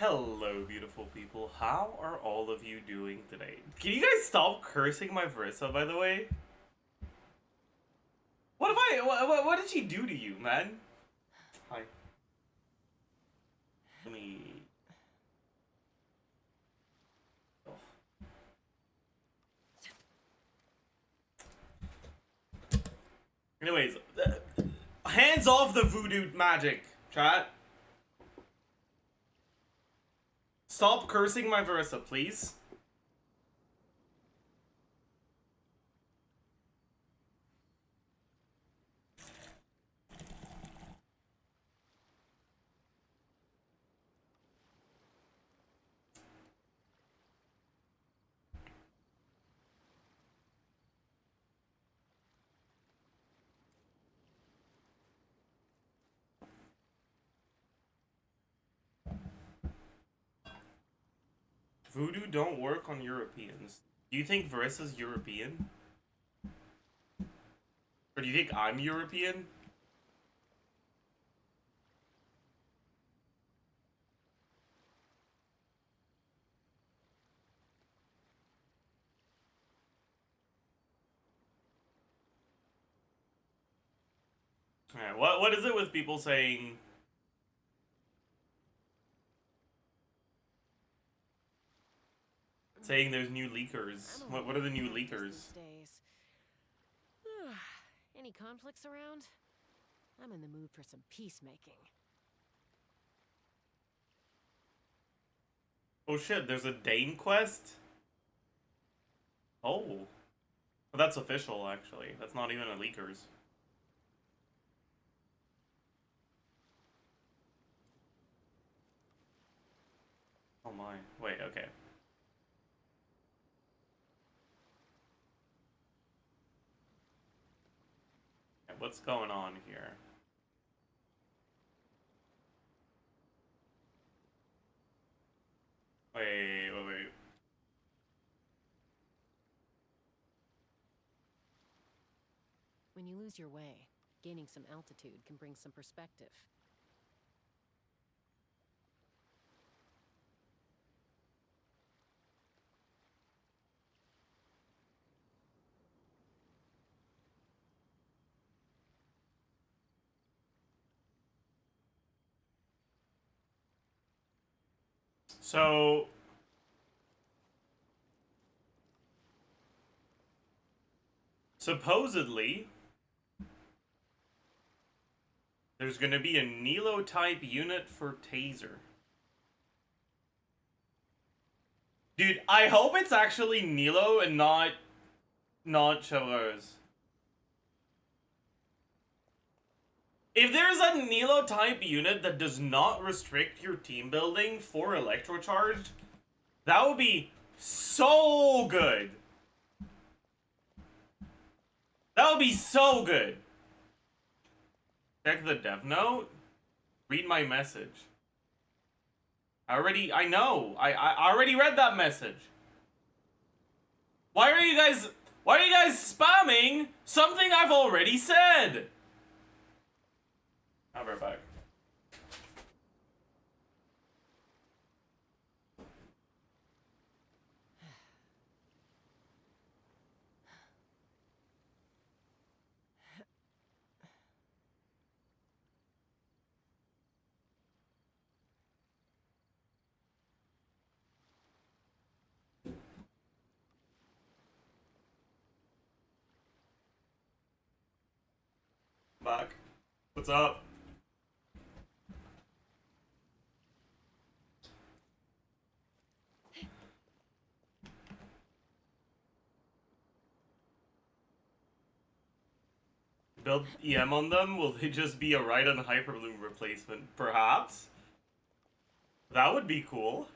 Hello, beautiful people. How are all of you doing today? Can you guys stop cursing my Versa, by the way? What did she do to you, man? Hi. Let me... Oh. Anyways, hands off the voodoo magic, chat. Stop cursing my Versa, please. Voodoo don't work on Europeans. Do you think Verissa's European? Or do you think I'm European? Alright, what is it with people saying... Saying there's new leakers. What are the new leakers? Any conflicts around? I'm in the mood for some peacemaking. Oh shit, there's a Dane quest? Oh. Well, that's official, actually. That's not even a leakers. Oh my. Wait, okay. What's going on here? Wait. When you lose your way, gaining some altitude can bring some perspective. So... Supposedly... There's gonna be a Nilo-type unit for Taser. Dude, I hope it's actually Nilo and not Chevreuse. If there's a Nilo-type unit that does not restrict your team building for Electrocharged, that would be so good. That would be so good. Check the dev note. Read my message. I know. I already read that message. Why are you guys spamming something I've already said? I'll be right back. Back. What's up? Build EM on them? Will they just be a Rhydon Hyperbloom replacement? Perhaps? That would be cool.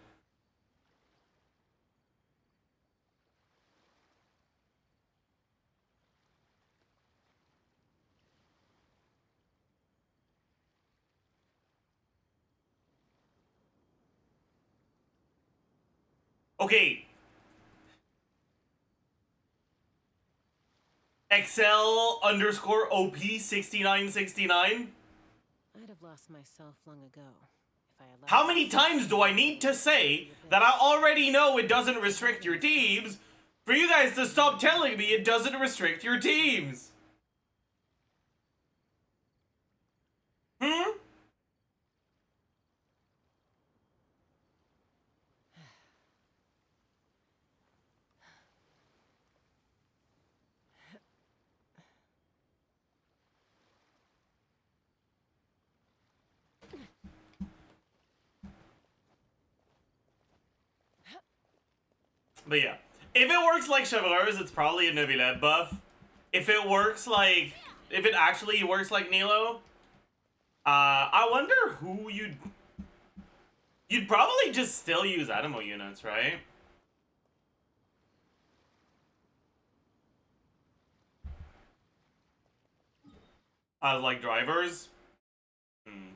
Okay. XL_OP6969. I'd have lost myself long ago I allowed How many times do I need to say that I already know it doesn't restrict your teams for you guys to stop telling me it doesn't restrict your teams? Hmm? But yeah, if it works like Chevaleur's, it's probably a Neuvillette buff. If it works like, if it actually works like Nilo, I wonder who you'd probably just still use Animo units, right? Like drivers. Hmm.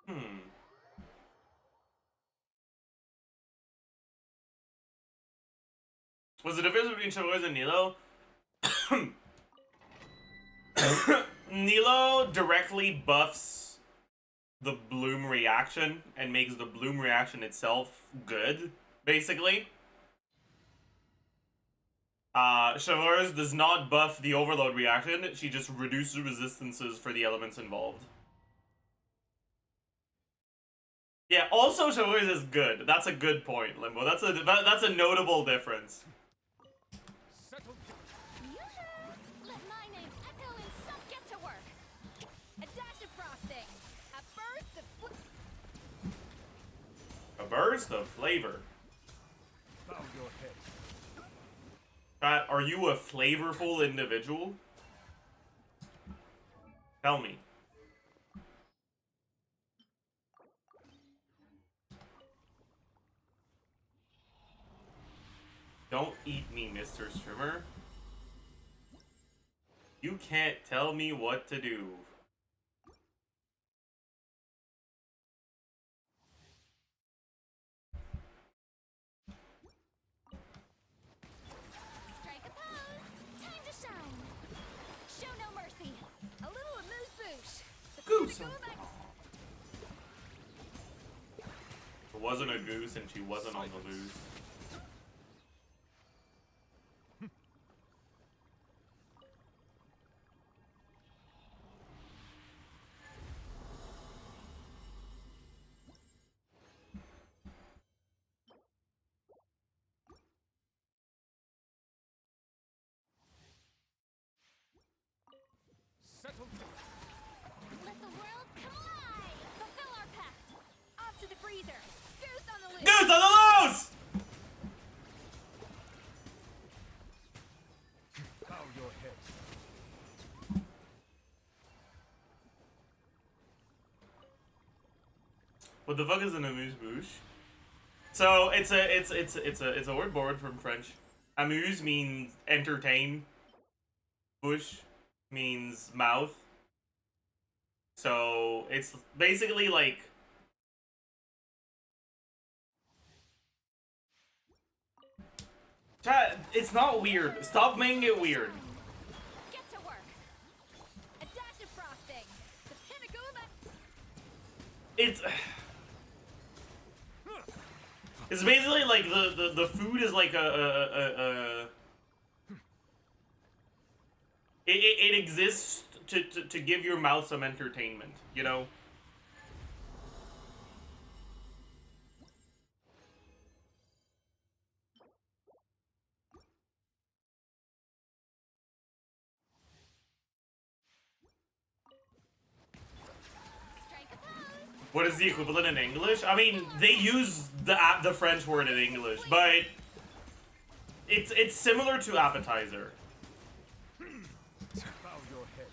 Hmm. Was the difference between Chevaleur's and Nilo? Nilo directly buffs the bloom reaction and makes the bloom reaction itself good, basically. Chevaleur's does not buff the overload reaction, she just reduces resistances for the elements involved. Yeah, also Chevaleur's is good. That's a good point, Limbo. That's a notable difference. Let my name echo and some get to work. A dash of frosting. A burst of flavor. Bow your head. Are you a flavorful individual? Tell me. Don't eat me, Mr. Streamer. You can't tell me what to do. Strike a pose. Time to shine. Show no mercy. A little amuse-bouche. Goose. It wasn't a goose and she wasn't on the loose. Settle down. Let the world come alive. Fulfill our pact. Off to the freezer. Goose on the loose. Goose on the loose! Bow your head. What the fuck is an amuse-bouche? So it's a word borrowed from French. Amuse means entertain. Bouche means mouth. So it's basically like chat, it's not weird. Stop making it weird. Get to work. A dash of frosting. The pinnacle of It's basically like the food is like it exists to give your mouth some entertainment, you know? strike a pose. What is the equivalent in English? I mean, they use the French word in English, but it's similar to appetizer. Bow your head.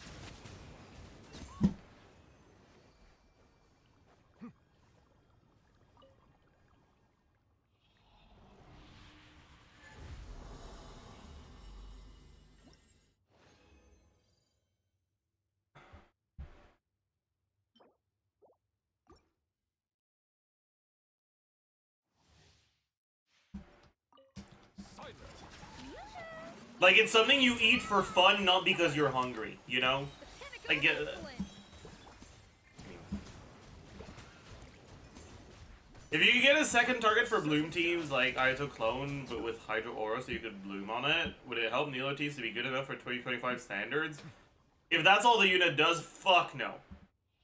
Silent. Like, it's something you eat for fun, not because you're hungry, you know? The pinnacle I of get it. excellence. If you could get a second target for bloom teams like Ayato Clone, but with Hydro Aura so you could bloom on it, would it help Nilo teams to be good enough for 2025 standards? If that's all the unit does, fuck no.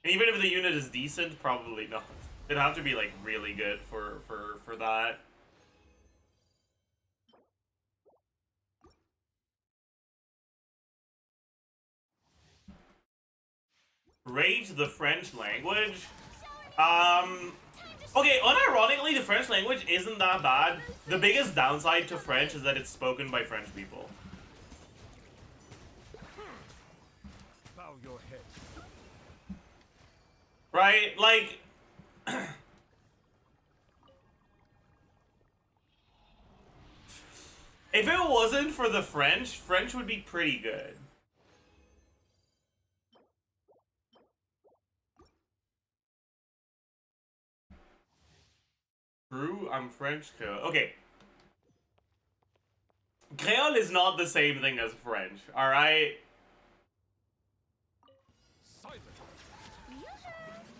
And even if the unit is decent, probably not. It'd have to be like really good for that. Rage the French language? Okay, unironically, the French language isn't that bad. The biggest downside to French is that it's spoken by French people. Bow your head. Right? Like... if it wasn't for the French, French would be pretty good. True, I'm French. Okay. Creole is not the same thing as French, alright? Silent.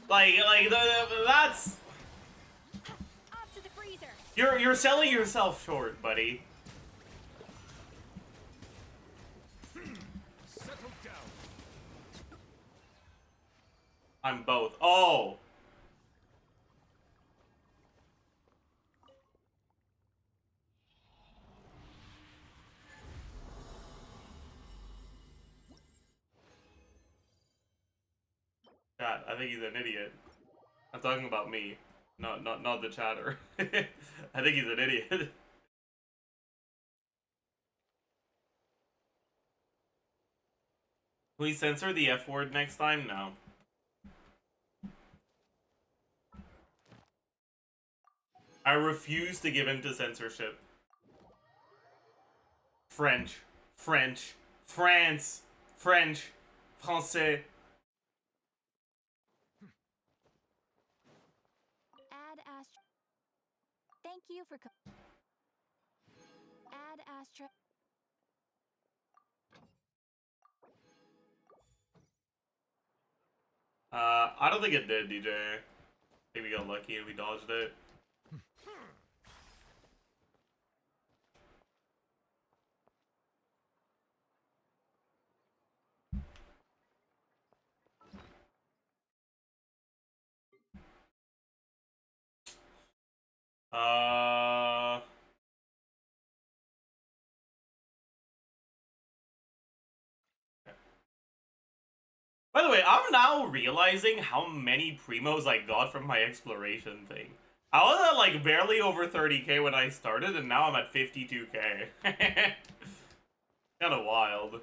Like, that's... Off to the freezer. You're selling yourself short, buddy. Settle down. I'm both. Oh! Chat, I think he's an idiot. I'm talking about me, not the chatter. I think he's an idiot. Can we censor the F word next time? No. I refuse to give in to censorship. French. French. France. French. Français. Add Astra. Thank you for. Add Astra. I don't think it did, DJ. I think we got lucky and we dodged it. By the way, I'm now realizing how many primos I got from my exploration thing. I was at like barely over 30k when I started, and now I'm at 52k. Kinda wild.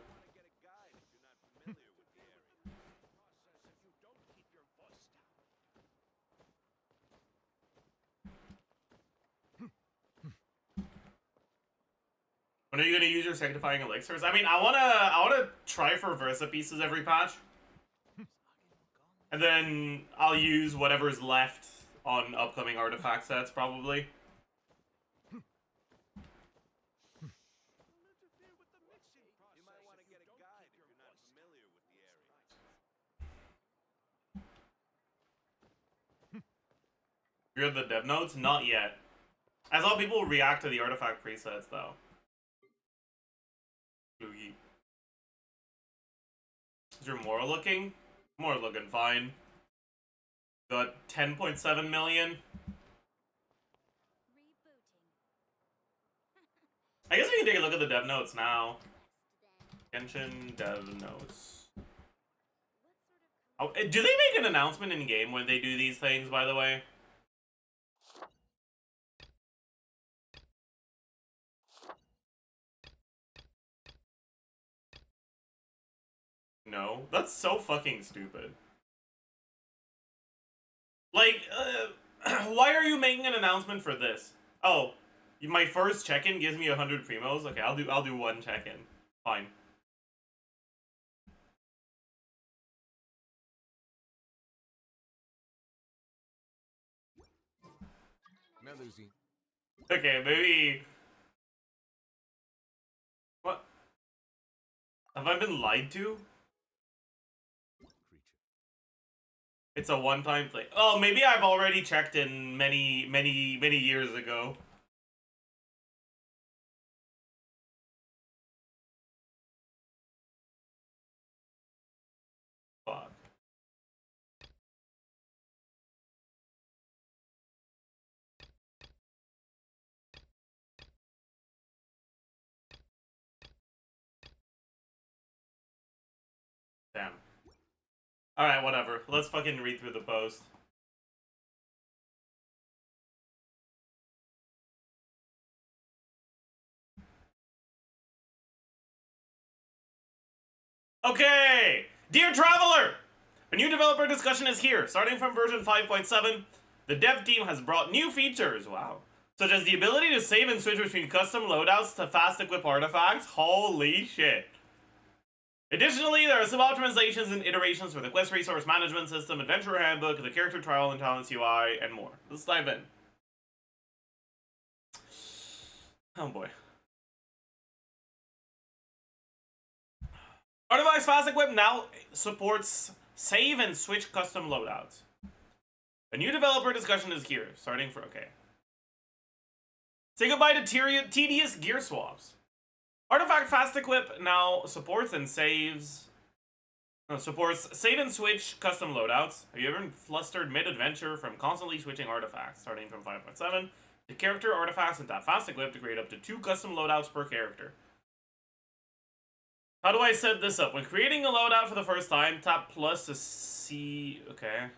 When are you gonna use your sanctifying elixirs? I mean, I wanna try for Versa pieces every patch. And then I'll use whatever's left on upcoming artifact sets, probably. You're the dev notes? Not yet. I saw people react to the artifact presets, though. Loogie. Is your Mora looking? Mora's looking fine. Got 10.7 million. I guess we can take a look at the dev notes now. Genshin dev notes. Oh, do they make an announcement in game when they do these things, by the way? No, that's so fucking stupid. Like, why are you making an announcement for this? Oh, my first check-in gives me 100 primos. Okay, I'll do one check-in. Fine. Melusi. Okay, maybe. What? Have I been lied to? It's a one-time thing. Oh, maybe I've already checked in many years ago. Fuck. Damn. Alright, whatever. Let's fucking read through the post. Okay! Dear Traveler! A new developer discussion is here. Starting from version 5.7, the dev team has brought new features, wow, such as the ability to save and switch between custom loadouts to fast equip artifacts. Holy shit. Additionally, there are some optimizations and iterations for the quest resource management system, adventure handbook, the character trial and talents UI, and more. Let's dive in. Oh boy. Artifacts Fast Equip now supports save and switch custom loadouts. A new developer discussion is here, starting for, okay. Say goodbye to tedious gear swaps. Artifact Fast Equip now supports and saves... No, supports save and switch custom loadouts. Have you ever been flustered mid-adventure from constantly switching artifacts? Starting from 5.7, the character artifacts and tap Fast Equip to create up to 2 custom loadouts per character. How do I set this up? When creating a loadout for the first time, tap plus to see... Okay.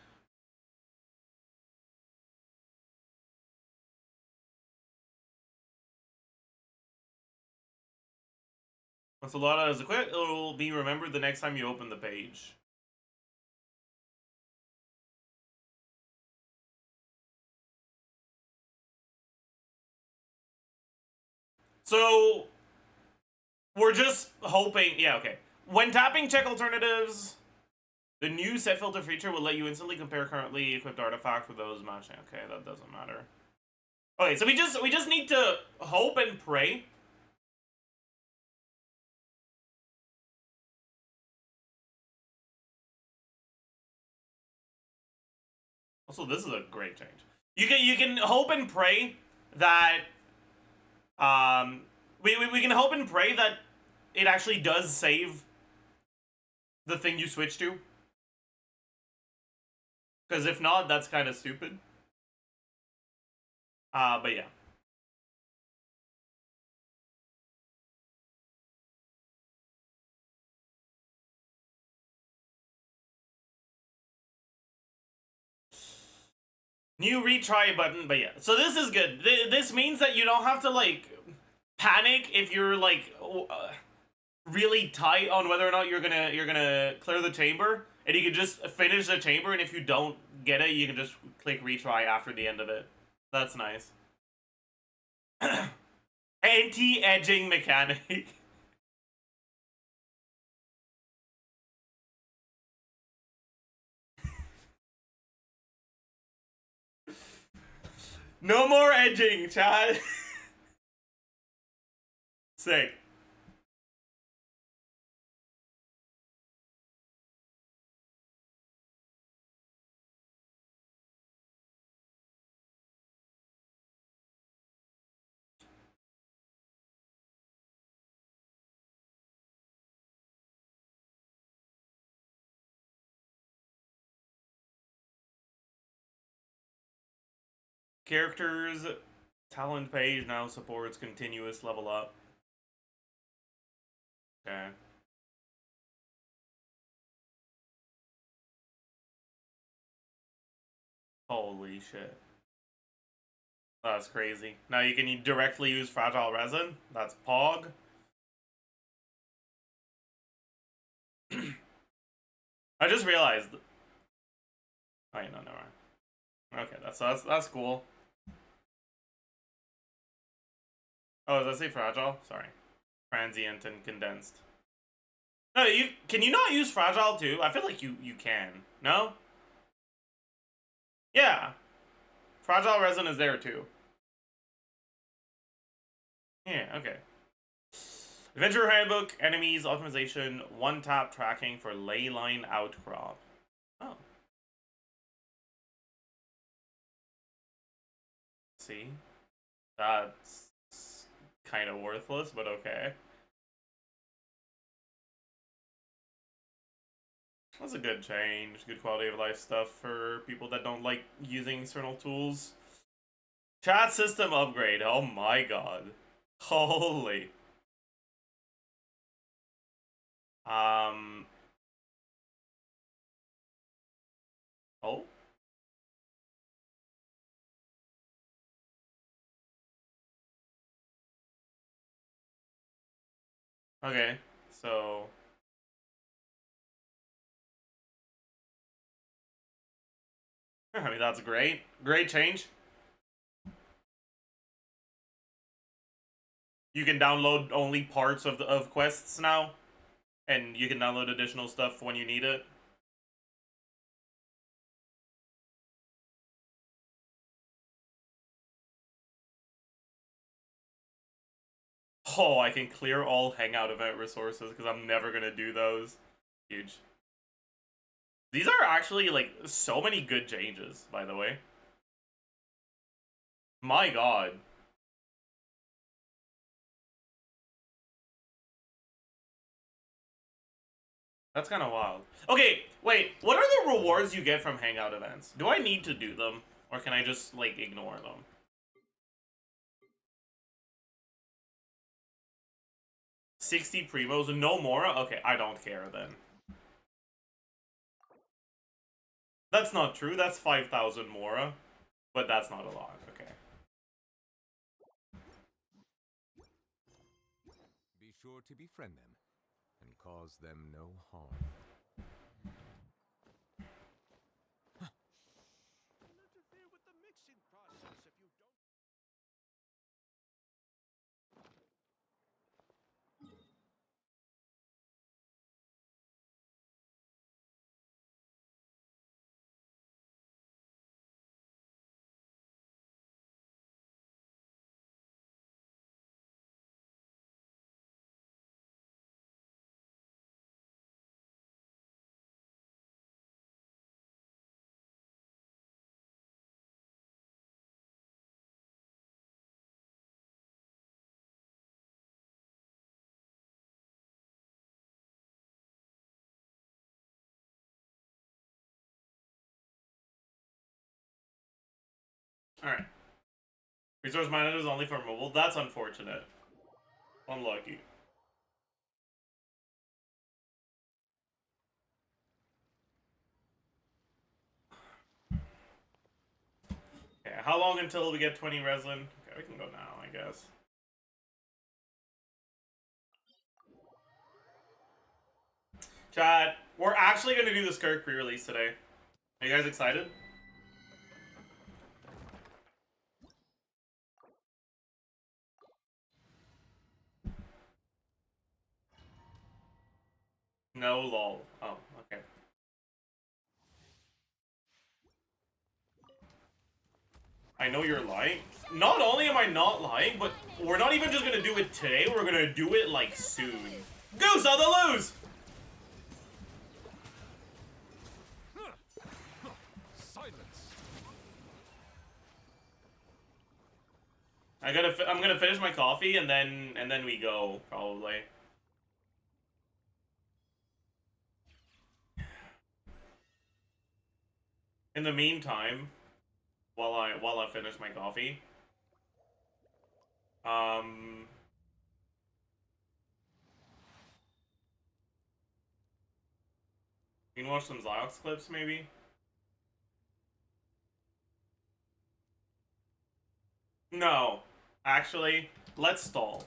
Once the loadout is equipped, it will be remembered the next time you open the page. So, we're just hoping... Yeah, okay. When tapping check alternatives, the new set filter feature will let you instantly compare currently equipped artifacts with those matching. Okay, that doesn't matter. Okay, so we just need to hope and pray. Also, this is a great change. You can hope and pray that we can hope and pray that it actually does save the thing you switch to. Because if not, that's kind of stupid. But yeah. New retry button, but yeah. So this is good. This means that you don't have to, like, panic if you're, like, really tight on whether or not you're gonna clear the chamber. And you can just finish the chamber, and if you don't get it, you can just click retry after the end of it. That's nice. Anti-edging mechanic. No more edging, Chad. Sick. Characters talent page now supports continuous level up. Okay. Holy shit. That's crazy. Now you can directly use fragile resin. That's Pog. I just realized. Oh, no, never mind. Okay, that's cool. Oh, does that say fragile? Sorry. Transient and condensed. No, can you not use fragile too? I feel like you can. No? Yeah. Fragile resin is there too. Yeah, okay. Adventure handbook, enemies, optimization, one tap tracking for ley line outcrop. Oh. see. That's kind of worthless, but okay. That's a good change. Good quality of life stuff for people that don't like using external tools. Chat system upgrade. Oh my god. Holy. Oh. Okay. So. I mean, that's great. Great change. You can download only parts of quests now, and you can download additional stuff when you need it. Oh, I can clear all Hangout event resources because I'm never gonna do those. Huge. These are actually, like, so many good changes, by the way. My god. That's kind of wild. Okay, wait. What are the rewards you get from Hangout events? Do I need to do them? Or can I just, like, ignore them? 60 primos and no more? Okay, I don't care then. That's not true. That's 5,000 Mora. But that's not a lot. Okay. Be sure to befriend them and cause them no harm. Interfere with the mixing process if you don't. Alright. Resource miner is only for mobile. That's unfortunate. Unlucky. Okay, how long until we get 20 resin? Okay, we can go now, I guess. Chat, we're actually going to do the SKIRK pre-release today. Are you guys excited? No, lol. Oh, okay. I know you're lying. Not only am I not lying, but we're not even just gonna do it today, we're gonna do it, like, soon. Goose on the loose! Silence. I'm gonna finish my coffee and then we go, probably. In the meantime, while I finish my coffee, you can watch some Ziox clips, maybe? No. Actually, let's stall.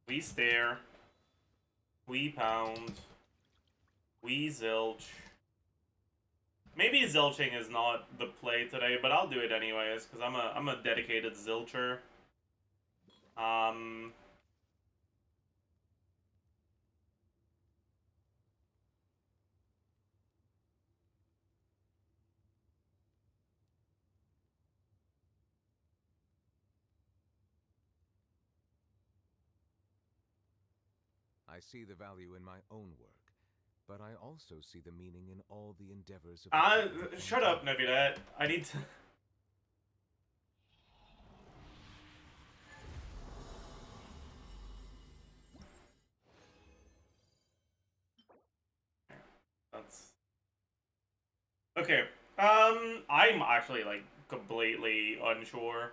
We stare. We pound. We zilch. Maybe zilching is not the play today, but I'll do it anyways, because I'm a dedicated zilcher. I see the value in my own work, but I also see the meaning in all the endeavors of the people who Shut come up, to it. Nebula. I need to... That's... Okay. I'm actually, like, completely unsure.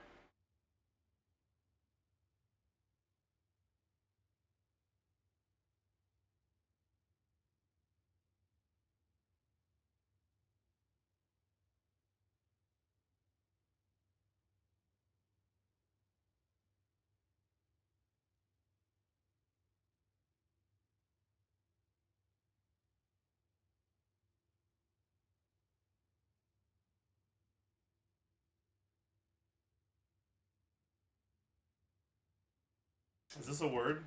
Is this a word?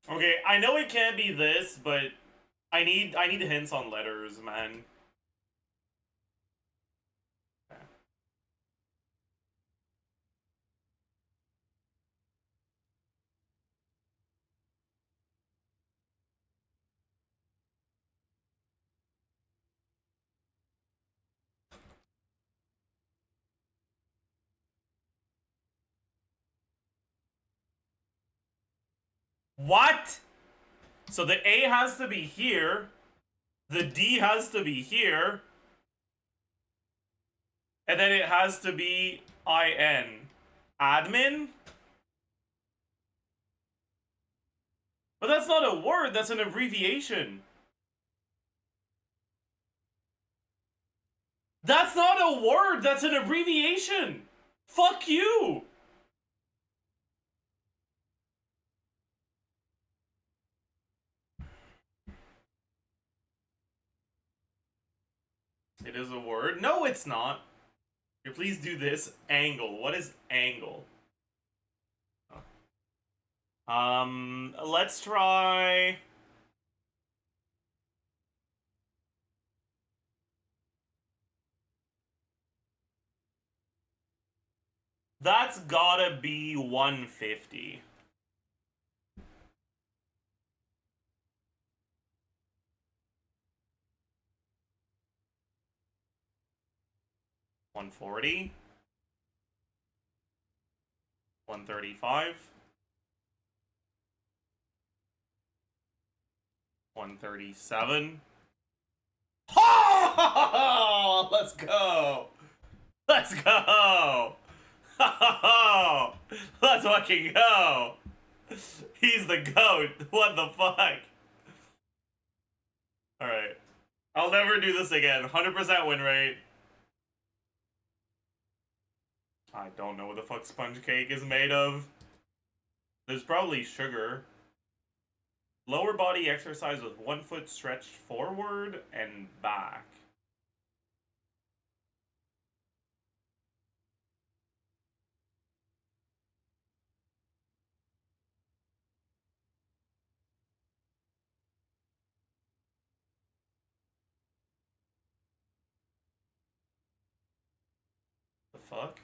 Okay, I know it can't be this, but I need hints on letters, man. What? So the A has to be here, the D has to be here, and then it has to be IN. Admin? But that's not a word, that's an abbreviation. That's not a word, that's an abbreviation. Fuck you. It is a word. No, it's not. Here, please do this. Angle. What is angle? Let's try... That's gotta be 150. $140. $135. $137. Oh, let's go. Let's go. Let's fucking go. He's the GOAT. What the fuck? Alright. I'll never do this again. 100% win rate. I don't know what the fuck sponge cake is made of. There's probably sugar. Lower body exercise with one foot stretched forward and back. The fuck?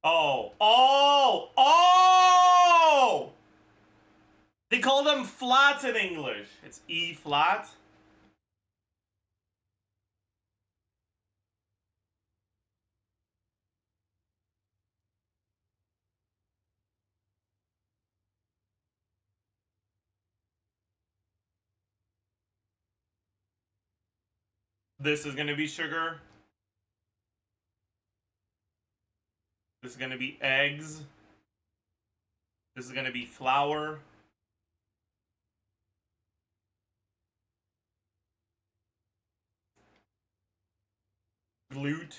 Oh. Oh! Oh! They call them flats in English. It's E flat. This is gonna be sugar. This is gonna be eggs. This is gonna be flour. Glute.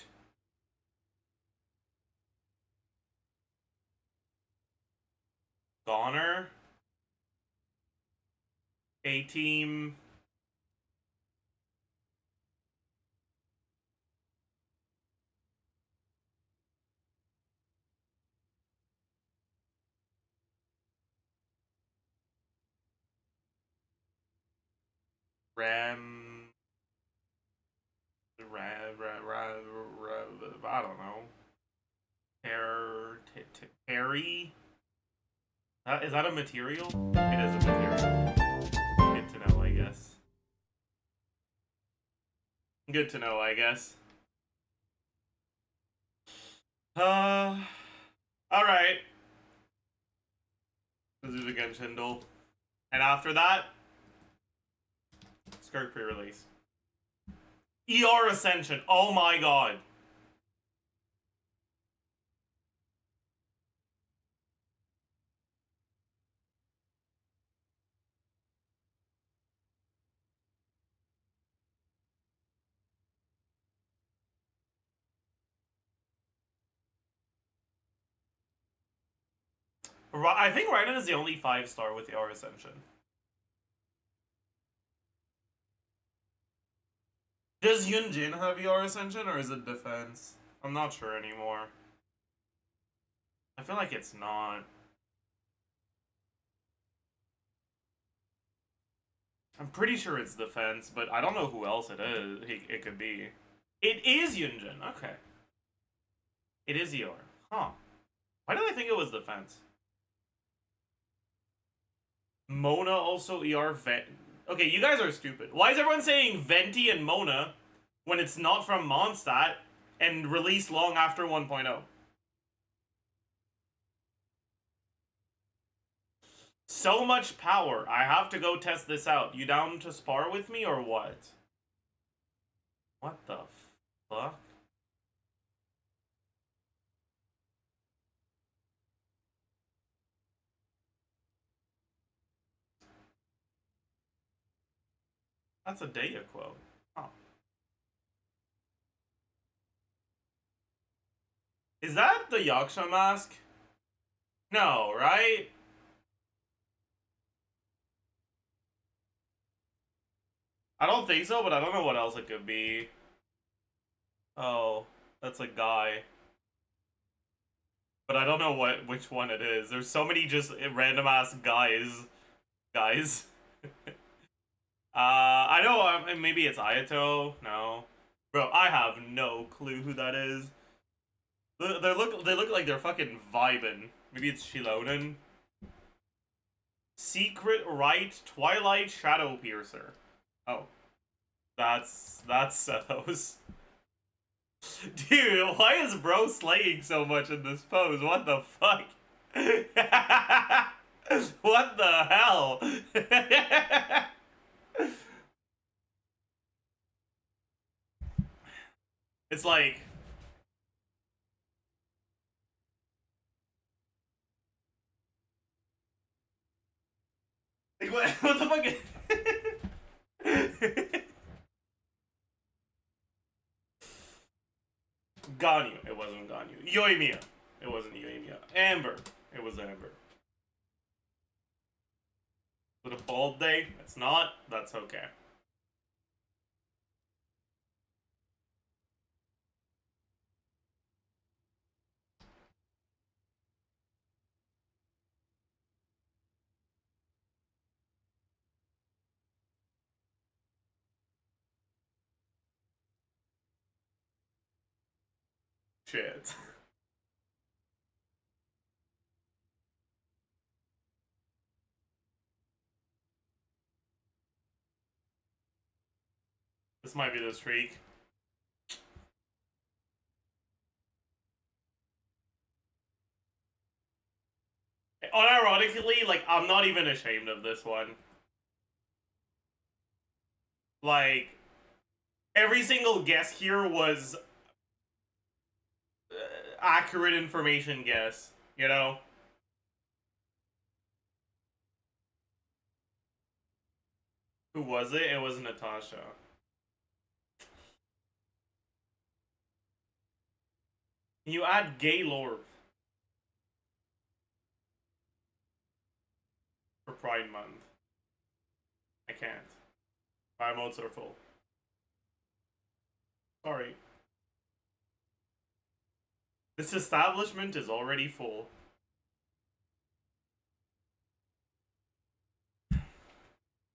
Goner. A-team. Ram. I don't know. Terry? Is that a material? It is a material. Good to know, I guess. Good to know, I guess. Alright. Let's do the Genshin duel. And after that, SKIRK pre-release. ER Ascension. Oh my god. I think Raiden is the only 5-star with ER Ascension. Does Yunjin have ER Ascension or is it defense? I'm not sure anymore. I feel like it's not. I'm pretty sure it's defense, but I don't know who else it is. It could be. It is Yunjin. Okay. It is ER. Huh. Why did I think it was defense? Mona also ER Vent. Okay, you guys are stupid. Why is everyone saying Venti and Mona when it's not from Mondstadt and released long after 1.0? So much power. I have to go test this out. You down to spar with me or what? What the fuck? That's a Daya quote. Huh. Is that the Yaksha mask? No, right? I don't think so, but I don't know what else it could be. Oh, that's a guy. But I don't know which one it is. There's so many just random ass guys. I know maybe it's Ayato. No. Bro, I have no clue who that is. They look like they're fucking vibing. Maybe it's Shilonen. Secret Rite Twilight Shadow Piercer. Oh. That's Sethos. Dude, why is bro slaying so much in this pose? What the fuck? What the hell? It's like... what the fuck? Ganyu. It wasn't Ganyu. Yoimiya. It wasn't Yoimiya. Amber. It was Amber. Was it a bald day? It's not. That's okay. Shit. This might be the streak. Unironically, like, I'm not even ashamed of this one. Like, every single guess here was accurate information guess, you know? Who was it? It was Natasha. You add Gaylord for Pride Month. I can't. My modes are full. Sorry. This establishment is already full.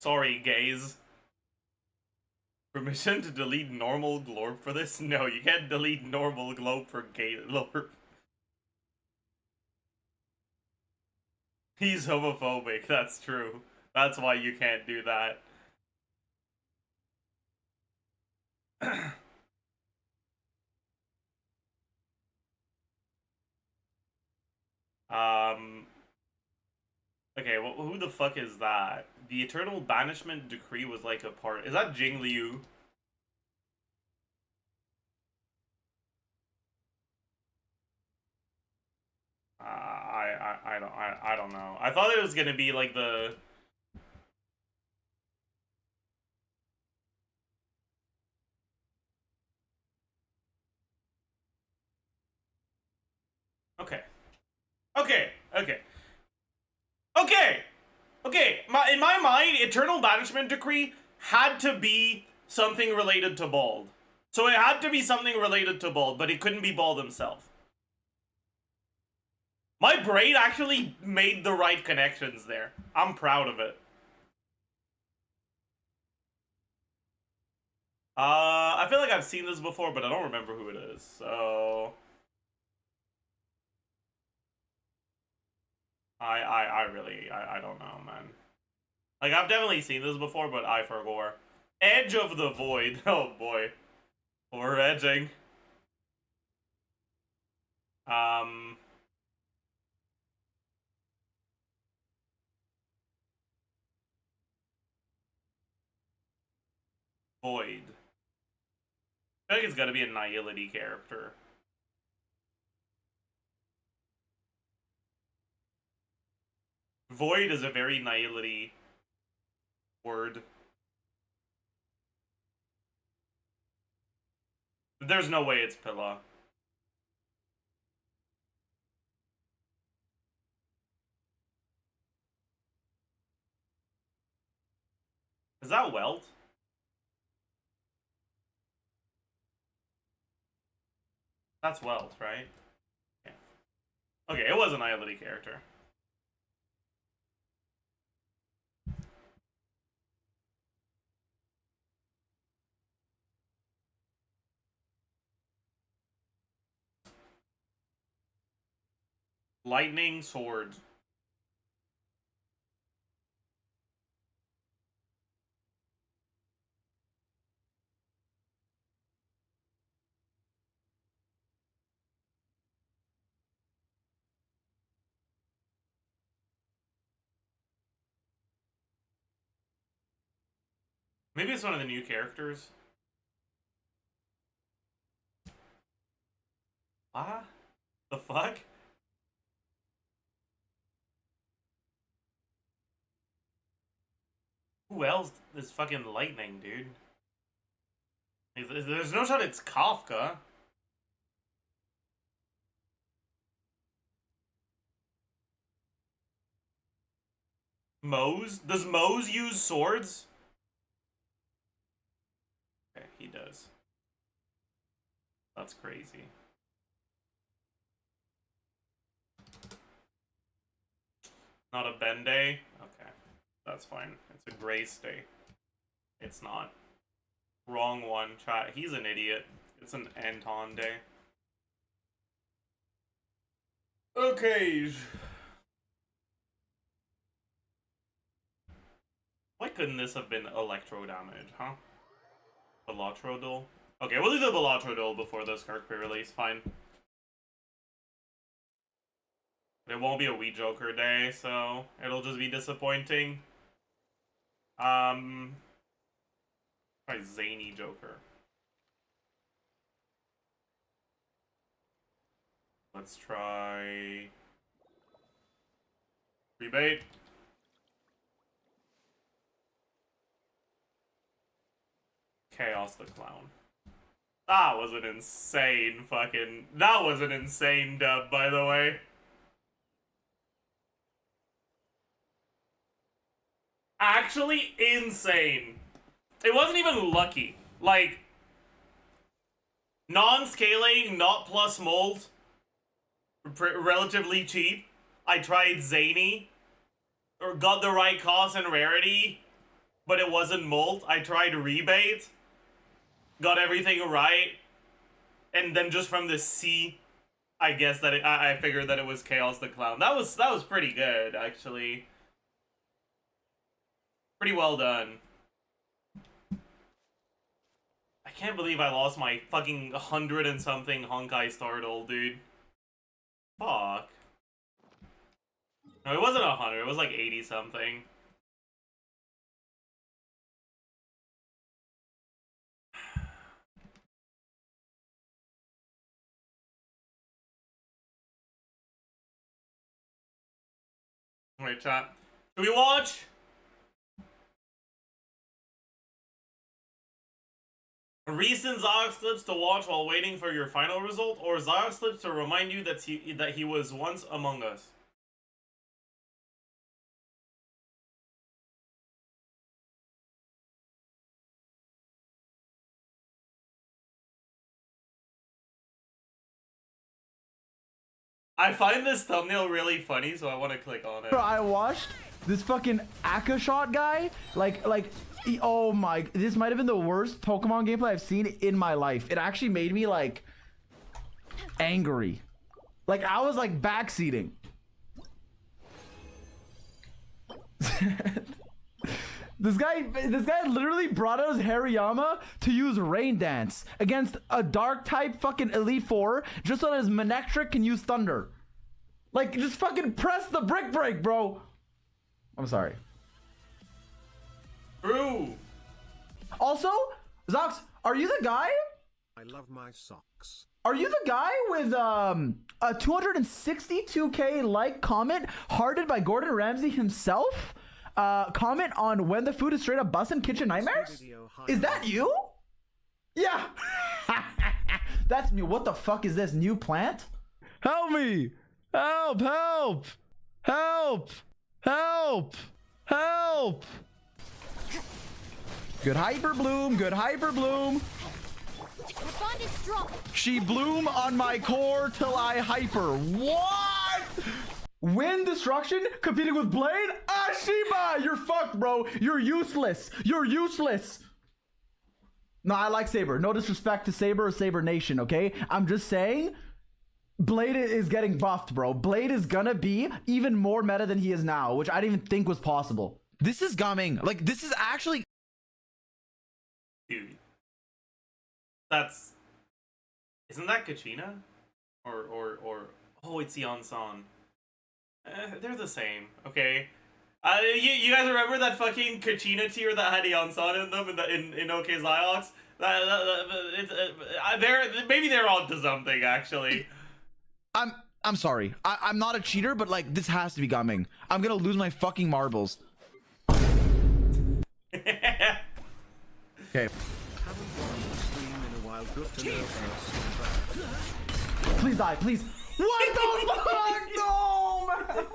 Sorry, gays. Permission to delete normal glorp for this? No, you can't delete normal globe for gay glorp. He's homophobic, that's true. That's why you can't do that. Okay, well, who the fuck is that? The Eternal Banishment Decree was like a part. Is that Jing Liu? I don't know. I thought it was gonna be like the. Okay. Okay. Okay. Okay. Okay. In my mind, Eternal Banishment Decree had to be something related to Bald. So it had to be something related to Bald, but it couldn't be Bald himself. My brain actually made the right connections there. I'm proud of it. I feel like I've seen this before, but I don't remember who it is, so... I don't know, man. Like, I've definitely seen this before, but I forgot. Edge of the Void. Oh, boy. We're edging. Void. I feel like it's gotta be a Nihility character. Void is a very Nihility word. There's no way it's Pilla. Is that Welt? That's Welt, right? Yeah. Okay, it was a Nihility character. Lightning Sword. Maybe it's one of the new characters. Ah? The fuck? Who else is fucking lightning, dude? There's no shot it's Kafka. Mose? Does Mose use swords? Okay, he does. That's crazy. Not a Bende? Okay. That's fine. It's a Grace Day. It's not. Wrong one. Chat. He's an idiot. It's an Anton Day. Okay. Why couldn't this have been electro damage, huh? Belatrodol? Okay, we'll do the Belatrodol before the SKIRK pre-release. Fine. It won't be a Wii Joker day, so it'll just be disappointing. Try Zany Joker. Let's try... Rebate. Chaos the Clown. That was an insane fucking... That was an insane dub, by the way. Actually insane. It wasn't even lucky. Like, non-scaling, not plus mold, relatively cheap. I tried Zany, or got the right cost and rarity, but it wasn't molt. I tried Rebate, got everything right, and then just from the C, I guess that I figured that it was Chaos the Clown. That was pretty good, actually. Pretty well done. I can't believe I lost my fucking 100 and something Honkai Startle, dude. Fuck. No, it wasn't 100. It was like 80 something. Alright, chat. Do we watch? Recent Zajef clips to watch while waiting for your final result, or Zajef clips to remind you that he was once among us? I find this thumbnail really funny, so I want to click on it. Bro, I watched this fucking Aka shot guy. Oh my, this might have been the worst Pokemon gameplay I've seen in my life. It actually made me like angry. Like I was like backseating. This guy literally brought out his Hariyama to use Rain Dance against a Dark type fucking Elite Four just so that his Manectric can use Thunder. Like, just fucking press the brick break, bro. I'm sorry. True. Also, Zox, are you the guy? I love my socks. Are you the guy with a 262K like comment hearted by Gordon Ramsay himself? Comment on when the food is straight up bussin' kitchen nightmares? Is that you? Yeah. That's me. What the fuck is this new plant? Help me. Help, help. Help. Help. Help. Good hyper bloom. Good hyper bloom. Your bond is strong. She bloom on my core till I hyper. What? Wind destruction competing with Blade? Ashiba, you're fucked, bro. You're useless. You're useless. No, I like Saber. No disrespect to Saber or Saber Nation, okay? I'm just saying, Blade is getting buffed, bro. Blade is gonna be even more meta than he is now, which I didn't even think was possible. This is gumming. Like, this is actually... Dude. Isn't that Kachina? Or... Oh, it's Yansan. They're the same, okay? You guys remember that fucking Kachina tier that had Yansan in them in OK Ziox? Maybe they're onto something, actually. I'm sorry. I'm not a cheater, but like this has to be gumming. I'm gonna lose my fucking marbles. Okay. Please die, please. What the fuck? No, man.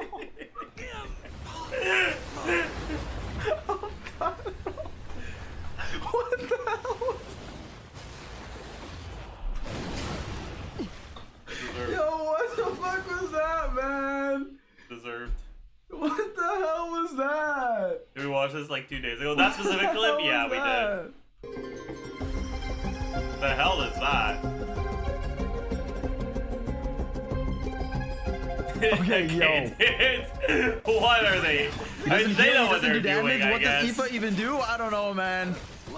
Oh god. What the hell? Deserved. Yo, what the fuck was that, man? Deserved. What the hell was that? Did we watch this like 2 days ago? That specific clip? Yeah, we did. The hell is that? Okay, yo. What are they? I mean, they know what they're doing, I What guess. does Tifa even do? I don't know, man.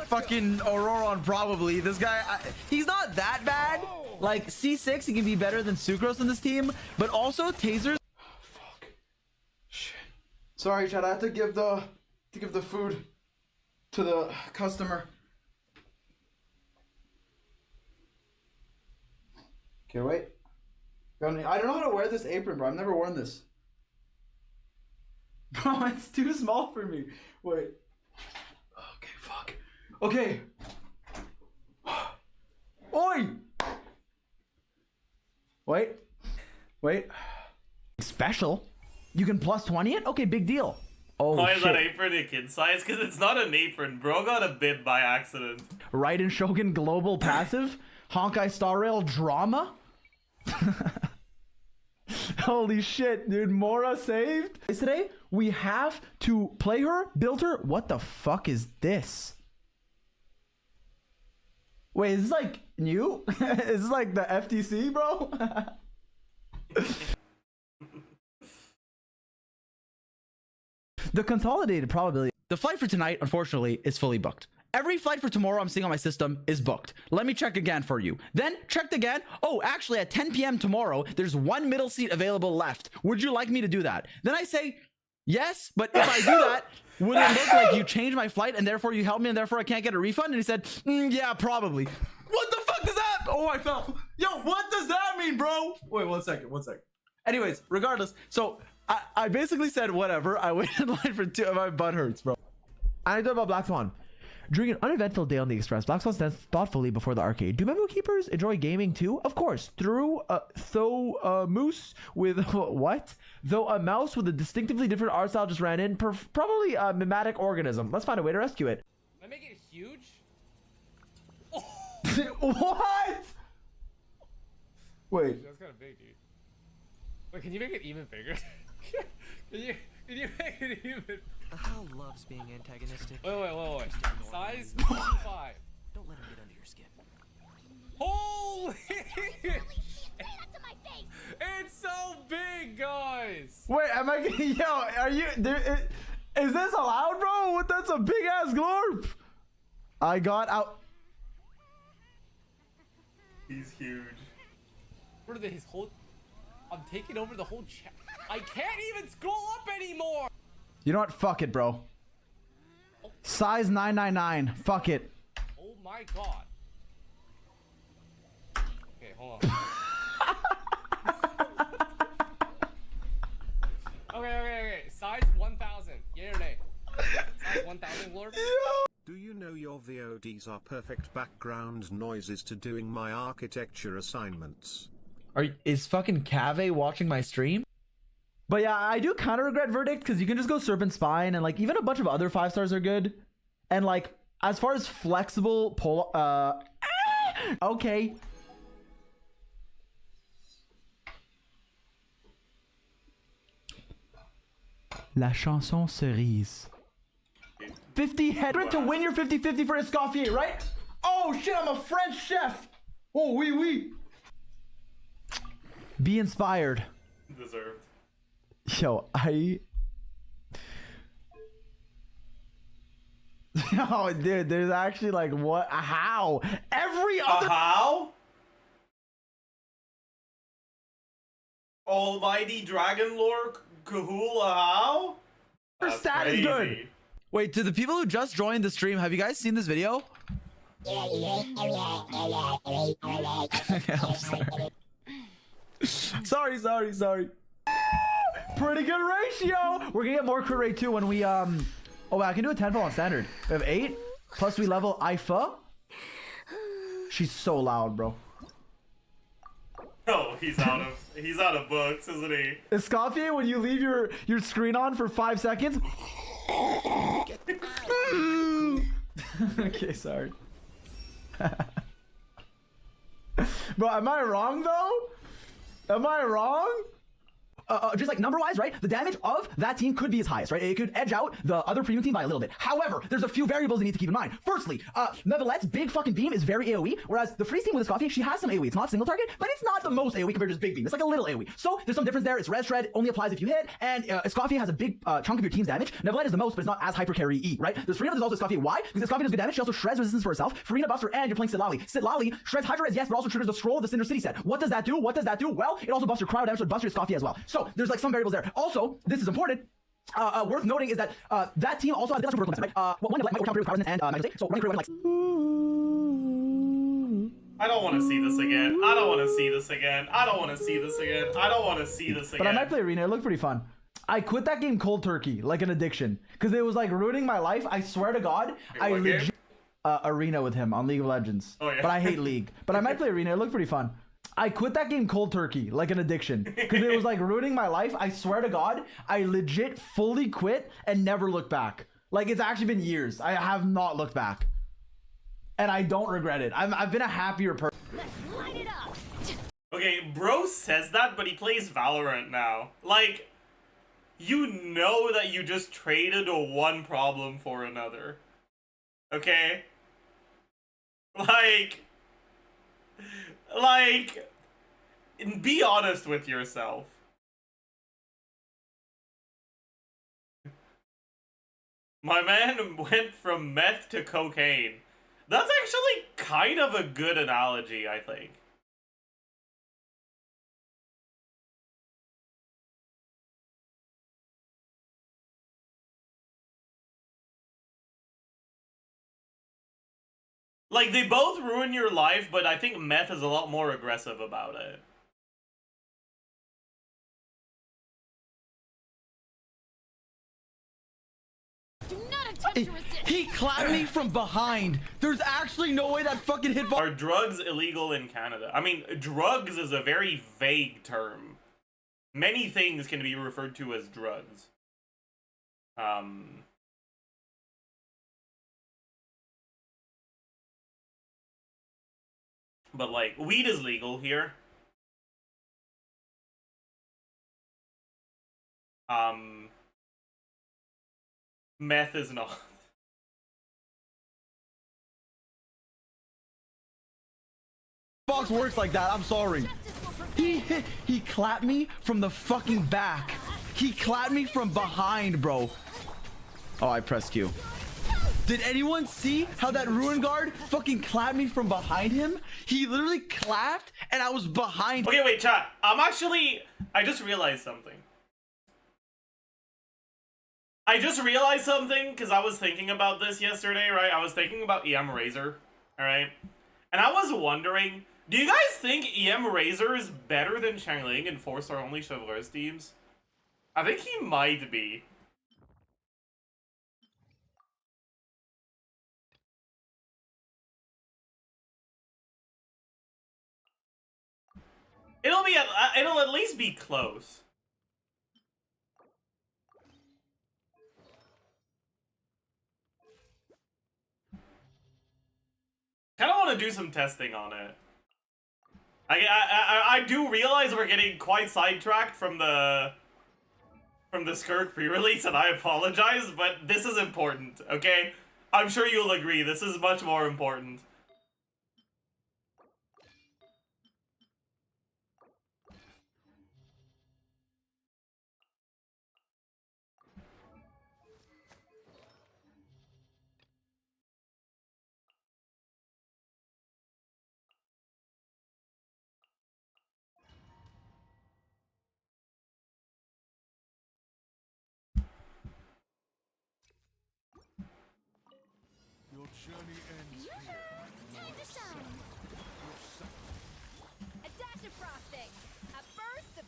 Fucking Auroron probably. This guy, he's not that bad. Like C6, he can be better than Sucrose on this team, but also tasers. Fuck. Shit. Sorry, Chad. I have to give the food to the customer. Okay, wait. I don't know how to wear this apron, bro. I've never worn this. Bro, it's too small for me. Wait. Okay, fuck. Okay. Oi! Wait. Wait. Special? You can plus 20 it? Okay, big deal. Oh, why is shit. that apron a kid size? Because it's not an apron. Bro got a bib by accident. Raiden Shogun Global Passive? Honkai Star Rail Drama? Holy shit, dude. Mora saved. Today, we have to play her, build her. What the fuck is this? Wait, is this like new? Is this like the FTC, bro? The consolidated probability. The flight for tonight, unfortunately, is fully booked. Every flight for tomorrow I'm seeing on my system is booked. Let me check again for you. Then checked again. Oh, actually at 10 p.m. tomorrow, there's one middle seat available left. Would you like me to do that? Then I say, yes, but if I do that, would it look like you changed my flight and therefore you helped me and therefore I can't get a refund? And he said, yeah, probably. What the fuck does that? Oh, I fell. Yo, what does that mean, bro? Wait, one second. Anyways, regardless, so I basically said whatever. I waited in line for 2. My butt hurts, bro. I thought about Black Swan. During an uneventful day on the Express, Black Swan stands thoughtfully before the arcade. Do memo keepers enjoy gaming too? Of course. Though a moose with what? Though a mouse with a distinctively different art style just ran in, probably a mimetic organism. Let's find a way to rescue it. Can I make it huge? What? Wait. That's kind of big, dude. Wait, can you make it even bigger? Can you make it even? Hal loves being antagonistic. Wait. Size 25. Don't let him get under your skin. Holy! Straight up to my face. It's so big, guys. Wait, am I getting, yo, are you, is this allowed, bro? That's a big ass glorp. I got out. He's huge. What are his whole? I'm taking over the whole chat. I can't even scroll up anymore. You know what? Fuck it, bro. Size 999. Fuck it. Oh my god. Okay, hold on. Okay. Size 1000. Yay or nay? Size 1000, Lord? Do you know your VODs are perfect background noises to doing my architecture assignments? Is fucking Cave watching my stream? But yeah, I do kind of regret Verdict because you can just go Serpent Spine and like even a bunch of other 5 stars are good. And like as far as flexible okay. La chanson cerise. 50 head to win your 50-50 for Escoffier, right? Oh shit, I'm a French chef. Oh, oui. Be inspired. Deserved. Yo, oh, dude, there's actually like what? How? Every other. How? Almighty Dragon Lord Kahula, how? Stat is good. Wait, to the people who just joined the stream, have you guys seen this video? I'm sorry. Pretty good ratio. We're gonna get more crit rate too when we oh wow, I can do a 10 on standard. We have 8 plus we level Ifa. She's so loud, bro. Oh, he's out of books, isn't he? Escoffier, when you leave your screen on for 5 seconds. Okay, sorry. Bro, am I wrong though? Am I wrong? Just like number-wise, right? The damage of that team could be his highest, right? It could edge out the other premium team by a little bit. However, there's a few variables you need to keep in mind. Firstly, Nevelette's big fucking beam is very AoE, whereas the freeze team with Escoffier, she has some AoE. It's not single target, but it's not the most AoE compared to his big beam. It's like a little AoE. So there's some difference there. It's res shred, only applies if you hit, and Escoffier has a big chunk of your team's damage. Nevelette is the most, but it's not as hyper carry-y, right? There's Farina, there's also Escoffier. Why? Because Escoffier does good damage. She also shreds resistance for herself. Farina buffs her, and you're playing Sitlali. Sitlali shreds Hydra res, yes, but also triggers the scroll of the Cinder City set. What does that do? Well, it also buffs your crowd damage, so it buffs your Escoffier as well. So there's like some variables there. Also, this is important. Worth noting is that that team also has right? One might counter with power and so running through like. I don't want to see this again. I don't want to see this again. But I might play Arena. It looked pretty fun. I quit that game cold turkey, like an addiction, because it was like ruining my life. I swear to God, I legit Arena with him on League of Legends. Oh, yeah. But I hate League. But I might play Arena. It looked pretty fun. I quit that game cold turkey, like an addiction, because it was like ruining my life. I swear to God, I legit fully quit and never looked back. Like it's actually been years. I have not looked back, and I don't regret it. I've been a happier person. Let's light it up. Okay, bro says that, but he plays Valorant now. Like, you know that you just traded one problem for another. Okay? Like, be honest with yourself. My man went from meth to cocaine. That's actually kind of a good analogy, I think. Like, they both ruin your life, but I think meth is a lot more aggressive about it. Do not attempt to resist. He clapped me from behind. There's actually no way that fucking hitbox. Are drugs illegal in Canada? I mean, drugs is a very vague term. Many things can be referred to as drugs. But like, weed is legal here. Meth is not. Box works like that. I'm sorry. He clapped me from the fucking back. He clapped me from behind, bro. Oh, I pressed Q. Did anyone see how that ruin guard fucking clapped me from behind him? He literally clapped and I was behind. Okay, wait, chat. I just realized something. I just realized something because I was thinking about this yesterday, right? I was thinking about EM Razor, alright? And I was wondering, do you guys think EM Razor is better than Changling in 4-star only Chevaleuse teams? I think he might be. It'll at least be close. Kind of want to do some testing on it. I do realize we're getting quite sidetracked from the SKIRK pre-release, and I apologize, but this is important, okay? I'm sure you'll agree, this is much more important. Your journey ends here. Time to shine. A dash of frosting. A burst of...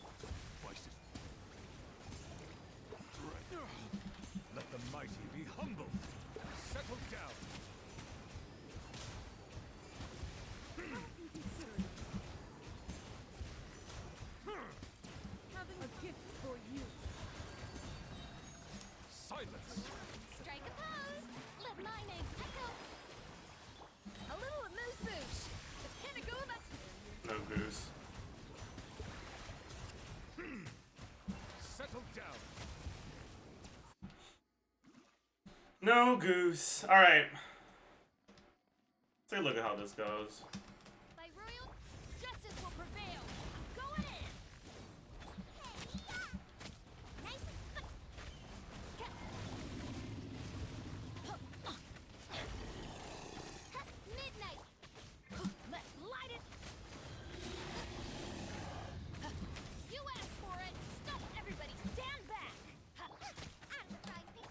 Let the mighty be humble. Settle down. Having a gift for you. Silence. Strike a pose. Let my name echo. A little amuse-bouche. The pinnacle of... No goose. Settle down. No goose. Alright. Let's take a look at how this goes. By royal, justice will prevail. I'm going in. Nice and midnight. Let's light it. You asked for it. Stop, everybody. Stand back. Out of the frying pan.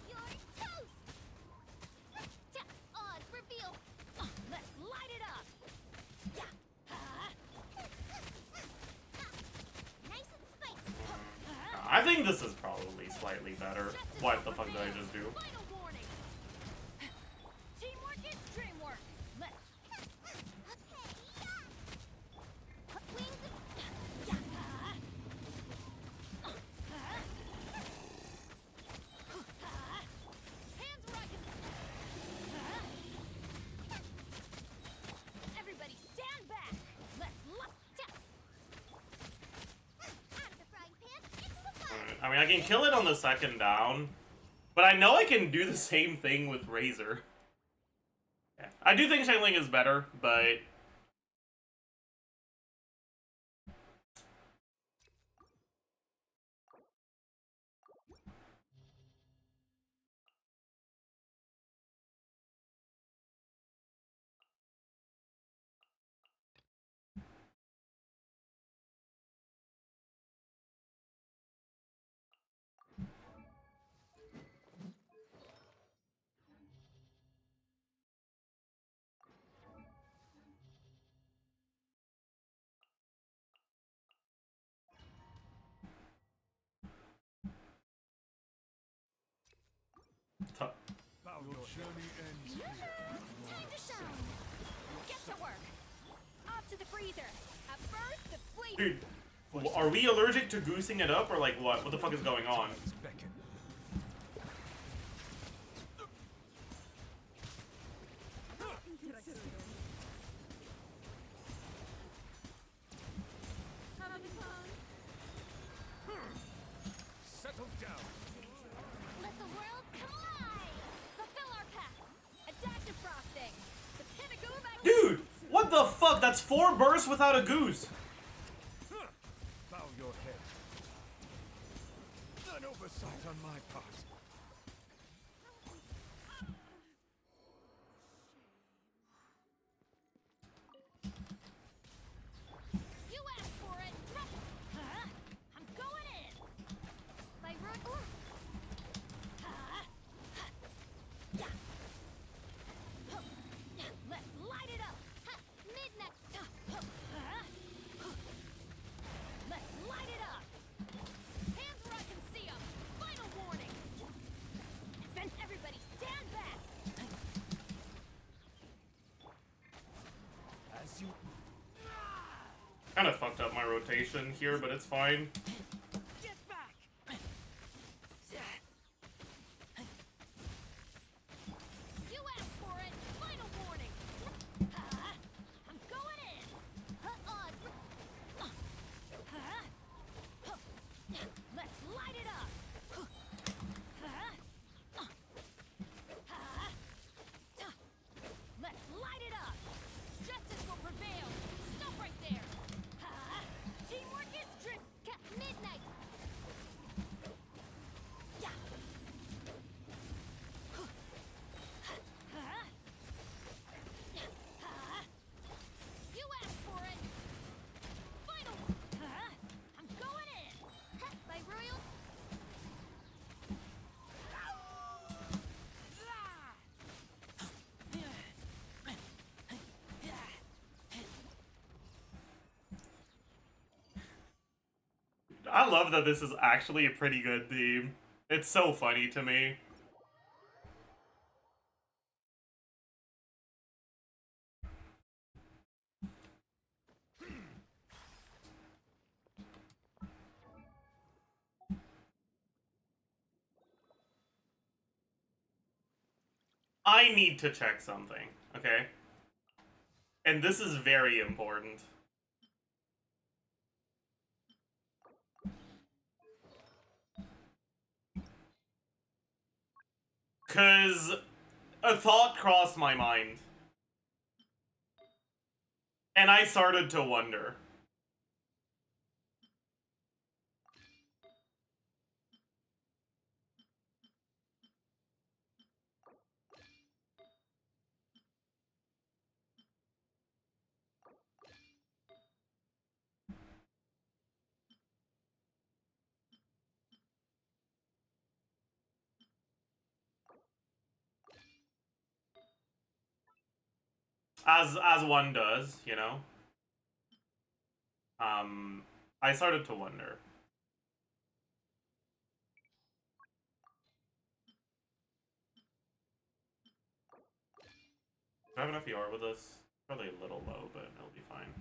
You're toast. Odds reveal. Let's light it up. Nice and spicy. I think this is probably slightly better. What the fuck did I just do? Final warning. Teamwork is dreamwork. Let's. Wings of. Hands where I can. Everybody stand back. Let's lock down. Out of the frying pan, into the fire. I mean, I can kill it on the second down, but I know I can do the same thing with Razor. Yeah. I do think Shangling is better, but Time to shine. Get to work. Off to the freezer. At first, the fleet. dude, are we allergic to goosing it up or like what? What the fuck is going on? Beckon. Settle down. Let the world come alive. Fulfill our path. Adaptive frosting. The pinnacle of Dude, what the fuck? That's 4 bursts without a goose. Bow your head. An oversight on my part. You asked for it. Huh? I'm going in. My road. Yeah. Let's light it up. Midnight. Let's light it up. Hands where I can see 'em. Final warning. Then everybody stand back. As you Kind of fucked up my rotation here, but it's fine. Get back. You asked for it. Final warning. I'm going in. Let's light it up. Let's light it up. Justice will prevail. Stop right there. Teamwork is strict. Midnight. Yeah. You asked for it. Final. I'm going in. My royal. I love that this is actually a pretty good theme. It's so funny to me. I need to check something, okay? And this is very important. Cause a thought crossed my mind. And I started to wonder. As one does, you know? I started to wonder. Do I have enough ER with this? Probably a little low, but it'll be fine.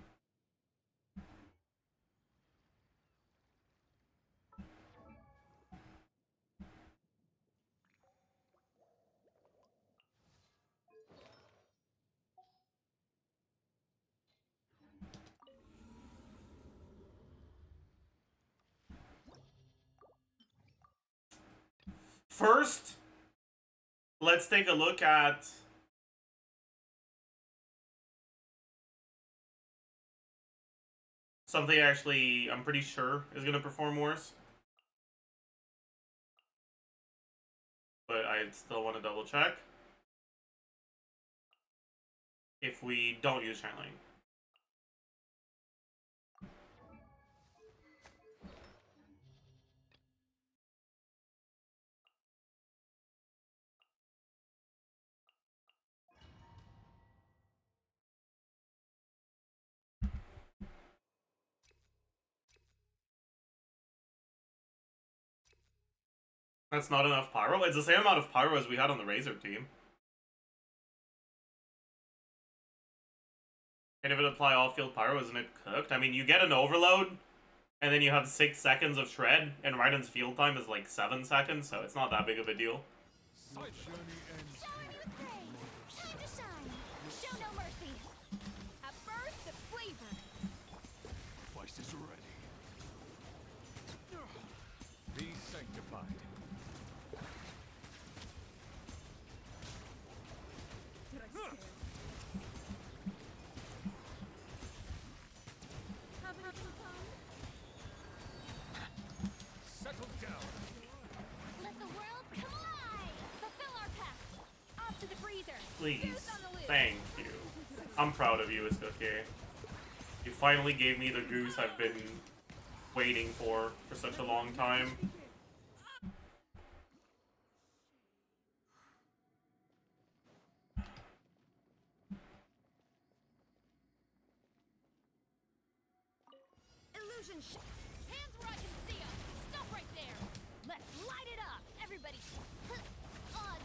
First, let's take a look at something actually I'm pretty sure is gonna perform worse. But I still want to double check if we don't use channeling. That's not enough pyro. It's the same amount of pyro as we had on the Razor team. And if it apply all field pyro, isn't it cooked? I mean, you get an overload, and then you have 6 seconds of shred, and Raiden's field time is like 7 seconds, so it's not that big of a deal. Shower me with praise. Time to shine. Show no mercy. A burst of flavor. Vice is ready. Be sanctified. Settle down. Let the world come alive. Fulfill our pact. Off to the freezer. Please. Goose on the loose. Thank you. I'm proud of you, SKIRK. You finally gave me the goose I've been waiting for such a long time. Illusion hands where I can see 'em. Stop right there. Let's light it up. Everybody. Odds.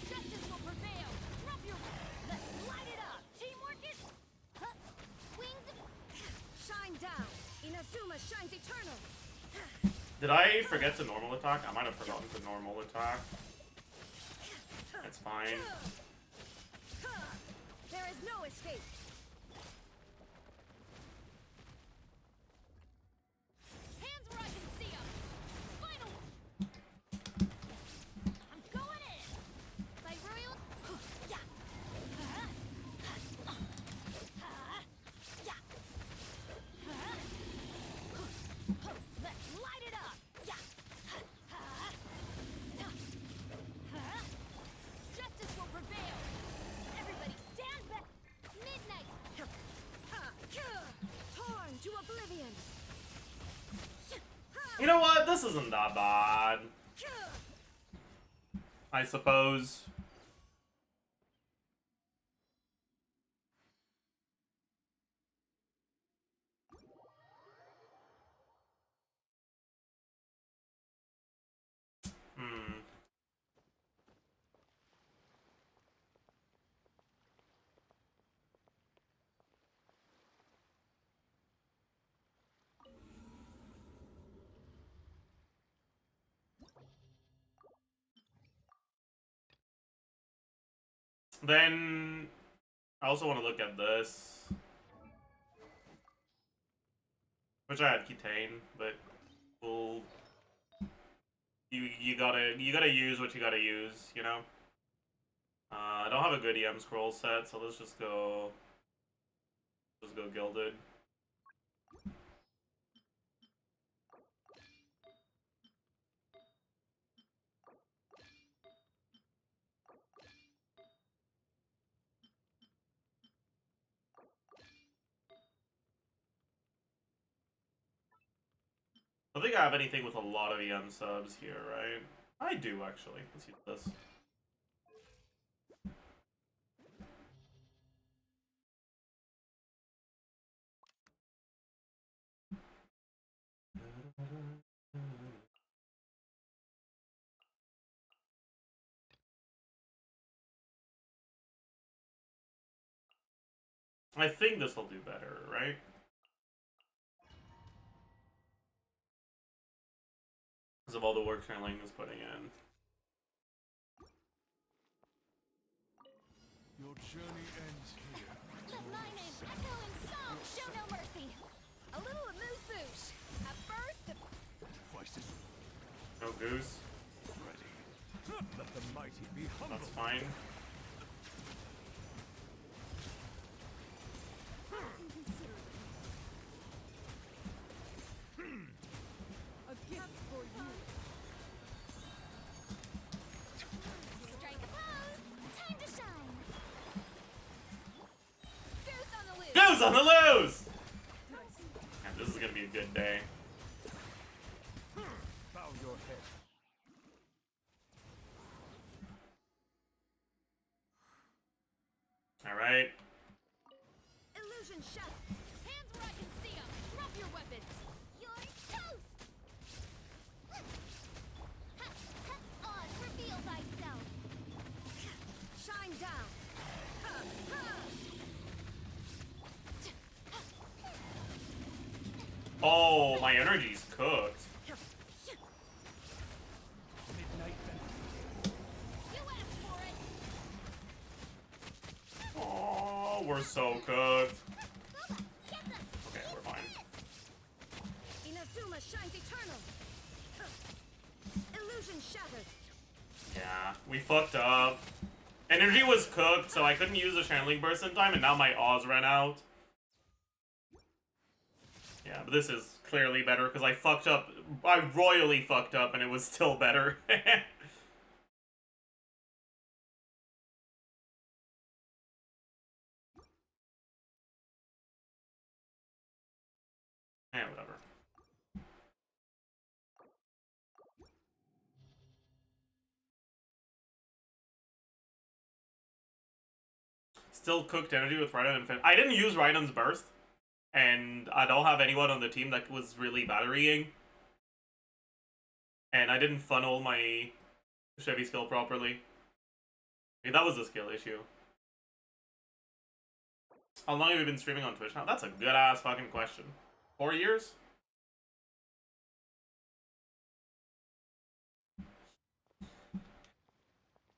Justice will prevail. Drop your. Let's light it up. Teamwork is. Wings. Shine down. Inazuma shines eternal. Did I forget to normal attack? I might have forgotten to normal attack. That's fine. There is no escape. Hands where I can see 'em. Final. I'm going in. By royal. Yeah. Yeah. Let's light it up. Yeah. Justice will prevail. Everybody stand back. Midnight. Torn to oblivion. You know what? This isn't that bad. I suppose. Hmm. Then I also want to look at this, which I had Ketane, but we'll you gotta use what you gotta use, you know. I don't have a good EM scroll set, so let's just go gilded. I don't think I have anything with a lot of EM subs here, right? I do, actually. Let's use this. I think this will do better, right? Because of all the work Channeling is putting in. Your journey ends here. Let my name echo in song. Show no mercy. A little amuse-bouche. A burst of. Vice is No goose. Let the mighty be humble. That's fine. A gift for you. Strike a pose. Time to shine. Goose on the loose. Goose on the loose! Man, this is gonna be a good day. Bow your head. Alright. Illusion shut. Hands where I can see them. Drop your weapons. You're toast. Oz, reveal thyself. Shine down. Oh, my energy's cooked. You asked for it. Oh, we're so cooked. Okay, we're fine. Inazuma shines eternal. Illusion shattered. Yeah, we fucked up. Energy was cooked, so I couldn't use the channeling burst in time, and now my Oz ran out. Yeah, but this is clearly better, because I fucked up. I royally fucked up, and it was still better. Whatever. Still cooked energy with Raiden and Finn. I didn't use Raiden's burst, and I don't have anyone on the team that was really batterying. And I didn't funnel my Chevy skill properly. Okay, that was a skill issue. How long have you been streaming on Twitch now? That's a good ass fucking question. 4 years?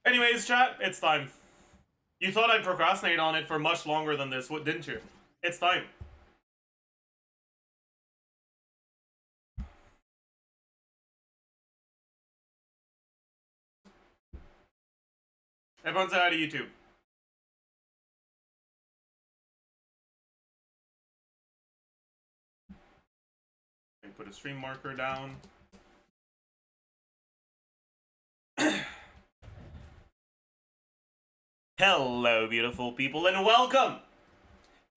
Anyways, chat, it's time. You thought I'd procrastinate on it for much longer than this, didn't you? It's time. Everyone say hi to YouTube. Let me put a stream marker down. Hello, beautiful people, and welcome!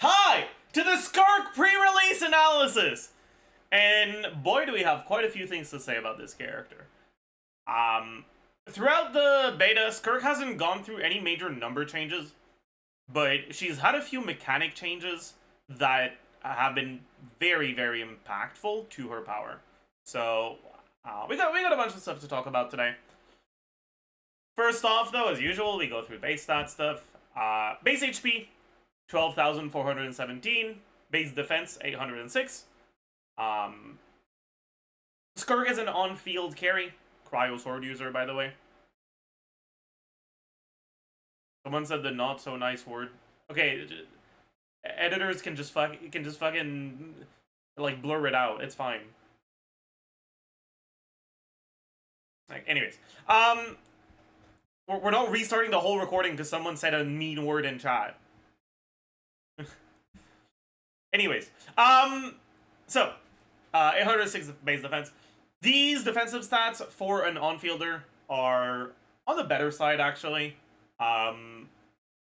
Hi! To the SKIRK pre-release analysis! And boy, do we have quite a few things to say about this character. Throughout the beta, SKIRK hasn't gone through any major number changes, but she's had a few mechanic changes that have been very, very impactful to her power. So, we got a bunch of stuff to talk about today. First off, though, as usual, we go through base stat stuff. Base HP, 12,417. Base defense, 806. SKIRK is an on-field carry. Cryo sword user, by the way. Someone said the not so nice word. Okay, editors can just fucking like blur it out. It's fine. Like, anyways, we're not restarting the whole recording because someone said a mean word in chat. Anyways, so 806 base defense. These defensive stats for an on-fielder are on the better side, actually.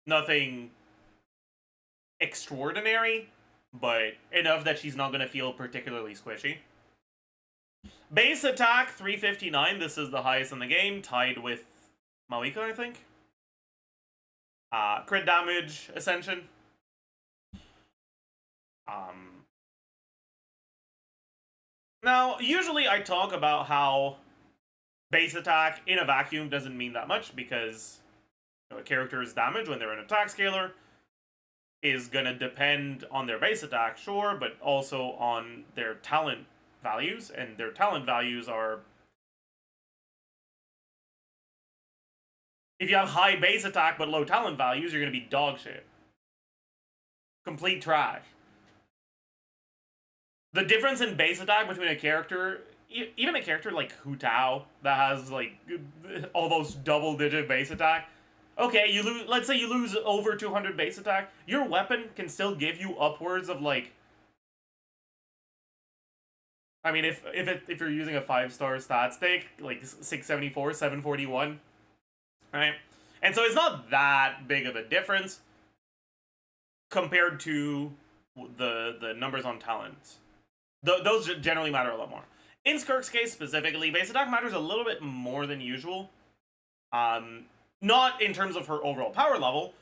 Nothing extraordinary, but enough that she's not going to feel particularly squishy. Base attack, 359. This is the highest in the game, tied with Maoika, I think. Crit damage, Ascension. Now, usually I talk about how base attack in a vacuum doesn't mean that much because a character's damage when they're an attack scaler is gonna depend on their base attack, sure, but also on their talent values, and their talent values are... If you have high base attack but low talent values, you're gonna be dog shit. Complete trash. The difference in base attack between a character even a character like Hu Tao that has like almost double-digit base attack. Okay, you lose. Let's say you lose over 200 base attack. Your weapon can still give you upwards of like. I mean, if you're using a 5-star stat stick, like 674, 741, right? And so it's not that big of a difference compared to the numbers on talents. Those generally matter a lot more. In SKIRK's case specifically, base attack matters a little bit more than usual. Not in terms of her overall power level,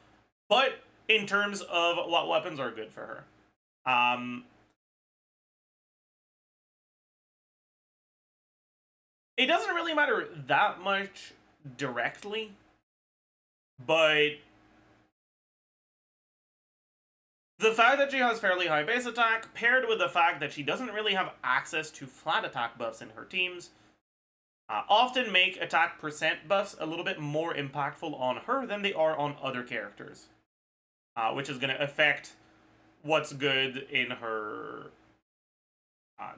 but in terms of what weapons are good for her. It doesn't really matter that much directly, but the fact that she has fairly high base attack, paired with the fact that she doesn't really have access to flat attack buffs in her teams, often make attack percent buffs a little bit more impactful on her than they are on other characters. Which is going to affect what's good in her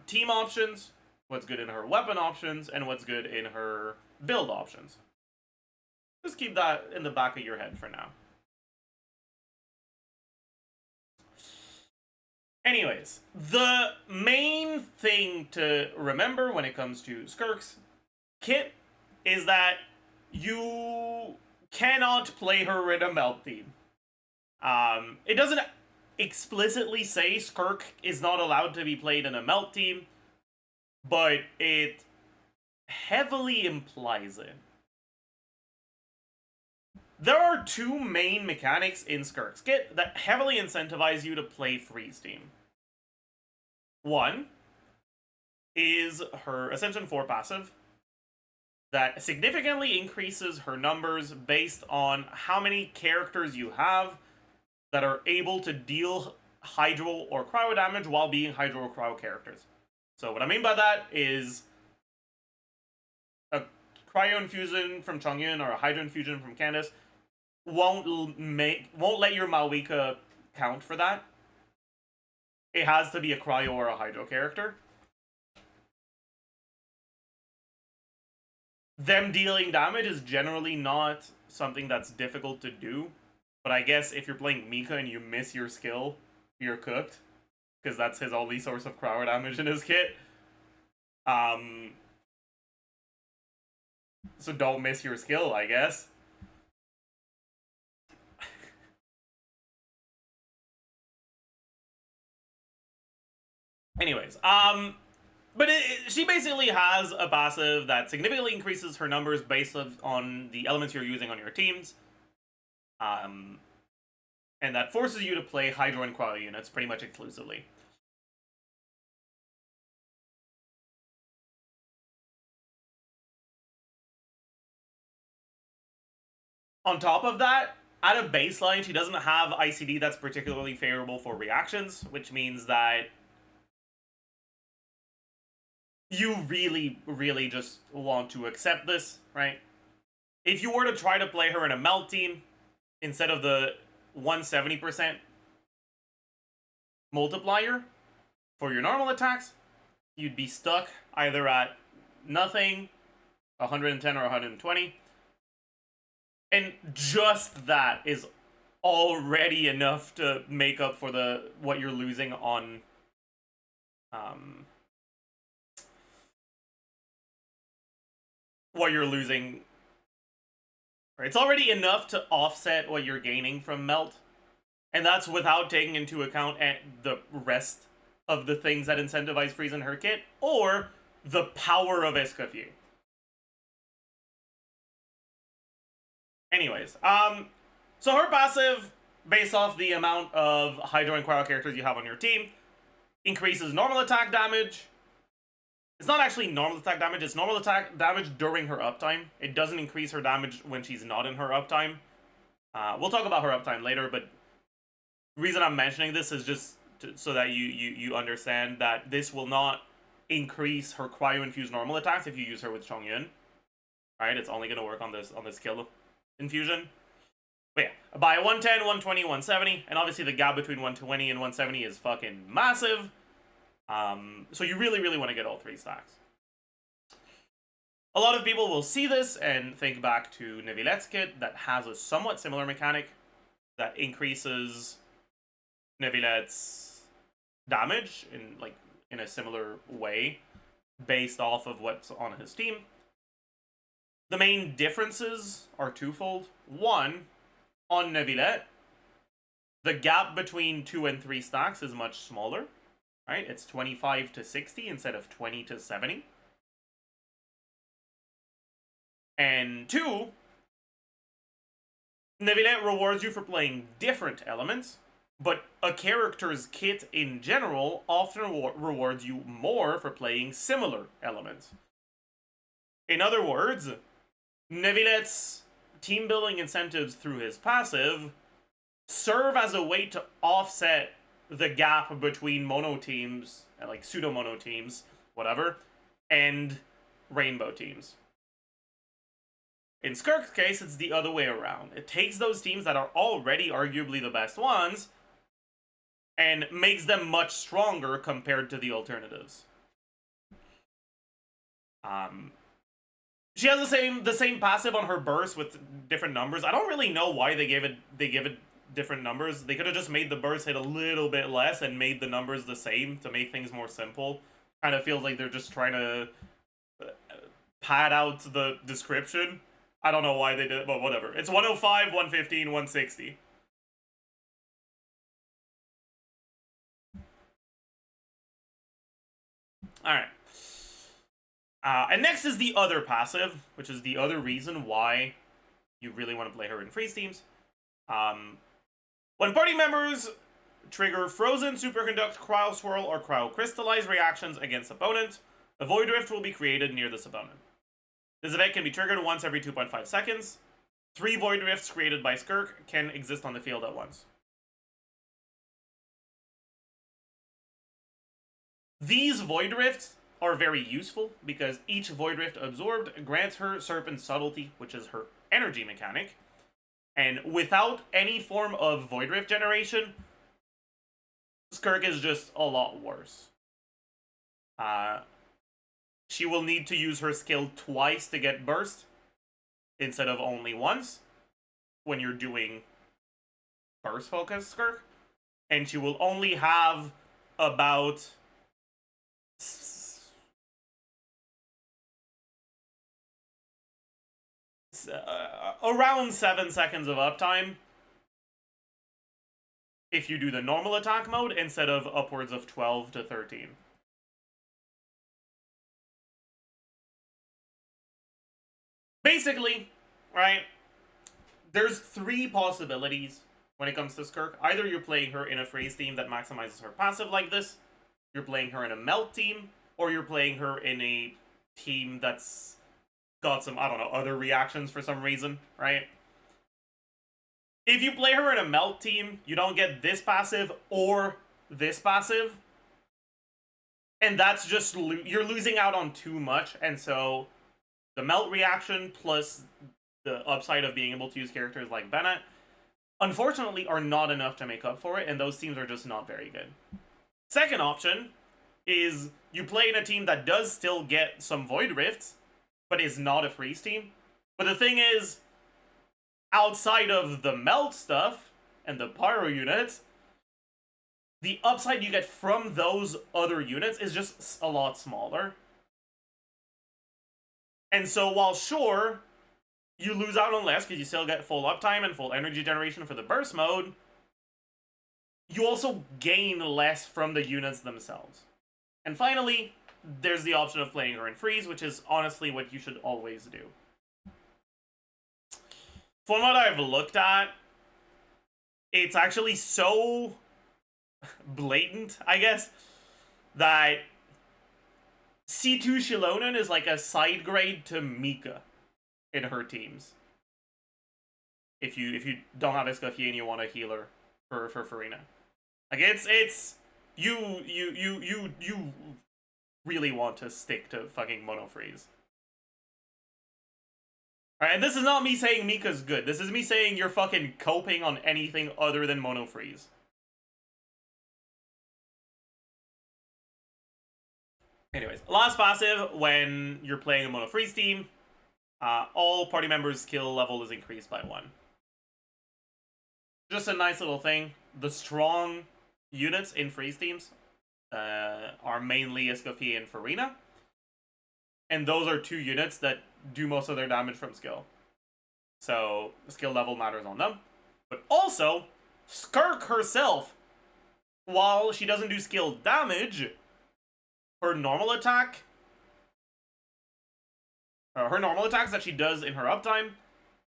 team options, what's good in her weapon options, and what's good in her build options. Just keep that in the back of your head for now. Anyways, the main thing to remember when it comes to SKIRK's kit is that you cannot play her in a melt team. It doesn't explicitly say SKIRK is not allowed to be played in a melt team, but it heavily implies it. There are two main mechanics in SKIRK's kit that heavily incentivize you to play freeze team. One is her Ascension 4 passive that significantly increases her numbers based on how many characters you have that are able to deal hydro or cryo damage while being hydro or cryo characters. So what I mean by that is a cryo infusion from Chongyun or a hydro infusion from Candace won't let your Malwika count for that. It has to be a cryo or a hydro character. Them dealing damage is generally not something that's difficult to do, but I guess if you're playing Mika and you miss your skill, you're cooked, because that's his only source of cryo damage in his kit. So don't miss your skill, I guess. Anyways, but she basically has a passive that significantly increases her numbers based on the elements you're using on your teams. And that forces you to play Hydro and Cryo units pretty much exclusively. On top of that, at a baseline, she doesn't have ICD that's particularly favorable for reactions, which means that you really, really just want to accept this, right? If you were to try to play her in a melt team, instead of the 170% multiplier for your normal attacks, you'd be stuck either at nothing, 110 or 120. And just that is already enough to make up for what you're losing on what you're losing. It's already enough to offset what you're gaining from melt, and that's without taking into account the rest of the things that incentivize freeze in her kit or the power of Escoffier. Anyways, so her passive, based off the amount of Hydro and Cryo characters you have on your team, increases normal attack damage. It's not actually normal attack damage, it's normal attack damage during her uptime. It doesn't increase her damage when she's not in her uptime. We'll talk about her uptime later, but the reason I'm mentioning this is just so that you understand that this will not increase her cryo-infused normal attacks if you use her with Chongyun. Right? It's only going to work on this skill infusion. But yeah, by 110, 120, 170, and obviously the gap between 120 and 170 is fucking massive. So you really, really want to get all three stacks. A lot of people will see this and think back to Nevilet's kit that has a somewhat similar mechanic that increases Nevilet's damage in a similar way based off of what's on his team. The main differences are twofold. One, on Nevilet, the gap between 2 and 3 stacks is much smaller, right? It's 25 to 60 instead of 20 to 70. And 2, Nevilet rewards you for playing different elements, but a character's kit in general often rewards you more for playing similar elements. In other words, Nevilet's team building incentives through his passive serve as a way to offset the gap between mono teams, like pseudo mono teams, whatever, and rainbow teams. In SKIRK's case, it's the other way around. It takes those teams that are already arguably the best ones and makes them much stronger compared to the alternatives. She has the same passive on her burst with different numbers. I don't really know why they give it different numbers. They could have just made the burst hit a little bit less and made the numbers the same to make things more simple. Kind of feels like they're just trying to pad out the description. I don't know why they did it, but whatever. It's 105, 115, 160. Alright. And next is the other passive, which is the other reason why you really want to play her in freeze teams. When party members trigger frozen, superconduct, cryo swirl, or cryo crystallize reactions against opponent, a void rift will be created near this opponent. This event can be triggered once every 2.5 seconds. 3 void rifts created by SKIRK can exist on the field at once. These void rifts are very useful because each void rift absorbed grants her Serpent Subtlety, which is her energy mechanic. And without any form of void rift generation, SKIRK is just a lot worse. She will need to use her skill twice to get burst, instead of only once, when you're doing burst focus SKIRK. And she will only have about around 7 seconds of uptime if you do the normal attack mode, instead of upwards of 12 to 13. Basically, right, there's 3 possibilities when it comes to SKIRK. Either you're playing her in a freeze team that maximizes her passive like this, you're playing her in a melt team, or you're playing her in a team that's got some, I don't know, other reactions for some reason, right? If you play her in a melt team, you don't get this passive or this passive. And that's just, you're losing out on too much, and so the melt reaction plus the upside of being able to use characters like Bennett, unfortunately, are not enough to make up for it, and those teams are just not very good. Second option is you play in a team that does still get some Void Rifts, but is not a freeze team. But the thing is, outside of the melt stuff and the pyro units, the upside you get from those other units is just a lot smaller. And so while sure, you lose out on less because you still get full uptime and full energy generation for the burst mode, you also gain less from the units themselves. And finally, there's the option of playing her in freeze, which is honestly what you should always do. From what I've looked at, it's actually so blatant, I guess, that C2 Shilonen is like a side grade to Mika in her teams. If you don't have Escoffier and you want a healer for Farina. Like it's you really want to stick to fucking Mono Freeze. Alright, and this is not me saying Mika's good. This is me saying you're fucking coping on anything other than Mono Freeze. Anyways, last passive, when you're playing a mono freeze team, all party members' skill level is increased by 1. Just a nice little thing. The strong units in freeze teams are mainly Escoffier and Farina. And those are 2 units that do most of their damage from skill. So, the skill level matters on them. But also, SKIRK herself, while she doesn't do skill damage, her normal attack, her normal attacks that she does in her uptime,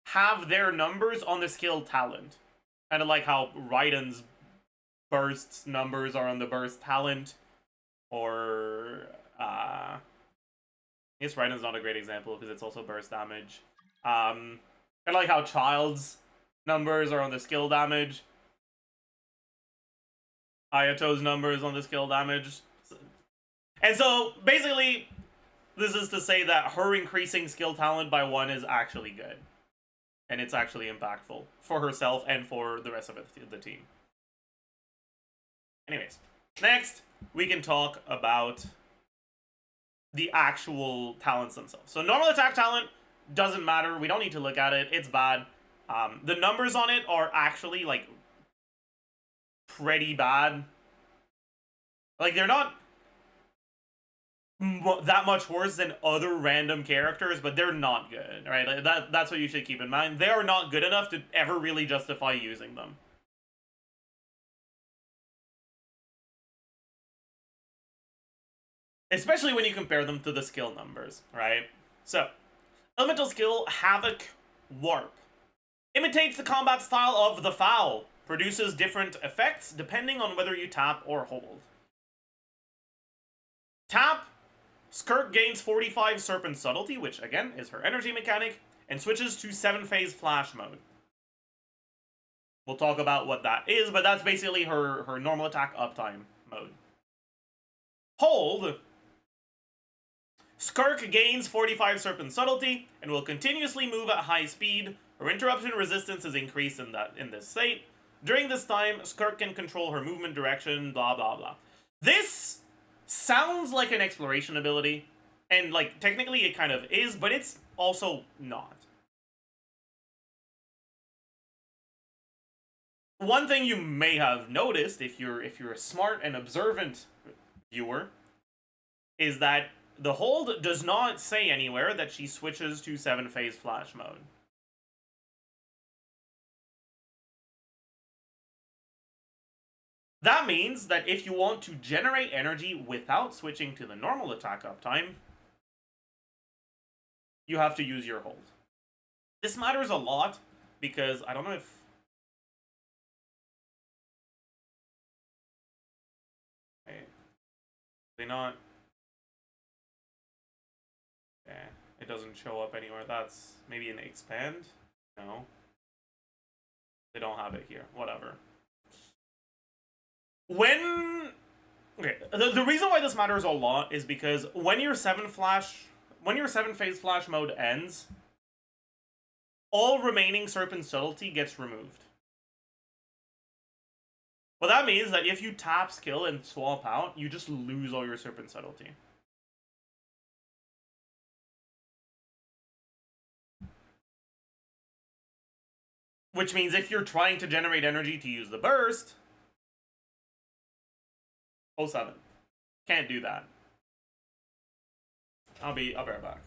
have their numbers on the skill talent. Kind of like how Raiden's bursts numbers are on the burst talent, or I guess Raiden's not a great example because it's also burst damage. Kind of like how Child's numbers are on the skill damage. Ayato's numbers on the skill damage. And so, basically, this is to say that her increasing skill talent by 1 is actually good. And it's actually impactful for herself and for the rest of the team. Anyways, next, we can talk about the actual talents themselves. So, normal attack talent doesn't matter. We don't need to look at it. It's bad. The numbers on it are actually, like, pretty bad. Like, they're not that much worse than other random characters, but they're not good, right? Like, that's what you should keep in mind. They are not good enough to ever really justify using them. Especially when you compare them to the skill numbers, right? So, elemental skill, Havoc Warp. Imitates the combat style of the Foul. Produces different effects depending on whether you tap or hold. Tap, SKIRK gains 45 Serpent Subtlety, which again is her energy mechanic, and switches to 7-phase flash mode. We'll talk about what that is, but that's basically her normal attack uptime mode. Hold, SKIRK gains 45 Serpent Subtlety and will continuously move at high speed. Her interruption resistance is increased in this state. During this time, SKIRK can control her movement direction, blah blah blah. This sounds like an exploration ability, and like technically it kind of is, but it's also not. One thing you may have noticed if you're a smart and observant viewer is that the hold does not say anywhere that she switches to 7-phase flash mode. That means that if you want to generate energy without switching to the normal attack uptime, you have to use your hold. This matters a lot because I don't know if... They not... Yeah, it doesn't show up anywhere. That's maybe an expand? No. They don't have it here. Whatever. When... Okay, the reason why this matters a lot is because when your 7-phase flash mode ends, all remaining Serpent Subtlety gets removed. Well, that means that if you tap skill and swap out, you just lose all your Serpent Subtlety. Which means if you're trying to generate energy to use the burst... 07. Can't do that. I'll be right back.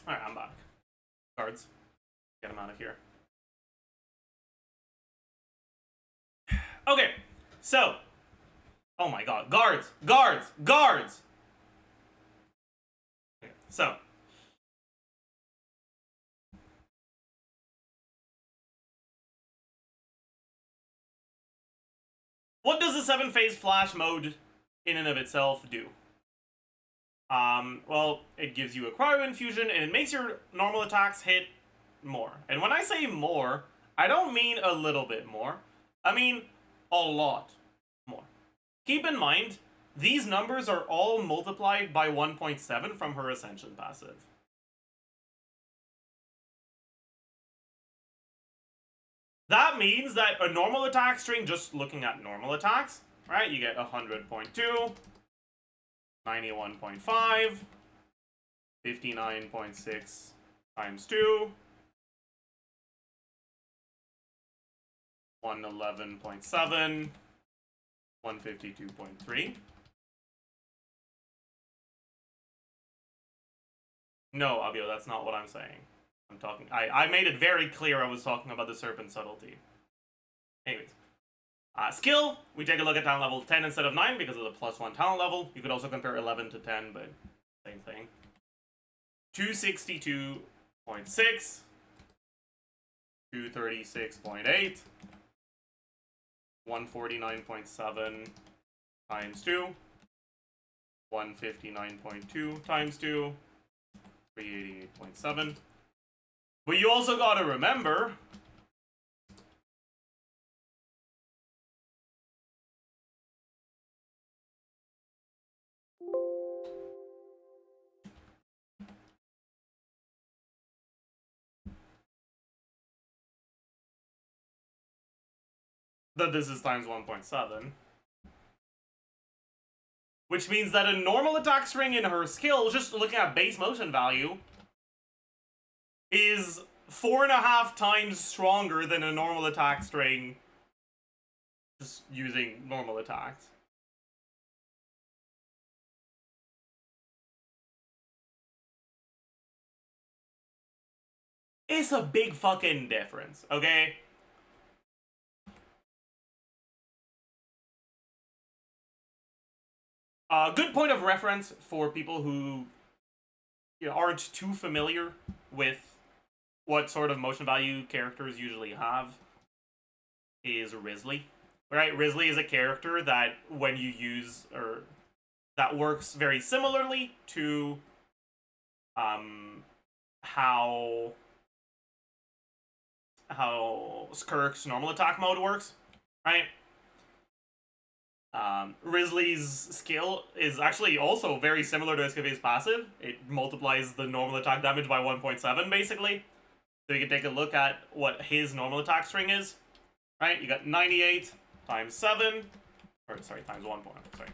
Alright, I'm back. Cards. Get them out of here. Okay, So, oh my god, guards, guards, guards. Okay, so, what does the 7-phase flash mode in and of itself do? Well, it gives you a cryo infusion and it makes your normal attacks hit more. And when I say more, I don't mean a little bit more. I mean a lot more. Keep in mind, these numbers are all multiplied by 1.7 from her Ascension passive. That means that a normal attack string, just looking at normal attacks, right, you get 100.2, 91.5, 59.6 times 2, 111.7, 152.3. No, Abio, that's not what I'm saying. I made it very clear I was talking about the Serpent Subtlety. Anyways. Skill, we take a look at talent level 10 instead of 9 because of the +1 talent level. You could also compare 11 to 10, but same thing. 262.6, 236.8, 149.7 times 2, 159.2 times 2, 388.7. But you also gotta remember that this is times 1.7. Which means that a normal attack string in her skill, just looking at base motion value, is 4.5 times stronger than a normal attack string just using normal attacks. It's a big fucking difference, okay? Good point of reference for people who aren't too familiar with what sort of motion value characters usually have is Risley. Right? Risley is a character that when you use, or that works very similarly to how SKIRK's normal attack mode works, right? Risley's skill is actually also very similar to SKIRK's passive. It multiplies the normal attack damage by 1.7, basically. So you can take a look at what his normal attack string is. Right? You got 98 times 7. Or, sorry, times 1. Sorry.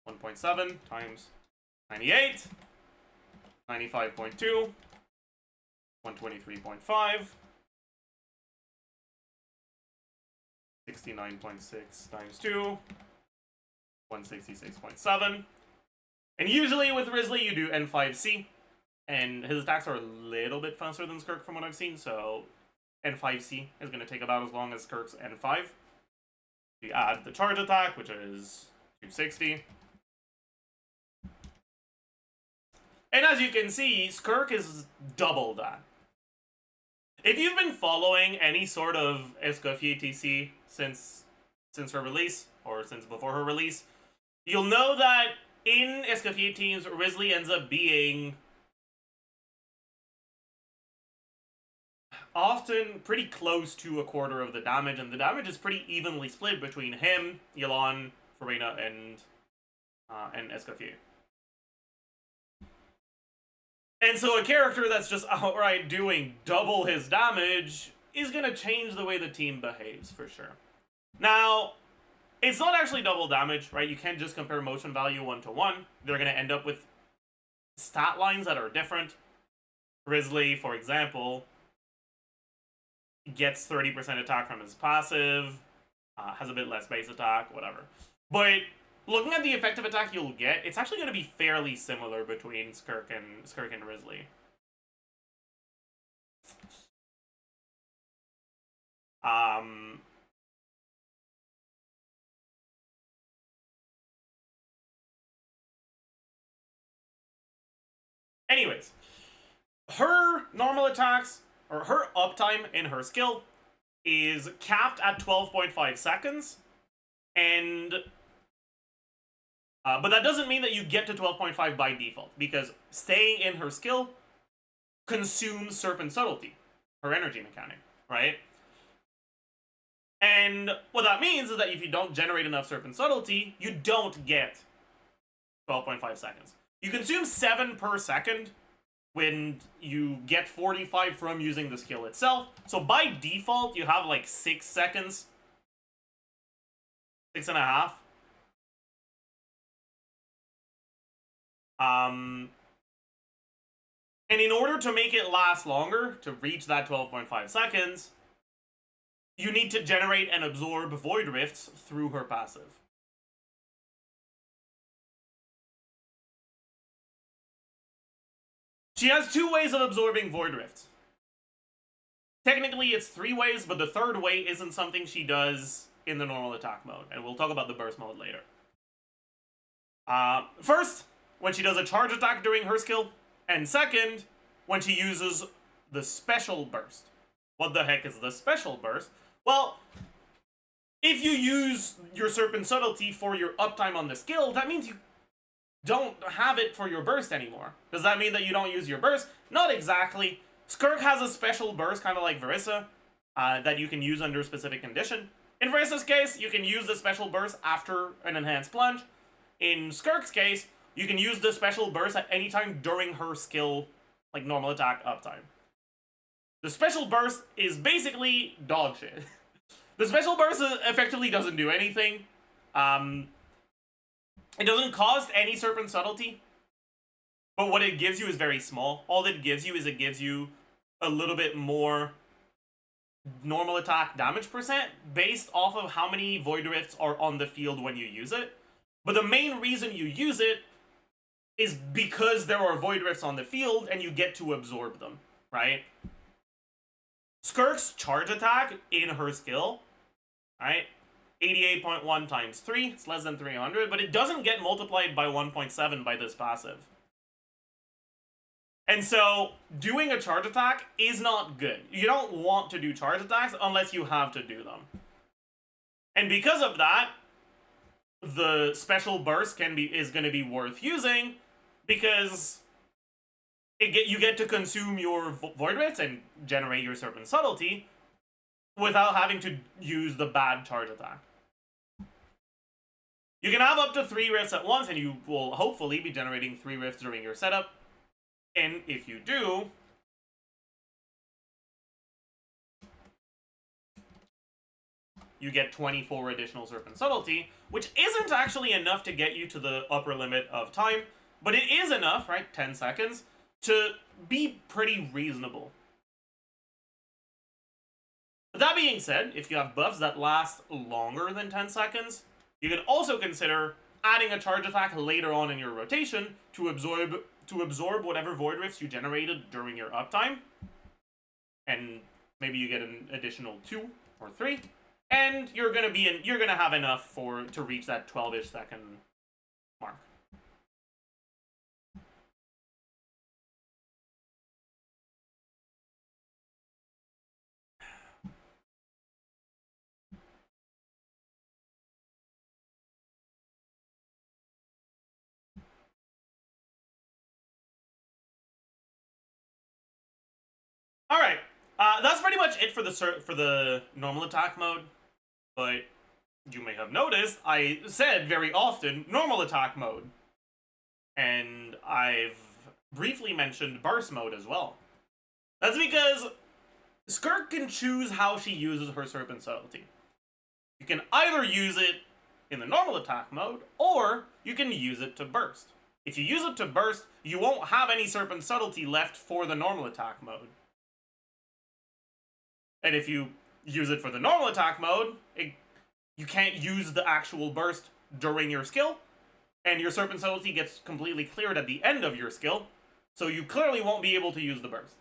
1.7 times 98. 95.2. 123.5. 69.6 times 2. 166.7. And usually with Risley, you do N5C. And his attacks are a little bit faster than SKIRK from what I've seen, so N5C is going to take about as long as SKIRK's N5. You add the charge attack, which is 260. And as you can see, SKIRK is double that. If you've been following any sort of SKIRK since her release, or since before her release, you'll know that in SKIRK Risley ends up being often pretty close to a quarter of the damage, and the damage is pretty evenly split between him, Yelan, Farina, and SKIRK. And so a character that's just outright doing double his damage is going to change the way the team behaves, for sure. Now, it's not actually double damage, right? You can't just compare motion value 1-to-1. They're going to end up with stat lines that are different. Risley, for example, gets 30% attack from his passive, has a bit less base attack, whatever. But looking at the effective attack you'll get, it's actually going to be fairly similar between SKIRK and Risley. Anyways, her normal attacks, or her uptime in her skill, is capped at 12.5 seconds, and but that doesn't mean that you get to 12.5 by default, because staying in her skill consumes Serpent Subtlety, her energy mechanic, right? And what that means is that if you don't generate enough Serpent Subtlety, you don't get 12.5 seconds. You consume 7 per second when you get 45 from using the skill itself. So by default, you have like 6 seconds. 6.5. And in order to make it last longer, to reach that 12.5 seconds, you need to generate and absorb Void Rifts through her passive. She has 2 ways of absorbing Void Rifts. Technically, it's 3 ways, but the third way isn't something she does in the normal attack mode, and we'll talk about the burst mode later. First, when she does a charge attack during her skill, and second, when she uses the special burst. What the heck is the special burst? Well, if you use your Serpent Subtlety for your uptime on the skill, that means you don't have it for your burst anymore. Does that mean that you don't use your burst? Not exactly. SKIRK has a special burst, kind of like Verissa, that you can use under a specific condition. In Verissa's case, you can use the special burst after an enhanced plunge. In SKIRK's case, you can use the special burst at any time during her skill, like normal attack uptime. The special burst is basically dog shit. The special burst effectively doesn't do anything. It doesn't cost any Serpent Subtlety, but what it gives you is very small. All it gives you is it gives you a little bit more normal attack damage percent based off of how many Void Rifts are on the field when you use it. But the main reason you use it is because there are Void Rifts on the field and you get to absorb them, right? SKIRK's charge attack in her skill, right? 88.1 times 3, it's less than 300, but it doesn't get multiplied by 1.7 by this passive. And so, doing a charge attack is not good. You don't want to do charge attacks unless you have to do them. And because of that, the special burst is going to be worth using, because you get to consume your Void Rifts and generate your Serpent Subtlety without having to use the bad charge attack. You can have up to 3 rifts at once, and you will hopefully be generating 3 rifts during your setup. And if you do, you get 24 additional Serpent Subtlety, which isn't actually enough to get you to the upper limit of time, but it is enough, right, 10 seconds, to be pretty reasonable. That being said, if you have buffs that last longer than 10 seconds, you can also consider adding a charge attack later on in your rotation to absorb whatever Void Rifts you generated during your uptime. And maybe you get an additional 2 or 3. And you're gonna have enough to reach that 12-ish second mark. Alright, that's pretty much it for the normal attack mode, but you may have noticed I said very often normal attack mode, and I've briefly mentioned burst mode as well. That's because SKIRK can choose how she uses her Serpent Subtlety. You can either use it in the normal attack mode, or you can use it to burst. If you use it to burst, you won't have any Serpent Subtlety left for the normal attack mode. And if you use it for the normal attack mode, you can't use the actual burst during your skill, and your Serpent Subtlety gets completely cleared at the end of your skill, so you clearly won't be able to use the burst.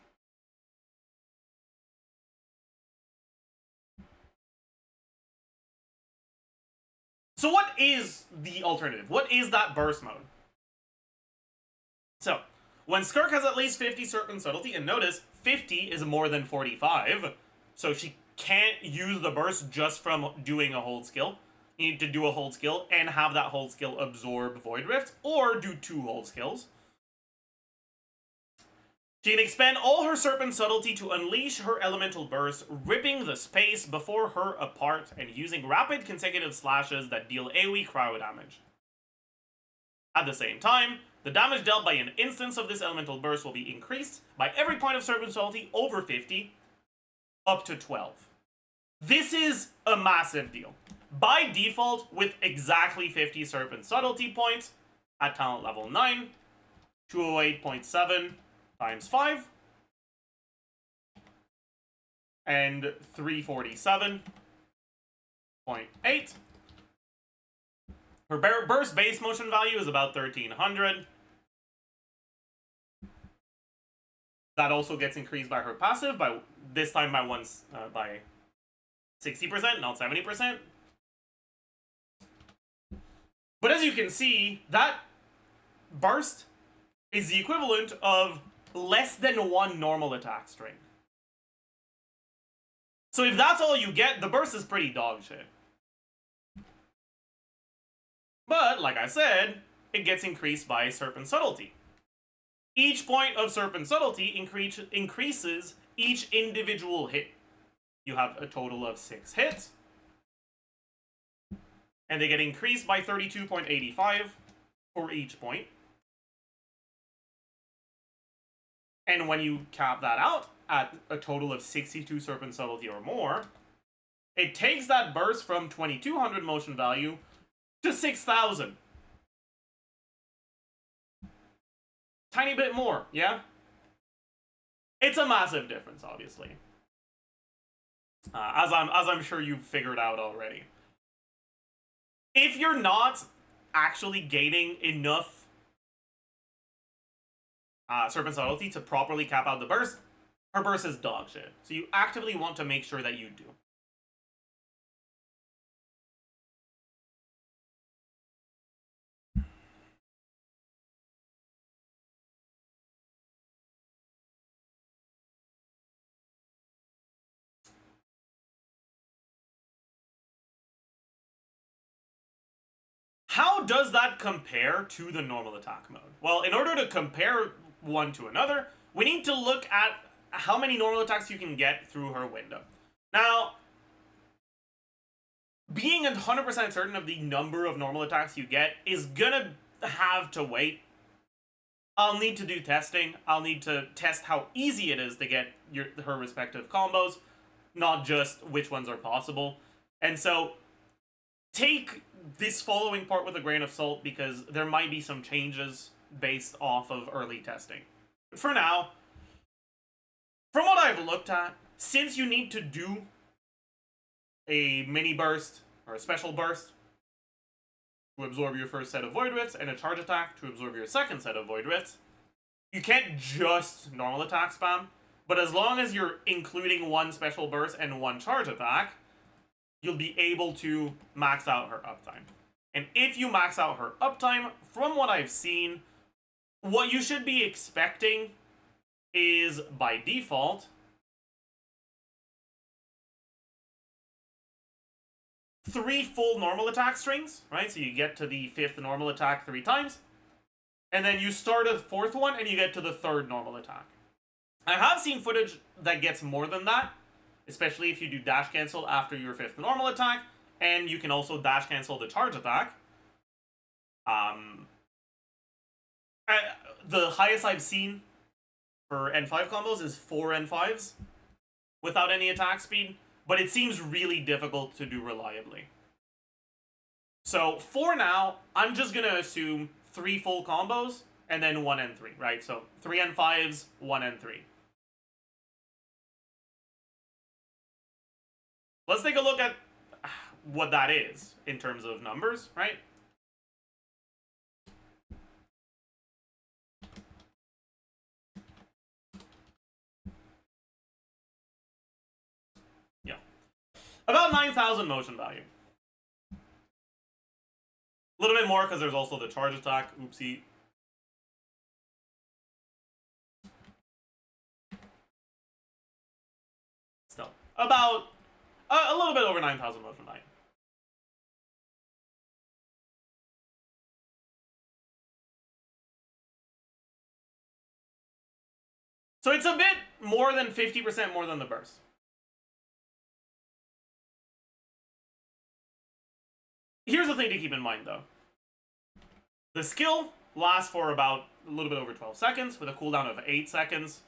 So what is the alternative? What is that burst mode? So, When SKIRK has at least 50 Serpent Subtlety, and notice, 50 is more than 45, so she can't use the burst just from doing a hold skill. You need to do a hold skill and have that hold skill absorb Void Rift, or do 2 hold skills. She can expend all her Serpent Subtlety to unleash her Elemental Burst, ripping the space before her apart and using rapid consecutive slashes that deal AoE cryo damage. At the same time, the damage dealt by an instance of this Elemental Burst will be increased by every point of Serpent Subtlety over 50, up to 12. This is a massive deal. By default, with exactly 50 Serpent Subtlety points, at talent level 9, 208.7 times 5, and 347.8. Her burst base motion value is about 1300. That also gets increased by her passive, by this time by 60%, not 70%. But as you can see, that burst is the equivalent of less than 1 normal attack string. So if that's all you get, the burst is pretty dog shit. But, like I said, it gets increased by Serpent Subtlety. Each point of Serpent Subtlety increases each individual hit. You have a total of 6 hits. And they get increased by 32.85 for each point. And when you cap that out at a total of 62 Serpent Subtlety or more, it takes that burst from 2200 motion value to 6000. Tiny bit more, yeah? It's a massive difference, obviously. As I'm sure you've figured out already. If you're not actually gaining enough Serpent Subtlety to properly cap out the burst, her burst is dog shit. So you actively want to make sure that you do. How does that compare to the normal attack mode? Well, in order to compare one to another, we need to look at how many normal attacks you can get through her window. Now, being 100% certain of the number of normal attacks you get is gonna have to wait. I'll need to do testing. I'll need to test how easy it is to get her respective combos, not just which ones are possible. And so, take this following part with a grain of salt, because there might be some changes based off of early testing. For now, from what I've looked at, since you need to do a mini burst or a special burst to absorb your first set of Void Rifts and a charge attack to absorb your second set of Void Rifts, you can't just normal attack spam, but as long as you're including one special burst and one charge attack, you'll be able to max out her uptime. And if you max out her uptime, from what I've seen, what you should be expecting is, by default, 3 full normal attack strings, right? So you get to the 5th normal attack 3 times, and then you start a 4th one and you get to the 3rd normal attack. I have seen footage that gets more than that, especially if you do dash cancel after your 5th normal attack, and you can also dash cancel the charge attack. The highest I've seen for N5 combos is 4 N5s without any attack speed, but it seems really difficult to do reliably. So for now, I'm just gonna assume 3 full combos and then 1 N3, right? So 3 N5s, 1 N3. Let's take a look at what that is in terms of numbers, right? Yeah. About 9,000 motion value. A little bit more because there's also the charge attack. Oopsie. still. About a little bit over 9,000 motion value. So it's a bit more than 50% more than the burst. Here's the thing to keep in mind, though. The skill lasts for about a little bit over 12 seconds, with a cooldown of 8 seconds.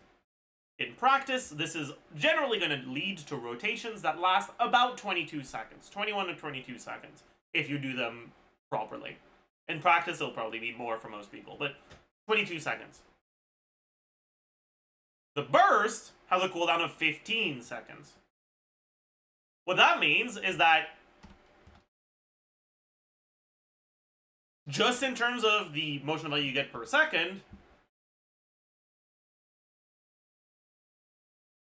In practice, this is generally going to lead to rotations that last about 22 seconds. 21 to 22 seconds, if you do them properly. In practice, it'll probably be more for most people, but 22 seconds. The burst has a cooldown of 15 seconds. What that means is that just in terms of the motion value you get per second,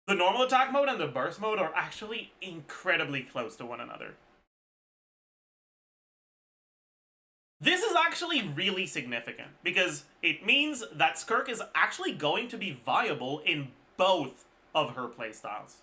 the normal attack mode and the burst mode are actually incredibly close to one another. This is actually really significant, because it means that SKIRK is actually going to be viable in both of her playstyles.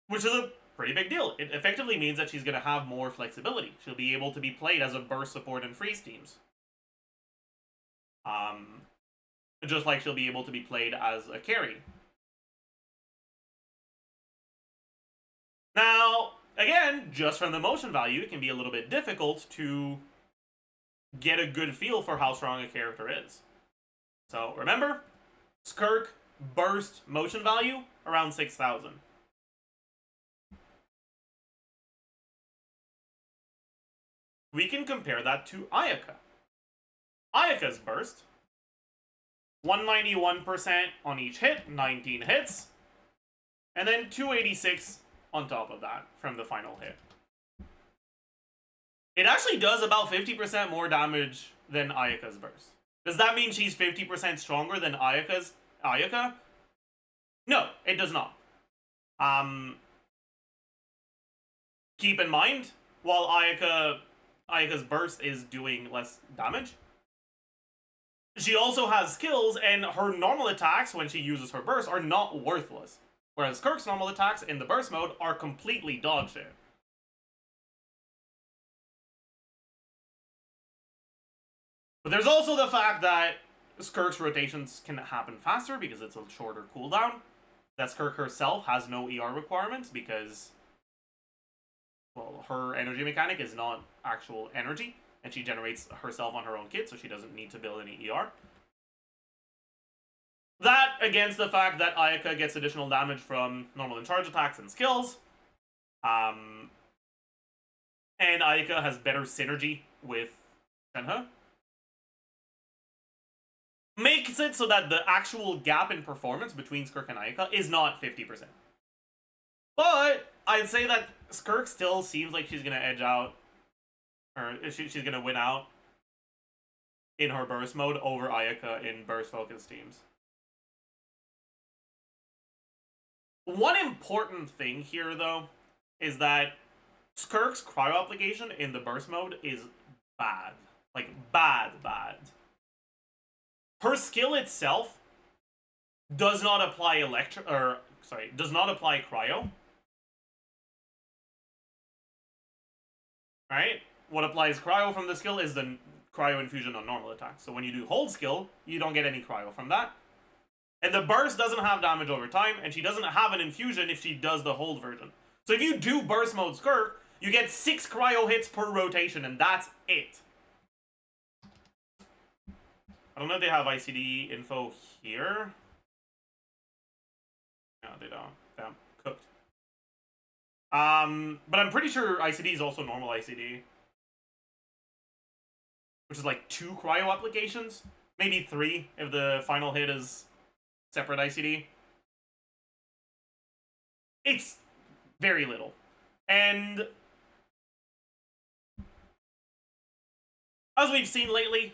Which is a pretty big deal. It effectively means that she's going to have more flexibility. She'll be able to be played as a burst support in freeze teams. Just like she'll be able to be played as a carry. Now, again, just from the motion value, it can be a little bit difficult to get a good feel for how strong a character is. So, remember, SKIRK burst motion value around 6,000. We can compare that to Ayaka. Ayaka's burst, 191% on each hit, 19 hits, and then 286 on top of that from the final hit. It actually does about 50% more damage than Ayaka's burst. Does that mean she's 50% stronger than Ayaka? No, it does not. Keep in mind, while Ayaka's burst is doing less damage, she also has skills, and her normal attacks when she uses her burst are not worthless. Whereas SKIRK's normal attacks in the burst mode are completely dog shit. But there's also the fact that SKIRK's rotations can happen faster because it's a shorter cooldown. That SKIRK herself has no ER requirements because, well, her energy mechanic is not actual energy, and she generates herself on her own kit, so she doesn't need to build any ER. That against the fact that Ayaka gets additional damage from normal and charge attacks and skills. And Ayaka has better synergy with Shenhe. Makes it so that the actual gap in performance between SKIRK and Ayaka is not 50%. But I'd say that SKIRK still seems like she's going to edge out, or she's going to win out in her burst mode over Ayaka in burst focus teams. One important thing here, though, is that SKIRK's cryo application in the burst mode is bad. Like, bad. Her skill itself does not apply does not apply cryo. Right? What applies cryo from the skill is the cryo infusion on normal attacks. So when you do hold skill, you don't get any cryo from that. And the burst doesn't have damage over time, and she doesn't have an infusion if she does the hold version. So if you do burst mode SKIRK, you get 6 cryo hits per rotation, and that's it. I don't know if they have ICD info here. No, they don't. Damn, cooked. But I'm pretty sure ICD is also normal ICD. Which is like 2 cryo applications. Maybe 3 if the final hit is separate ICD. It's very little. And as we've seen lately,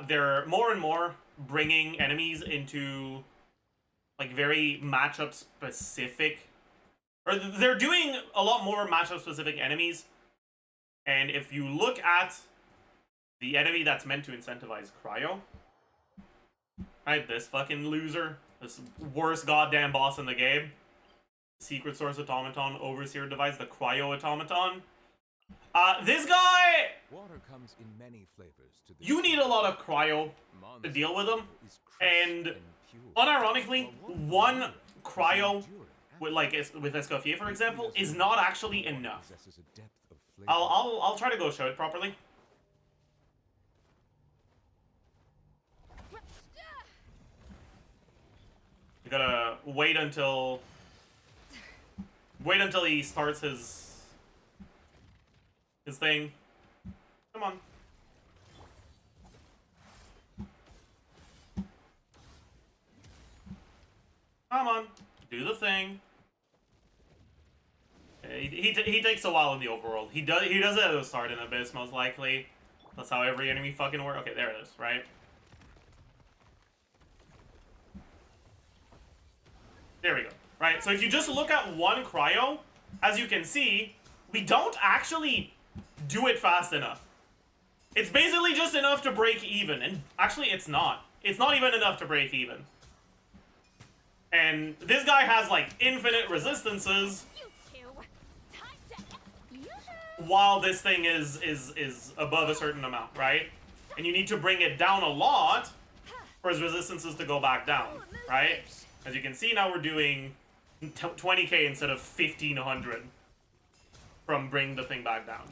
they're more and more bringing enemies into like very matchup specific, or they're doing a lot more matchup specific enemies And if you look at the enemy that's meant to incentivize cryo, right, this fucking loser, this worst goddamn boss in the game, Secret Source Automaton, Overseer Device, the Cryo Automaton. This guy, Water comes in many flavors to the you need a lot of cryo to deal with him, and unironically, one cryo with with Escoffier, for example, is not actually enough. I'll try to go show it properly. You gotta wait until he starts his thing. Come on. Come on. Do the thing. He takes a while in the overworld. He does it at the start in Abyss, most likely. That's how every enemy fucking works. Okay, there it is, right? There we go. Right, so if you just look at one cryo, as you can see, we don't actually do it fast enough. It's basically just enough to break even, and actually it's not. It's not even enough to break even. And this guy has like infinite resistances, while this thing is above a certain amount, right? And you need to bring it down a lot for his resistances to go back down, right? As you can see now we're doing 20k instead of 1500 from bringing the thing back down.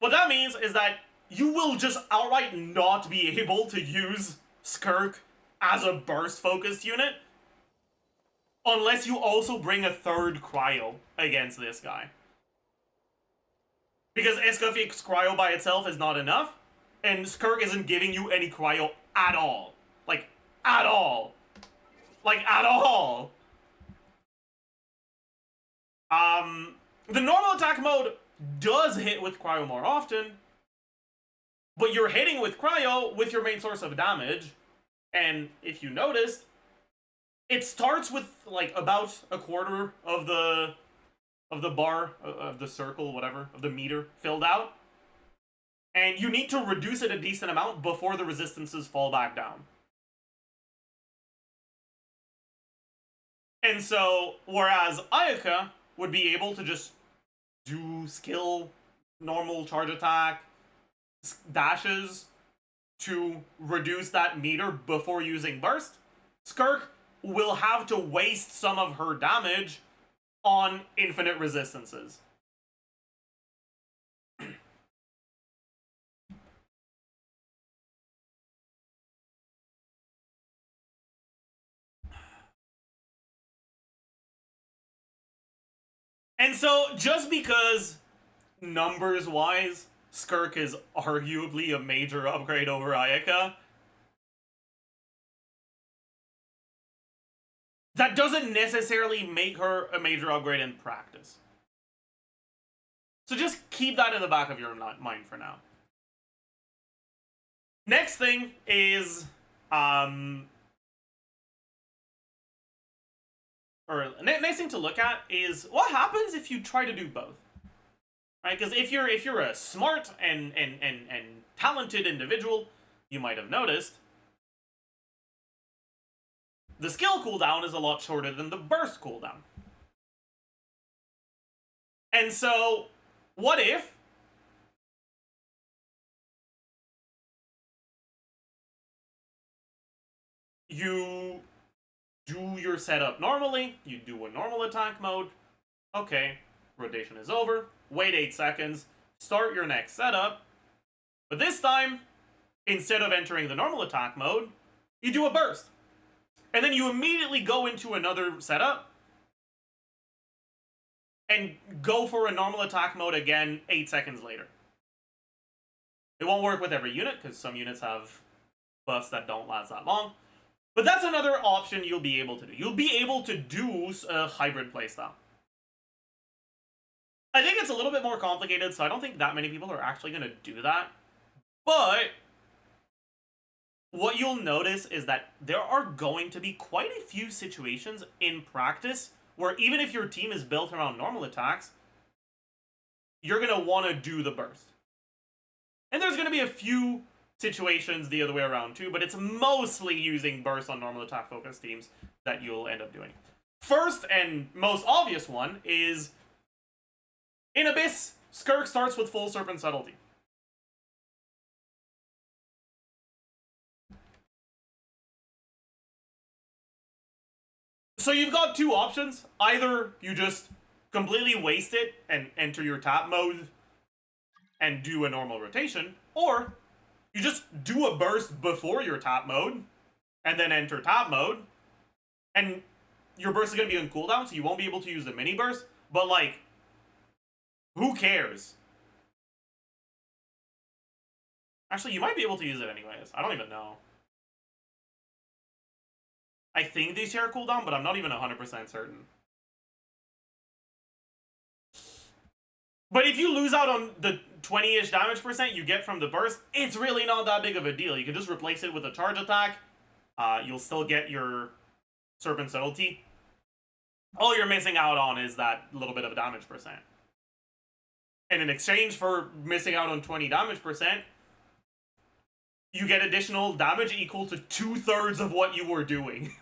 What that means is that you will just outright not be able to use SKIRK as a burst-focused unit unless you also bring a third cryo against this guy. Because Escoffier's cryo by itself is not enough, and SKIRK isn't giving you any cryo at all. Like, at all. Like, at all. The normal attack mode does hit with cryo more often, but you're hitting with cryo with your main source of damage, and if you noticed, it starts with, like, about a quarter of the bar, of the circle, whatever, of the meter filled out, and you need to reduce it a decent amount before the resistances fall back down. And so, whereas Ayaka would be able to just do skill, normal charge attack, dashes to reduce that meter before using burst, SKIRK will have to waste some of her damage on infinite resistances. And so, just because, numbers-wise, SKIRK is arguably a major upgrade over Ayaka, that doesn't necessarily make her a major upgrade in practice. So just keep that in the back of your mind for now. Next thing is, next thing to look at is what happens if you try to do both, right? Because if you're a smart and talented individual, you might have noticed the skill cooldown is a lot shorter than the burst cooldown. And so, what if you do your setup normally, you do a normal attack mode, okay, rotation is over, wait 8 seconds, start your next setup, but this time, instead of entering the normal attack mode, you do a burst. And then you immediately go into another setup and go for a normal attack mode again 8 seconds later. It won't work with every unit, because some units have buffs that don't last that long. But that's another option you'll be able to do. You'll be able to do a hybrid playstyle. I think it's a little bit more complicated, so I don't think that many people are actually going to do that. But what you'll notice is that there are going to be quite a few situations in practice where even if your team is built around normal attacks, you're going to want to do the burst. And there's going to be a few situations the other way around too, but it's mostly using burst on normal attack focused teams that you'll end up doing. First and most obvious one is in Abyss, SKIRK starts with full Serpent Subtlety. So you've got two options. Either you just completely waste it and enter your tap mode and do a normal rotation, or you just do a burst before your tap mode and then enter tap mode, and your burst is going to be on cooldown, so you won't be able to use the mini burst, but like, who cares? Actually, you might be able to use it anyways. I don't even know. I think they share cooldown, but I'm not even 100% certain. But if you lose out on the 20-ish damage percent you get from the burst, it's really not that big of a deal. You can just replace it with a charge attack. You'll still get your Serpent Subtlety. All you're missing out on is that little bit of damage percent. And in exchange for missing out on 20 damage percent, you get additional damage equal to 2/3 of what you were doing.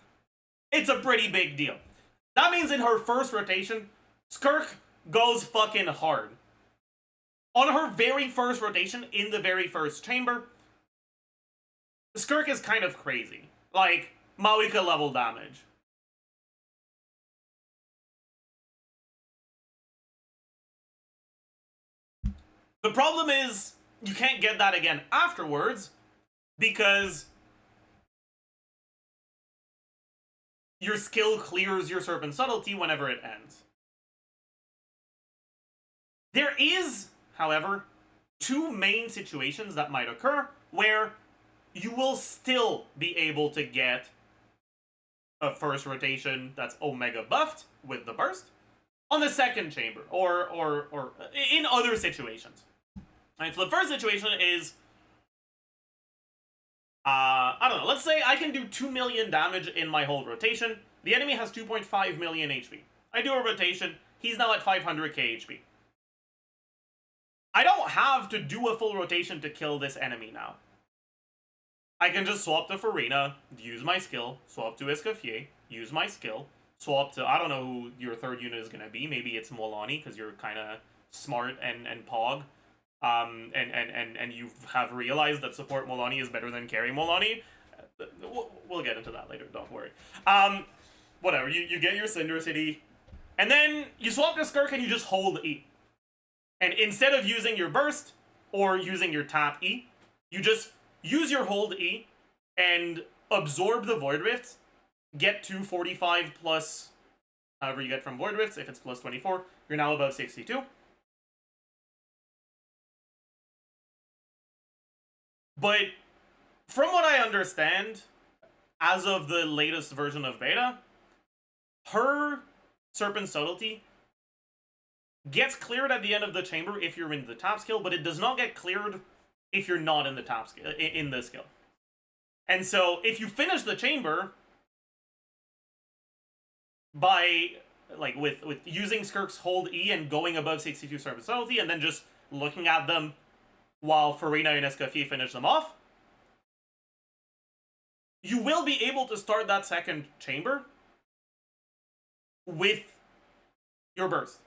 It's a pretty big deal. That means in her first rotation, SKIRK goes fucking hard. On her very first rotation, in the very first chamber, SKIRK is kind of crazy. Like, Mawika level damage. The problem is, you can't get that again afterwards, because your skill clears your Serpent Subtlety whenever it ends. There is, however, two main situations that might occur where you will still be able to get a first rotation that's Omega buffed with the burst on the second chamber, or in other situations. Alright, so the first situation is, I don't know, let's say I can do 2 million damage in my whole rotation. The enemy has 2.5 million HP. I do a rotation, he's now at 500k HP. I don't have to do a full rotation to kill this enemy now. I can just swap to Farina, use my skill, swap to Escoffier, use my skill, swap to, I don't know who your third unit is going to be, maybe it's Molani, because you're kind of smart and pog. And you have realized that support Molani is better than carry Molani. We'll get into that later, don't worry. Whatever, you get your Cinder City, and then you swap to SKIRK and you just hold E. And instead of using your burst, or using your tap E, you just use your hold E, and absorb the Void Rifts, get to 45 plus, however you get from Void Rifts, if it's plus 24, you're now above 62. But from what I understand, as of the latest version of beta, her Serpent Subtlety gets cleared at the end of the chamber if you're in the tap skill, but it does not get cleared if you're not in the tap skill, in the skill. And so if you finish the chamber by, like, with using SKIRK's hold E and going above 62 Serpent Subtlety and then just looking at them while Farina and Escoffier finish them off, you will be able to start that second chamber with your burst,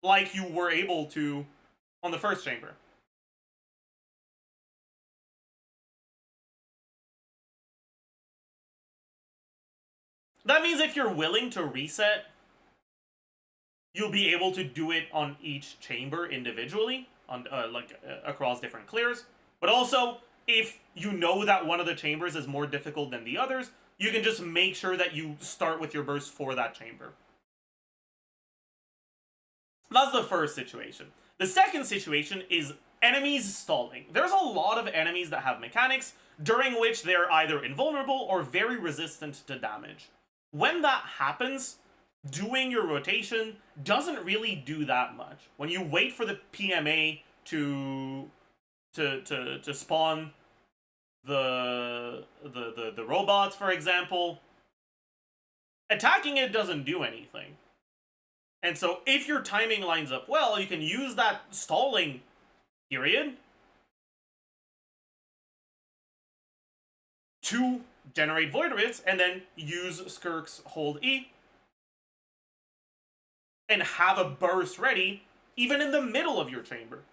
like you were able to on the first chamber. That means if you're willing to reset, you'll be able to do it on each chamber individually, on across different clears. But also, if you know that one of the chambers is more difficult than the others, you can just make sure that you start with your burst for that chamber. That's the first situation. The second situation is enemies stalling. There's a lot of enemies that have mechanics during which they're either invulnerable or very resistant to damage. When that happens, doing your rotation doesn't really do that much. When you wait for the PMA to spawn the robots, for example, attacking it doesn't do anything. And so if your timing lines up well, you can use that stalling period to generate Void Rifts, and then use SKIRK's Hold E, and have a burst ready, even in the middle of your chamber.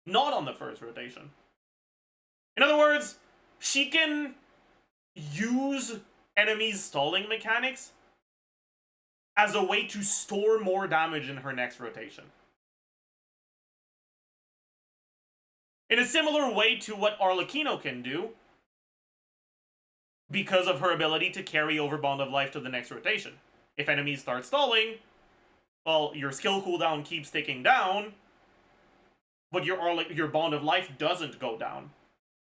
Not on the first rotation. In other words, she can use enemies' stalling mechanics as a way to store more damage in her next rotation. In a similar way to what Arlecchino can do, because of her ability to carry over Bond of Life to the next rotation. If enemies start stalling, well, your skill cooldown keeps ticking down, but your Bond of Life doesn't go down.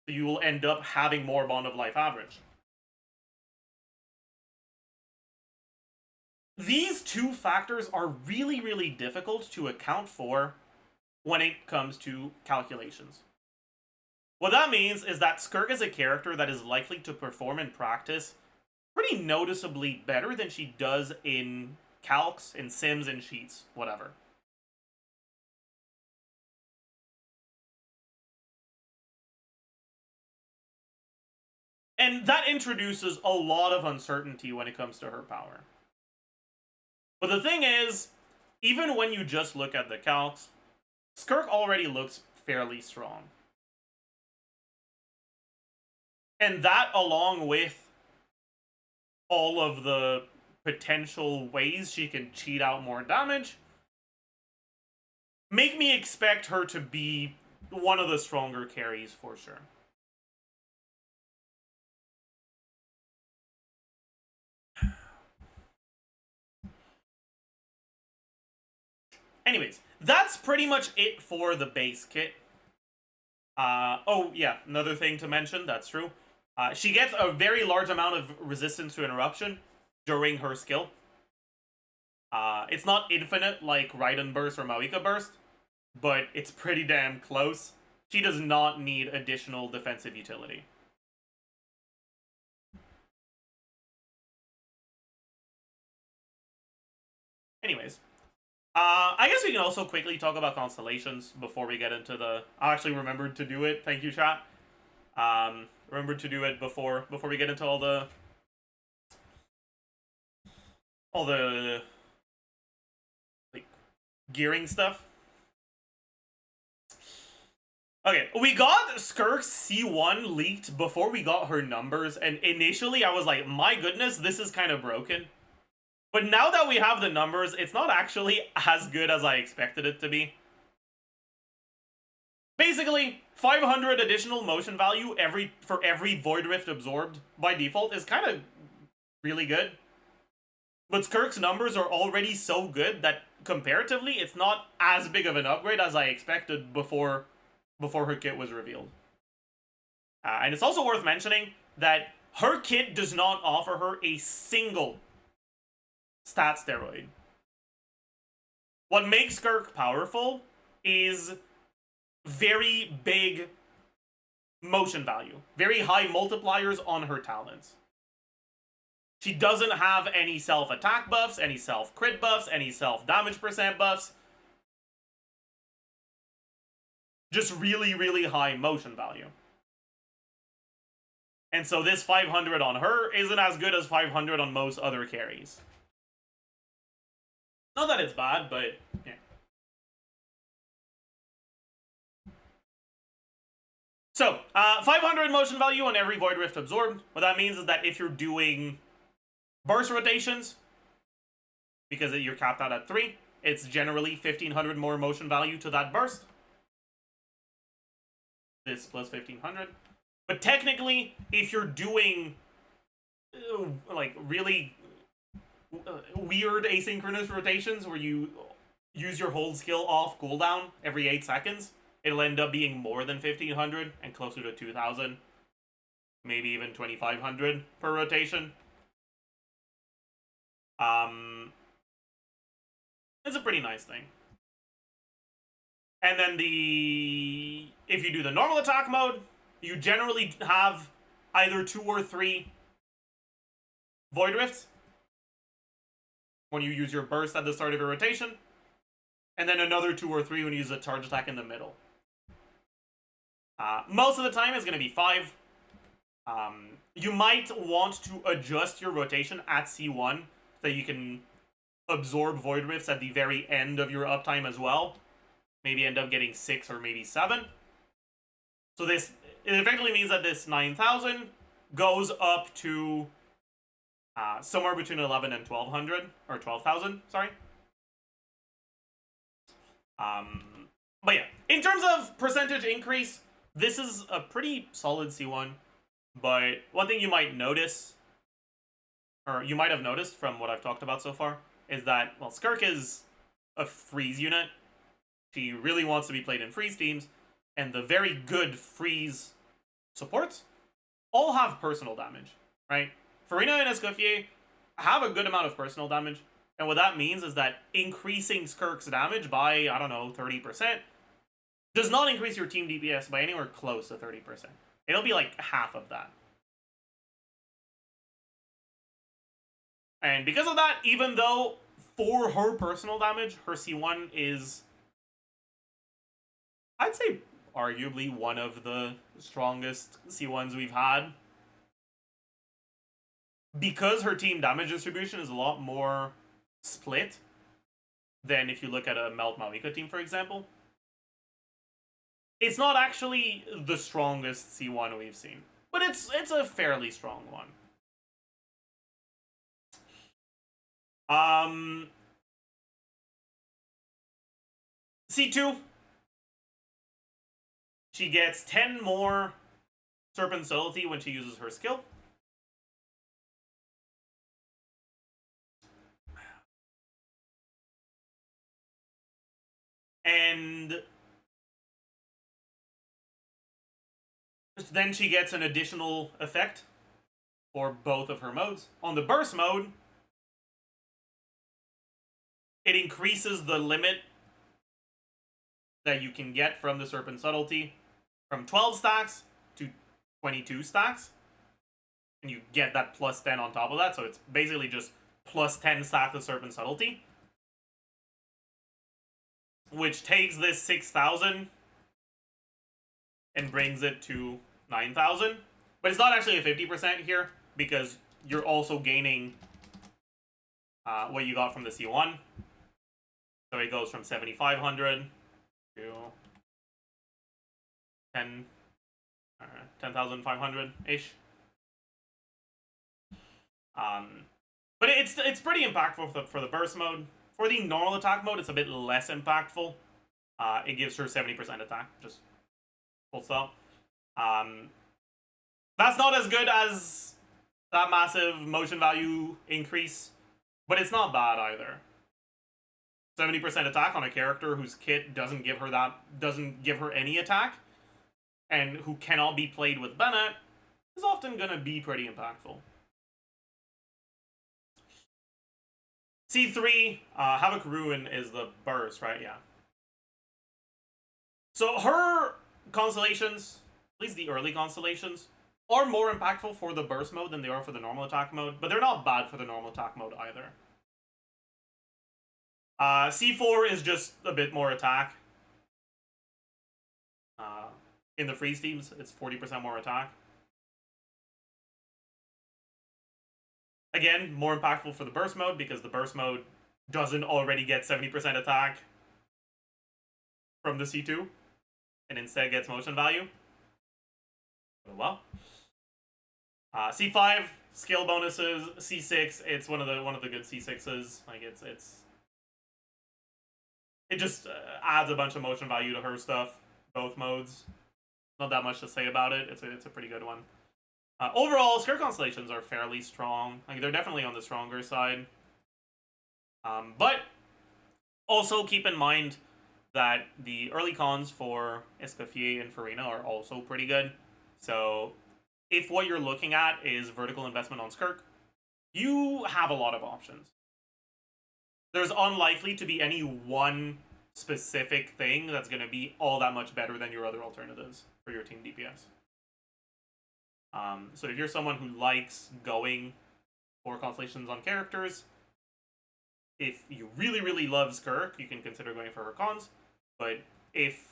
So you will end up having more Bond of Life average. These two factors are really, really difficult to account for when it comes to calculations. What that means is that SKIRK is a character that is likely to perform in practice pretty noticeably better than she does in calcs, in sims, in sheets, whatever. And that introduces a lot of uncertainty when it comes to her power. But the thing is, even when you just look at the calcs, SKIRK already looks fairly strong. And that, along with all of the potential ways she can cheat out more damage, make me expect her to be one of the stronger carries for sure. Anyways, that's pretty much it for the base kit. Oh yeah, another thing to mention, that's true. She gets a very large amount of resistance to interruption during her skill. It's not infinite like Raiden Burst or Maoika Burst, but it's pretty damn close. She does not need additional defensive utility. Anyways, I guess we can also quickly talk about constellations before we get into the... I actually remembered to do it. Thank you, chat. Remembered to do it before we get into all the like gearing stuff. Okay, we got SKIRK's C1 leaked before we got her numbers, and initially I was like, my goodness, this is kind of broken. But now that we have the numbers, it's not actually as good as I expected it to be. Basically, 500 additional motion value for every Void Rift absorbed by default is kind of really good. But SKIRK's numbers are already so good that comparatively, it's not as big of an upgrade as I expected before her kit was revealed. And it's also worth mentioning that her kit does not offer her a single stat steroid. What makes SKIRK powerful is very big motion value. Very high multipliers on her talents. She doesn't have any self-attack buffs, any self-crit buffs, any self-damage percent buffs. Just really, really high motion value. And so this 500 on her isn't as good as 500 on most other carries. Not that it's bad, but yeah. So, 500 motion value on every Void Rift absorbed. What that means is that if you're doing burst rotations, because you're capped out at 3, it's generally 1500 more motion value to that burst. This plus 1500. But technically, if you're doing like really weird asynchronous rotations where you use your hold skill off cooldown every 8 seconds, it'll end up being more than 1500 and closer to 2000, maybe even 2500 per rotation. It's a pretty nice thing. And then if you do the normal attack mode, you generally have either 2 or 3 Void Rifts. when you use your burst at the start of your rotation, and then another 2 or 3 when you use a charge attack in the middle. Most of the time it's going to be 5. You might want to adjust your rotation at C1 so you can absorb Void Rifts at the very end of your uptime as well. Maybe end up getting 6 or maybe 7. So it effectively means that this 9,000 goes up to somewhere between 11 and 1,200, or 12,000, sorry. But yeah, in terms of percentage increase, this is a pretty solid C1. But one thing you might notice, or you might have noticed from what I've talked about so far, is that, well, SKIRK is a freeze unit. She really wants to be played in freeze teams, and the very good freeze supports all have personal damage, right? Farina and Escoffier have a good amount of personal damage, and what that means is that increasing SKIRK's damage by, I don't know, 30% does not increase your team DPS by anywhere close to 30%. It'll be like half of that. And because of that, even though for her personal damage, her C1 is, I'd say, arguably one of the strongest C1s we've had, because her team damage distribution is a lot more split than if you look at a Melt Malika team, for example, it's not actually the strongest C1 we've seen, but it's a fairly strong one. C2, she gets 10 more Serpent Subtlety when she uses her skill. And then she gets an additional effect for both of her modes. On the burst mode, it increases the limit that you can get from the Serpent Subtlety from 12 stacks to 22 stacks. And you get that plus 10 on top of that, so it's basically just plus 10 stacks of Serpent Subtlety, which takes this 6,000 and brings it to 9,000. But it's not actually a 50% here, because you're also gaining what you got from the C1. So it goes from 7,500 to 10,500-ish. But it's pretty impactful for the burst mode. For the normal attack mode, it's a bit less impactful. It gives her 70% attack, just full stop. That's not as good as that massive motion value increase, but it's not bad either. 70% attack on a character whose kit doesn't give her any attack, and who cannot be played with Bennett, is often gonna be pretty impactful. C3, Havoc Ruin is the burst, right? Yeah. So her constellations, at least the early constellations, are more impactful for the burst mode than they are for the normal attack mode, but they're not bad for the normal attack mode either. C4 is just a bit more attack. In the freeze teams, it's 40% more attack. Again, more impactful for the burst mode, because the burst mode doesn't already get 70% attack from the C2, and instead gets motion value. Oh well. C5, skill bonuses. C6, it's one of the good C6s. Like it just adds a bunch of motion value to her stuff, both modes. Not that much to say about it. It's a pretty good one. Overall, SKIRK constellations are fairly strong. Like, they're definitely on the stronger side. But also keep in mind that the early cons for Escoffier and Farina are also pretty good. So if what you're looking at is vertical investment on SKIRK, you have a lot of options. There's unlikely to be any one specific thing that's going to be all that much better than your other alternatives for your team DPS. So if you're someone who likes going for constellations on characters, if you really, really love SKIRK, you can consider going for her cons. But if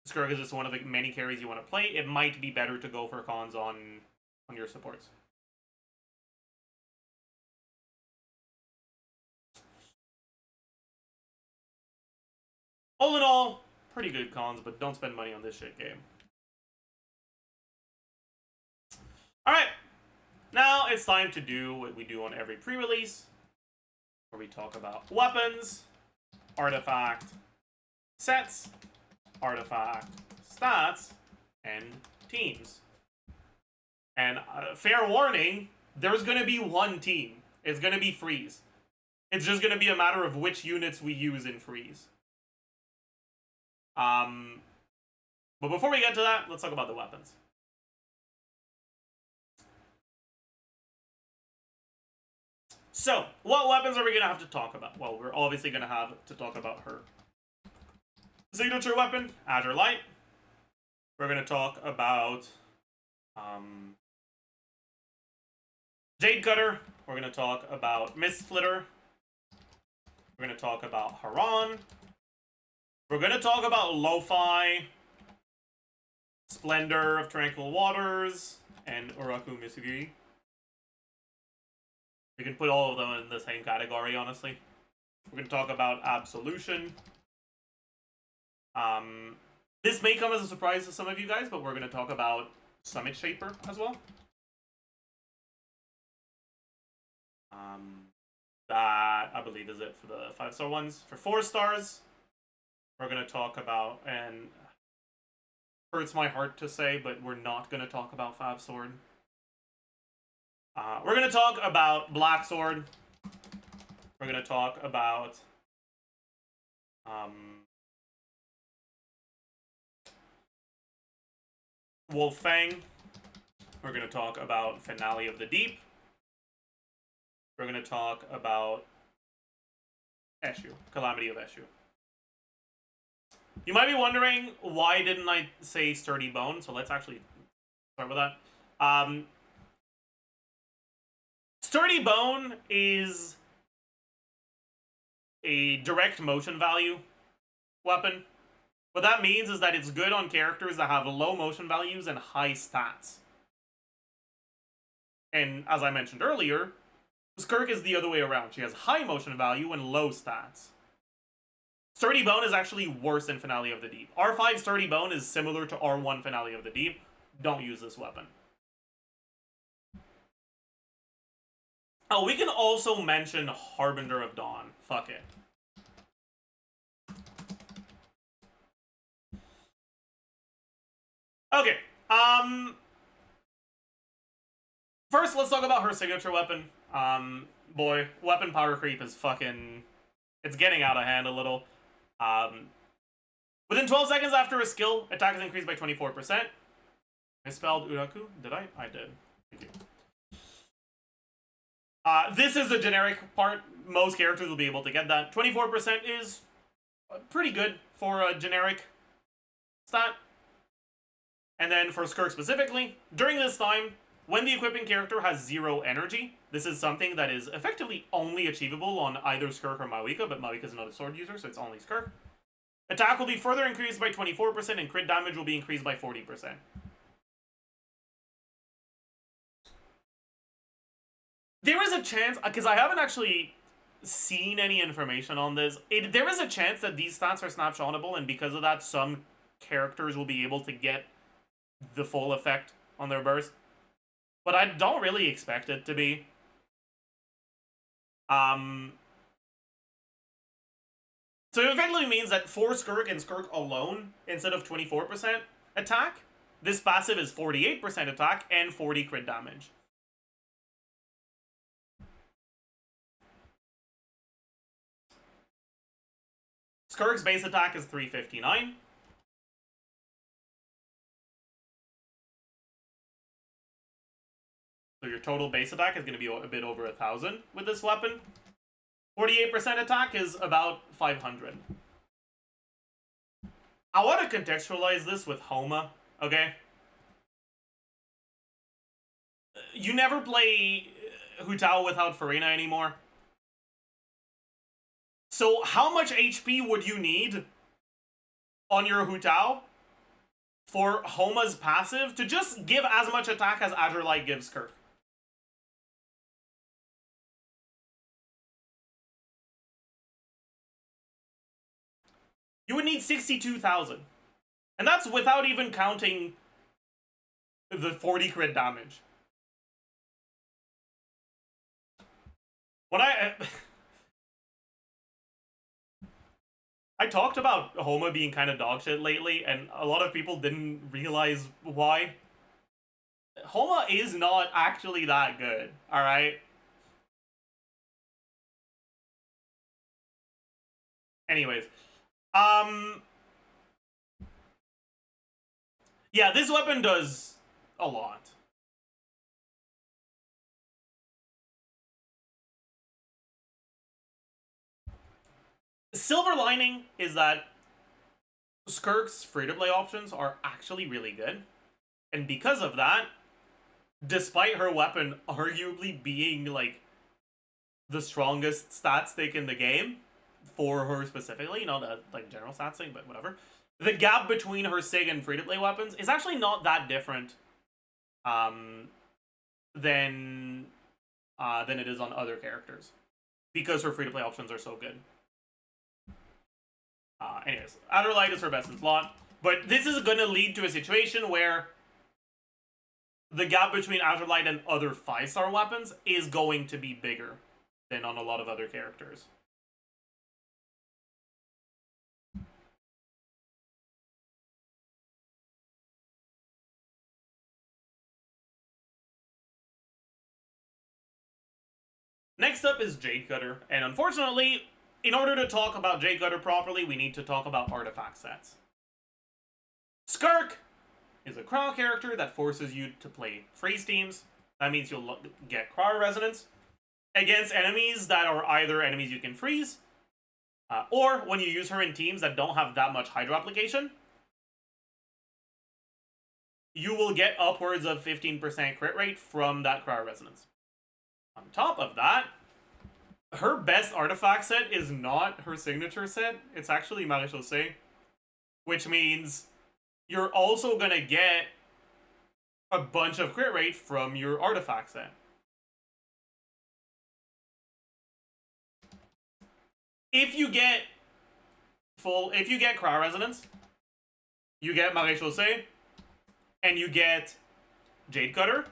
SKIRK is just one of the many carries you want to play, it might be better to go for cons on your supports. All in all, pretty good cons, but don't spend money on this shit game. Alright, now it's time to do what we do on every pre-release, where we talk about weapons, artifact, sets, artifact, stats, and teams. And fair warning, there's going to be one team. It's going to be Freeze. It's just going to be a matter of which units we use in Freeze. But before we get to that, let's talk about the weapons. So, what weapons are we going to have to talk about? Well, we're obviously going to have to talk about her signature weapon, Azure Light. We're going to talk about Jade Cutter. We're going to talk about Mist Splitter. We're going to talk about Haran. We're going to talk about Lo-Fi, Splendor of Tranquil Waters, and Uraku Misugi. We can put all of them in the same category, honestly. We're going to talk about Absolution. This may come as a surprise to some of you guys, but we're going to talk about Summit Shaper as well. That, I believe, is it for the 5-star ones. For 4 stars, we're going to talk about, and hurts my heart to say, but we're not going to talk about 5-sword. We're going to talk about Black Sword. We're going to talk about Wolf Fang. We're going to talk about Finale of the Deep. We're going to talk about Eshu, Calamity of Eshu. You might be wondering, why didn't I say Sturdy Bone? So let's actually start with that. Sturdy Bone is a direct motion value weapon. What that means is that it's good on characters that have low motion values and high stats. And as I mentioned earlier, SKIRK is the other way around. She has high motion value and low stats. Sturdy Bone is actually worse than Finale of the Deep. R5 Sturdy Bone is similar to R1 Finale of the Deep. Don't use this weapon. Oh, we can also mention Harbinger of Dawn. Fuck it. Okay, first, let's talk about her signature weapon. Boy, weapon power creep is fucking... It's getting out of hand a little. Within 12 seconds after a skill, attack is increased by 24%. I spelled Uraku? Did I? I did. Thank you. This is a generic part. Most characters will be able to get that. 24% is pretty good for a generic stat. And then for SKIRK specifically, during this time, when the equipping character has 0 energy, this is something that is effectively only achievable on either SKIRK or Mawika, but Mawika is not a sword user, so it's only SKIRK. Attack will be further increased by 24%, and crit damage will be increased by 40%. There is a chance, because I haven't actually seen any information on this, there is a chance that these stats are snapshotable, and because of that, some characters will be able to get the full effect on their burst. But I don't really expect it to be. So it effectively means that for SKIRK and SKIRK alone, instead of 24% attack, this passive is 48% attack and 40 crit damage. SKIRK's base attack is 359. So your total base attack is going to be a bit over 1,000 with this weapon. 48% attack is about 500. I want to contextualize this with Homa, okay? You never play Hu Tao without Farina anymore. So how much HP would you need on your Hu Tao for Homa's passive to just give as much attack as Azure Light gives SKIRK? You would need 62,000. And that's without even counting the 40 crit damage. When I talked about Homa being kind of dogshit lately, and a lot of people didn't realize why. Homa is not actually that good, alright? Anyways. Yeah, this weapon does a lot. Silver lining is that SKIRK's free-to-play options are actually really good. And because of that, despite her weapon arguably being, like, the strongest stat stick in the game, for her specifically, not a, like, general stat stick, but whatever, the gap between her SIG and free-to-play weapons is actually not that different than it is on other characters. Because her free-to-play options are so good. Anyways, Outer Light is her best in slot, but this is going to lead to a situation where the gap between Outer Light and other 5-star weapons is going to be bigger than on a lot of other characters. Next up is Jade Cutter, and unfortunately, in order to talk about Jade Cutter properly, we need to talk about artifact sets. SKIRK is a Crow character that forces you to play freeze teams. That means you'll get Cryo Resonance against enemies that are either enemies you can freeze, or when you use her in teams that don't have that much Hydro application, you will get upwards of 15% crit rate from that Cryo Resonance. On top of that, her best artifact set is not her signature set. It's actually Maréchaussée, which means you're also gonna get a bunch of crit rate from your artifact set. If you get Cryo Resonance, you get Maréchaussée, and you get Jade Cutter,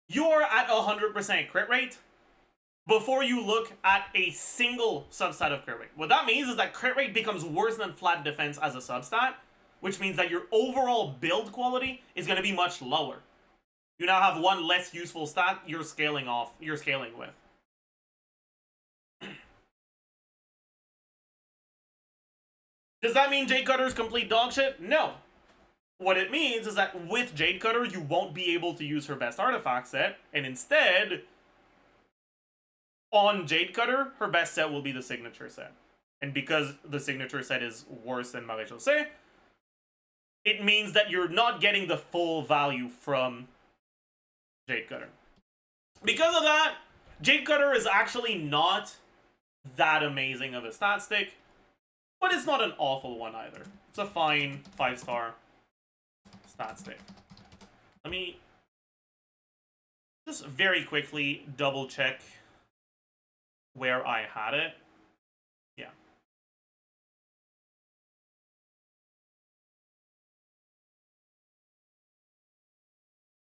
you are at 100% crit rate before you look at a single substat of crit rate. What that means is that crit rate becomes worse than flat defense as a substat, which means that your overall build quality is going to be much lower. You now have one less useful stat you're scaling with. Does that mean Jade Cutter is complete dogshit? No. What it means is that with Jade Cutter, you won't be able to use her best artifact set, and instead, on Jade Cutter, her best set will be the signature set. And because the signature set is worse than Maréchaussée, it means that you're not getting the full value from Jade Cutter. Because of that, Jade Cutter is actually not that amazing of a stat stick, but it's not an awful one either. It's a fine 5-star stat stick. Let me just very quickly double check where I had it. Yeah.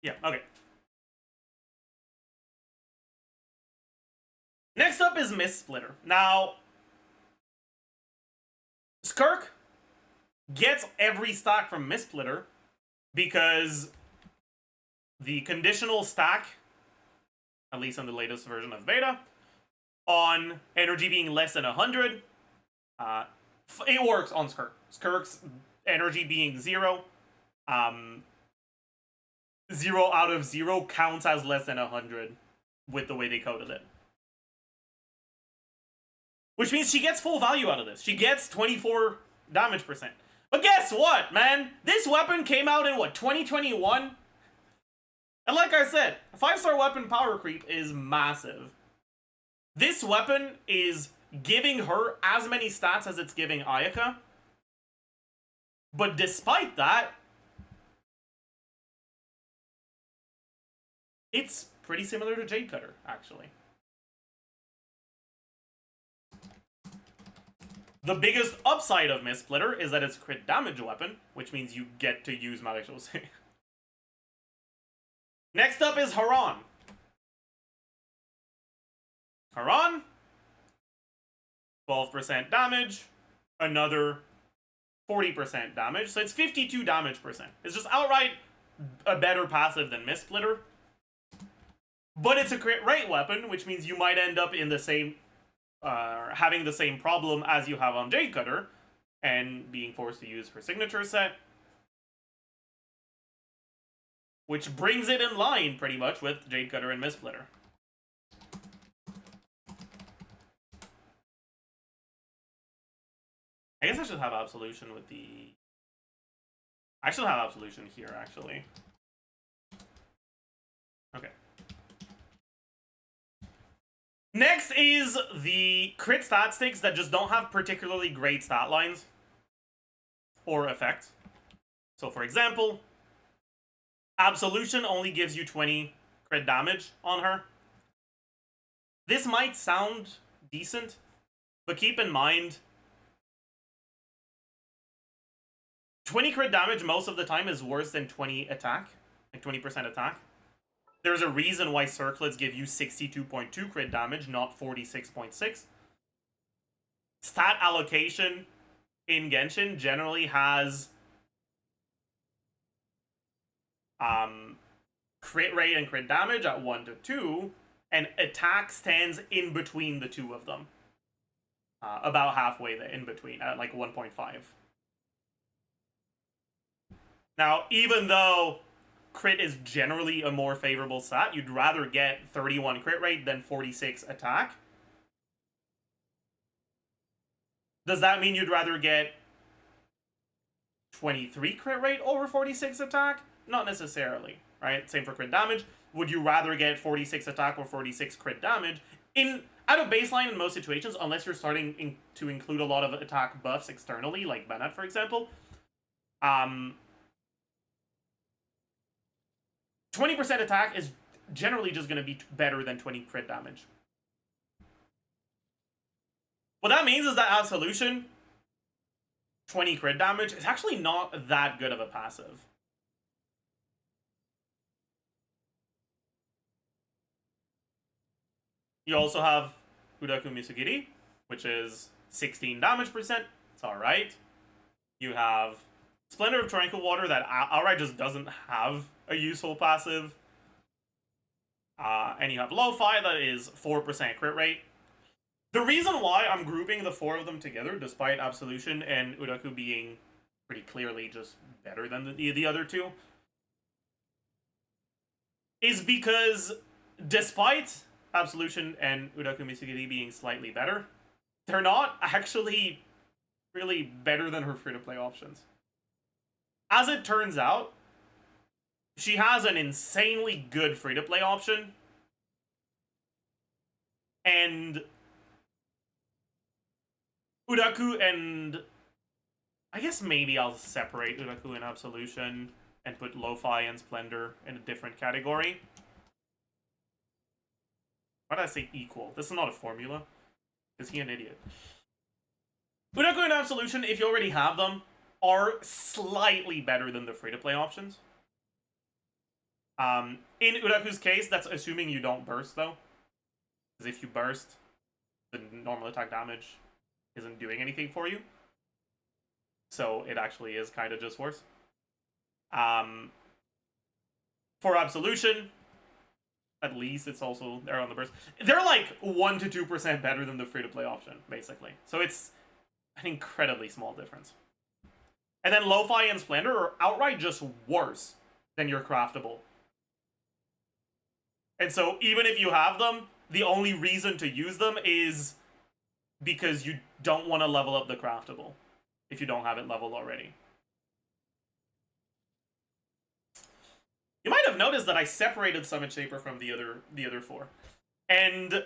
Yeah, okay. Next up is Mist Splitter. Now, SKIRK gets every stack from Mist Splitter because the conditional stack, at least in the latest version of beta, on energy being less than 100, it works on SKIRK. SKIRK's energy being 0, 0 out of 0 counts as less than 100 with the way they coded it. Which means she gets full value out of this. She gets 24 damage percent. But guess what, man? This weapon came out in, what, 2021? And like I said, 5-star weapon power creep is massive. This weapon is giving her as many stats as it's giving Ayaka. But despite that, it's pretty similar to Jade Cutter, actually. The biggest upside of Mist Splitter is that it's a crit damage weapon, which means you get to use Maréchaussée. Next up is Haran. Haran, 12% damage, another 40% damage, so it's 52 damage percent. It's just outright a better passive than Mist Splitter. But it's a crit rate weapon, which means you might end up in the same, having the same problem as you have on Jade Cutter, and being forced to use her signature set. Which brings it in line, pretty much, with Jade Cutter and Mist Splitter. I guess I should have Absolution with the... I should have Absolution here, actually. Okay. Next is the crit stat sticks that just don't have particularly great stat lines or effects. So, for example, Absolution only gives you 20 crit damage on her. This might sound decent, but keep in mind, 20 crit damage most of the time is worse than 20 attack, like 20% attack. There's a reason why circlets give you 62.2 crit damage, not 46.6. Stat allocation in Genshin generally has crit rate and crit damage at 1 to 2, and attack stands in between the two of them. About halfway in between, at like 1.5. Now, even though crit is generally a more favorable stat, you'd rather get 31 crit rate than 46 attack. Does that mean you'd rather get 23 crit rate over 46 attack? Not necessarily, right? Same for crit damage. Would you rather get 46 attack or 46 crit damage? At a baseline in most situations, unless you're starting to include a lot of attack buffs externally, like Banat, for example, 20% attack is generally just going to be better than 20 crit damage. What that means is that Absolution, 20 crit damage, is actually not that good of a passive. You also have Udaku Misugiri, which is 16 damage percent. It's alright. You have Splendor of Tranquil Water that outright just doesn't have a useful passive. And you have Lo-Fi that is 4% crit rate. The reason why I'm grouping the four of them together, despite Absolution and Udaku being pretty clearly just better than the other two, is because despite Absolution and Udaku Misugiri being slightly better, they're not actually really better than her free-to-play options. As it turns out, she has an insanely good free-to-play option, and Udaku and... I guess maybe I'll separate Udaku and Absolution and put Lo-Fi and Splendor in a different category. Why did I say equal? This is not a formula. Is he an idiot? Udaku and Absolution, if you already have them, are slightly better than the free-to-play options. In Udaku's case, that's assuming you don't burst, though. Because if you burst, the normal attack damage isn't doing anything for you. So it actually is kind of just worse. For Absolution, at least it's also there on the burst. They're like 1 to 2% better than the free-to-play option, basically. So it's an incredibly small difference. And then Lo-Fi and Splendor are outright just worse than your craftable. And so even if you have them, the only reason to use them is because you don't want to level up the craftable if you don't have it leveled already. You might have noticed that I separated Summit Shaper from the other four. And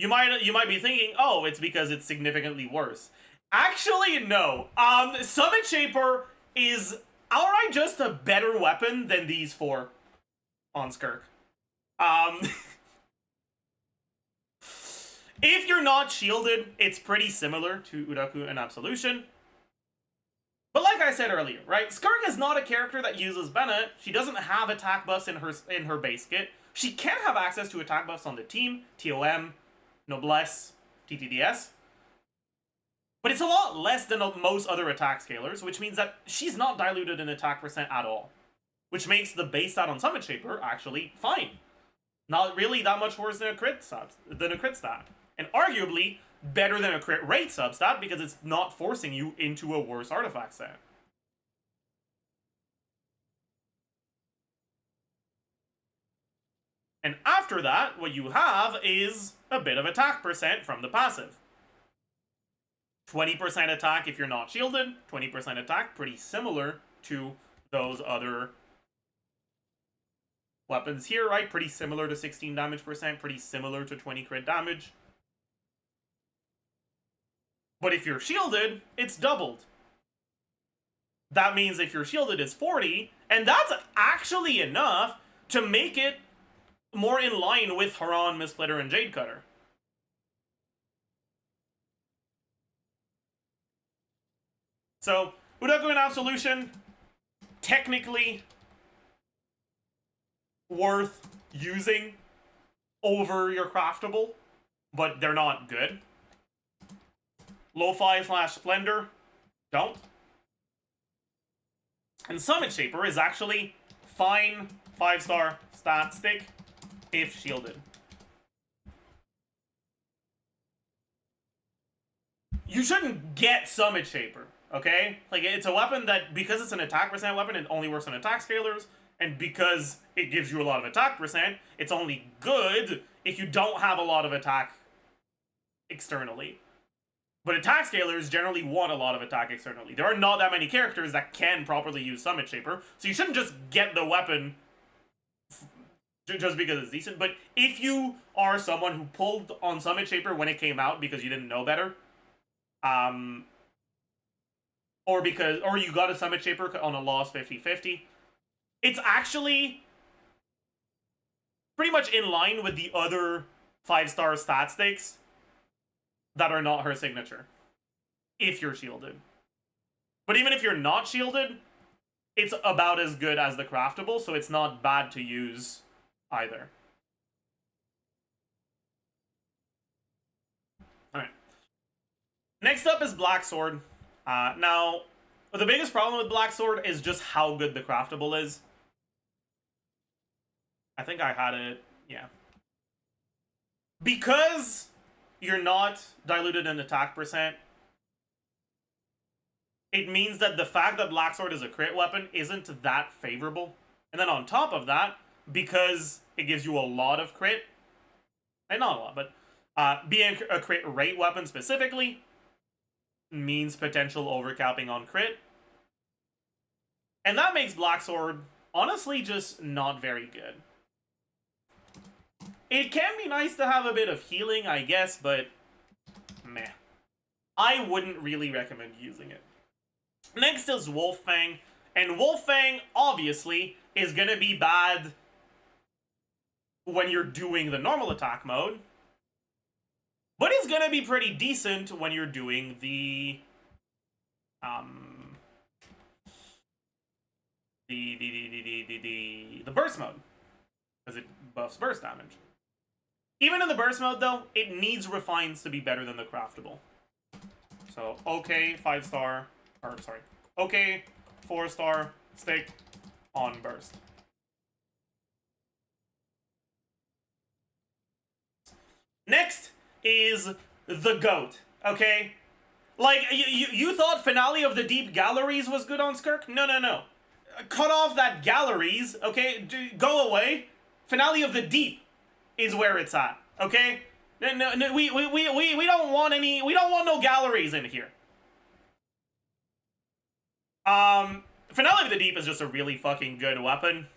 You might be thinking, oh, it's because it's significantly worse. Actually, no. Summit Shaper is outright just a better weapon than these four on SKIRK. If you're not shielded, it's pretty similar to Uraku and Absolution. But like I said earlier, right? SKIRK is not a character that uses Bennett. She doesn't have attack buffs in her base kit. She can have access to attack buffs on the team, TOM, Noblesse, TTDS. But it's a lot less than most other attack scalers, which means that she's not diluted in attack percent at all. Which makes the base stat on Summit Shaper actually fine. Not really that much worse than a crit stat. And arguably better than a crit rate substat because it's not forcing you into a worse artifact set. And after that, what you have is a bit of attack percent from the passive. 20% attack if you're not shielded, 20% attack, pretty similar to those other weapons here, right? Pretty similar to 16 damage percent, pretty similar to 20 crit damage. But if you're shielded, it's doubled. That means if you're shielded, it's 40, and that's actually enough to make it more in line with Haran, Mistsplitter, and Jade Cutter. So, Uraku and Absolution, technically worth using over your craftable, but they're not good. Lo-Fi / Splendor, don't. And Summit Shaper is actually fine 5-star stat stick if shielded. You shouldn't get Summit Shaper, okay? Like, it's a weapon that, because it's an attack percent weapon, it only works on attack scalers, and because it gives you a lot of attack percent, it's only good if you don't have a lot of attack externally. But attack scalers generally want a lot of attack externally. There are not that many characters that can properly use Summit Shaper, so you shouldn't just get the weapon just because it's decent. But if you are someone who pulled on Summit Shaper when it came out because you didn't know better, or you got a Summit Shaper on a loss 50-50, it's actually pretty much in line with the other 5-star stat stakes that are not her signature, if you're shielded. But even if you're not shielded, it's about as good as the craftable, so it's not bad to use either. Alright. Next up is Black Sword. Now, the biggest problem with Black Sword is just how good the craftable is. I think I had it, yeah. Because you're not diluted in attack percent, it means that the fact that Black Sword is a crit weapon isn't that favorable. And then on top of that, because it gives you a lot of crit, and not a lot, but being a crit rate weapon specifically means potential overcapping on crit. And that makes Black Sword honestly just not very good. It can be nice to have a bit of healing, I guess, but meh. I wouldn't really recommend using it. Next is Wolffang, and Wolffang, obviously, is gonna be bad when you're doing the normal attack mode, but it's gonna be pretty decent when you're doing the burst mode, because it buffs burst damage. Even in the burst mode, though, it needs refines to be better than the craftable. So, okay, 5-star, or sorry, okay, 4-star stick on burst. Next is the GOAT, okay? Like, you thought Finale of the Deep Galleries was good on SKIRK? No, no, no. Cut off that Galleries, okay? Go away. Finale of the Deep is where it's at, okay? No, we don't want any, we don't want no galleries in here. Finale of the Deep is just a really fucking good weapon.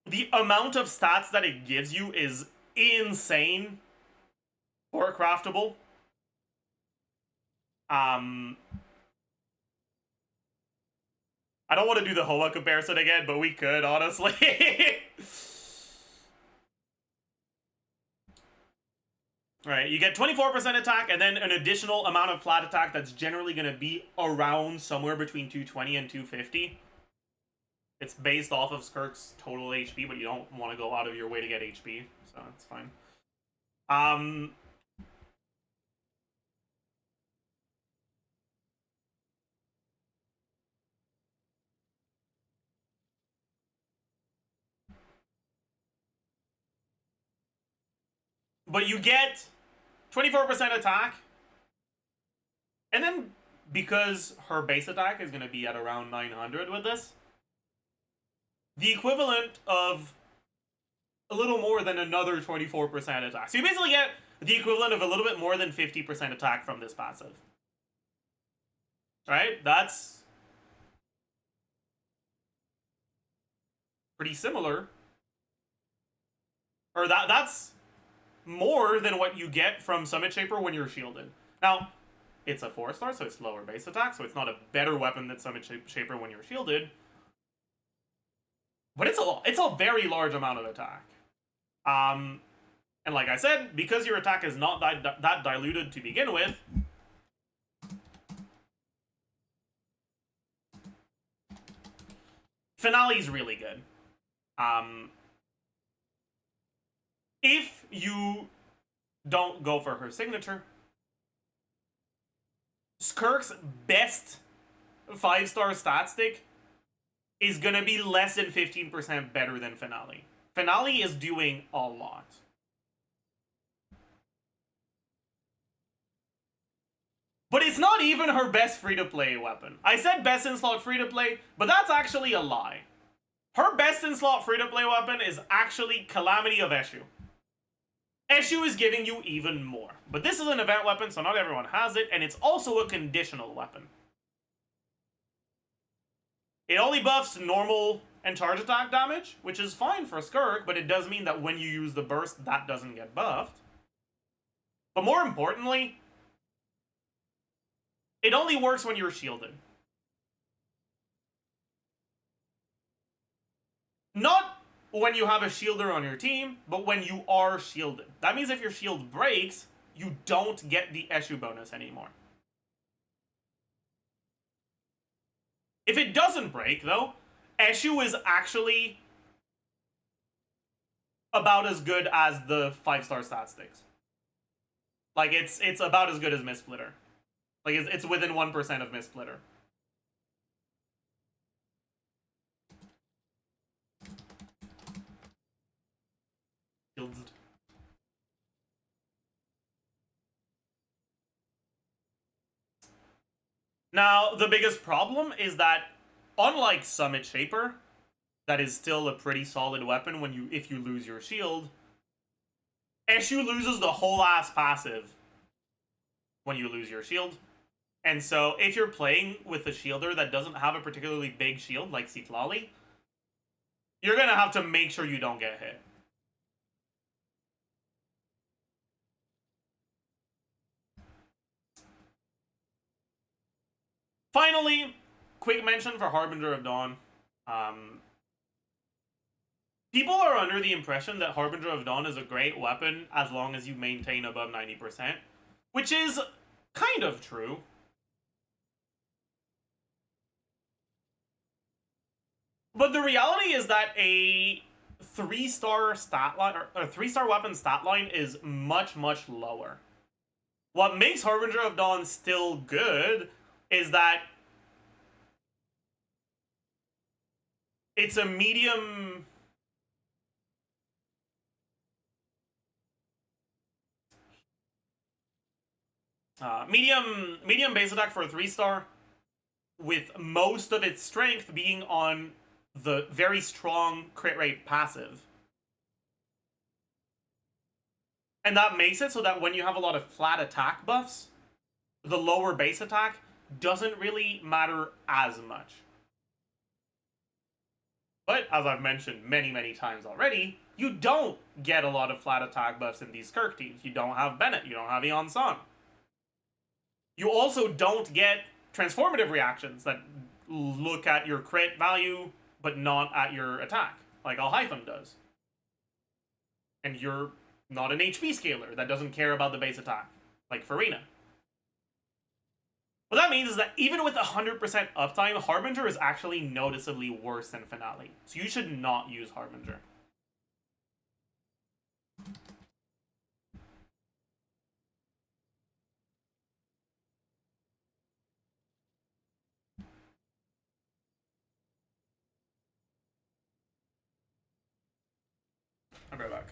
The amount of stats that it gives you is insane or craftable. I don't want to do the Hoa comparison again, but we could, honestly. Right, you get 24% attack and then an additional amount of flat attack that's generally going to be around somewhere between 220 and 250. It's based off of SKIRK's total HP, but you don't want to go out of your way to get HP, so it's fine. But you get 24% attack, and then because her base attack is going to be at around 900 with this, the equivalent of a little more than another 24% attack. So you basically get the equivalent of a little bit more than 50% attack from this passive. Right? That's pretty similar. Or that's more than what you get from Summit Shaper when you're shielded. Now, it's a 4-star, so it's lower base attack, so it's not a better weapon than Summit Shaper when you're shielded. But it's a very large amount of attack. And like I said, because your attack is not that diluted to begin with, Finale's really good. If you don't go for her signature, SKIRK's best 5-star stat stick is gonna be less than 15% better than Finale. Finale is doing a lot. But it's not even her best free-to-play weapon. I said best in-slot free-to-play, but that's actually a lie. Her best in-slot free-to-play weapon is actually Calamity of Eshu. Eshu is giving you even more. But this is an event weapon, so not everyone has it, and it's also a conditional weapon. It only buffs normal and charge attack damage, which is fine for SKIRK, but it does mean that when you use the burst, that doesn't get buffed. But more importantly, it only works when you're shielded. Not when you have a shielder on your team, but when you are shielded. That means if your shield breaks, you don't get the Eshu bonus anymore. If it doesn't break, though, Eshu is actually about as good as the 5-star stat sticks. Like, it's about as good as Miss Splitter. Like, it's within 1% of Miss Splitter. Now, the biggest problem is that, unlike Summit Shaper, that is still a pretty solid weapon if you lose your shield, Eshu loses the whole ass passive when you lose your shield. And so, if you're playing with a shielder that doesn't have a particularly big shield, like Citlali, you're gonna have to make sure you don't get hit. Finally, quick mention for Harbinger of Dawn. People are under the impression that Harbinger of Dawn is a great weapon as long as you maintain above 90%, which is kind of true. But the reality is that a 3-star stat line, or a 3-star weapon stat line is much, much lower. What makes Harbinger of Dawn still good is that it's a medium... medium base attack for a 3-star, with most of its strength being on the very strong crit rate passive. And that makes it so that when you have a lot of flat attack buffs, the lower base attack doesn't really matter as much. But, as I've mentioned many, many times already, you don't get a lot of flat attack buffs in these SKIRK teams. You don't have Bennett, you don't have Eon Song. You also don't get transformative reactions that look at your crit value, but not at your attack, like Alhaitham does. And you're not an HP scaler that doesn't care about the base attack, like Farina. What that means is that even with 100% uptime, Harbinger is actually noticeably worse than Finale. So you should not use Harbinger. I'll be right back.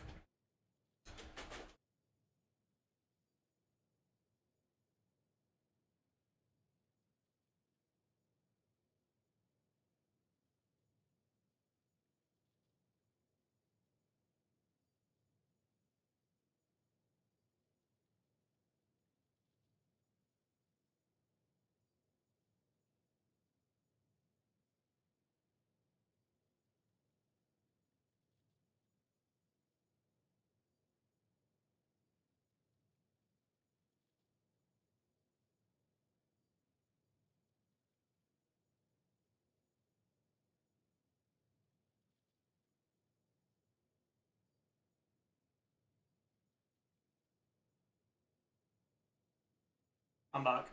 I'm back.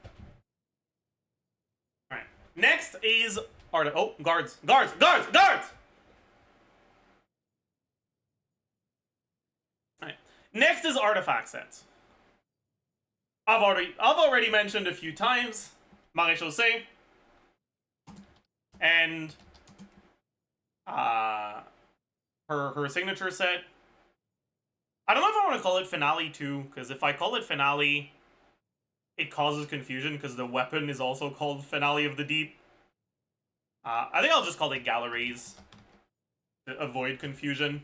Alright. Next is guards. Alright. Next is artifact sets. I've already mentioned a few times Maréchaussée and her signature set. I don't know if I want to call it Finale 2, because if I call it Finale, it causes confusion because the weapon is also called Finale of the Deep. I think I'll just call it Galleries to avoid confusion.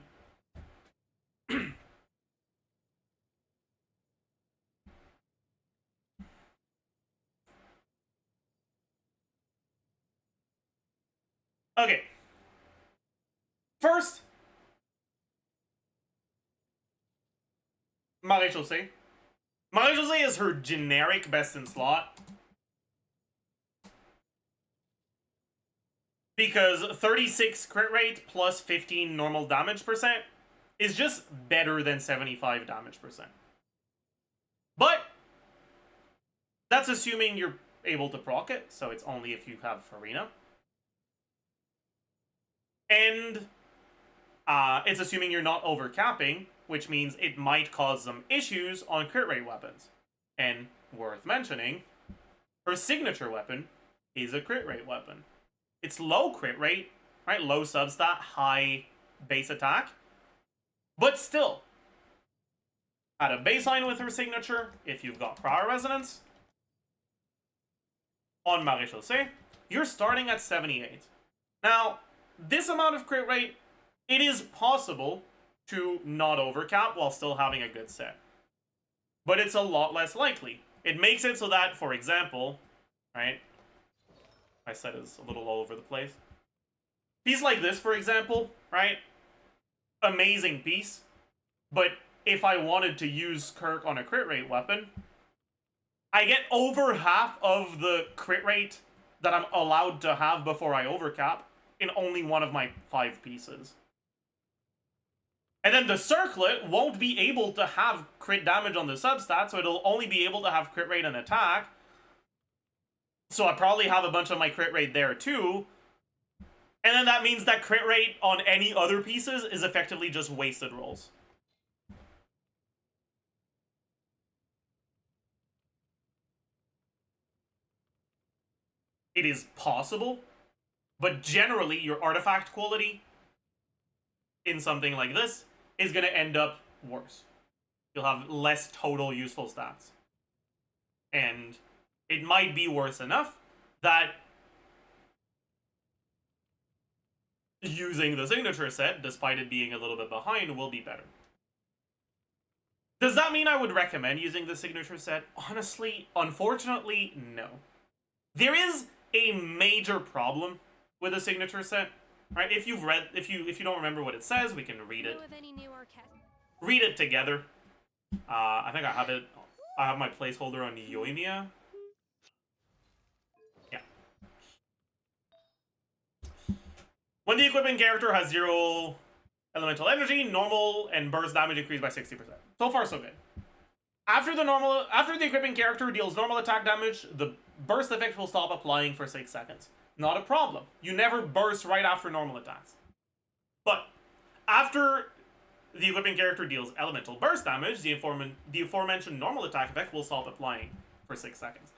Okay. First, Maréchaussée. Maréchaussée is her generic best in slot. Because 36 crit rate plus 15 normal damage percent is just better than 75 damage percent. But that's assuming you're able to proc it, so it's only if you have Farina. And it's assuming you're not overcapping, which means it might cause some issues on crit rate weapons. And worth mentioning, her signature weapon is a crit rate weapon. It's low crit rate, right? Low substat, high base attack. But still, at a baseline with her signature, if you've got prior resonance, on Maréchaussée, you're starting at 78. Now, this amount of crit rate, it is possible to not overcap while still having a good set. But it's a lot less likely. It makes it so that, for example, right? My set is a little all over the place. Piece like this, for example, right? Amazing piece. But if I wanted to use SKIRK on a crit rate weapon, I get over half of the crit rate that I'm allowed to have before I overcap in only one of my 5 pieces. And then the circlet won't be able to have crit damage on the substat, so it'll only be able to have crit rate and attack. So I probably have a bunch of my crit rate there too. And then that means that crit rate on any other pieces is effectively just wasted rolls. It is possible, but generally your artifact quality in something like this is going to end up worse. You'll have less total useful stats. And it might be worse enough that using the signature set, despite it being a little bit behind, will be better. Does that mean I would recommend using the signature set? Honestly, unfortunately, no. There is a major problem with the signature set, right? If you don't remember what it says, we can read it. Know of any new Read it together. I think I have it. I have my placeholder on Yoimiya. Yeah. When the equipping character has 0 elemental energy, normal and burst damage increase by 60%. So far, so good. After the equipping character deals normal attack damage, the burst effect will stop applying for 6 seconds. Not a problem. You never burst right after normal attacks. But after the equipping character deals elemental burst damage, the aforementioned normal attack effect will stop applying for 6 seconds.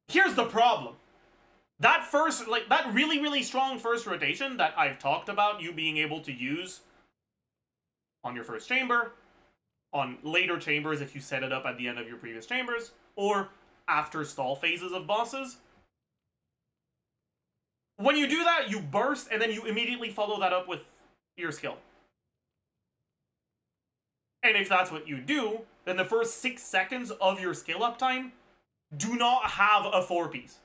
Here's the problem. That first, that really, really strong first rotation that I've talked about you being able to use on your first chamber, on later chambers if you set it up at the end of your previous chambers, or after stall phases of bosses. When you do that, you burst, and then you immediately follow that up with your skill. And if that's what you do, then the first 6 seconds of your skill uptime do not have a 4-piece.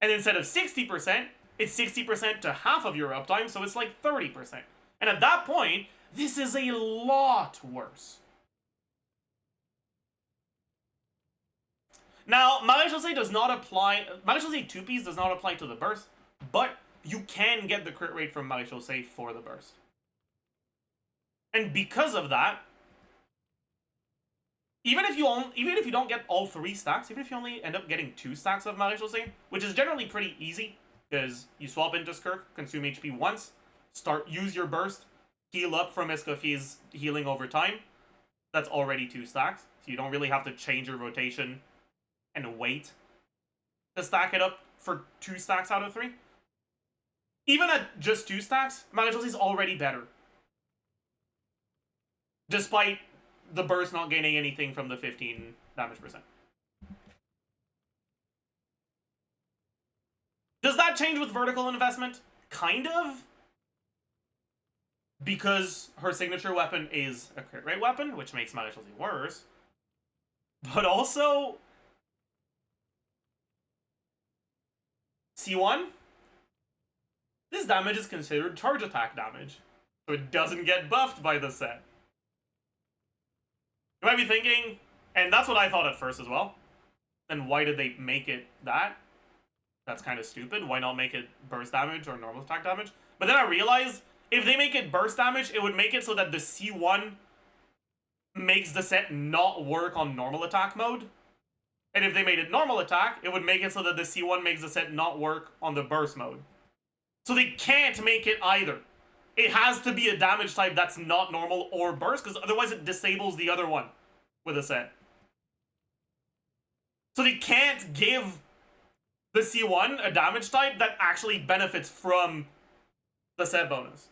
And instead of 60%, it's 60% to half of your uptime, so it's like 30%. And at that point, this is a lot worse. Now, Maréchaussée does not apply... Maréchaussée 2-piece does not apply to the burst, but you can get the crit rate from Maréchaussée for the burst. And because of that, even if you don't get all 3 stacks, even if you only end up getting 2 stacks of Maréchaussée, which is generally pretty easy, because you swap into SKIRK, consume HP once, use your burst, heal up from Escoffier's healing over time, that's already 2 stacks, so you don't really have to change your rotation and wait to stack it up for 2 stacks out of 3. Even at just 2 stacks, Maréchaussée is already better. Despite the burst not gaining anything from the 15 damage percent. Does that change with vertical investment? Kind of. Because her signature weapon is a crit rate weapon, which makes Maréchaussée worse. But also... C1? This damage is considered charge attack damage, so it doesn't get buffed by the set. You might be thinking, and that's what I thought at first as well, then why did they make it that? That's kind of stupid. Why not make it burst damage or normal attack damage? But then I realized, if they make it burst damage, it would make it so that the C1 makes the set not work on normal attack mode. And if they made it normal attack, it would make it so that the C1 makes the set not work on the burst mode. So they can't make it either. It has to be a damage type that's not normal or burst, because otherwise it disables the other one with a set. So they can't give the C1 a damage type that actually benefits from the set bonus.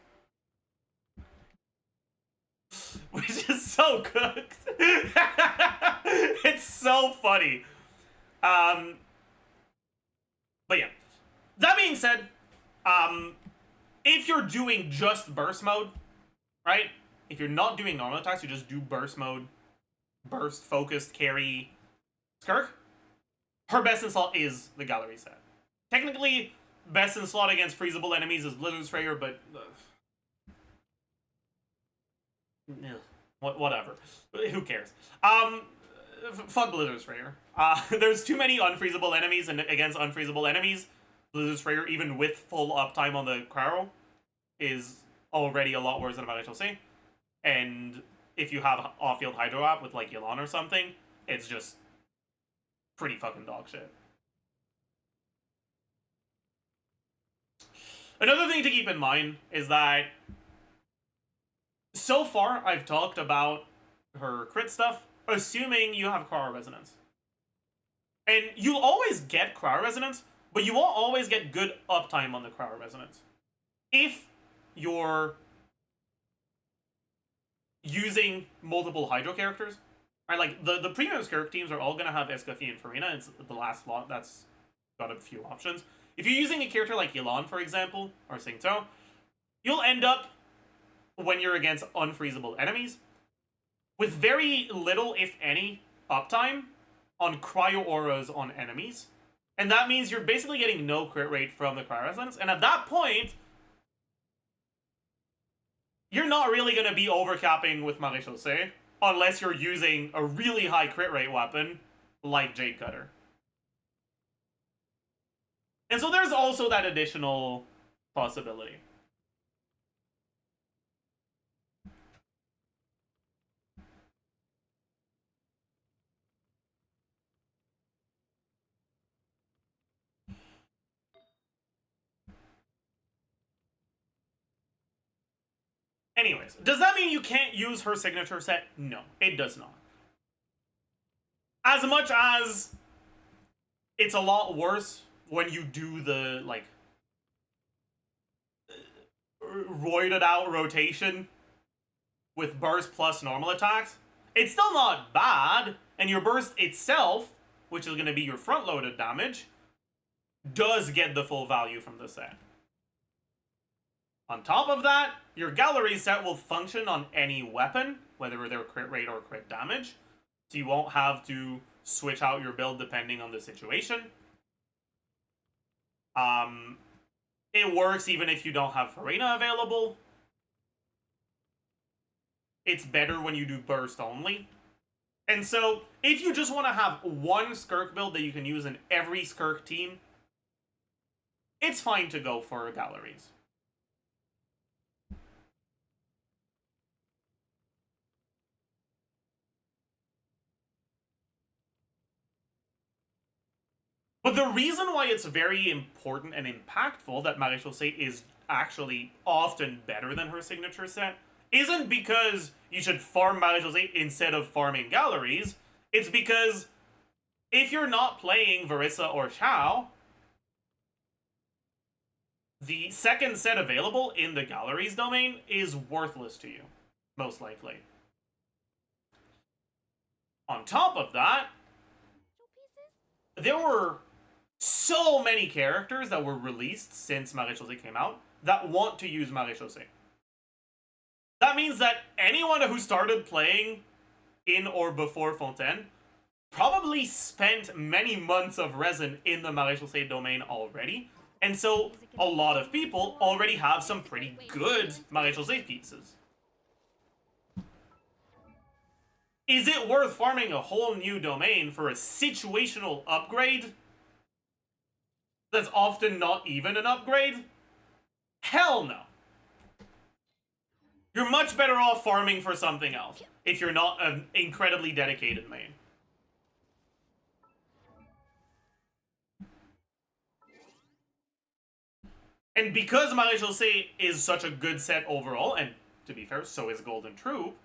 Which is so cooked. It's so funny. But yeah. That being said, if you're doing just burst mode, right? If you're not doing normal attacks, you just do burst mode, burst, focused, carry, SKIRK, her best in slot is the gallery set. Technically, best in slot against freezable enemies is Blizzard Sprayer, but... whatever. Who cares? Fuck Blizzard Sprayer. There's too many unfreezable enemies, and against unfreezable enemies, Blizzard Sprayer, even with full uptime on the Cryo, is already a lot worse than Maréchaussée. And if you have off-field Hydro App with, like, Yelan or something, it's just pretty fucking dog shit. Another thing to keep in mind is that so far I've talked about her crit stuff, assuming you have Cryo Resonance. And you'll always get Cryo Resonance, but you won't always get good uptime on the Cryo Resonance. If you're using multiple Hydro characters, right? Like, the premium SKIRK teams are all going to have Escoffier and Farina. It's the last lot that's got a few options. If you're using a character like Yelan, for example, or Singto, you'll end up, when you're against unfreezable enemies, with very little, if any, uptime on Cryo Auras on enemies, And that means you're basically getting no crit rate from the Cryo Resonance. And at that point, you're not really going to be overcapping with Maréchaussée unless you're using a really high crit rate weapon like Jade Cutter. And so there's also that additional possibility. Anyways, does that mean you can't use her signature set? No, it does not. As much as it's a lot worse when you do the, like, roided out rotation with burst plus normal attacks, it's still not bad, and your burst itself, which is going to be your front-loaded damage, does get the full value from the set. On top of that, your gallery set will function on any weapon, whether they're crit rate or crit damage, so you won't have to switch out your build depending on the situation. It works even if you don't have Farina available. It's better when you do burst only. And so, if you just want to have one SKIRK build that you can use in every SKIRK team, it's fine to go for galleries. But the reason why it's very important and impactful that Maréchaussée is actually often better than her signature set isn't because you should farm Maréchaussée instead of farming galleries. It's because if you're not playing Varissa or Xiao, the second set available in the galleries domain is worthless to you, most likely. On top of that, there were so many characters that were released since Maréchaussée came out that want to use Maréchaussée. That means that anyone who started playing in or before Fontaine probably spent many months of resin in the Maréchaussée domain already, and so a lot of people already have some pretty good Maréchaussée pieces. Is it worth farming a whole new domain for a situational upgrade that's often not even an upgrade? Hell no. You're much better off farming for something else if you're not an incredibly dedicated main. And because Maréchaussée is such a good set overall, and to be fair, so is Golden Troop,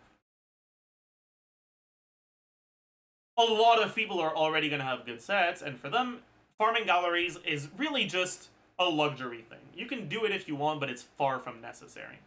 a lot of people are already going to have good sets, and for them, farming galleries is really just a luxury thing. You can do it if you want, but it's far from necessary.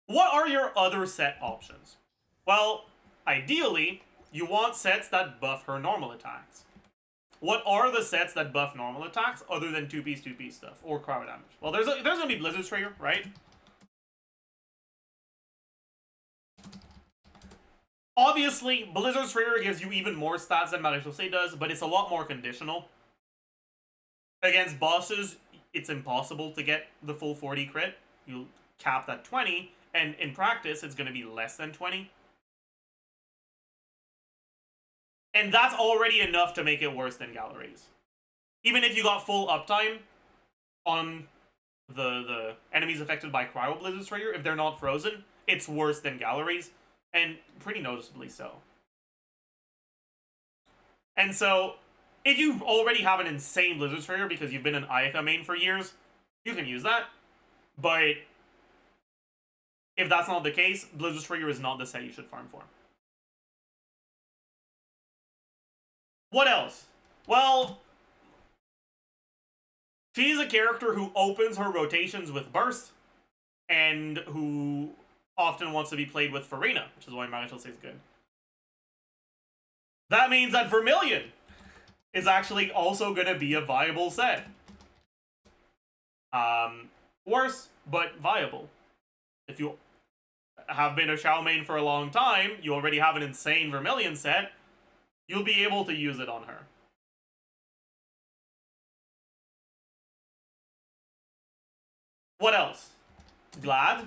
What are your other set options? Well, ideally, you want sets that buff her normal attacks. What are the sets that buff normal attacks other than 2-piece stuff or cryo damage? Well, there's gonna be Blizzard's Trigger, right? Obviously, Blizzard's Trigger gives you even more stats than Maréchaussée does, but it's a lot more conditional. Against bosses, it's impossible to get the full 40 crit. You'll cap at 20, and in practice, it's going to be less than 20. And that's already enough to make it worse than galleries. Even if you got full uptime on the enemies affected by Cryo Blizzard's Trigger, if they're not frozen, it's worse than galleries, and pretty noticeably so. And so, if you already have an insane Blizzard's Trigger because you've been an Ayaka main for years, you can use that. But if that's not the case, Blizzard's Trigger is not the set you should farm for. What else? Well, she's a character who opens her rotations with Burst, and who often wants to be played with Farina, which is why Maréchaussée is good. that means that Vermilion is actually also going to be a viable set. Worse, but viable. If you have been a Xiao main for a long time, you already have an insane Vermilion set, you'll be able to use it on her. What else? Glad.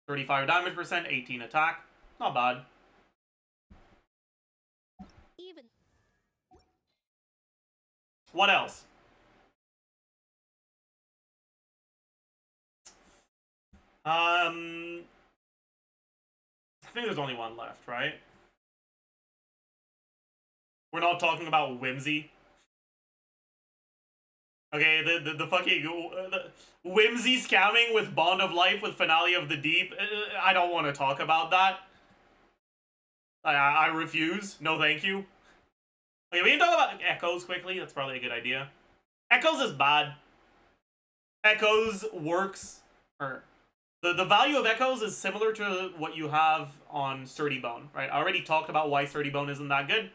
35 damage percent, 18 attack. Not bad. Even. What else? I think there's only one left, right? We're not talking about Whimsy. Okay, the fucking the Whimsy scamming with Bond of Life with Finale of the Deep. I don't want to talk about that. I refuse. No, thank you. Okay, we can talk about Echoes quickly. That's probably a good idea. Echoes is bad. Echoes works. Or the value of Echoes is similar to what you have on Sturdy Bone, right? I already talked about why Sturdy Bone isn't that good.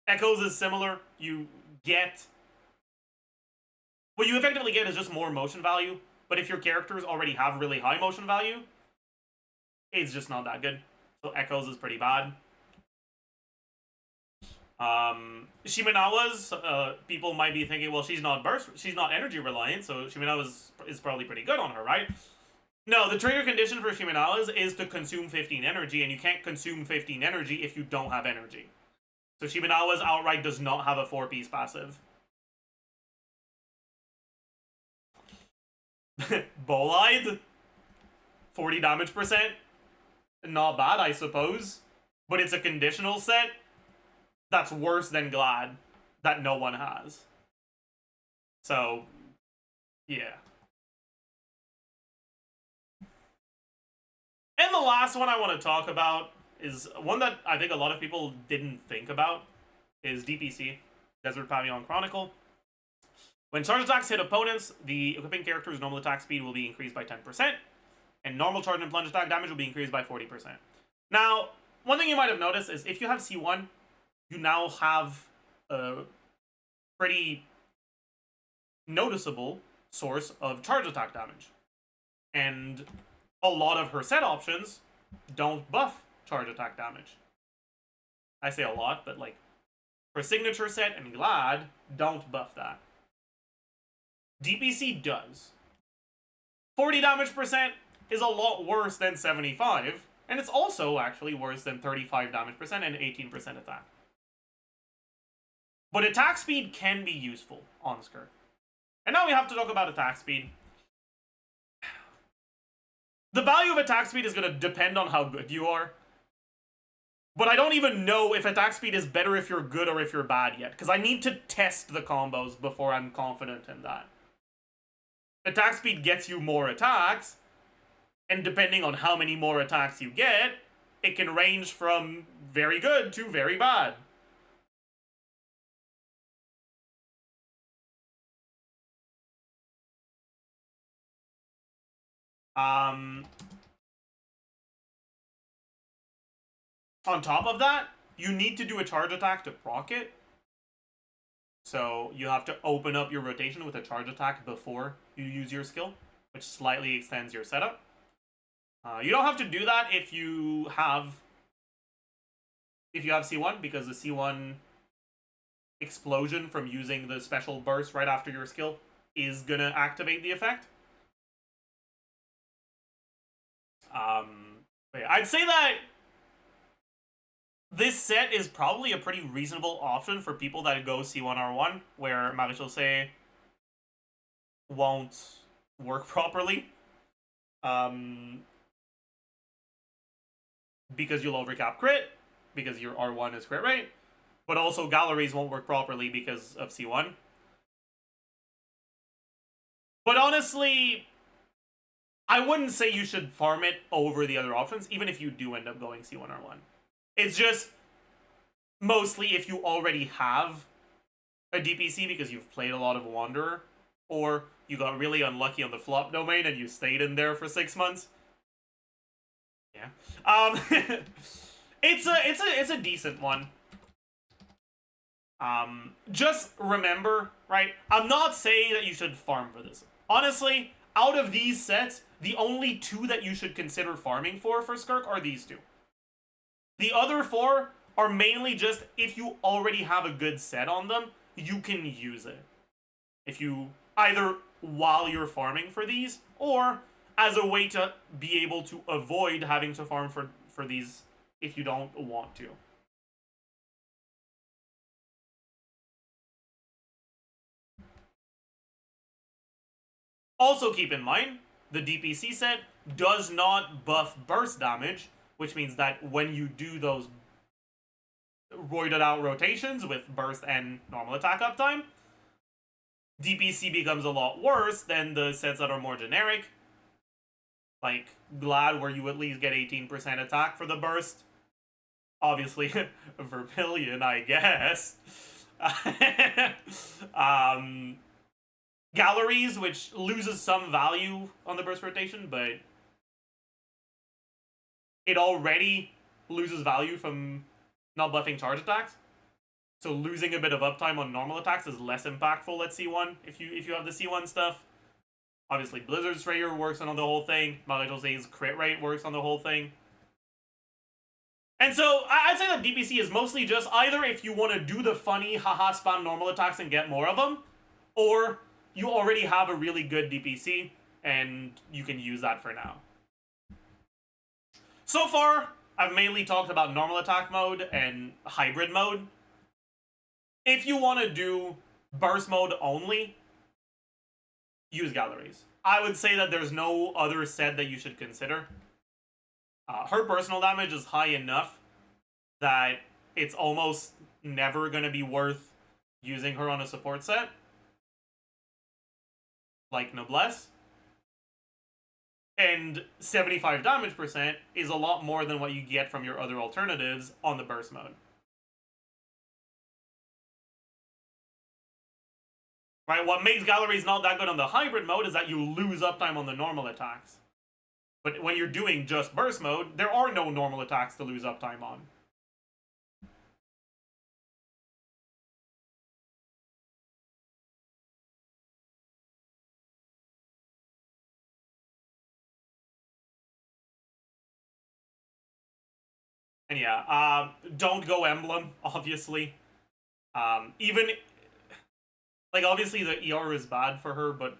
Echoes is similar. You get... what you effectively get is just more motion value. But if your characters already have really high motion value, it's just not that good. So Echoes is pretty bad. Shimenawa's, people might be thinking, well, she's not energy reliant, so Shimenawa's is probably pretty good on her, right? No, the trigger condition for Shimenawa's is to consume 15 energy, and you can't consume 15 energy if you don't have energy. So Shimenawa's outright does not have a 4-piece passive. Bolide? 40 damage percent? Not bad, I suppose. But it's a conditional set that's worse than Glad, that no one has. So, yeah. And the last one I want to talk about is one that I think a lot of people didn't think about, is DPC, Desert Pavilion Chronicle. When charge attacks hit opponents, the equipping character's normal attack speed will be increased by 10%, and normal charge and plunge attack damage will be increased by 40%. Now, one thing you might have noticed is if you have C1, you now have a pretty noticeable source of charge attack damage. And a lot of her set options don't buff charge attack damage. I say a lot, but like, her signature set and Glad don't buff that. DPC does. 40 damage percent is a lot worse than 75, and it's also actually worse than 35 damage percent and 18% attack. But attack speed can be useful on SKIRK. And now we have to talk about attack speed. The value of attack speed is going to depend on how good you are. But I don't even know if attack speed is better if you're good or if you're bad yet, because I need to test the combos before I'm confident in that. Attack speed gets you more attacks, and depending on how many more attacks you get, it can range from very good to very bad. On top of that, you need to do a charge attack to proc it. So you have to open up your rotation with a charge attack before you use your skill, which slightly extends your setup. You don't have to do that if you have C1, because the C1 explosion from using the special burst right after your skill is gonna activate the effect. I'd say that this set is probably a pretty reasonable option for people that go C1R1, where Maréchaussée won't work properly. Because you'll overcap crit, because your R1 is crit rate, but also galleries won't work properly because of C1. But honestly, I wouldn't say you should farm it over the other options, even if you do end up going C1R1. It's just mostly if you already have a DPC because you've played a lot of Wanderer, or you got really unlucky on the flop domain and you stayed in there for 6 months. Yeah. It's a decent one. Just remember, right? I'm not saying that you should farm for this. Honestly, out of these sets, the only two that you should consider farming for SKIRK are these two. The other four are mainly just if you already have a good set on them, you can use it. If you, either while you're farming for these, or as a way to be able to avoid having to farm for these if you don't want to. Also keep in mind, the DPC set does not buff burst damage, which means that when you do those roided out rotations with burst and normal attack uptime, DPC becomes a lot worse than the sets that are more generic. Like Glad, where you at least get 18% attack for the burst. Obviously, Vermilion, I guess. Galleries, which loses some value on the burst rotation, but it already loses value from not buffing charge attacks. So losing a bit of uptime on normal attacks is less impactful at C1 if you have the C1 stuff. Obviously, Blizzard's Rayer works on the whole thing. Marie-José's crit rate works on the whole thing. And so, I'd say that DPC is mostly just either if you want to do the funny haha spam normal attacks and get more of them, or you already have a really good DPC and you can use that for now. So far, I've mainly talked about normal attack mode and hybrid mode. If you want to do burst mode only, use Galleries. I would say that there's no other set that you should consider. Her personal damage is high enough that it's almost never going to be worth using her on a support set, like Noblesse. And 75 damage percent is a lot more than what you get from your other alternatives on the burst mode. Right, what makes Galleries not that good on the hybrid mode is that you lose uptime on the normal attacks. But when you're doing just burst mode, there are no normal attacks to lose uptime on. And yeah, don't go Emblem, obviously. Even, like, obviously the ER is bad for her, but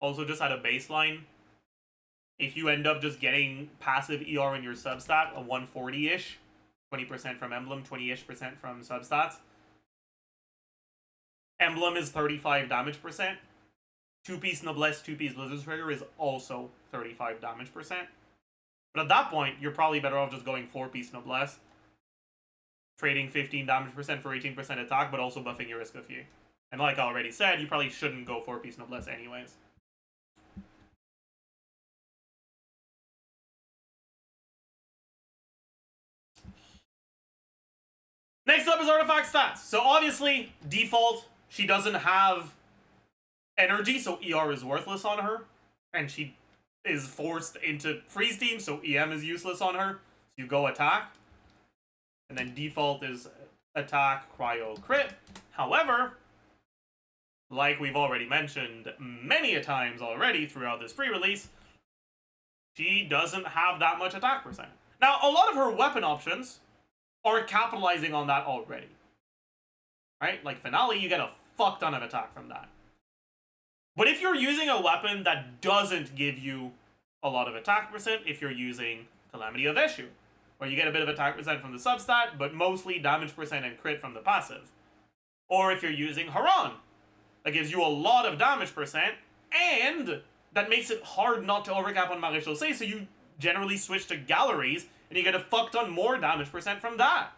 also just at a baseline, if you end up just getting passive ER in your substat, a 140-ish, 20% from Emblem, 20-ish% from substats. Emblem is 35 damage percent. 2-piece Noblesse, 2-piece Blizzard Trigger is also 35 damage percent. But at that point, you're probably better off just going 4-piece Noblesse. Trading 15 damage percent for 18% attack, but also buffing your risk of fear. And like I already said, you probably shouldn't go 4-piece Noblesse anyways. Next up is artifact stats. So obviously, default, she doesn't have energy, so ER is worthless on her. And she is forced into freeze team, so EM is useless on her. So you go attack. And then default is attack, cryo, crit. However, like we've already mentioned many a times already throughout this pre-release, she doesn't have that much attack percent. Now, a lot of her weapon options are capitalizing on that already. Right? Like Finale, you get a fuck ton of attack from that. But if you're using a weapon that doesn't give you a lot of attack percent, if you're using Calamity of Eshu, where you get a bit of attack percent from the substat, but mostly damage percent and crit from the passive. Or if you're using Haran, that gives you a lot of damage percent, and that makes it hard not to overcap on Marie-José, so you generally switch to Galleries, and you get a fuck ton more damage percent from that.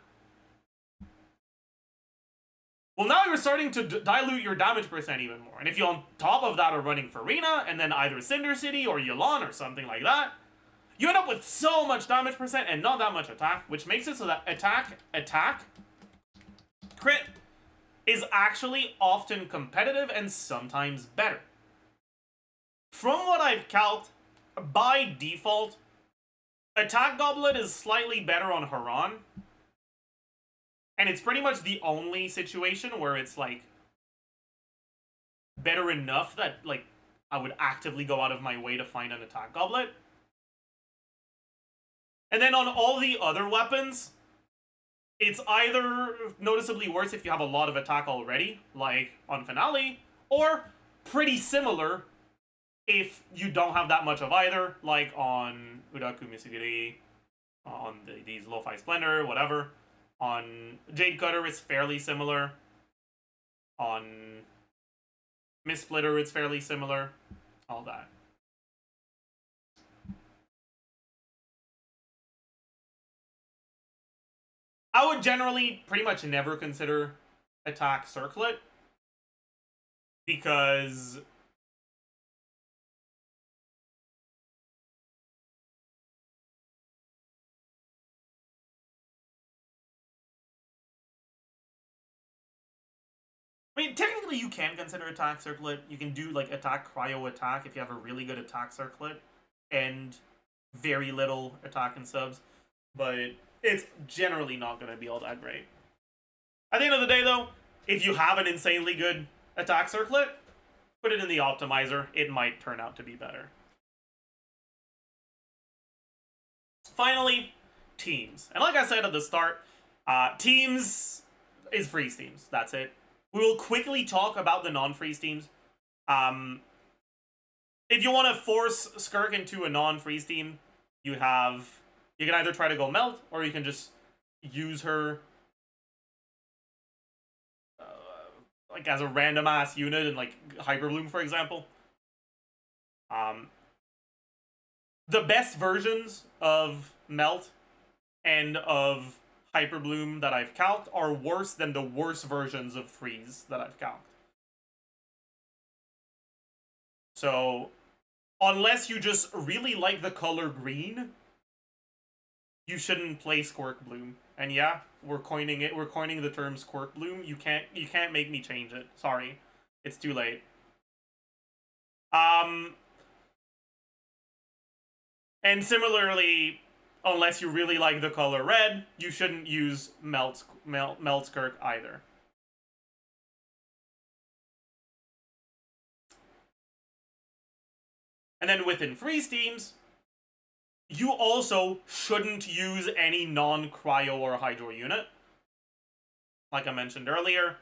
Well, now you're starting to dilute your damage percent even more. And if you on top of that are running Farina, and then either Cinder City or Yelan or something like that, you end up with so much damage percent and not that much attack, which makes it so that attack, crit, is actually often competitive and sometimes better. From what I've calced, by default, Attack Goblet is slightly better on Haran. And it's pretty much the only situation where it's, like, better enough that, like, I would actively go out of my way to find an Attack Goblet. And then on all the other weapons, it's either noticeably worse if you have a lot of attack already, like on Finale, or pretty similar if you don't have that much of either, like on Uraku Misugiri, on these Lo-Fi Splendor, whatever. On Jade Cutter, it's fairly similar. On Miss Splitter, it's fairly similar. All that. I would generally pretty much never consider attack circlet because I mean, technically you can consider attack circlet. You can do like attack cryo attack if you have a really good attack circlet and very little attack and subs, but it's generally not going to be all that great. At the end of the day, though, if you have an insanely good attack circlet, put it in the optimizer. It might turn out to be better. Finally, teams. And like I said at the start, teams is freeze teams. That's it. We will quickly talk about the non-freeze teams. If you want to force SKIRK into a non-freeze team, you can either try to go melt, or you can just use her like as a random ass unit in like Hyper Bloom, for example. The best versions of melt and of Hyper Bloom that I've calced are worse than the worst versions of freeze that I've calced. So, unless you just really like the color green, you shouldn't play Squirk Bloom. And yeah, we're coining it. We're coining the term Squirk Bloom. You can't make me change it. Sorry. It's too late. And similarly, unless you really like the color red, you shouldn't use Melt SKIRK either. And then within freeze teams, you also shouldn't use any non-cryo or hydro unit. Like I mentioned earlier,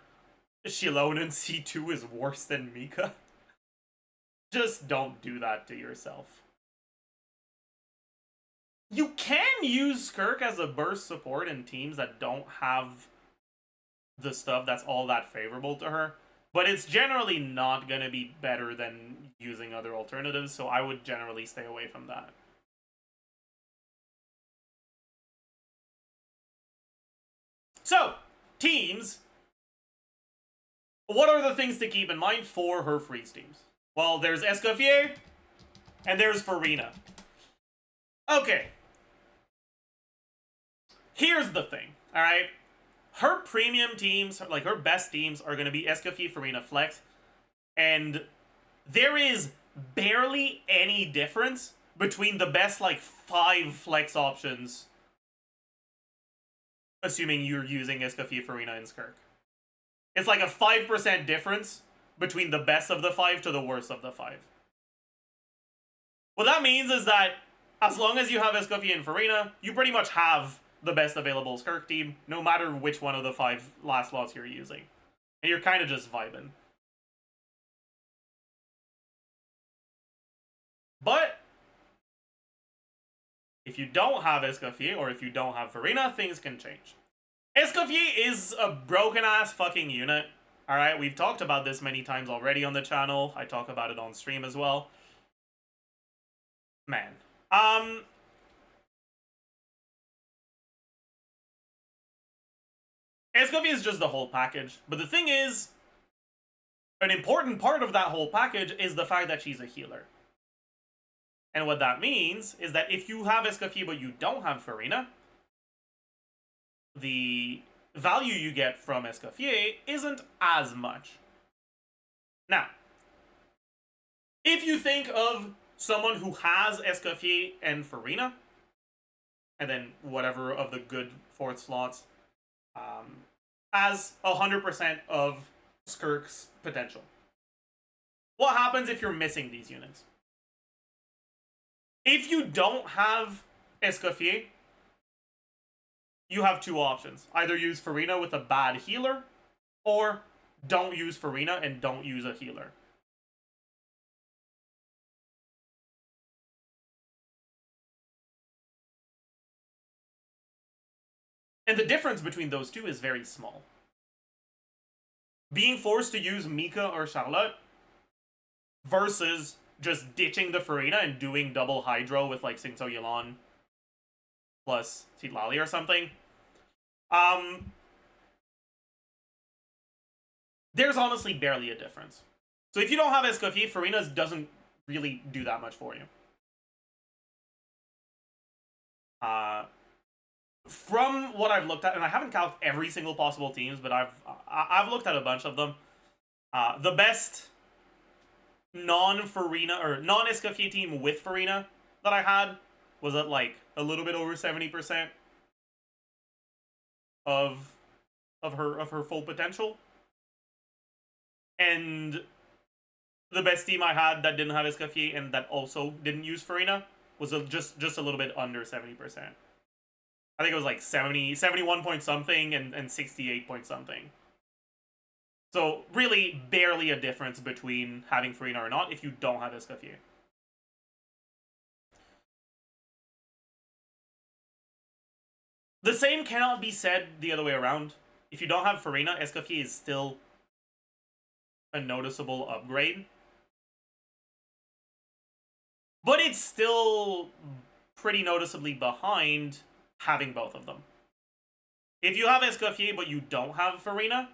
Shilone in C2 is worse than Mika. Just don't do that to yourself. You can use SKIRK as a burst support in teams that don't have the stuff that's all that favorable to her, but it's generally not going to be better than using other alternatives, so I would generally stay away from that. So, teams, what are the things to keep in mind for her freeze teams? Well, there's Escoffier, and there's Farina. Okay. Here's the thing, alright? Her premium teams, like her best teams, are going to be Escoffier, Farina, Flex, and there is barely any difference between the best, like, 5 Flex options, assuming you're using Escoffier, Farina, and SKIRK. It's like a 5% difference between the best of the 5 to the worst of the 5. What that means is that as long as you have Escoffier and Farina, you pretty much have the best available SKIRK team, no matter which one of the 5 last slots you're using. And you're kind of just vibing. But if you don't have Escoffier, or if you don't have Farina, things can change. Escoffier is a broken-ass fucking unit. Alright, we've talked about this many times already on the channel. I talk about it on stream as well. Man. Escoffier is just the whole package. But the thing is, an important part of that whole package is the fact that she's a healer. And what that means is that if you have Escoffier but you don't have Farina, the value you get from Escoffier isn't as much. Now, if you think of someone who has Escoffier and Farina, and then whatever of the good fourth slots, as 100% of SKIRK's potential. What happens if you're missing these units? If you don't have Escoffier, you have two options. Either use Farina with a bad healer, or don't use Farina and don't use a healer. And the difference between those two is very small. Being forced to use Mika or Charlotte versus just ditching the Farina and doing double Hydro with like Singso Yelan plus Titlali or something. There's honestly barely a difference. So if you don't have Escoffier, Farina doesn't really do that much for you. From what I've looked at, and I haven't calced every single possible teams, but I've looked at a bunch of them. The best non-Farina or non-Escoffier team with Farina that I had was at like a little bit over 70% of her full potential. And the best team I had that didn't have Escoffier and that also didn't use Farina was just a little bit under 70%. I think it was like 71 point something and 68 point something. So really barely a difference between having Farina or not if you don't have Escoffier. The same cannot be said the other way around. If you don't have Farina, Escoffier is still a noticeable upgrade. But it's still pretty noticeably behind having both of them. If you have Escoffier but you don't have Farina,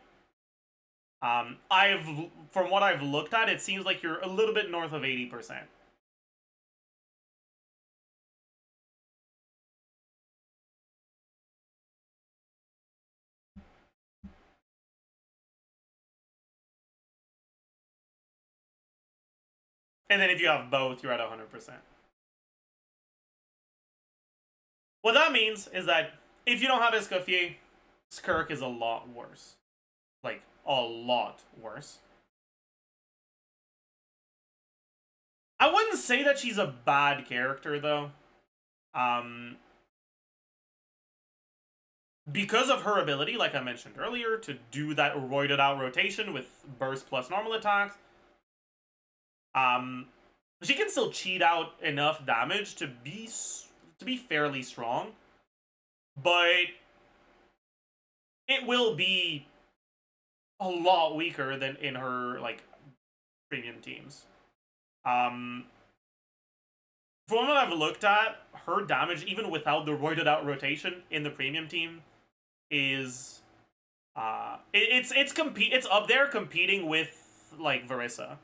from what I've looked at, it seems like you're a little bit north of 80%. And then if you have both, you're at 100%. What that means is that if you don't have Escoffier, SKIRK is a lot worse. Like, a lot worse. I wouldn't say that she's a bad character, though. Because of her ability, like I mentioned earlier, to do that roided out rotation with burst plus normal attacks, she can still cheat out enough damage to be fairly strong, but it will be a lot weaker than in her like premium teams. From what I've looked at, her damage, even without the roided out rotation in the premium team, is it's up there competing with like Varissa.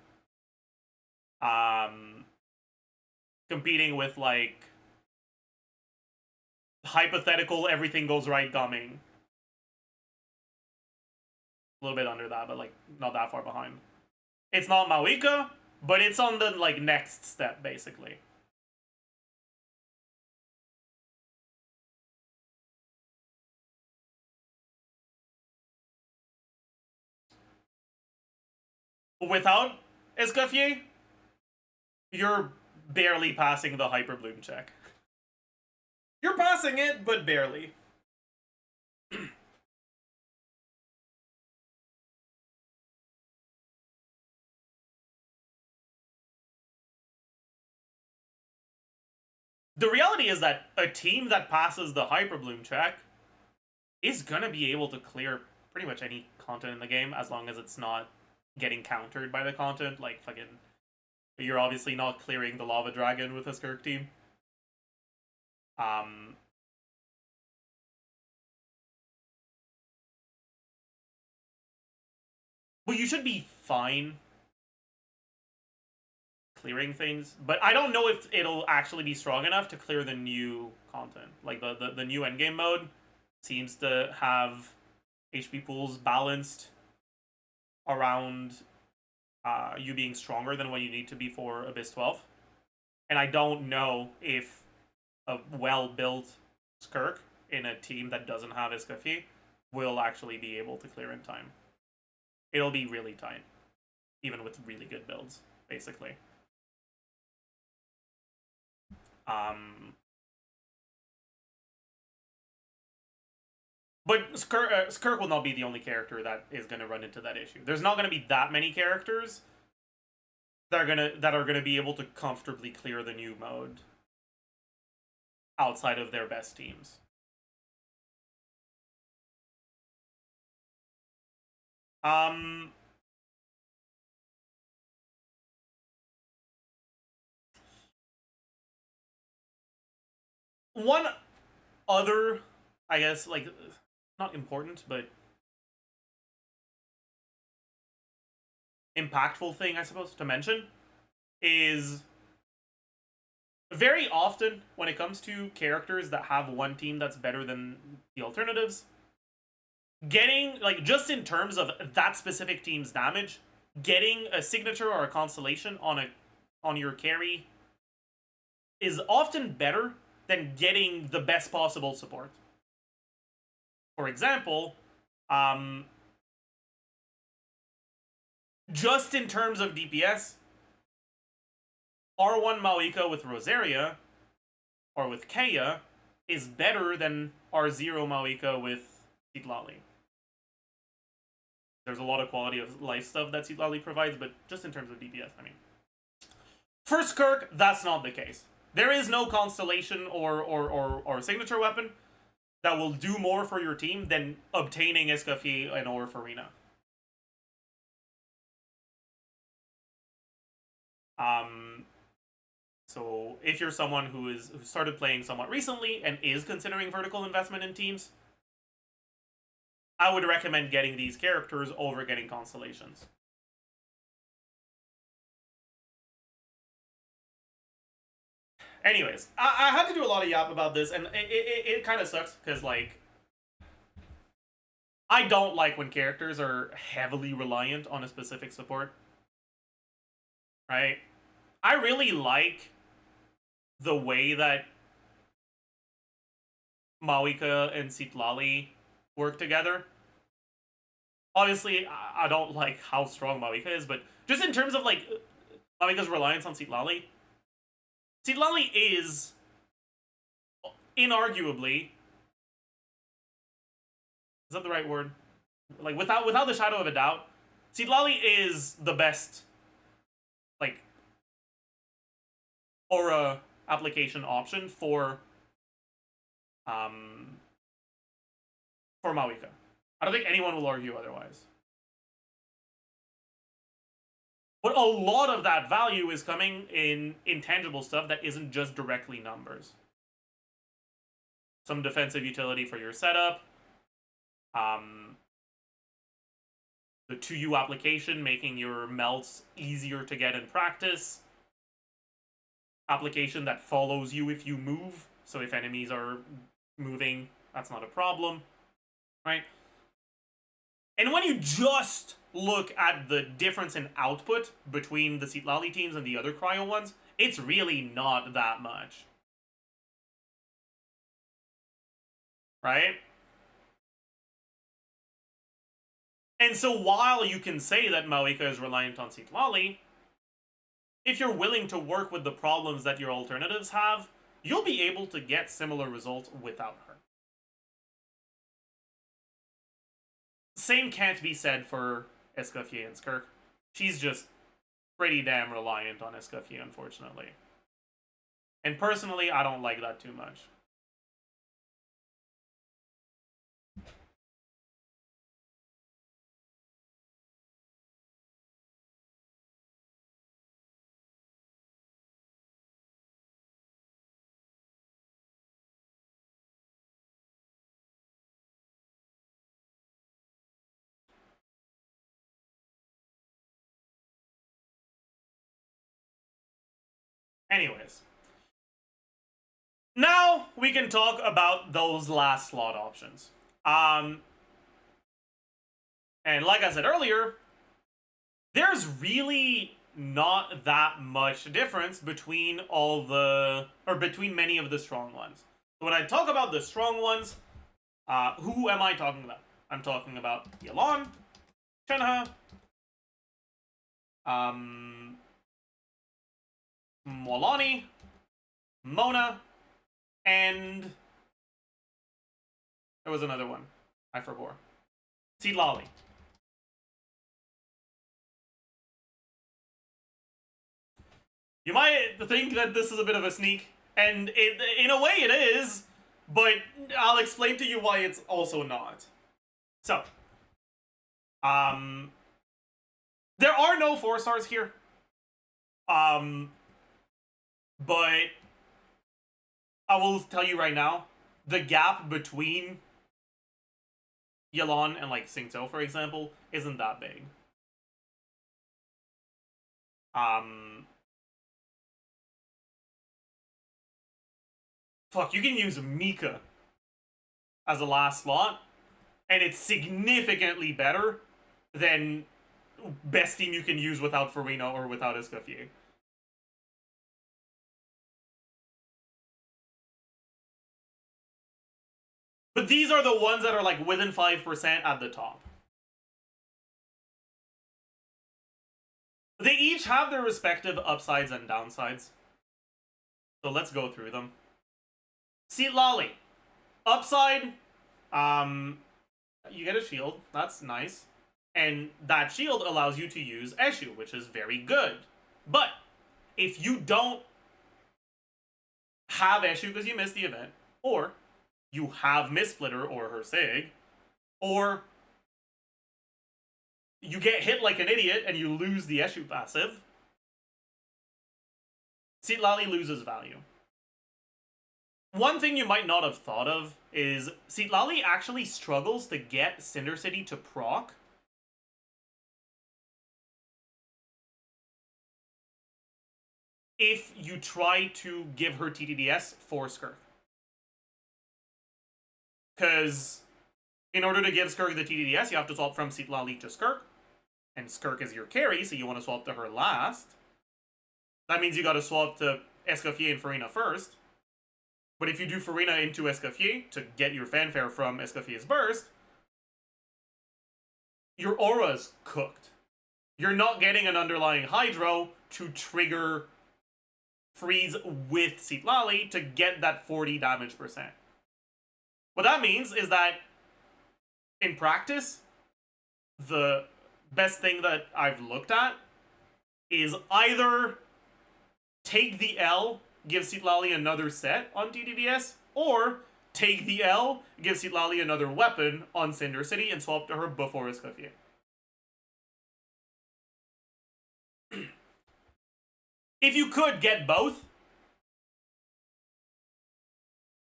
Competing with like hypothetical everything goes right gumming. A little bit under that, but like not that far behind. It's not Maoika, but it's on the like next step basically. Without Escoffier, you're barely passing the Hyper Bloom check. You're passing it, but barely. The reality is that a team that passes the Hyper Bloom check is gonna be able to clear pretty much any content in the game as long as it's not getting countered by the content. Like fucking, you're obviously not clearing the Lava Dragon with a SKIRK team. Well, you should be fine clearing things, but I don't know if it'll actually be strong enough to clear the new content. Like the new endgame mode seems to have HP pools balanced around you being stronger than what you need to be for Abyss 12. And I don't know if a well-built SKIRK in a team that doesn't have Escoffier will actually be able to clear in time. It'll be really tight, even with really good builds, basically. But SKIRK will not be the only character that is going to run into that issue. There's not going to be that many characters that are gonna be able to comfortably clear the new mode outside of their best teams. One other, I guess, like, not important, but impactful thing, I suppose, to mention is very often when it comes to characters that have one team that's better than the alternatives, getting, like, just in terms of that specific team's damage, getting a signature or a constellation on your carry is often better than getting the best possible support. For example, just in terms of DPS, R1 Malika with Rosaria or with Kaya is better than R0 Malika with Citlali. There's a lot of quality of life stuff that Citlali provides, but just in terms of DPS, I mean. For SKIRK, that's not the case. There is no constellation or signature weapon that will do more for your team than obtaining Escoffier and Orf Arena. So if you're someone who started playing somewhat recently and is considering vertical investment in teams, I would recommend getting these characters over getting constellations. Anyways, I had to do a lot of yap about this, and it kind of sucks, because, like, I don't like when characters are heavily reliant on a specific support. Right? I really like the way that Malika and Citlali work together. Obviously, I don't like how strong Malika is, but just in terms of, like, Malika's reliance on Citlali, Citlali is inarguably, is that the right word? Like, without the shadow of a doubt, Citlali is the best, like, aura application option for Malika. I don't think anyone will argue otherwise. But a lot of that value is coming in intangible stuff that isn't just directly numbers. Some defensive utility for your setup. The 2U application, making your melts easier to get in practice. Application that follows you if you move. So if enemies are moving, that's not a problem. Right? And when you just look at the difference in output between the Citlali teams and the other cryo ones, it's really not that much. Right? And so while you can say that Malika is reliant on Citlali, if you're willing to work with the problems that your alternatives have, you'll be able to get similar results without her. Same can't be said for Escoffier and SKIRK. She's just pretty damn reliant on Escoffier, unfortunately. And personally, I don't like that too much. Anyways. Now we can talk about those last slot options. And like I said earlier, there's really not that much difference between between many of the strong ones. When I talk about the strong ones, who am I talking about? I'm talking about Yelan, Shenhe, Molani, Mona, and there was another one. I forgot. Citlali. You might think that this is a bit of a sneak, and in a way it is, but I'll explain to you why it's also not. So, there are no 4-stars here. But I will tell you right now, the gap between Yelan and like Xingqiu, for example, isn't that big. Fuck, you can use Mika as a last slot, and it's significantly better than best team you can use without Farina or without Escoffier. But these are the ones that are like within 5% at the top. They each have their respective upsides and downsides. So let's go through them. Citlali. Upside, you get a shield. That's nice. And that shield allows you to use Eshu, which is very good. But if you don't have Eshu because you missed the event, or you have Mistsplitter or her Sig, or you get hit like an idiot and you lose the Eshu passive, Citlali loses value. One thing you might not have thought of is Citlali actually struggles to get Cinder City to proc. If you try to give her TTDS for SKIRK. Because in order to give SKIRK the TTDS, you have to swap from Citlali to SKIRK. And SKIRK is your carry, so you want to swap to her last. That means you gotta swap to Escoffier and Farina first. But if you do Farina into Escoffier to get your fanfare from Escoffier's burst, your aura's cooked. You're not getting an underlying Hydro to trigger freeze with Citlali to get that 40 damage percent. What that means is that in practice, the best thing that I've looked at is either take the L, give Citlali another set on TTDS, or take the L, give Citlali another weapon on Cinder City, and swap to her before Escoffier. If you could get both,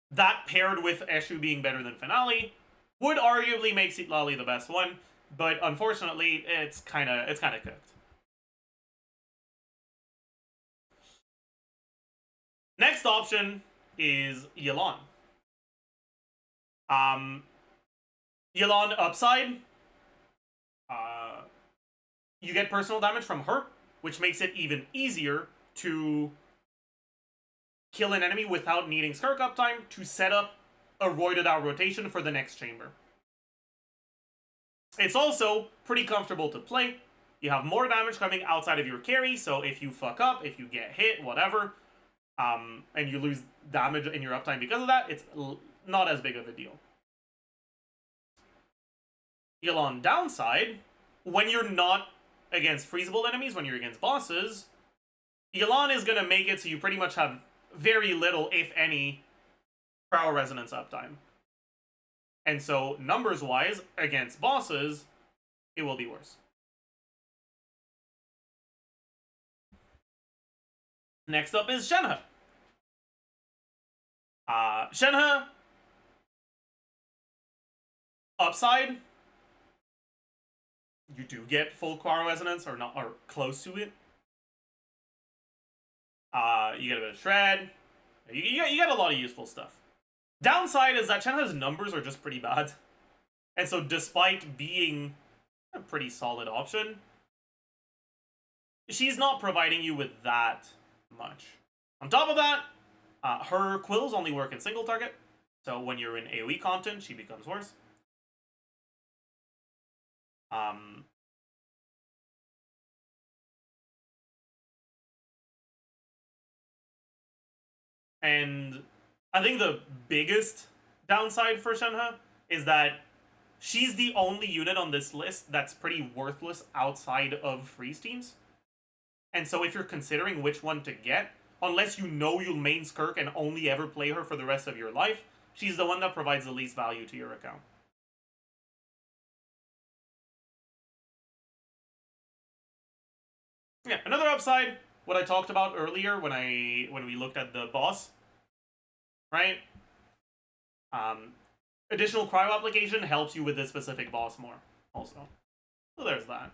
that paired with Eshu being better than Finale would arguably make Citlali the best one, but unfortunately, it's kind of cooked. Next option is Yelan. Yelan upside. You get personal damage from her, which makes it even easier to kill an enemy without needing SKIRK uptime to set up a roided out rotation for the next chamber. It's also pretty comfortable to play. You have more damage coming outside of your carry, so if you fuck up, if you get hit, whatever, and you lose damage in your uptime because of that, it's not as big of a deal. Yelan downside, when you're not against freezable enemies, when you're against bosses, Yelan is going to make it so you pretty much have very little, if any, Prow Resonance uptime. And so, numbers-wise, against bosses, it will be worse. Next up is Shenhe. Shenhe, upside, you do get full Quarrel Resonance, or not, or close to it. You get a bit of Shred. You get a lot of useful stuff. Downside is that Shenhe's numbers are just pretty bad. And so despite being a pretty solid option, she's not providing you with that much. On top of that, Her quills only work in single target, so when you're in AoE content, she becomes worse. And I think the biggest downside for Shenhe is that she's the only unit on this list that's pretty worthless outside of freeze teams. And so if you're considering which one to get, unless you know you'll main SKIRK and only ever play her for the rest of your life, she's the one that provides the least value to your account. Yeah, another upside, what I talked about earlier when we looked at the boss, right? Additional cryo application helps you with this specific boss more, also. So there's that.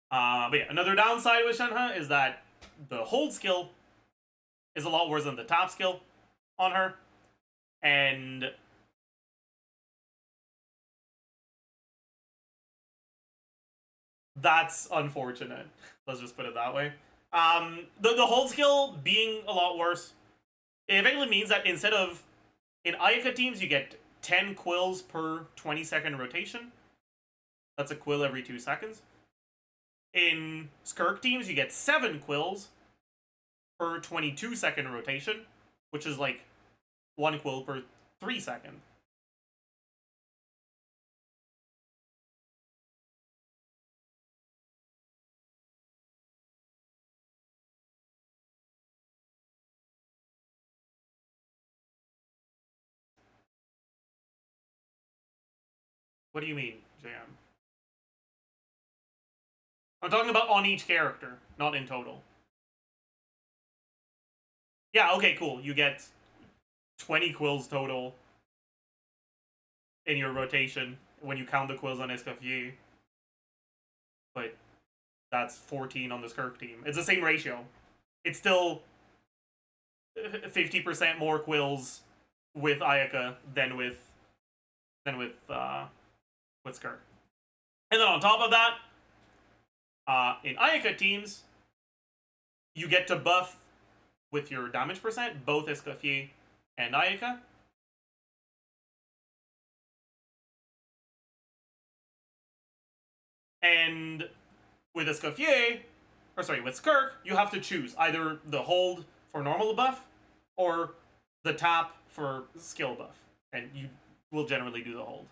But yeah, another downside with Shenhe is that the hold skill is a lot worse than the top skill on her. And that's unfortunate. Let's just put it that way. The hold skill being a lot worse, it effectively means that instead of, in Ayaka teams, you get 10 quills per 20-second rotation. That's a quill every 2 seconds. In SKIRK teams, you get 7 quills per 22-second rotation, which is like 1 quill per 3 seconds. What do you mean, JM? I'm talking about on each character, not in total. Yeah, okay, cool. You get 20 quills total in your rotation when you count the quills on Escoffier. But that's 14 on the SKIRK team. It's the same ratio. It's still 50% more quills with Ayaka than with SKIRK. And then on top of that, in Ayaka teams, you get to buff with your damage percent, both Escoffier and Ayaka. And with Escoffier, or sorry, with SKIRK, you have to choose either the hold for normal buff or the tap for skill buff. And you will generally do the hold.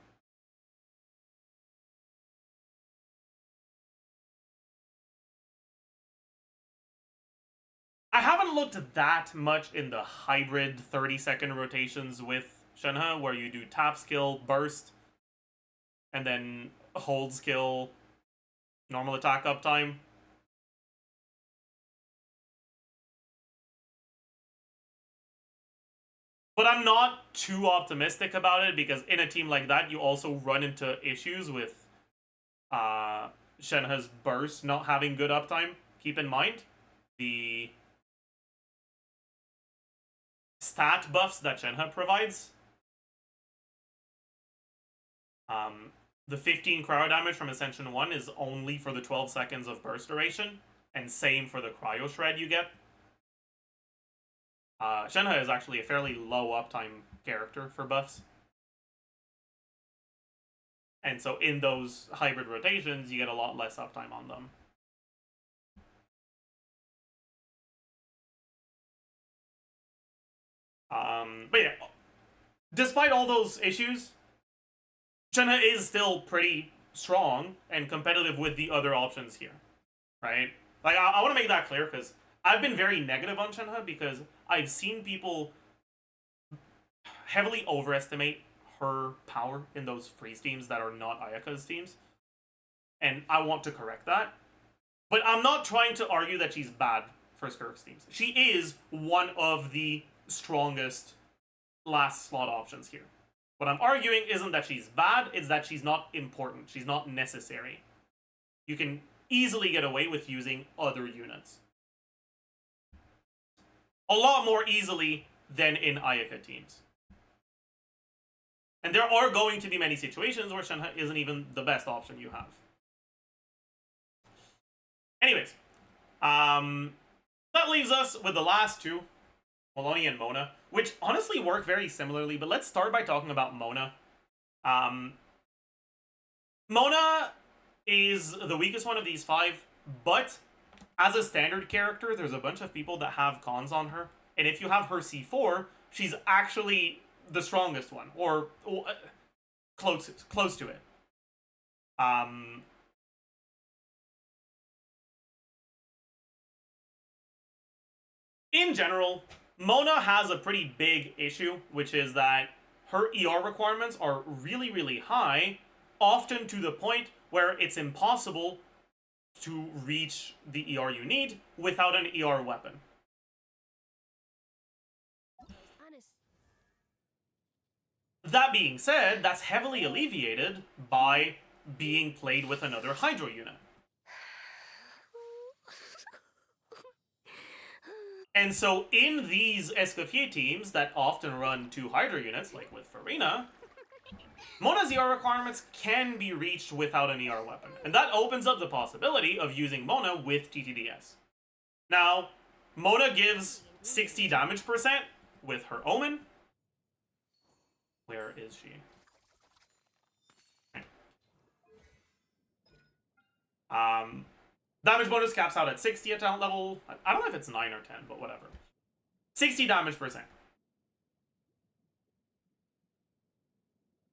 I haven't looked that much in the hybrid 30-second rotations with Shenhe, where you do tap skill, burst, and then hold skill, normal attack uptime. But I'm not too optimistic about it, because in a team like that, you also run into issues with Shenhe's burst not having good uptime. Keep in mind, the stat buffs that Shenhe provides. The 15 cryo damage from Ascension 1 is only for the 12 seconds of burst duration, and same for the cryo shred you get. Shenhe is actually a fairly low uptime character for buffs. And so in those hybrid rotations, you get a lot less uptime on them. But yeah, despite all those issues, Shenhe is still pretty strong and competitive with the other options here, right? Like, I want to make that clear, because I've been very negative on Shenhe because I've seen people heavily overestimate her power in those freeze teams that are not Ayaka's teams. And I want to correct that. But I'm not trying to argue that she's bad for SKIRK's teams. She is one of the strongest last slot options here. What I'm arguing isn't that she's bad, it's that she's not important. She's not necessary. You can easily get away with using other units. A lot more easily than in Ayaka teams. And there are going to be many situations where Shenhe isn't even the best option you have. Anyways, That leaves us with the last two, Maloney and Mona, which honestly work very similarly, but let's start by talking about Mona. Mona is the weakest one of these five, but as a standard character, there's a bunch of people that have cons on her, and if you have her C4, she's actually the strongest one, or close to it. In general, Mona has a pretty big issue, which is that her ER requirements are really, really high, often to the point where it's impossible to reach the ER you need without an ER weapon. That being said, that's heavily alleviated by being played with another Hydro unit. And so in these Escoffier teams that often run 2 Hydro units, like with Farina, Mona's ER requirements can be reached without an ER weapon. And that opens up the possibility of using Mona with TTDS. Now, Mona gives 60 damage percent with her Omen. Where is she? Damage bonus caps out at 60 at talent level. I don't know if it's 9 or 10, but whatever. 60 damage percent.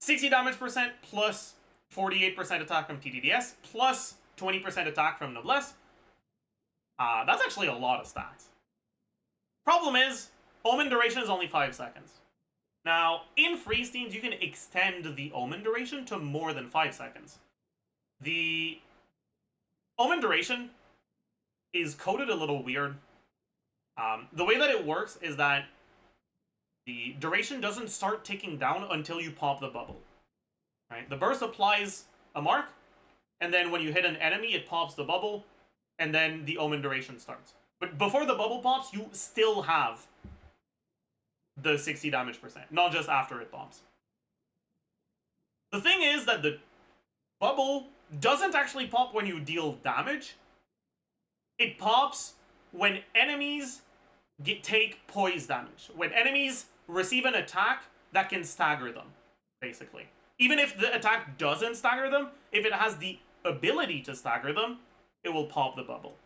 60 damage percent plus 48% attack from TTDS plus 20% attack from Noblesse. That's actually a lot of stats. Problem is, Omen duration is only 5 seconds. Now, in freeze teams, you can extend the Omen duration to more than 5 seconds. The Omen duration is coded a little weird. The way that it works is that the duration doesn't start ticking down until you pop the bubble. Right? The burst applies a mark, and then when you hit an enemy, it pops the bubble, and then the Omen duration starts. But before the bubble pops, you still have the 60 damage percent, not just after it pops. The thing is that the bubble doesn't actually pop when you deal damage. It pops when enemies take poise damage. When enemies receive an attack that can stagger them, basically. Even if the attack doesn't stagger them, if it has the ability to stagger them, it will pop the bubble.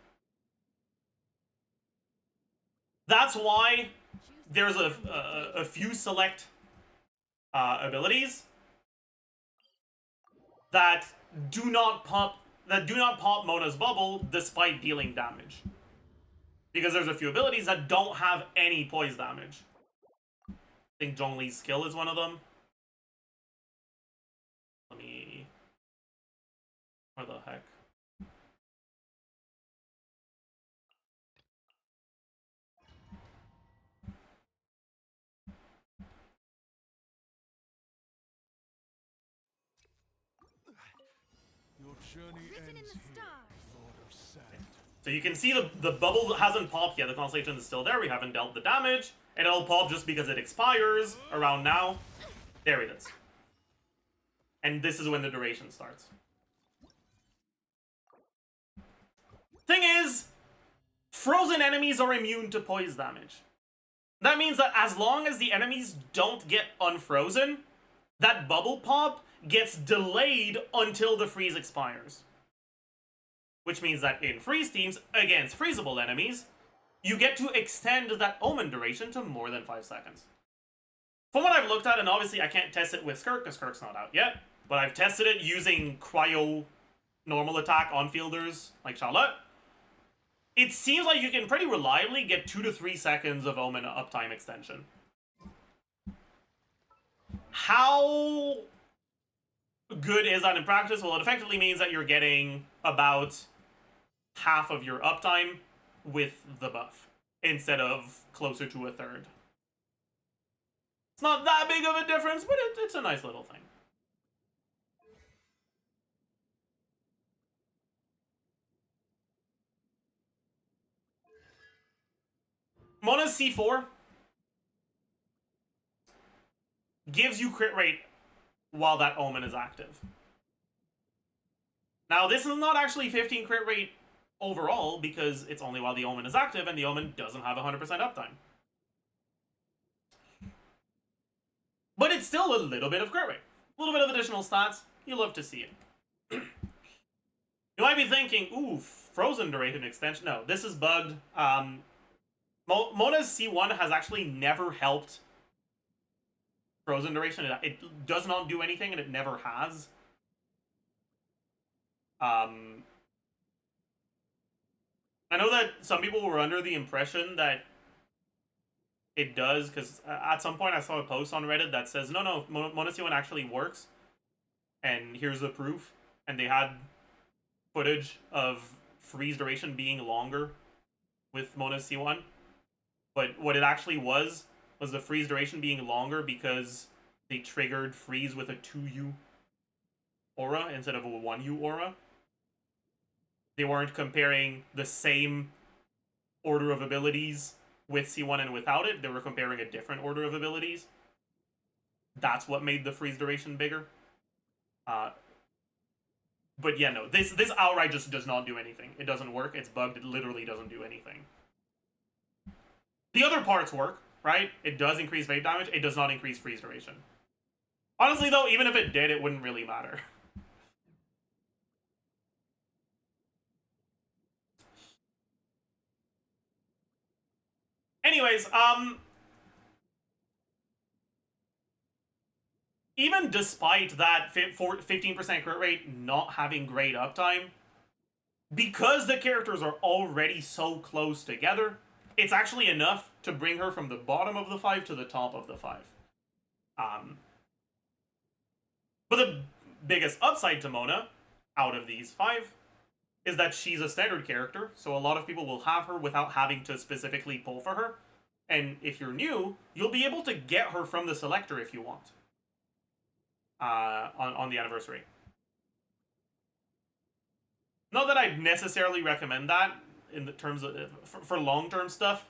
That's why there's a few select abilities that do not pop Mona's bubble despite dealing damage. Because there's a few abilities that don't have any poise damage. I think Zhongli's skill is one of them. Where the heck? Your journey Written in ends the here, stars. Lord of Sand. So you can see the bubble hasn't popped yet. The constellation is still there. We haven't dealt the damage. And it'll pop just because it expires around now. There it is. And this is when the duration starts. Thing is, frozen enemies are immune to poise damage. That means that as long as the enemies don't get unfrozen, that bubble pop gets delayed until the freeze expires. Which means that in freeze teams, against freezable enemies, you get to extend that Omen duration to more than 5 seconds. From what I've looked at, and obviously I can't test it with SKIRK, because SKIRK's not out yet, but I've tested it using cryo normal attack on fielders like Charlotte. It seems like you can pretty reliably get 2 to 3 seconds of Omen uptime extension. How good is that in practice? Well, it effectively means that you're getting about half of your uptime with the buff, instead of closer to a third. It's not that big of a difference, but it's a nice little thing. Mona's C4 gives you crit rate while that Omen is active. Now, this is not actually 15 crit rate overall because it's only while the Omen is active and the Omen doesn't have 100% uptime. But it's still a little bit of crit rate. A little bit of additional stats. You love to see it. You might be thinking, ooh, frozen duration extension. No, this is bugged. Mona's C1 has actually never helped frozen duration. It does not do anything, and it never has. I know that some people were under the impression that it does, because at some point I saw a post on Reddit that says, no, Mona C1 actually works, and here's the proof. And they had footage of freeze duration being longer with Mona C1. But what it actually was the freeze duration being longer because they triggered freeze with a 2U aura instead of a 1U aura. They weren't comparing the same order of abilities with C1 and without it. They were comparing a different order of abilities. That's what made the freeze duration bigger. But yeah, no, this outright just does not do anything. It doesn't work. It's bugged. It literally doesn't do anything. The other parts work, right? It does increase vape damage. It does not increase freeze duration. Honestly, though, even if it did, it wouldn't really matter. Anyways, even despite that 15% crit rate not having great uptime, because the characters are already so close together, it's actually enough to bring her from the bottom of the 5 to the top of the 5. But the biggest upside to Mona, out of these 5, is that she's a standard character, so a lot of people will have her without having to specifically pull for her. And if you're new, you'll be able to get her from the selector if you want. On the anniversary. Not that I'd necessarily recommend that in the terms of for long-term stuff.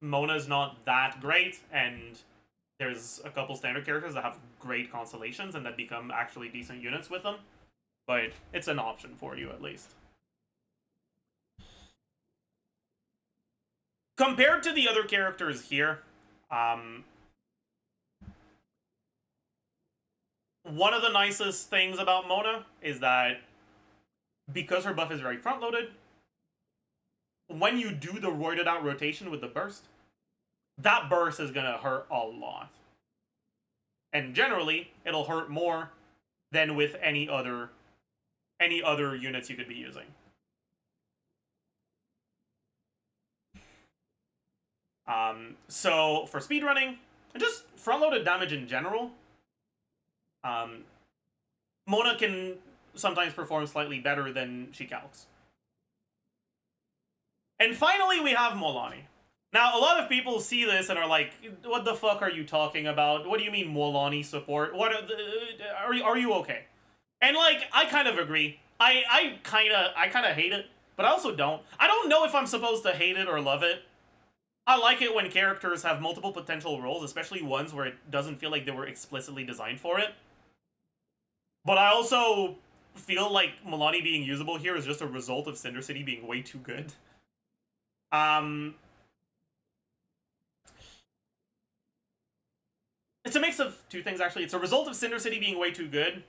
Mona's not that great, and there's a couple standard characters that have great constellations and that become actually decent units with them. But it's an option for you at least. Compared to the other characters here, one of the nicest things about Mona is that because her buff is very front-loaded, when you do the roided out rotation with the burst, that burst is gonna hurt a lot. And generally, it'll hurt more than with any other units you could be using. So for speedrunning, and just front-loaded damage in general, Mona can sometimes perform slightly better than she calcs. And finally, we have Molani. Now, a lot of people see this and are like, what the fuck are you talking about? What do you mean Molani support? What are you okay? And like, I kind of agree. I kind of hate it, but I also don't. I don't know if I'm supposed to hate it or love it. I like it when characters have multiple potential roles, especially ones where it doesn't feel like they were explicitly designed for it. But I also feel like Molani being usable here is just a result of Cinder City being way too good. It's a mix of two things, actually. It's a result of Cinder City being way too good,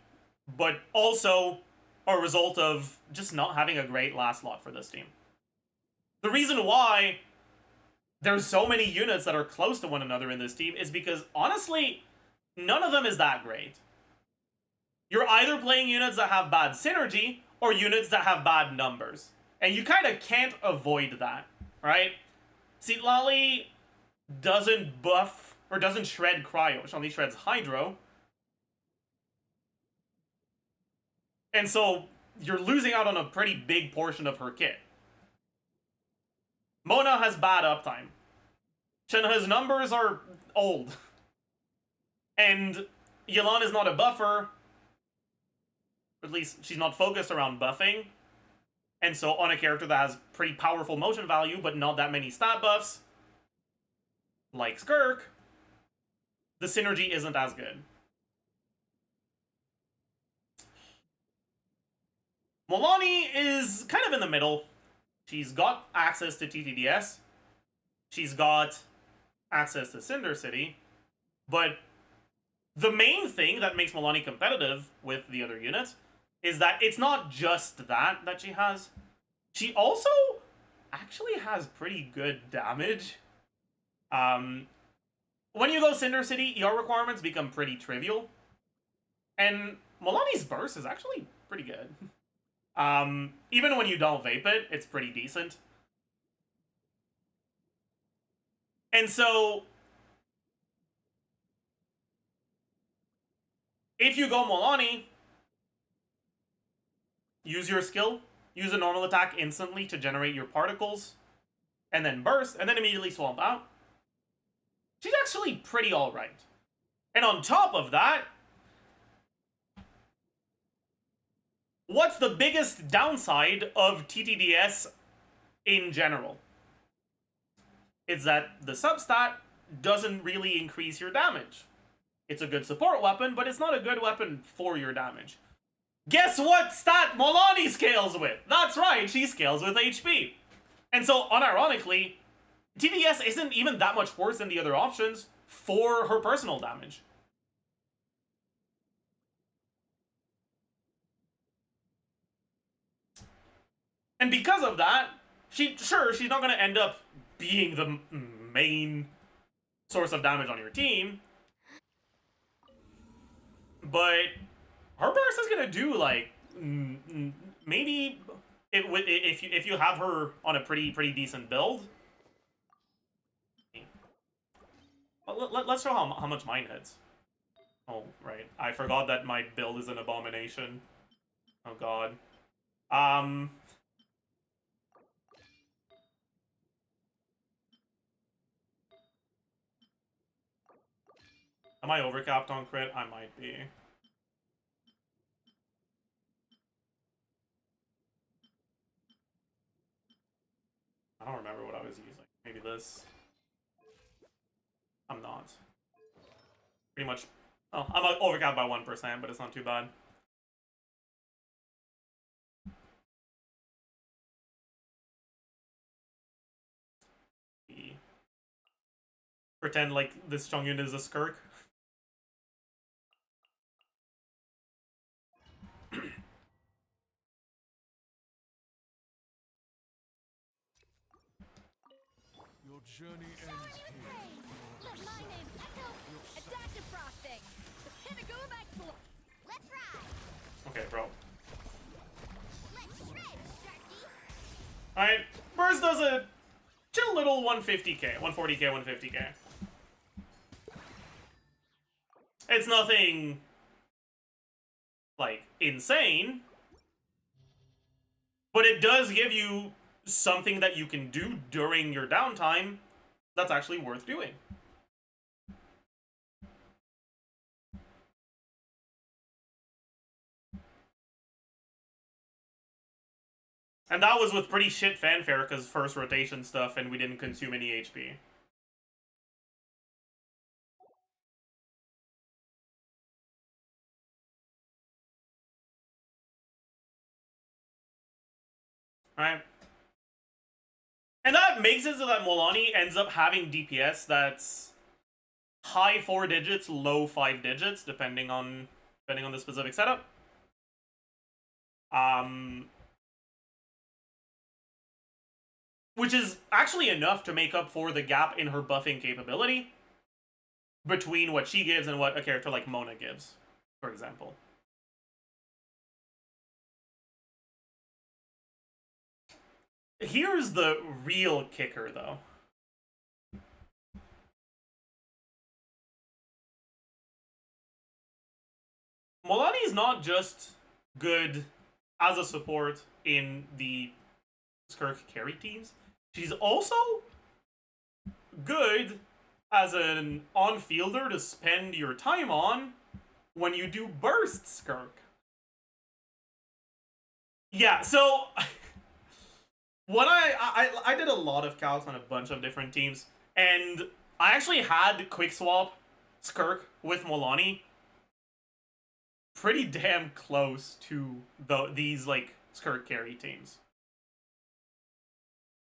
but also a result of just not having a great last lot for this team. The reason why there's so many units that are close to one another in this team is because, honestly, none of them is that great. You're either playing units that have bad synergy, or units that have bad numbers. And you kind of can't avoid that, right? See, Lali doesn't buff, or doesn't shred Cryo, which only shreds Hydro. And so, you're losing out on a pretty big portion of her kit. Mona has bad uptime. Shenhe's numbers are old. And Yelan is not a buffer. At least, she's not focused around buffing. And so, on a character that has pretty powerful motion value, but not that many stat buffs, like SKIRK, the synergy isn't as good. Molani is kind of in the middle. She's got access to TTDS. She's got access to Cinder City. But the main thing that makes Milani competitive with the other units is that it's not just that she has. She also actually has pretty good damage. When you go Cinder City, ER requirements become pretty trivial. And Milani's burst is actually pretty good. Even when you don't vape it, it's pretty decent. And so, if you go Milani, use your skill, use a normal attack instantly to generate your particles, and then burst, and then immediately swamp out. She's actually pretty alright. And on top of that, what's the biggest downside of TTDS in general? It's that the substat doesn't really increase your damage. It's a good support weapon, but it's not a good weapon for your damage. Guess what stat Milani scales with? That's right, she scales with HP. And so, unironically, TTDS isn't even that much worse than the other options for her personal damage. And because of that, she's not going to end up being the main source of damage on your team. But her burst is going to do, like, maybe if you have her on a pretty decent build. Let's show how much mine hits. Oh, right. I forgot that my build is an abomination. Oh, God. Am I overcapped on crit? I might be. I don't remember what I was using. Maybe this. I'm not. Pretty much. Oh, I'm overcapped by 1%, but it's not too bad. Pretend like this strong unit is a SKIRK. Your journey ends here. Let my name echo. Adaptive frosting. The pinnacle of excellence. Let's ride. Okay, bro. Let's shred, Sharky. Alright, Burst does a chill little 150k, 140k, 150k. It's nothing, like, insane, but it does give you something that you can do during your downtime that's actually worth doing. And that was with pretty shit fanfare because first rotation stuff and we didn't consume any HP. Alright. And that makes it so that Milani ends up having DPS that's high 4 digits, low 5 digits, depending on the specific setup. Which is actually enough to make up for the gap in her buffing capability between what she gives and what a character like Mona gives, for example. Here's the real kicker, though. Milani is not just good as a support in the SKIRK carry teams. She's also good as an on-fielder to spend your time on when you do burst SKIRK. Yeah, so when I did a lot of calcs on a bunch of different teams, and I actually had quick swap SKIRK with Milani pretty damn close to these like SKIRK carry teams.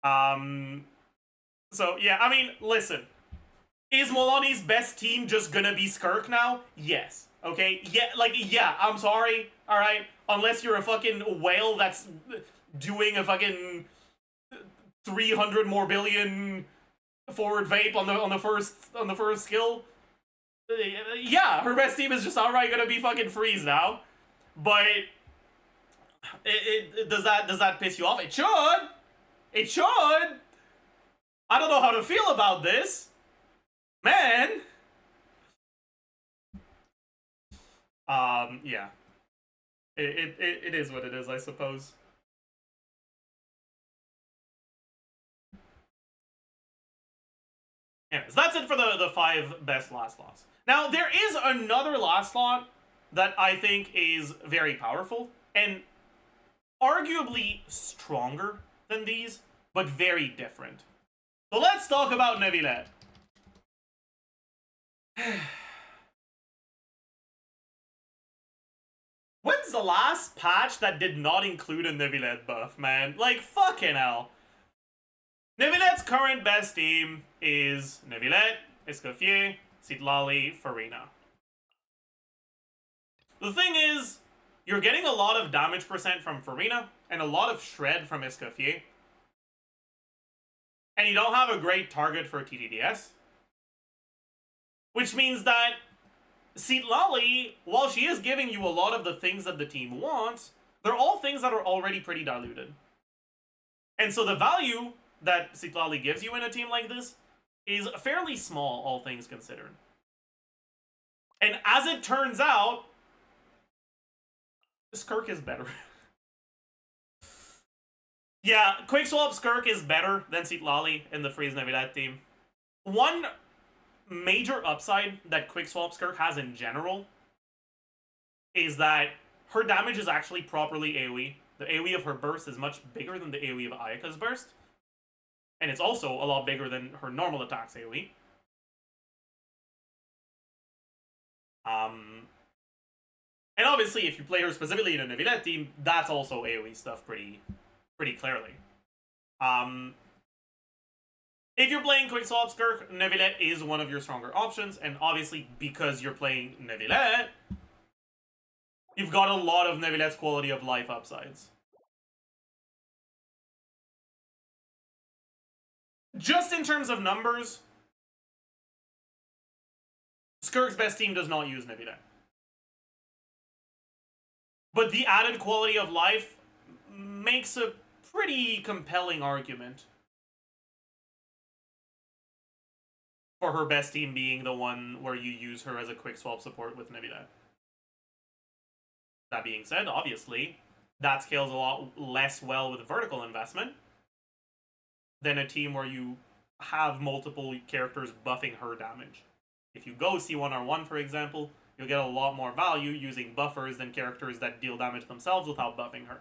So yeah, I mean, listen. Is Molani's best team just gonna be SKIRK now? Yes. Okay? Yeah, like, yeah, I'm sorry. Alright? Unless you're a fucking whale that's doing a fucking 300 more billion forward vape on the first skill. Yeah, her best team is just outright gonna be fucking freeze now. But does that piss you off? It should! It should! I don't know how to feel about this. Man! Yeah. It is what it is, I suppose. Anyways, that's it for the 5 best last slots. Now, there is another last slot that I think is very powerful, and arguably stronger than these, but very different. So let's talk about Neuvillette. When's the last patch that did not include a Neuvillette buff, man? Like, fucking hell. Neuvillette's current best team is Neuvillette, Escoffier, Citlali, Farina. The thing is, you're getting a lot of damage percent from Farina, and a lot of shred from Escoffier. And you don't have a great target for TTDS. Which means that Citlali, while she is giving you a lot of the things that the team wants, they're all things that are already pretty diluted. And so the value that Citlali gives you in a team like this is fairly small, all things considered. And as it turns out, SKIRK is better. Yeah, Quickswap SKIRK is better than Citlali in the Freeze Neuvillette team. One major upside that Quickswap SKIRK has in general is that her damage is actually properly AoE. The AoE of her burst is much bigger than the AoE of Ayaka's burst. And it's also a lot bigger than her normal attack's AoE. And obviously, if you play her specifically in a Neuvillette team, that's also AoE stuff pretty clearly. If you're playing Quickswap SKIRK, Neuvillette is one of your stronger options, and obviously, because you're playing Neuvillette, you've got a lot of Neuvillette's quality of life upsides. Just in terms of numbers, SKIRK's best team does not use Neuvillette. But the added quality of life makes a pretty compelling argument for her best team being the one where you use her as a quick swap support with Neuvillette. That being said, obviously, that scales a lot less well with vertical investment than a team where you have multiple characters buffing her damage. If you go C1R1, for example, you'll get a lot more value using buffers than characters that deal damage themselves without buffing her.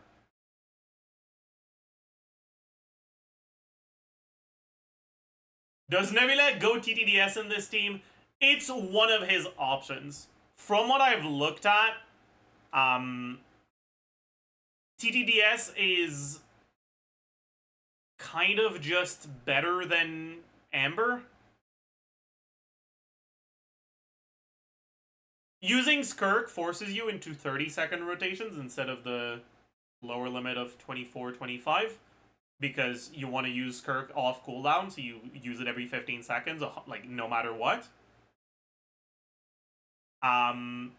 Does Neuvillette go TTDS in this team? It's one of his options. From what I've looked at, TTDS is kind of just better than Amber. Using SKIRK forces you into 30-second rotations instead of the lower limit of 24, 25. Because you want to use SKIRK off cooldown, so you use it every 15 seconds, like, no matter what. But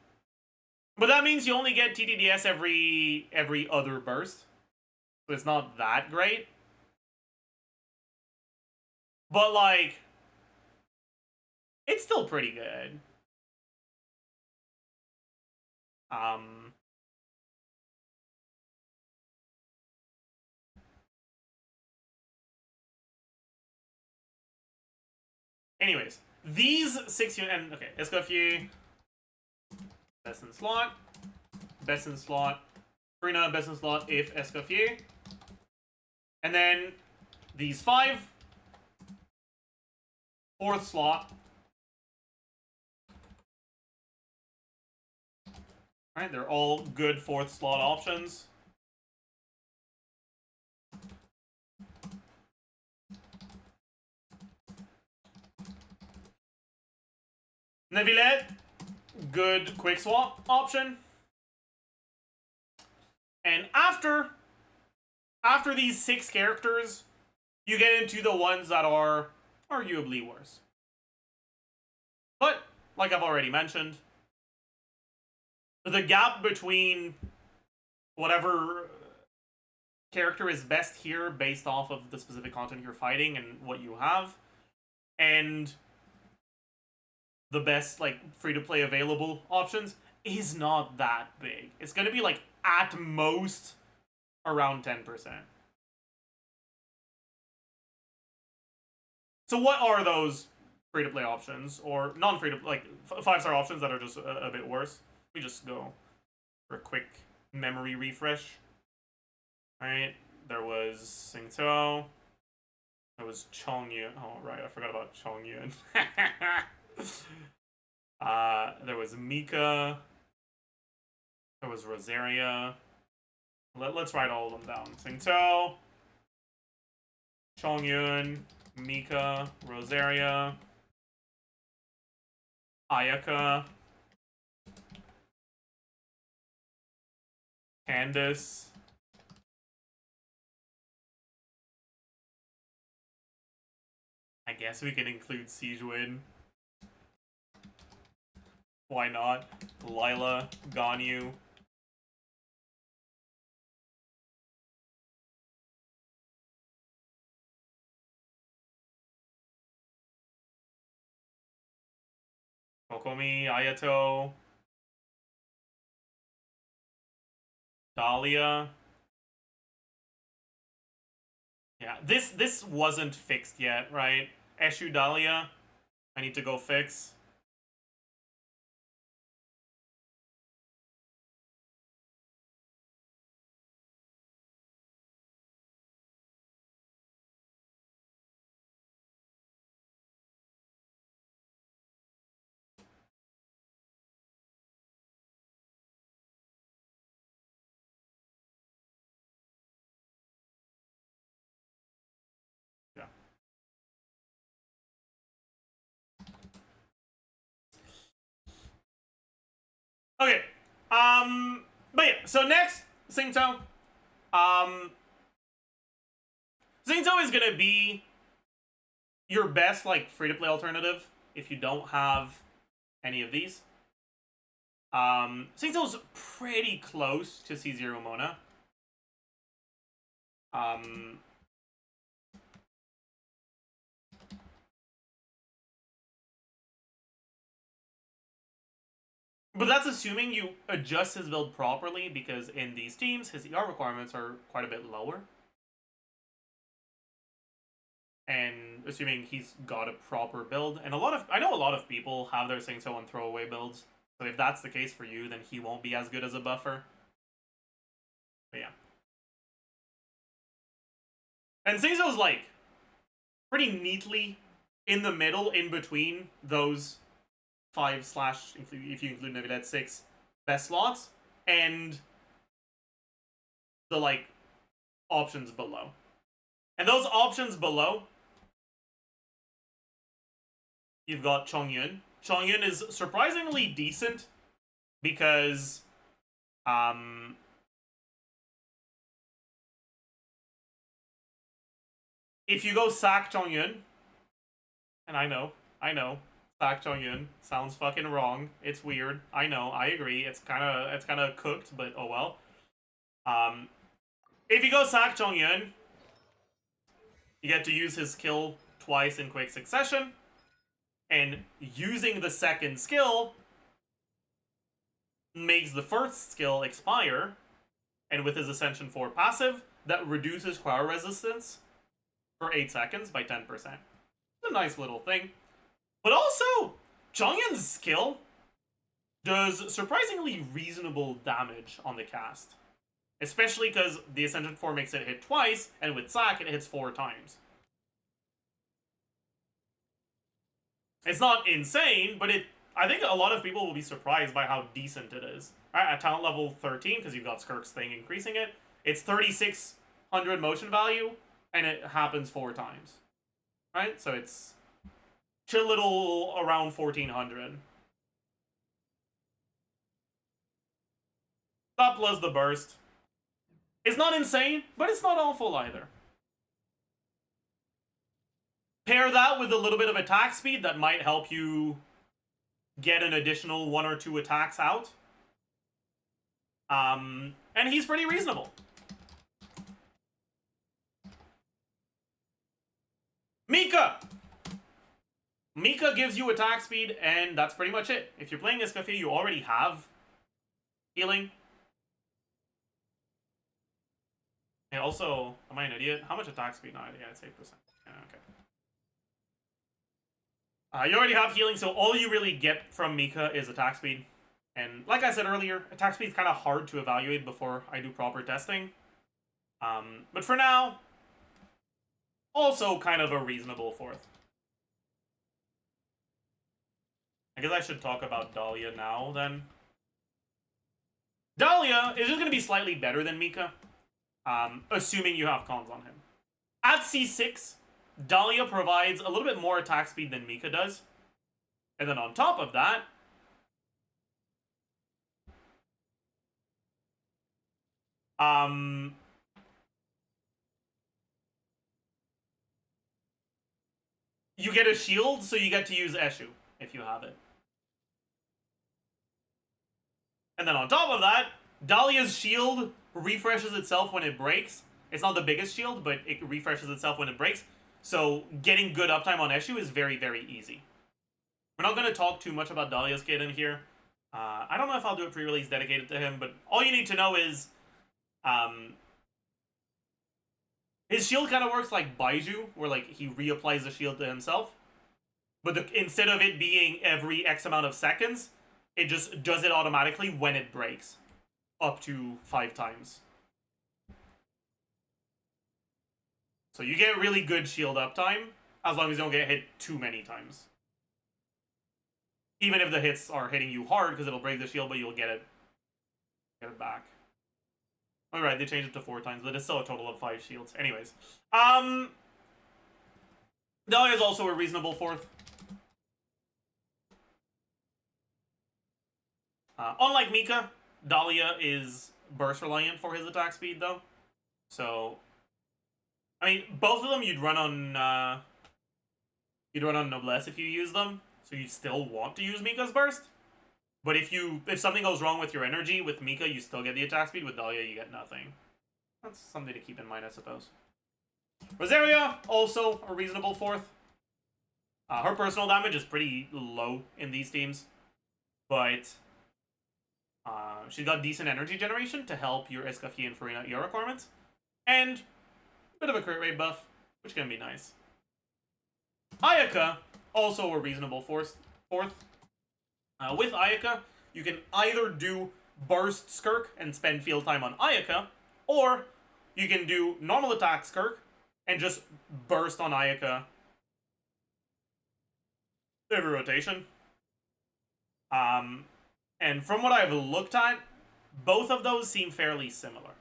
that means you only get TTDS every other burst. So it's not that great. But, like, it's still pretty good. Anyways, these 6 units, and okay, Escoffier, best in slot, Farina, best in slot if Escoffier, and then these 5, 4th slot. Alright, they're all good 4th slot options. Neuvillette, good quick swap option. And after these 6 characters, you get into the ones that are arguably worse. But, like I've already mentioned, the gap between whatever character is best here based off of the specific content you're fighting and what you have, and the best, like, free-to-play available options is not that big. It's gonna be, like, at most around 10%. So what are those free-to-play options, or non-free-to, like, 5-star options that are just a bit worse? We just go for a quick memory refresh. Alright, there was Singto. There was Chongyun. Oh, right, I forgot about Chongyun. There was Mika. There was Rosaria. Let's write all of them down. Singto, Chongyun, Mika, Rosaria, Ayaka, Candace, I guess we can include Sijuin. Why not? Lila, Ganyu. Kokomi, Ayato. Dahlia. Yeah, this wasn't fixed yet, right? Eshu Dahlia. I need to go fix. Yeah. Okay. But yeah, so next, Singto. Singto is gonna be your best, like, free-to-play alternative if you don't have any of these. Singto's pretty close to C0 Mona. But that's assuming you adjust his build properly, because in these teams, his ER requirements are quite a bit lower. And assuming he's got a proper build. And I know a lot of people have their Singto on throwaway builds. So if that's the case for you, then he won't be as good as a buffer. But yeah. And Singto's, like, pretty neatly in the middle, in between those 5 / if you include Neuvillette 6 best slots, and the, like, options below. And those options below, you've got Chongyun. Chongyun is surprisingly decent because if you go sack Chongyun, and I know, sack Chongyun sounds fucking wrong. It's weird. I know, I agree. It's kind of cooked, but oh well. If you go sack Chongyun, you get to use his skill twice in quick succession, and using the second skill makes the first skill expire, and with his Ascension 4 passive, that reduces cryo resistance for 8 seconds by 10%. It's a nice little thing. But also, Chongyun's skill does surprisingly reasonable damage on the cast. Especially because the Ascension 4 makes it hit twice, and with Sack it hits 4 times. It's not insane, but I think a lot of people will be surprised by how decent it is. Right, at talent level 13, because you've got SKIRK's thing increasing it, it's 3600 motion value, and it happens 4 times. Right? So it's chill little around 1400. That plus the burst. It's not insane, but it's not awful either. Pair that with a little bit of attack speed that might help you get an additional 1 or 2 attacks out. And he's pretty reasonable. Mika! Mika gives you attack speed, and that's pretty much it. If you're playing Escoffier, you already have healing. And also, am I an idiot? How much attack speed? No, yeah, it's 8%. Yeah, okay. You already have healing, so all you really get from Mika is attack speed. And like I said earlier, attack speed is kind of hard to evaluate before I do proper testing. But for now, also kind of a reasonable 4th. I guess I should talk about Dahlia now, then. Dahlia is just going to be slightly better than Mika, assuming you have cons on him. At C6, Dahlia provides a little bit more attack speed than Mika does. And then on top of that, you get a shield, so you get to use Eshu if you have it. And then on top of that, Dahlia's shield refreshes itself when it breaks. It's not the biggest shield, but it refreshes itself when it breaks. So getting good uptime on Eshu is very, very easy. We're not going to talk too much about Dahlia's kit in here. I don't know if I'll do a pre-release dedicated to him, but all you need to know is his shield kind of works like Baiju, where like he reapplies the shield to himself. But instead of it being every X amount of seconds, it just does it automatically when it breaks. Up to 5 times. So you get really good shield uptime, as long as you don't get hit too many times. Even if the hits are hitting you hard, because it'll break the shield, but you'll get it back. Alright, they changed it to 4 times, but it's still a total of 5 shields. Anyways. Dahlia is also a reasonable 4th. Unlike Mika, Dahlia is burst reliant for his attack speed, though. So, I mean, both of them you'd run on Noblesse if you use them. So you still want to use Mika's burst. But if something goes wrong with your energy, with Mika you still get the attack speed, with Dahlia you get nothing. That's something to keep in mind, I suppose. Rosaria, also a reasonable 4th. Her personal damage is pretty low in these teams. But she's got decent energy generation to help your Escoffier and Farina ER requirements. And a bit of a crit rate buff, which can be nice. Ayaka, also a reasonable 4th. With Ayaka, you can either do Burst Skirk and spend field time on Ayaka, or you can do normal attack Skirk and just burst on Ayaka every rotation. And from what I've looked at, both of those seem fairly similar.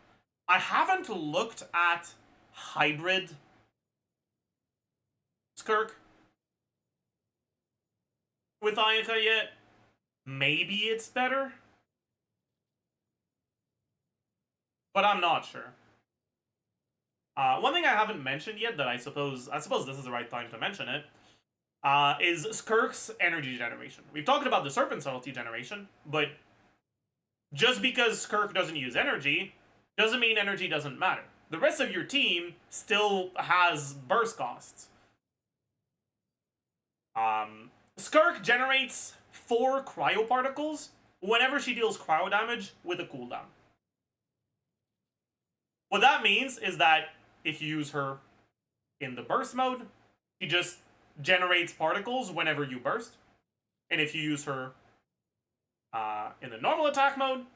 I haven't looked at hybrid Skirk with Ayaka yet. Maybe it's better, but I'm not sure. One thing I haven't mentioned yet that I suppose this is the right time to mention it, is Skirk's energy generation. We've talked about the Serpent Subtlety generation, but just because Skirk doesn't use energy, doesn't mean energy doesn't matter. The rest of your team still has burst costs. Skirk generates 4 cryo particles whenever she deals cryo damage with a cooldown. What that means is that if you use her in the burst mode, she just generates particles whenever you burst. And if you use her in the normal attack mode,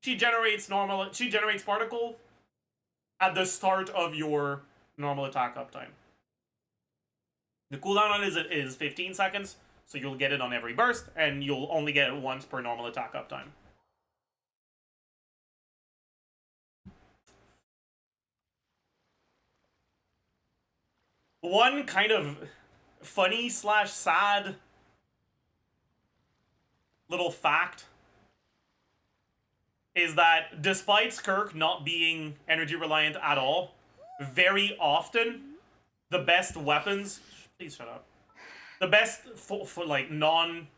she generates particle at the start of your normal attack uptime. The cooldown on it is 15 seconds, so you'll get it on every burst, and you'll only get it once per normal attack uptime. One kind of funny / sad little fact is that despite SKIRK not being energy reliant at all, very often the best weapons. Please shut up. The best for like non,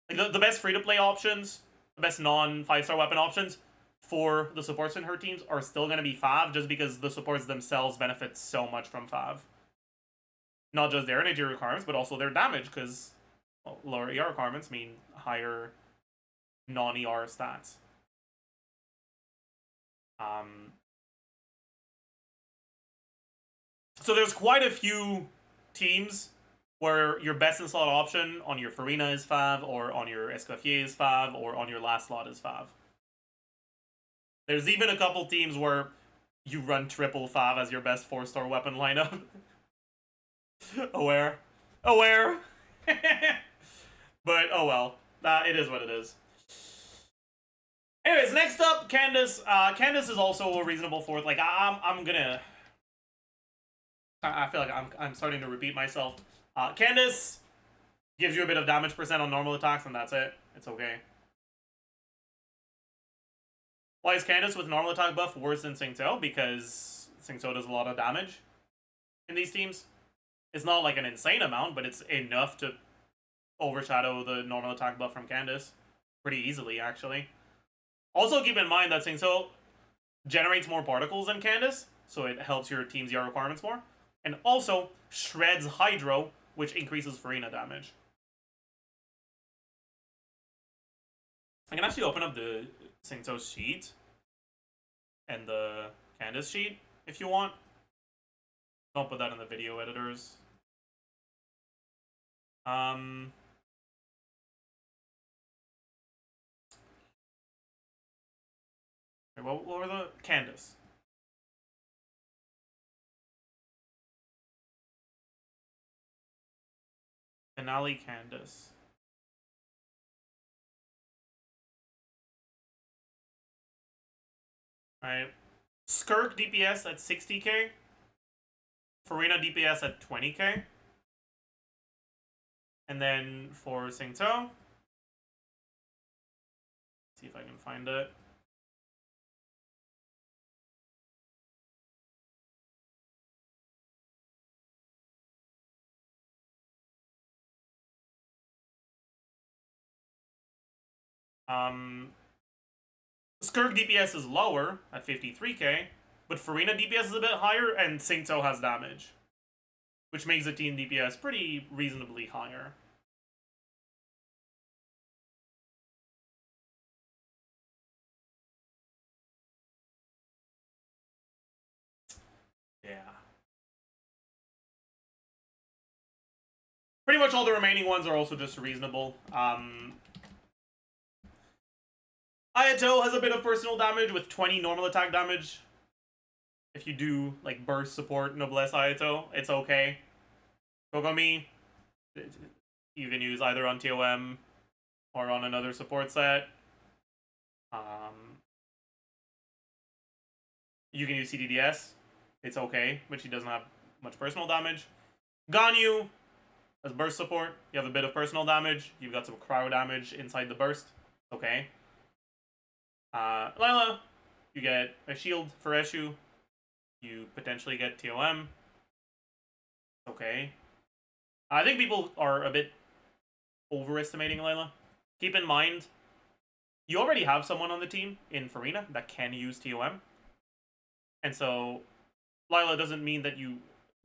like the best free to play options, the best non 5-star weapon options for the supports in her teams are still going to be Fav, just because the supports themselves benefit so much from Fav. Not just their energy requirements, but also their damage, because lower ER requirements mean higher non-ER stats. So there's quite a few teams where your best in slot option on your Farina is Fav, or on your Escoffier is Fav, or on your last slot is Fav. There's even a couple teams where you run triple Fav as your best 4-star weapon lineup. Aware. But oh well, it is what it is. Anyways, next up, Candace. Candace is also a reasonable fourth. Like I'm gonna. I feel like I'm starting to repeat myself. Candace gives you a bit of damage percent on normal attacks, and that's it. It's okay. Why is Candace with normal attack buff worse than Xingqiu? Because Xingqiu does a lot of damage in these teams. It's not like an insane amount, but it's enough to overshadow the normal attack buff from Candace pretty easily, actually. Also, keep in mind that Xingqiu generates more particles than Candace, so it helps your team's ER requirements more. And also shreds Hydro, which increases Farina damage. I can actually open up the Xingqiu sheet and the Candace sheet if you want. Don't put that in the video editors. What were the Candace? Finale Candace. Alright. SKIRK DPS at 60k. Farina DPS at 20k. And then for Xingqiu, see if I can find it. SKIRK DPS is lower at 53k, but Farina DPS is a bit higher, and Xingqiu has damage, which makes the team DPS pretty reasonably higher. Yeah. Pretty much all the remaining ones are also just reasonable. Ayato has a bit of personal damage with 20 normal attack damage. If you do like burst support Noblesse Ayato, it's okay. Kogomi, you can use either on TOM or on another support set. You can use CDDS. It's okay, but she doesn't have much personal damage. Ganyu as burst support. You have a bit of personal damage. You've got some cryo damage inside the burst. Okay. Lila, you get a shield for Eshu. You potentially get TOM. Okay. I think people are a bit overestimating Lila. Keep in mind, you already have someone on the team in Farina that can use TOM. And so, Lila doesn't mean that you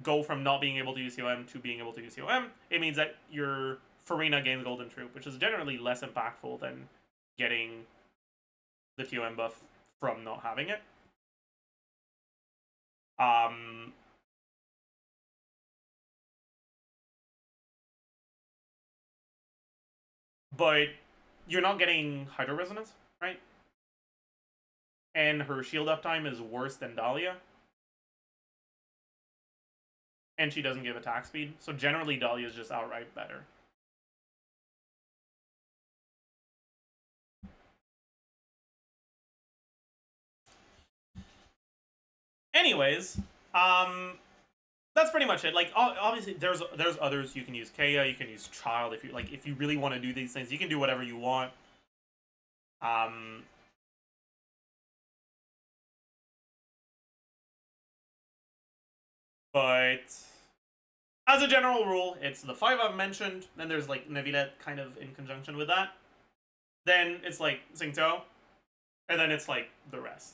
go from not being able to use TOM to being able to use TOM. It means that your Farina gains Golden Troop, which is generally less impactful than getting the TOM buff from not having it. But you're not getting Hydro Resonance, right? And her shield uptime is worse than Dahlia. And she doesn't give attack speed. So generally Dahlia is just outright better. Anyways, that's pretty much it. Like, obviously, there's others. You can use Kaya, you can use Child. If you really want to do these things, you can do whatever you want. But as a general rule, it's the 5 I've mentioned, then there's like Neuvillette kind of in conjunction with that. Then it's like Xingqiu, and then it's like the rest.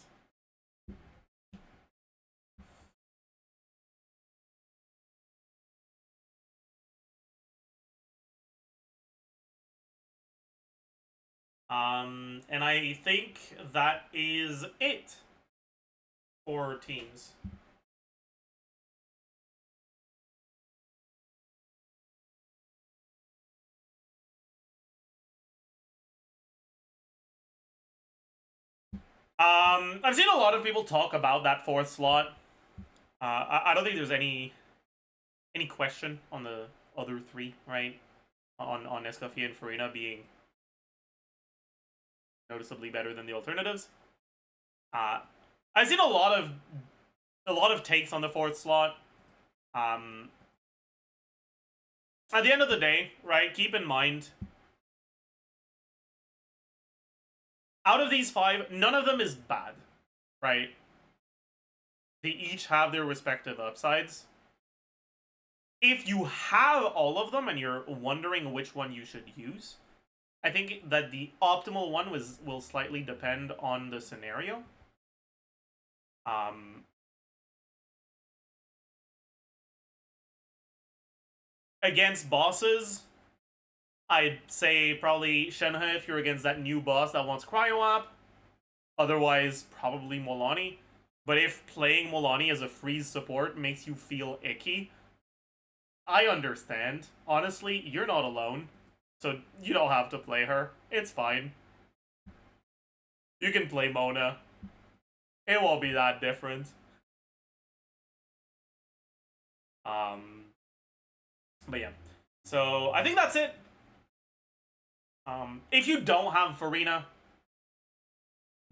And I think that is it for teams. I've seen a lot of people talk about that 4th slot. I don't think there's any question on the other 3, right? On Escoffier and Farina being noticeably better than the alternatives. I've seen a lot of takes on the 4th slot. At the end of the day, right, keep in mind, out of these 5, none of them is bad, right? They each have their respective upsides. If you have all of them and you're wondering which one you should use, I think that the optimal one will slightly depend on the scenario. Against bosses, I'd say probably Shenhe if you're against that new boss that wants Cryo-Up. Otherwise, probably Molani. But if playing Molani as a freeze support makes you feel icky, I understand. Honestly, you're not alone. So you don't have to play her. It's fine. You can play Mona. It won't be that different. But yeah. So I think that's it. If you don't have Farina,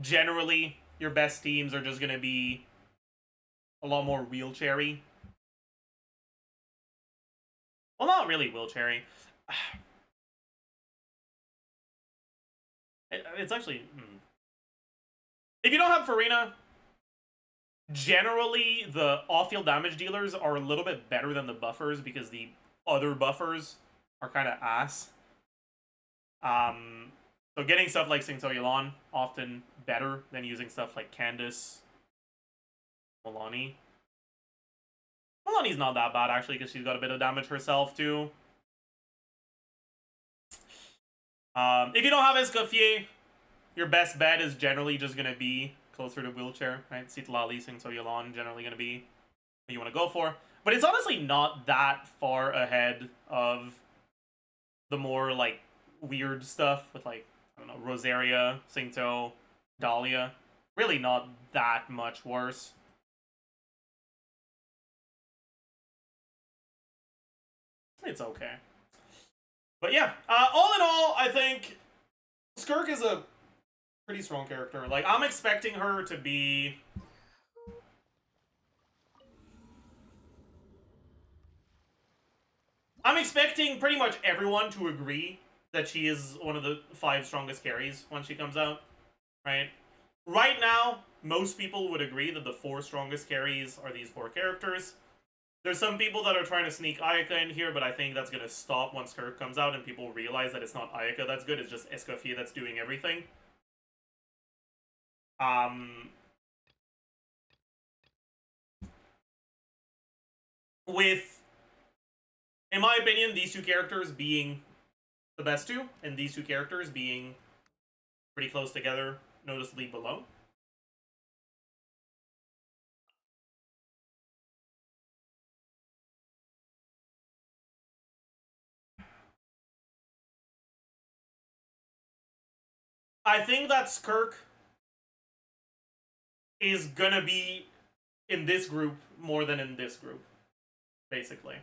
generally your best teams are just gonna be a lot more wheelchair-y. Well, not really wheelchair-y. It's actually... If you don't have Farina, generally the off-field damage dealers are a little bit better than the buffers because the other buffers are kind of ass. So getting stuff like Xingqiu Yulan often better than using stuff like Candace, Molani. Molani's not that bad actually because she's got a bit of damage herself too. If you don't have Escoffier, your best bet is generally just gonna be closer to wheelchair, right? Citlali, Xingqiu Yulan generally gonna be what you want to go for. But it's honestly not that far ahead of the more like weird stuff with like, I don't know, Rosaria, Xingqiu, Dahlia. Really not that much worse. It's okay. But yeah, all in all, I think SKIRK is a pretty strong character. Like, I'm expecting her to be... I'm expecting pretty much everyone to agree that she is one of the 5 strongest carries when she comes out, right? Right now, most people would agree that the 4 strongest carries are these 4 characters. There's some people that are trying to sneak Ayaka in here, but I think that's going to stop once SKIRK comes out and people realize that it's not Ayaka that's good, it's just Escoffier that's doing everything. With, in my opinion, these 2 characters being the best 2, and these 2 characters being pretty close together, noticeably below. I think that SKIRK is gonna be in this group more than in this group, basically.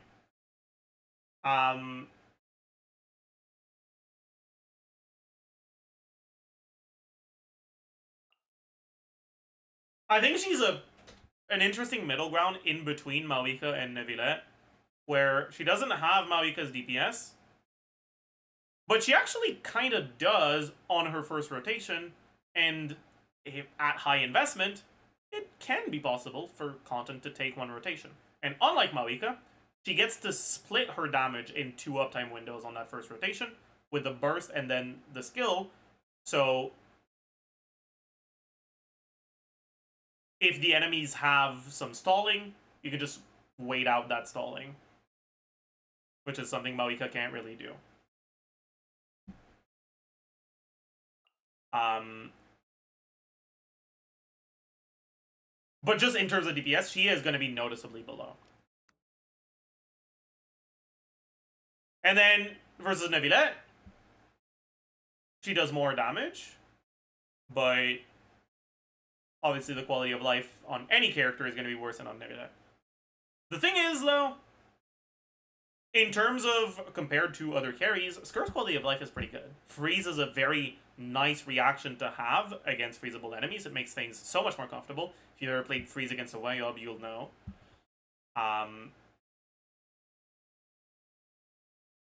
I think she's an interesting middle ground in between Maoika and Neuvillette, where she doesn't have Maoika's DPS, but she actually kind of does on her first rotation, and at high investment, it can be possible for content to take 1 rotation, And unlike Maoika, she gets to split her damage in 2 uptime windows on that first rotation with the burst and then the skill. So if the enemies have some stalling, you can just wait out that stalling, which is something Maoika can't really do. But just in terms of DPS, she is going to be noticeably below. And then versus Neuvillette, she does more damage, but obviously the quality of life on any character is going to be worse than on Neuvillette. The thing is, though, in terms of compared to other carries, SKIRK's quality of life is pretty good. Freeze is a very nice reaction to have against freezable enemies. It makes things so much more comfortable. If you've ever played Freeze against a Wayob, you'll know.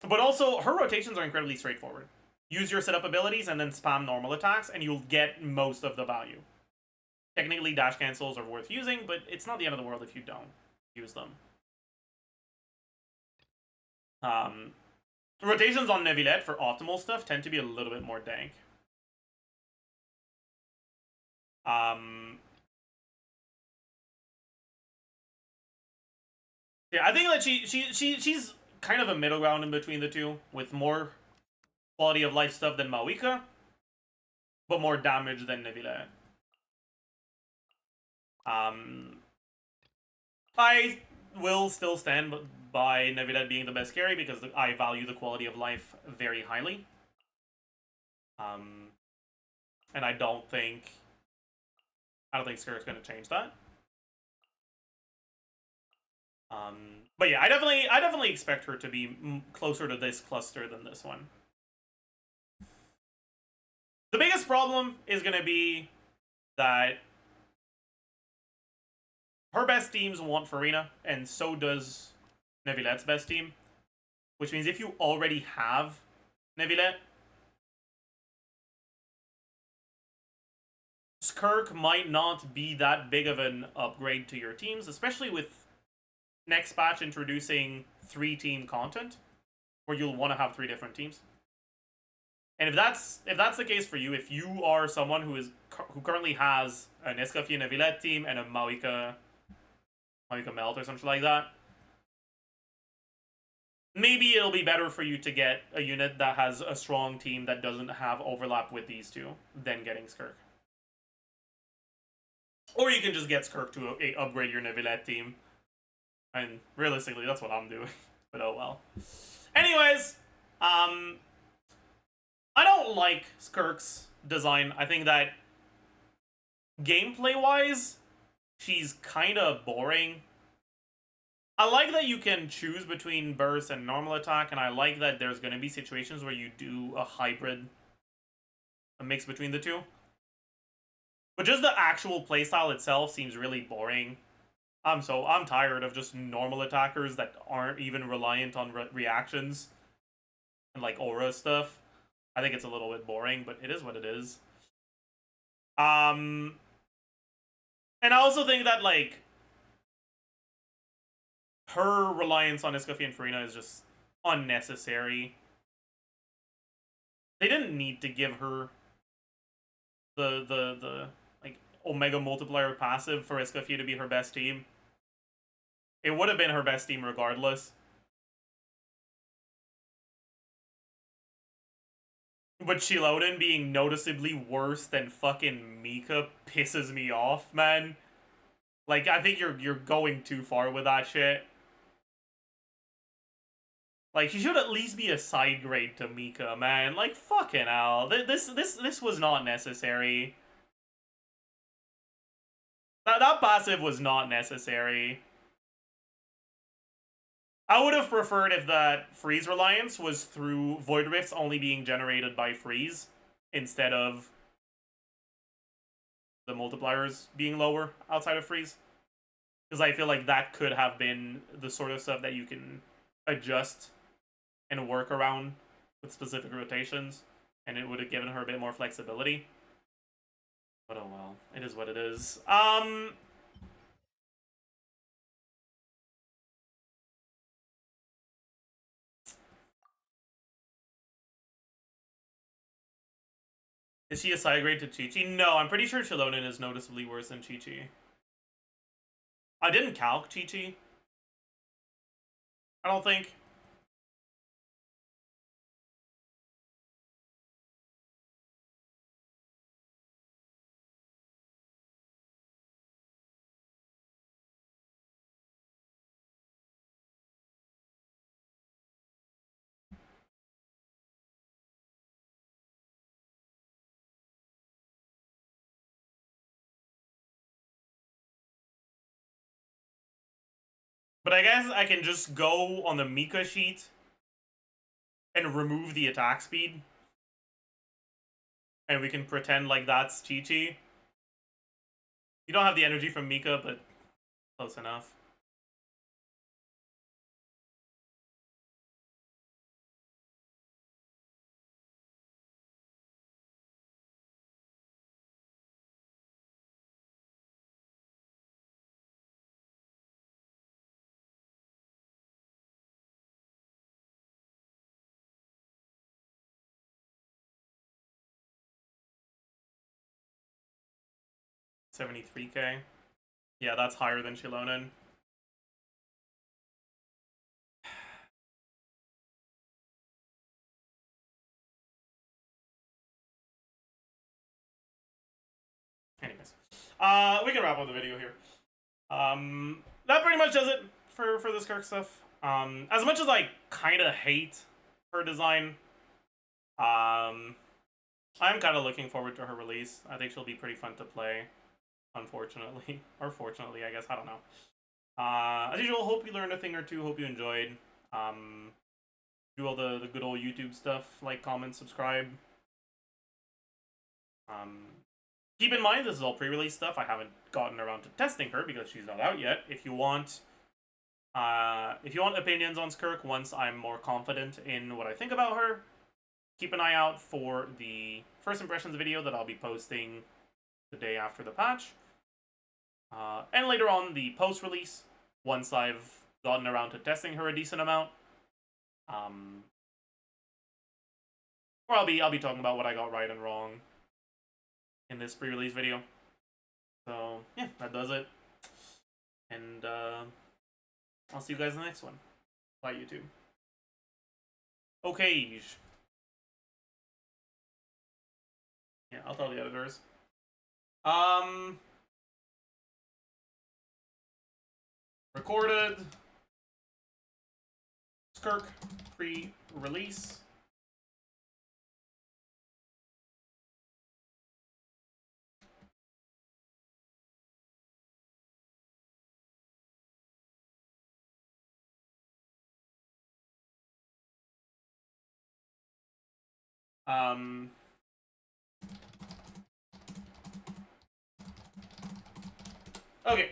But also, her rotations are incredibly straightforward. Use your setup abilities and then spam normal attacks, and you'll get most of the value. Technically, dash cancels are worth using, but it's not the end of the world if you don't use them. Rotations on Neuvillette for optimal stuff tend to be a little bit more dank. Yeah, I think that she's kind of a middle ground in between the two, with more quality of life stuff than Maoika, but more damage than Neuvillette. I will still stand by Neuvillette being the best carry because I value the quality of life very highly. And I don't think SKIRK's going to change that. But yeah, I definitely expect her to be closer to this cluster than this one. The biggest problem is going to be that her best teams want Farina, and so does Neuvillette's best team. Which means if you already have Neuvillette, SKIRK might not be that big of an upgrade to your teams, especially with next patch introducing 3-team content, where you'll want to have 3 different teams. And if that's the case for you, if you are someone who currently has an Escoffier Neuvillette team and a Maoika Melt or something like that, maybe it'll be better for you to get a unit that has a strong team that doesn't have overlap with these two than getting SKIRK. Or you can just get SKIRK to upgrade your Neuvillette team. And realistically, that's what I'm doing. But oh well. Anyways, I don't like SKIRK's design. I think that gameplay-wise, she's kind of boring. I like that you can choose between burst and normal attack, and I like that there's going to be situations where you do a hybrid, a mix between the two. But just the actual playstyle itself seems really boring. I'm tired of just normal attackers that aren't even reliant on reactions and like aura stuff. I think it's a little bit boring, but it is what it is. And I also think that like her reliance on Escoffier and Farina is just unnecessary. They didn't need to give her the like Omega multiplier passive for Escoffier to be her best team. It would have been her best team regardless. But Shiloden being noticeably worse than fucking Mika pisses me off, man. Like, I think you're going too far with that shit. Like, she should at least be a side grade to Mika, man. Like, fucking hell. This was not necessary. That passive was not necessary. I would have preferred if that freeze reliance was through Void Rifts only being generated by freeze instead of the multipliers being lower outside of freeze. Because I feel like that could have been the sort of stuff that you can adjust and work around with specific rotations, and it would have given her a bit more flexibility. But oh well, it is what it is. Is she a side grade to Chi-Chi? No, I'm pretty sure Shilonen is noticeably worse than Chi-Chi. I didn't calc Chi-Chi. I don't think. But I guess I can just go on the Mika sheet and remove the attack speed. And we can pretend like that's Chi-Chi. You don't have the energy from Mika, but close enough. $73K. Yeah, that's higher than Shilonen. Anyways, we can wrap up the video here. That pretty much does it for the SKIRK stuff. As much as I kind of hate her design, I'm kind of looking forward to her release. I think she'll be pretty fun to play. Unfortunately, or fortunately, I guess, I don't know. As usual, hope you learned a thing or two. Hope you enjoyed. Do all the good old YouTube stuff, like, comment, subscribe. Keep in mind, this is all pre-release stuff. I haven't gotten around to testing her because she's not out yet. If you want opinions on SKIRK once I'm more confident in what I think about her, keep an eye out for the first impressions video that I'll be posting the day after the patch. And later on, the post-release, once I've gotten around to testing her a decent amount. Or I'll be talking about what I got right and wrong in this pre-release video. So, yeah, that does it. And, I'll see you guys in the next one. Bye, YouTube. Okay. Yeah, I'll tell the editors. Recorded. SKIRK pre-release. Okay.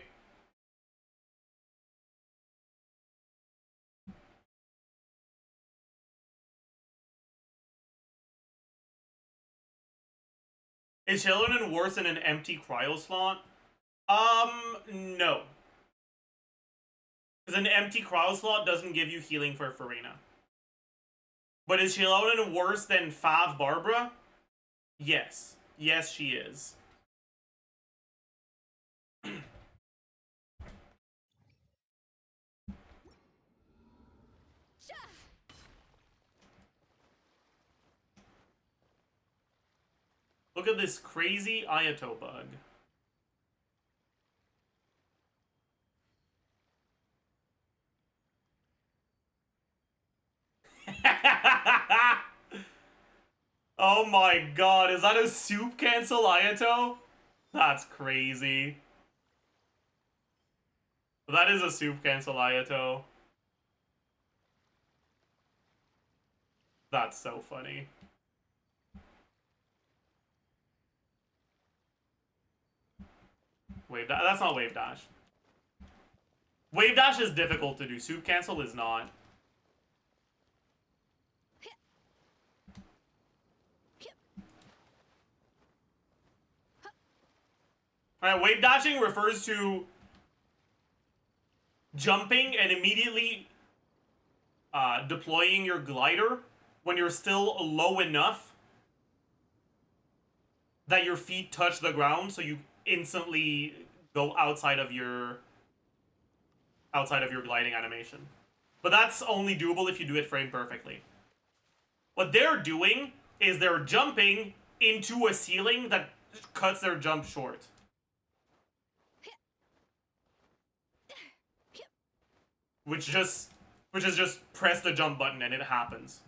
Is Shilonen worse than an empty cryo slot? No. Because an empty cryo slot doesn't give you healing for Farina. But is Shilonen worse than Fav Barbara? Yes. Yes, she is. Look at this crazy Ayato bug. Oh my god, is that a soup cancel Ayato? That's crazy. That is a soup cancel Ayato. That's so funny. Wave dash. That's not wave dash. Wave dash is difficult to do. Soup cancel is not. Alright, wave dashing refers to jumping and immediately deploying your glider when you're still low enough that your feet touch the ground, so you instantly go outside of your gliding animation. But that's only doable if you do it frame perfectly. What they're doing is they're jumping into a ceiling that cuts their jump short. Which is just press the jump button and it happens.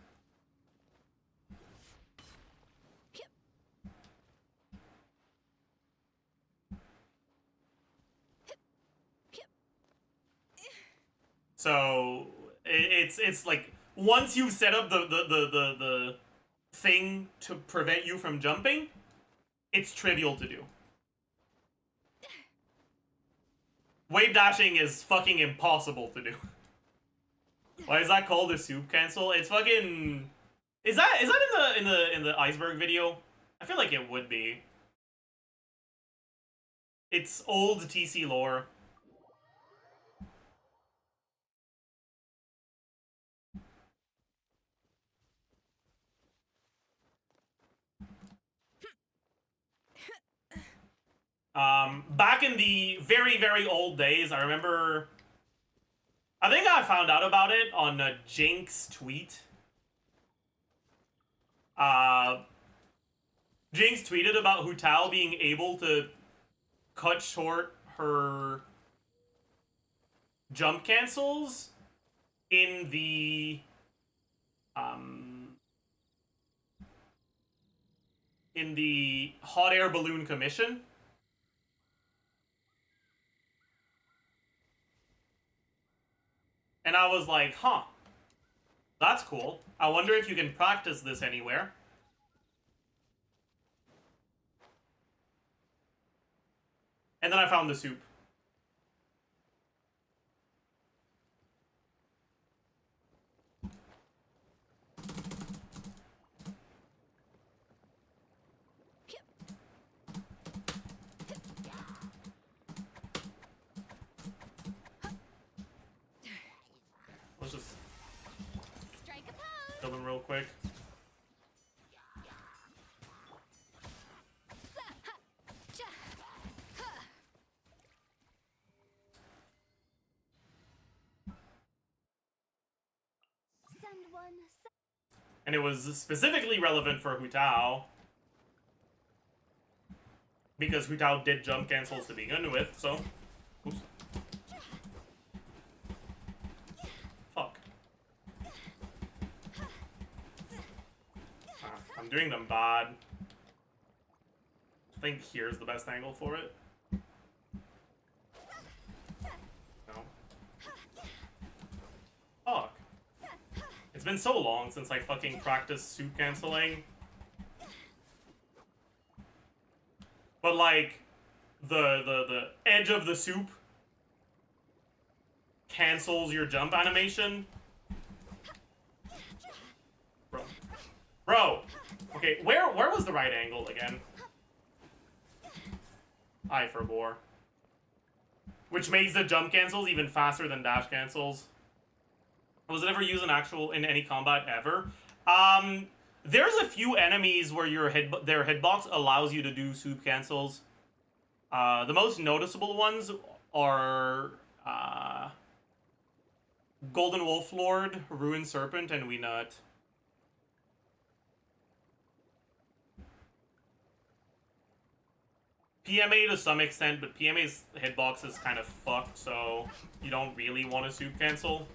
So it's like once you've set up the thing to prevent you from jumping, it's trivial to do. Wave dashing is fucking impossible to do. Why is that called a soup cancel? It's fucking. Is that in the iceberg video? I feel like it would be. It's old TC lore. Back in the very, very old days, I remember. I think I found out about it on a Jinx tweet. Jinx tweeted about Hu Tao being able to cut short her jump cancels in the hot air balloon commission. And I was like, huh, that's cool. I wonder if you can practice this anywhere. And then I found the soup. Let's just kill them real quick. And it was specifically relevant for Hu Tao. Because Hu Tao did jump cancels to begin with, so. Oops. Fuck. I'm doing them bad. I think here's the best angle for it. No. Fuck. It's been so long since I fucking practiced soup canceling. But like the edge of the soup cancels your jump animation. Bro. Okay, where was the right angle again? I forbore. Which makes the jump cancels even faster than dash cancels. Was it ever used in any combat ever? There's a few enemies where their hitbox allows you to do soup cancels. The most noticeable ones are Golden Wolf Lord, Ruined Serpent, and Weenut. PMA to some extent, but PMA's hitbox is kind of fucked, so you don't really want to soup cancel.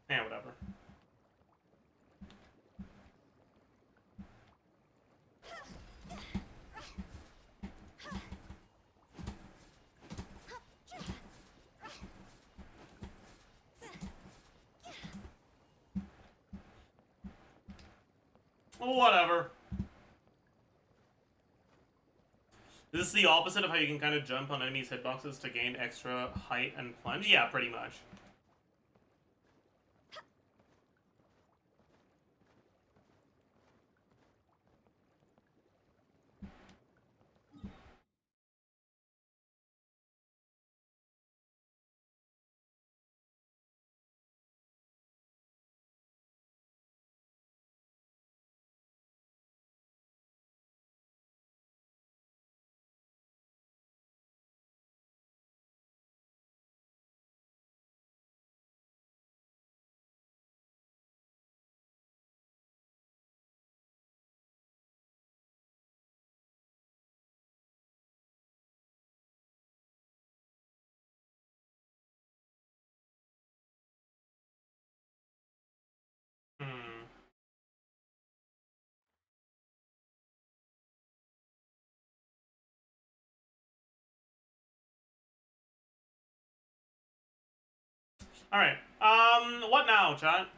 Yeah, whatever. Whatever. Is this the opposite of how you can kind of jump on enemies' hitboxes to gain extra height and plunge? Yeah, pretty much. All right. What now, chat?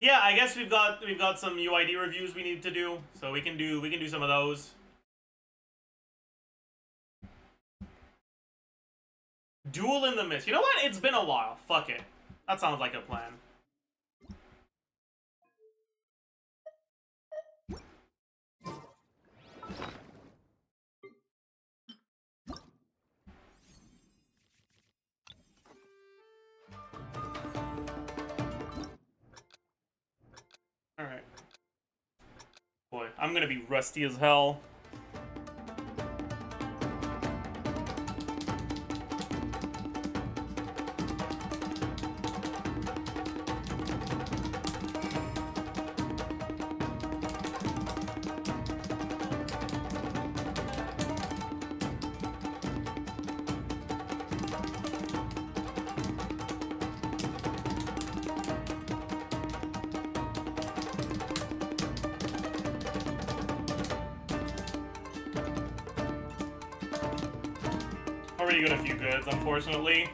Yeah, I guess we've got some UID reviews we need to do, so we can do some of those. Duel in the Mist. You know what? It's been a while. Fuck it. That sounds like a plan. Alright. Boy, I'm gonna be rusty as hell. Already got a few goods, unfortunately.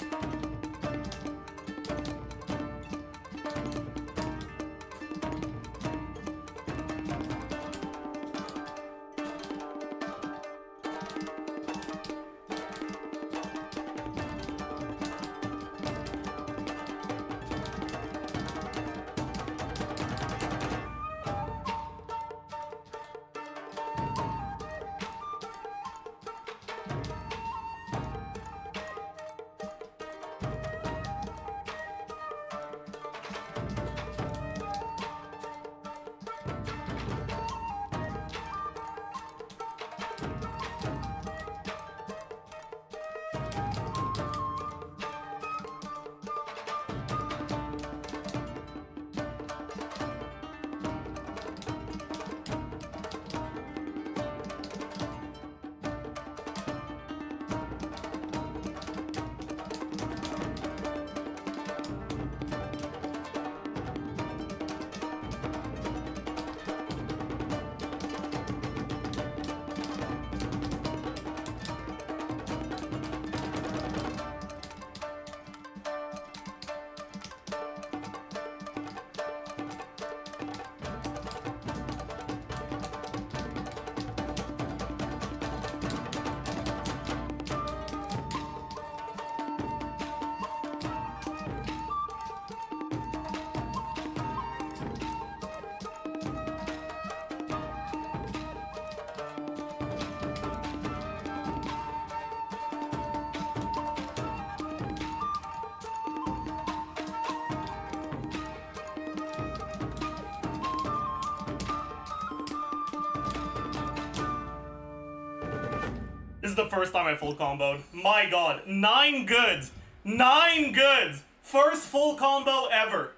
This is the first time I full comboed. My god, 9 goods! 9 goods! First full combo ever.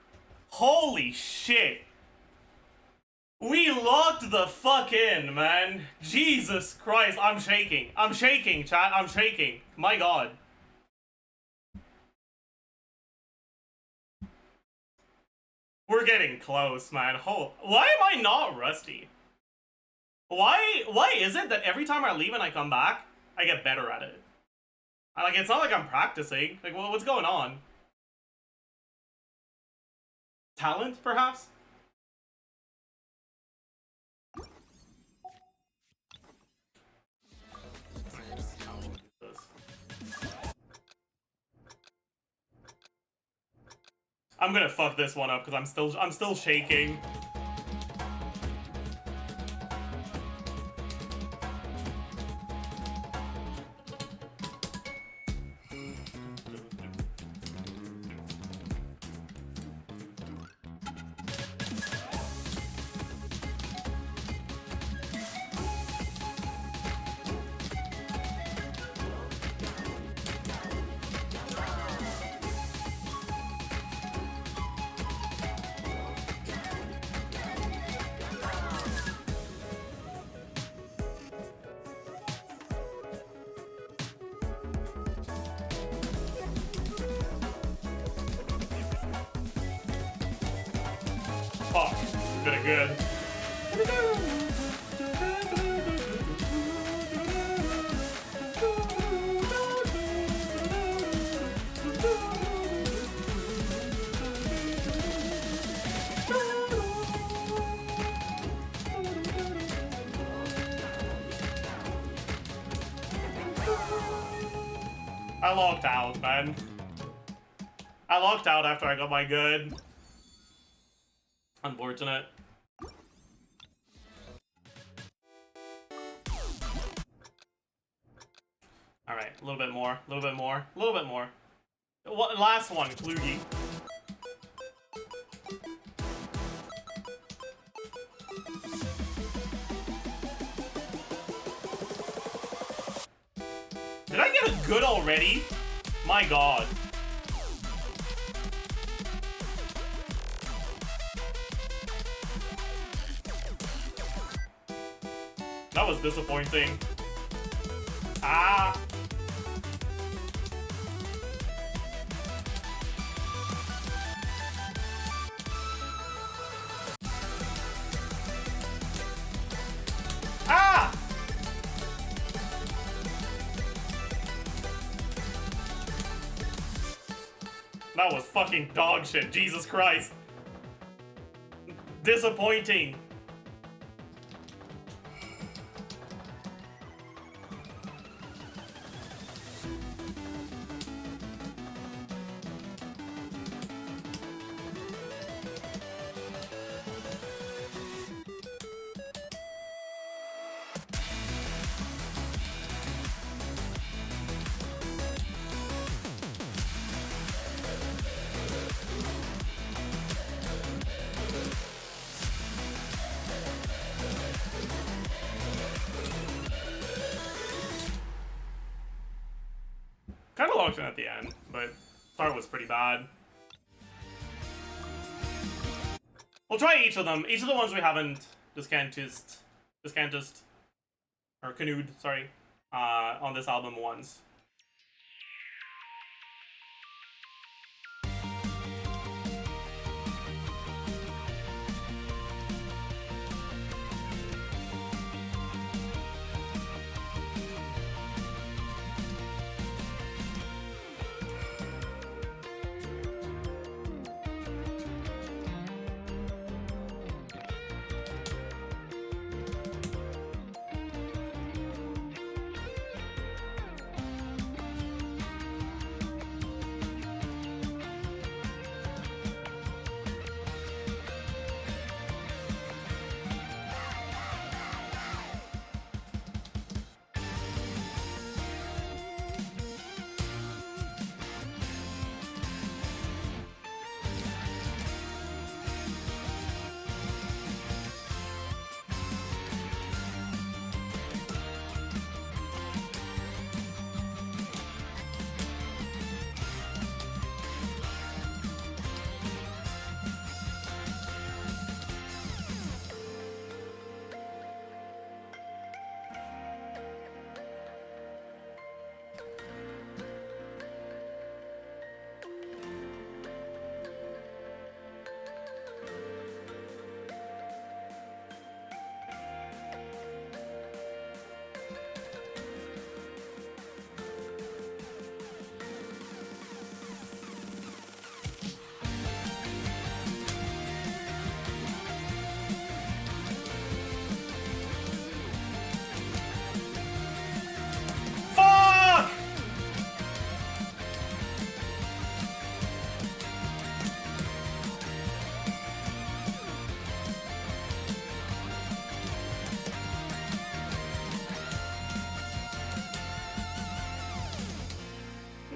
Holy shit. We locked the fuck in, man. Jesus Christ, I'm shaking. I'm shaking, chat. I'm shaking. My god. We're getting close, man. Why am I not rusty? Why is it that every time I leave and I come back, I get better at it? Like, it's not like I'm practicing. Like, what's going on? Talent, perhaps? I'm gonna fuck this one up because I'm still shaking. Fuck. Pretty good. I logged out, man. I logged out after I got my good. Unfortunate. Alright, a little bit more, a little bit more, a little bit more. Last one, Klugi. Did I get a good already? My god. That was disappointing. Ah! Ah! That was fucking dog shit, Jesus Christ. Disappointing. Kind of locked in at the end, but start was pretty bad. We'll try each of them. Each of the ones we haven't discanted, or canoed, sorry, on this album once.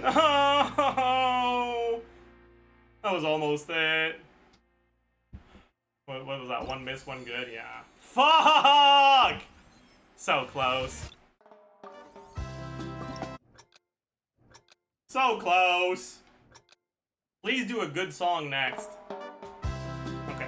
No! That was almost it. What was that? One miss, one good? Yeah. Fuck! So close. So close. Please do a good song next. Okay.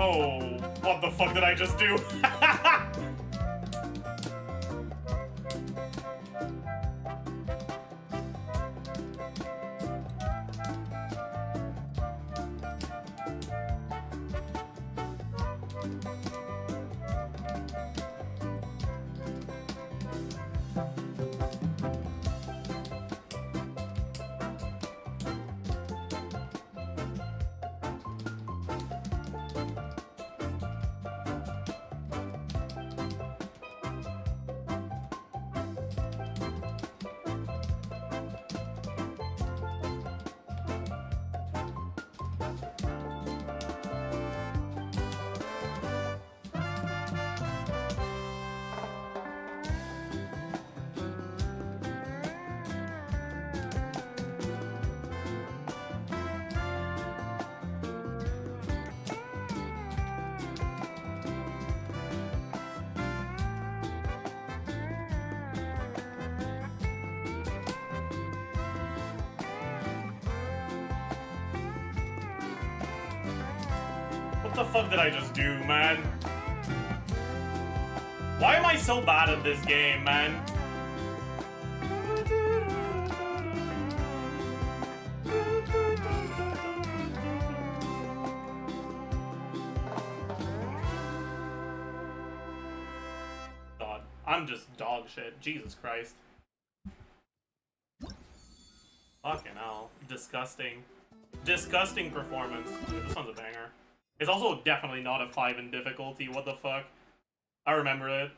Oh, what the fuck did I just do? the fuck did I just do, man? Why am I so bad at this game, man? God, I'm just dog shit. Jesus Christ. Fucking hell. Disgusting. Disgusting performance. Dude, this one's a banger. It's also definitely not a 5 in difficulty. What the fuck? I remember it.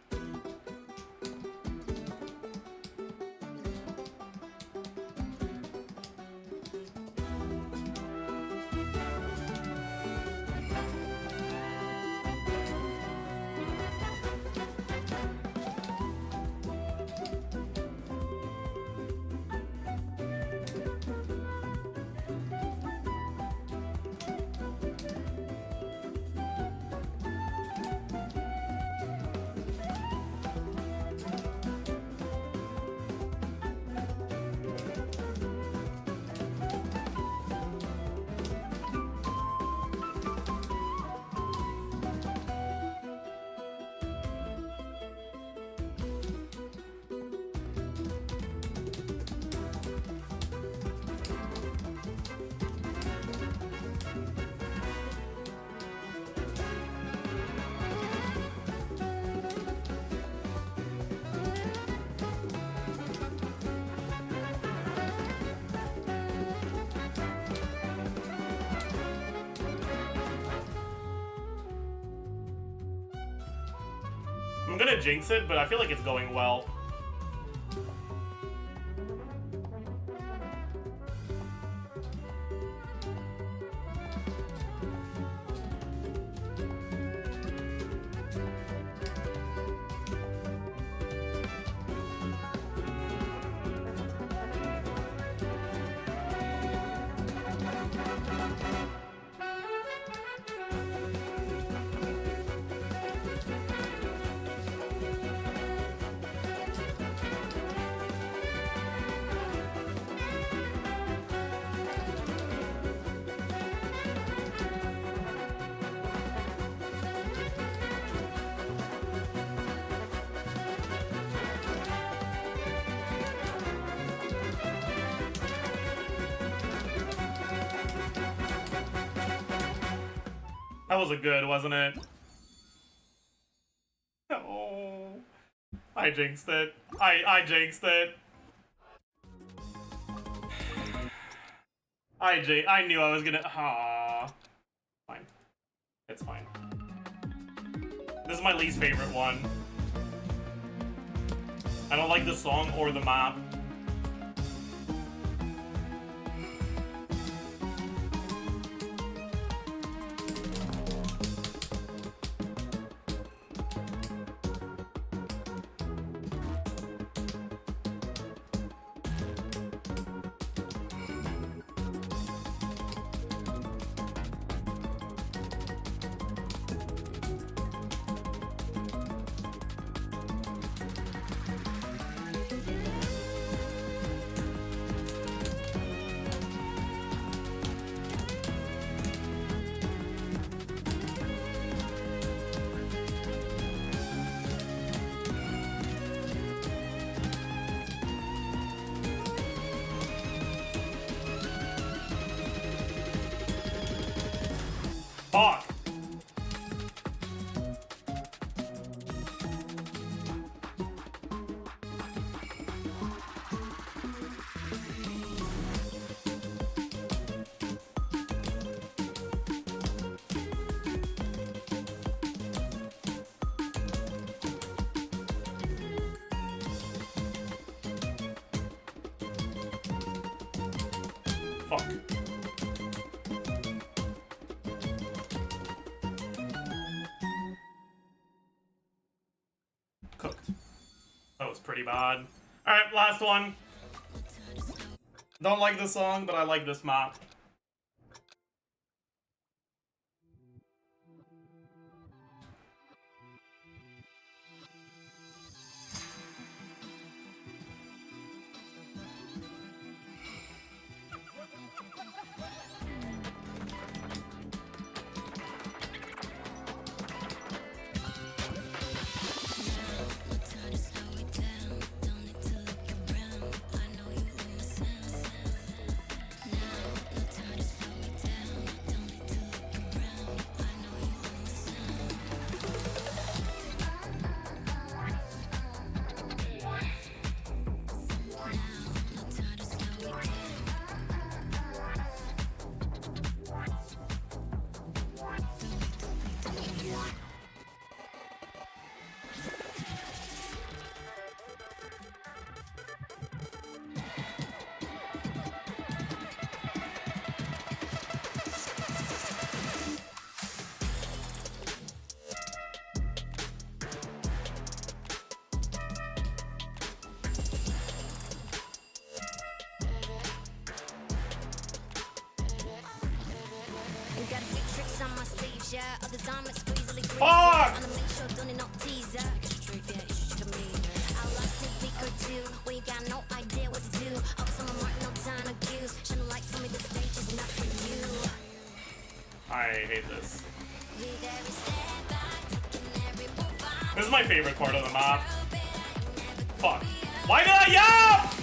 I'm gonna jinx it, but I feel like it's going well. That was a good, wasn't it? Oh, I jinxed it. I jinxed it. I knew I was gonna. Ah, fine. It's fine. This is my least favorite one. I don't like the song or the map. Fuck. Fuck. Cooked. That was pretty bad. Alright, last one. Don't like this song, but I like this map. my sleeves, yeah. Others I'm squeezily freeze. Fuck! And I make sure don't not teaser. I like to be good too. When you got no idea what to do. Up to my mark, no time to cues. Shouldn't like for me, the stage is not for you. I hate this. With every step back, taking every move I This is my favorite part of the map. Fuck. Why did I yell?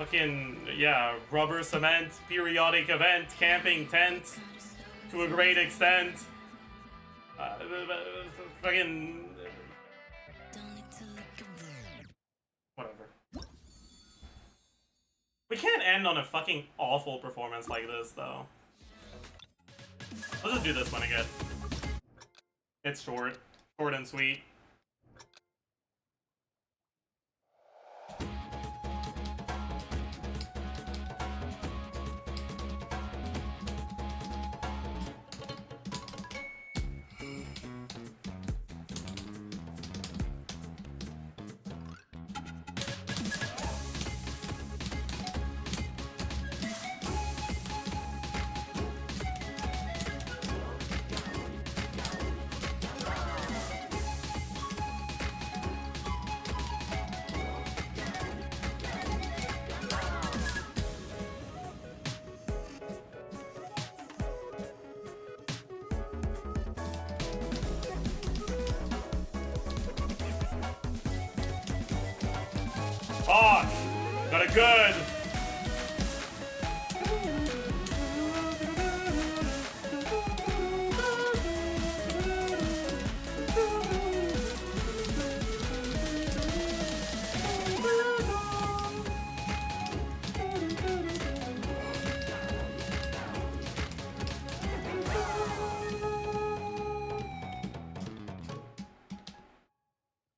Fucking, yeah, rubber cement, periodic event, camping tent, to a great extent. Fucking... Whatever. We can't end on a fucking awful performance like this, though. Let's just do this one again. It's short. Short and sweet. Fuck! Got it good!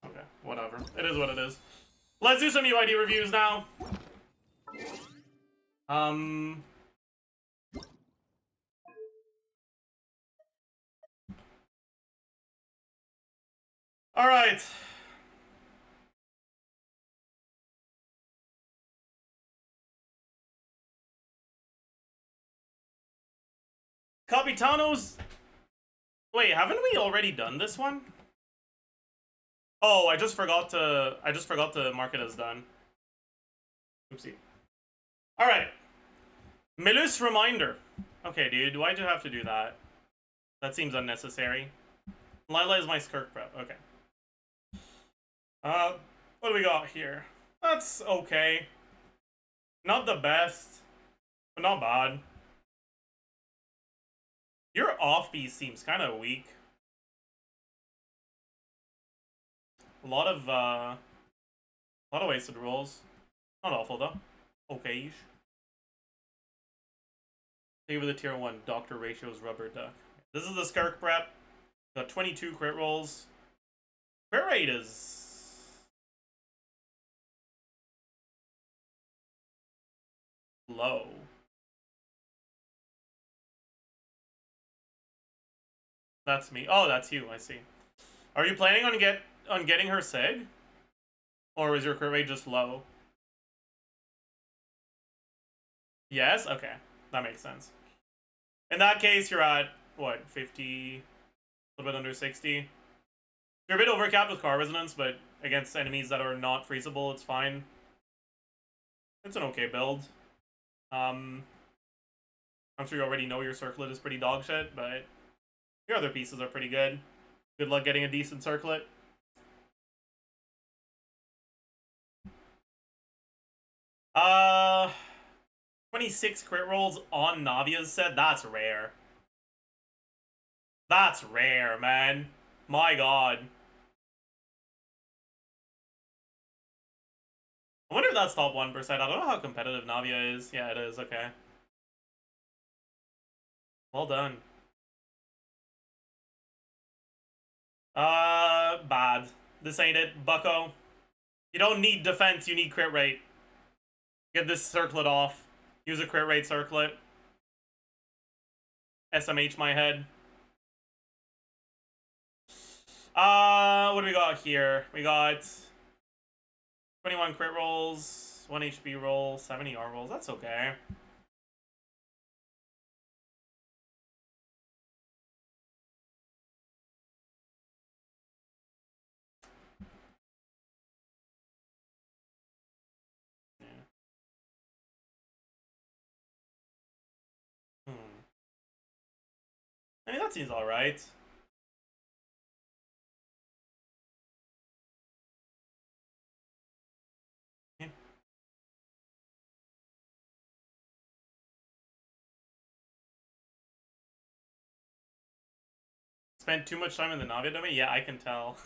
Okay, whatever. It is what it is. Let's do some UID reviews now. All right. Capitanos. Wait, haven't we already done this one? Oh, I just forgot to mark it as done. Oopsie. All right. Milus reminder. Okay, dude, why'd you have to do that? That seems unnecessary. Lila is my SKIRK prep. Okay. What do we got here? That's okay. Not the best, but not bad. Your off-piece seems kind of weak. A lot of wasted rolls. Not awful though. Okay-ish. Take with a tier 1 Dr. Ratio's rubber duck. This is the SKIRK prep. Got 22 crit rolls. Crit rate is low. That's me. Oh, that's you. I see. Are you planning on getting her SIG? Or is your crit rate just low? Yes? Okay. That makes sense. In that case, you're at, what, 50? A little bit under 60? You're a bit overcapped with car resonance, but against enemies that are not freezable, it's fine. It's an okay build. I'm sure you already know your circlet is pretty dog shit, but your other pieces are pretty good. Good luck getting a decent circlet. Uh, 26 crit rolls on Navia's set. That's rare. That's rare, man. My god. I wonder if that's top 1%. I don't know how competitive Navia is. Yeah, it is. Okay. Well done. Bad. This ain't it, bucko. You don't need defense, you need crit rate. Get this circlet off. Use a crit rate circlet. SMH my head. What do we got here? We got 21 crit rolls, 1 HP roll, 7 ER rolls. That's okay. I mean, that seems alright. Yeah. Spent too much time in the Navia domain? Yeah, I can tell.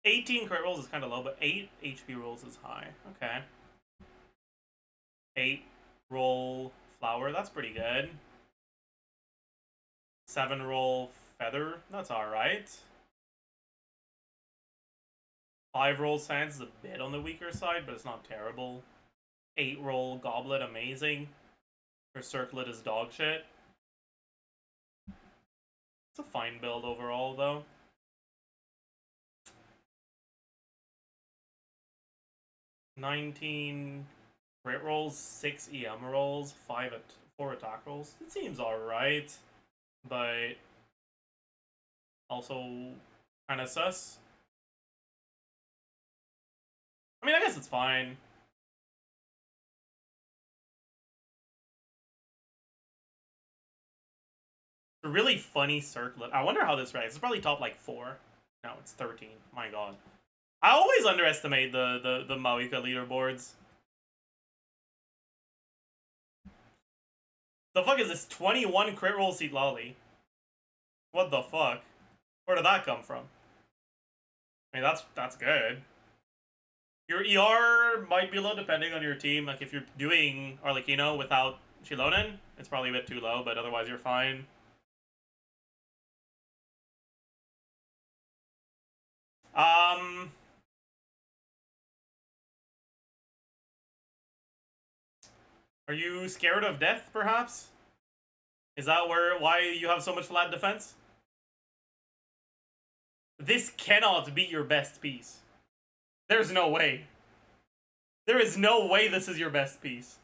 18 crit rolls is kind of low, but 8 HP rolls is high. Okay. 8 roll flower, that's pretty good. 7 roll feather, that's alright. 5 roll sands is a bit on the weaker side, but it's not terrible. 8 roll goblet, amazing. Her circlet is dog shit. It's a fine build overall, though. $19 crit rolls, 6 EM rolls, 4 attack rolls. It seems alright, but also kind of sus. I mean, I guess it's fine. A really funny circlet. I wonder how this ranks. It's probably top like 4. No, it's 13. My god. I always underestimate the Maoika leaderboards. The fuck is this 21 crit roll seat lolly? What the fuck? Where did that come from? I mean, that's good. Your ER might be low depending on your team. Like, if you're doing Arlecchino without Chilonen, it's probably a bit too low, but otherwise you're fine. Are you scared of death, perhaps? Is that why you have so much flat defense? This cannot be your best piece. There's no way. There is no way this is your best piece.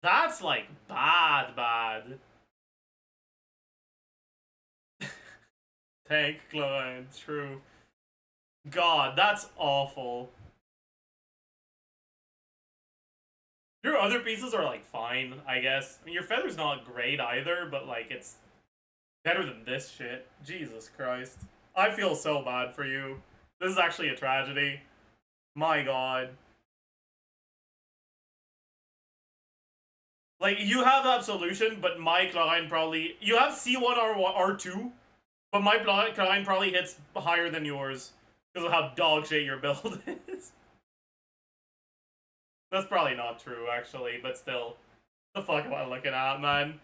That's like bad. Tank client, true. God, that's awful. Your other pieces are like fine, I guess. I mean, your feather's not great either, but like it's better than this shit. Jesus Christ. I feel so bad for you. This is actually a tragedy. My god. Like, you have Absolution, but my Klein probably... You have C1 or R2, but my Klein probably hits higher than yours because of how dog shit your build is. That's probably not true, actually, but still. The fuck am I looking at, man?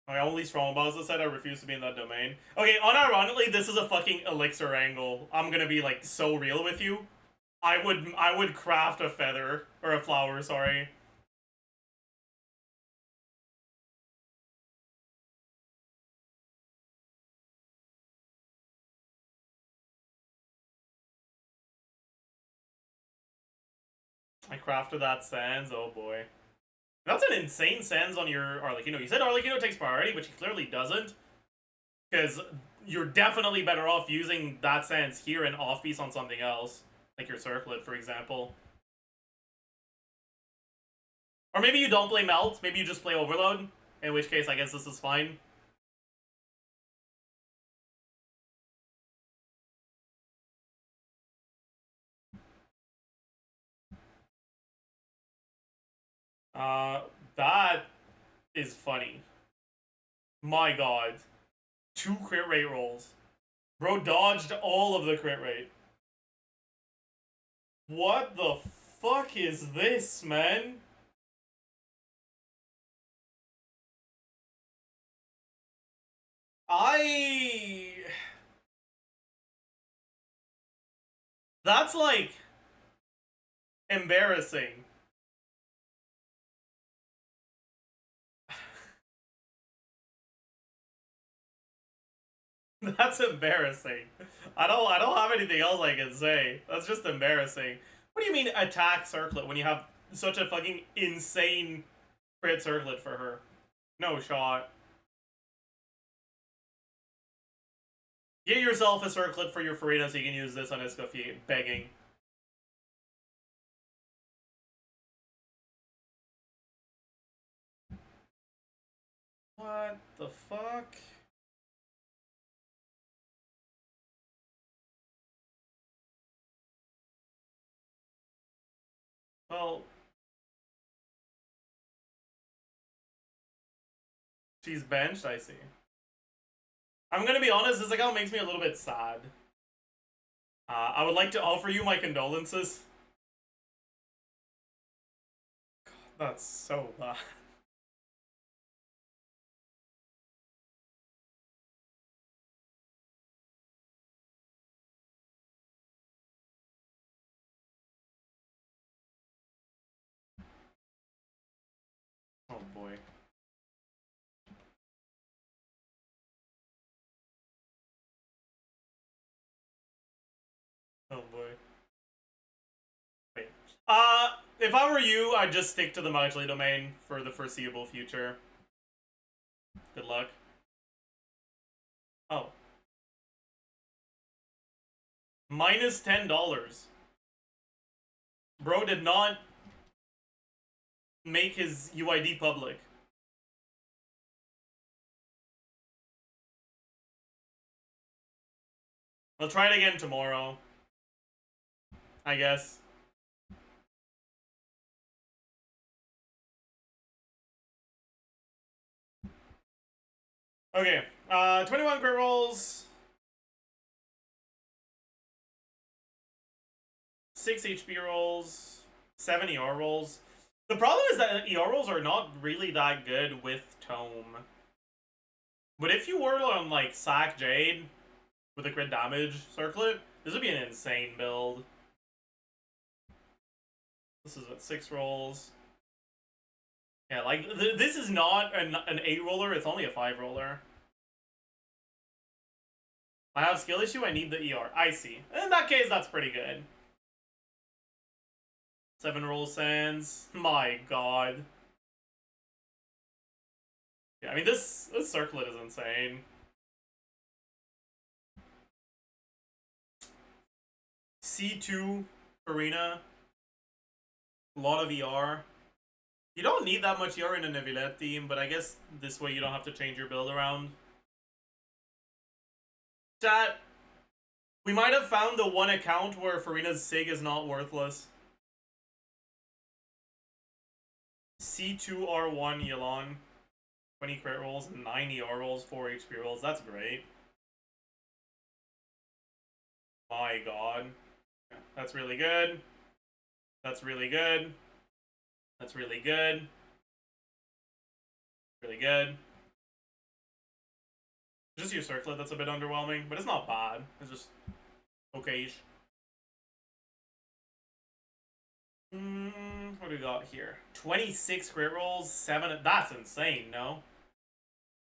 My only strong bosses said I refuse to be in that domain. Okay, unironically, this is a fucking elixir angle. I'm gonna be like so real with you. I would craft a feather or a flower, sorry. I crafted that Sans, oh boy. That's an insane Sans on your Arlecchino. You said Arlecchino takes priority, but he clearly doesn't. Because you're definitely better off using that Sans here and off-piece on something else. Like your Circlet, for example. Or maybe you don't play Melt, maybe you just play Overload. In which case, I guess this is fine. That is funny. My god. 2 crit rate rolls. Bro dodged all of the crit rate. What the fuck is this, man? That's like embarrassing. That's embarrassing. I don't have anything else I can say. That's just embarrassing. What do you mean attack circlet when you have such a fucking insane crit circlet for her? No shot. Get yourself a circlet for your Farina so you can use this on Iskafi. Begging. What the fuck? Well, she's benched, I see. I'm gonna be honest, this account makes me a little bit sad. I would like to offer you my condolences. God, that's so bad. Oh boy. Oh boy. Wait. If I were you, I'd just stick to the Magically domain for the foreseeable future. Good luck. Oh. Minus $10. Bro did not make his UID public. I'll try it again tomorrow, I guess. Okay, 21 crit rolls. 6 HP rolls. 7 ER rolls. The problem is that ER rolls are not really that good with Tome. But if you were on, like, Sack Jade with a crit damage circlet, this would be an insane build. This is what, 6 rolls. Yeah, like, this is not an 8 roller, it's only a 5 roller. I have skill issue, I need the ER. I see. In that case, that's pretty good. 7 roll sands. My god. Yeah, I mean, this circlet is insane. C2 arena. A lot of ER. You don't need that much ER in a Neuvillette team, but I guess this way you don't have to change your build around. Chat, we might have found the one account where Farina's Sig is not worthless. C2R1 Yelan. 20 crit rolls, 9 ER rolls, 4 HP rolls. That's great. My god. That's really good. That's really good. That's really good. Really good. Just your circlet that's a bit underwhelming, but it's not bad. It's just okay-ish. What do we got here? 26 crit rolls, 7. That's insane, no?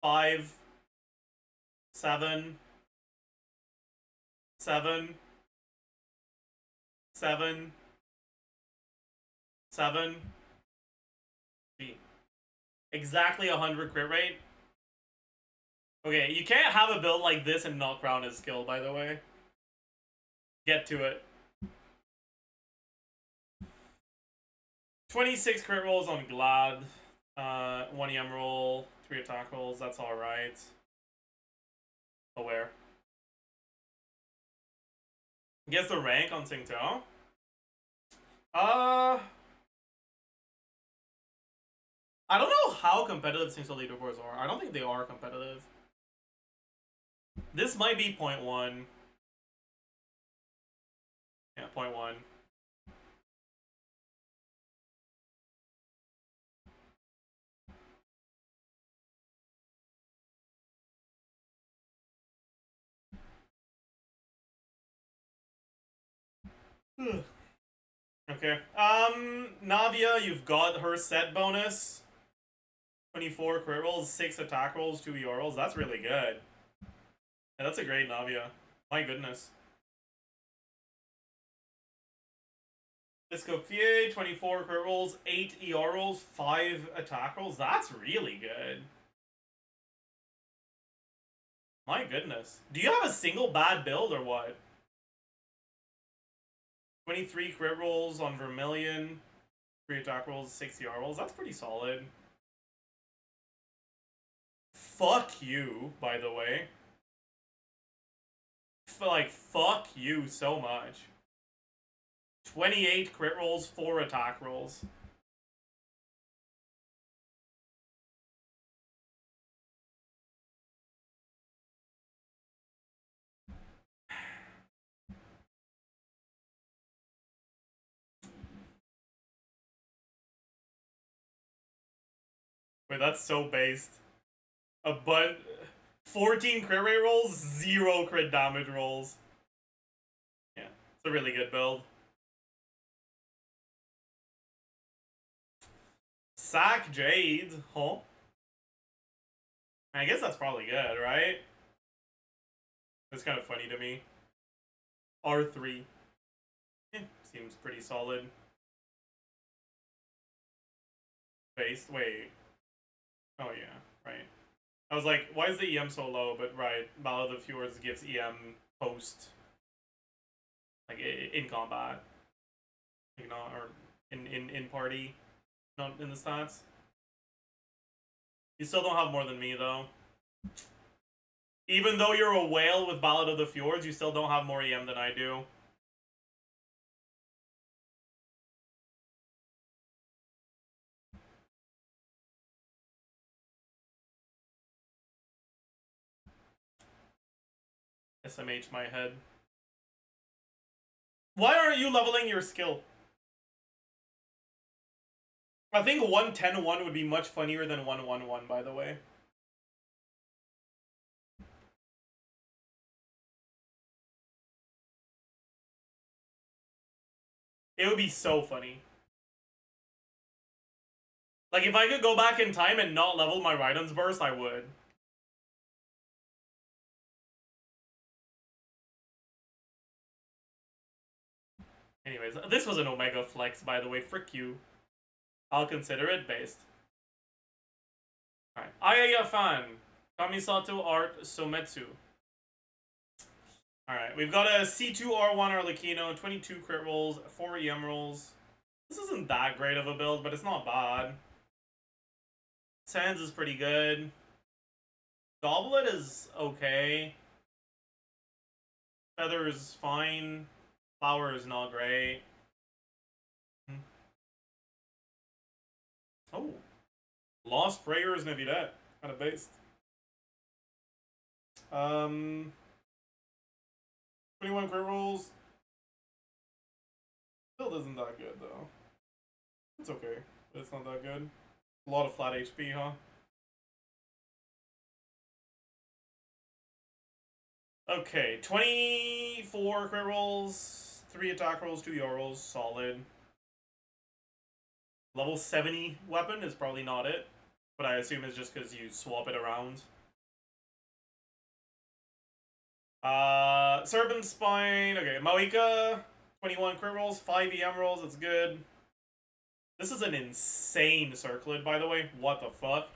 5, 7, 7, 7, 7. Exactly 100 crit rate. Okay, you can't have a build like this and not crown his skill, by the way. Get to it. 26 crit rolls on Glad. 1 EM roll, 3 attack rolls, that's alright. Aware. Guess the rank on Tsingtao? I don't know how competitive Singso leaderboards are. I don't think they are competitive. This might be 0.1. Yeah, 0.1. Okay. Navia, you've got her set bonus. 24 crit rolls, 6 attack rolls, 2 ER rolls. That's really good. Yeah, that's a great Navia. My goodness. Escoffier, 24 crit rolls, 8 ER rolls, 5 attack rolls. That's really good. My goodness. Do you have a single bad build or what? 23 crit rolls on Vermilion, 3 attack rolls, 6 ER rolls. That's pretty solid. Fuck you, by the way. Like, fuck you so much. 28 crit rolls, 4 attack rolls. Wait, that's so based. A but 14 crit rate rolls, 0 crit damage rolls. Yeah, it's a really good build. Sack Jade, huh? I guess that's probably good, right? That's kind of funny to me. R3. Seems pretty solid. Based, wait. Oh yeah, right. I was like, why is the EM so low? But right, Ballad of the Fjords gives EM post, like in combat, like not or in party, not in the stats. You still don't have more than me though. Even though you're a whale with Ballad of the Fjords, you still don't have more EM than I do. SMH my head. Why aren't you leveling your skill? I think 1-10-1 would be much funnier than 1-1-1, by the way. It would be so funny. Like, if I could go back in time and not level my Raiden's Burst, I would. Anyways, this was an Omega flex, by the way. Frick you. I'll consider it based. Alright. Ayaya-fan. Kamisato Art Sometsu. Alright, we've got a C2R1 Arlecchino, 22 crit rolls, 4 EM rolls. This isn't that great of a build, but it's not bad. Sands is pretty good. Goblet is okay. Feather is fine. Flower is not great. Oh. Lost Prayers Navidad. Kind of based. 21 crit rolls. Build isn't that good though. It's okay, but it's not that good. A lot of flat HP, huh? Okay, 24 crit rolls, 3 attack rolls, 2 ER rolls, solid. Level 70 weapon is probably not it, but I assume it's just because you swap it around. Serpent Spine, okay, Moika, 21 crit rolls, 5 EM rolls, that's good. This is an insane circlet, by the way, what the fuck?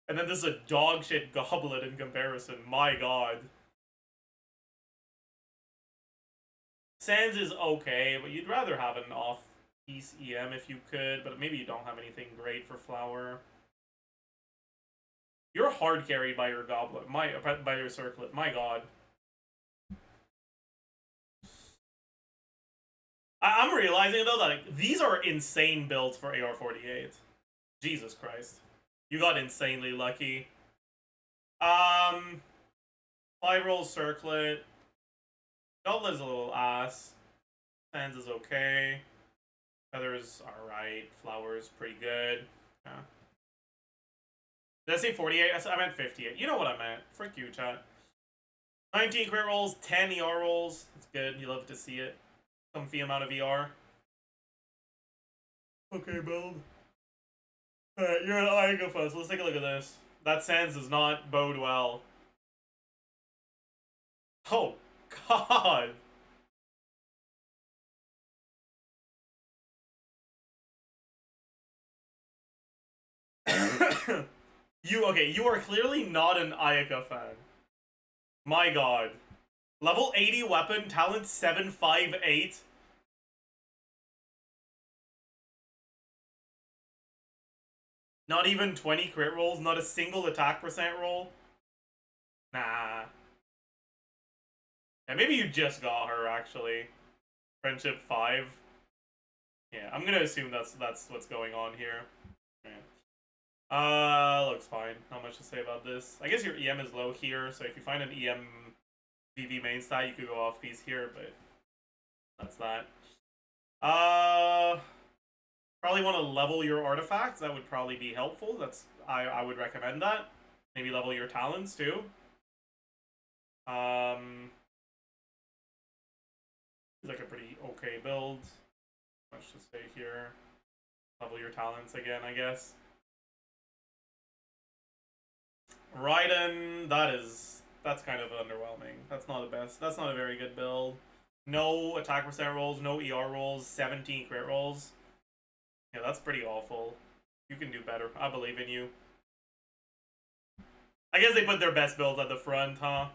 And then this is a dog shit goblet in comparison, my god. Sands is okay, but you'd rather have an off-piece EM if you could, but maybe you don't have anything great for Flower. You're hard carried by your goblet, by your circlet, my god. I'm realizing though that like, these are insane builds for AR-48. Jesus Christ. You got insanely lucky. 5 rolls circlet. Goblet's a little ass. Sands is okay. Feathers alright. Flowers pretty good. Yeah. Did I say 48? I meant 58. You know what I meant. Frick you, chat. 19 crit rolls, 10 ER rolls. That's good. You love to see it. Comfy amount of ER. Okay, build. Alright, you're an Igo first. Let's take a look at this. That Sands does not bode well. Oh, God. You are clearly not an Ayaka fan. My God. Level 80 weapon, talent 758. Not even 20 crit rolls, not a single attack percent roll. Nah. Yeah, maybe you just got her, actually. Friendship 5. Yeah, I'm gonna assume that's what's going on here. Yeah. Looks fine. Not much to say about this. I guess your EM is low here, so if you find an EM VV main stat, you could go off these here, but that's that. Probably want to level your artifacts. That would probably be helpful. I would recommend that. Maybe level your talents too. It's like a pretty okay build. Much to say here. Level your talents again, I guess. Raiden, that's kind of underwhelming. That's not the best. That's not a very good build. No attack percent rolls, no ER rolls, 17 crit rolls. Yeah, that's pretty awful. You can do better. I believe in you. I guess they put their best builds at the front, huh?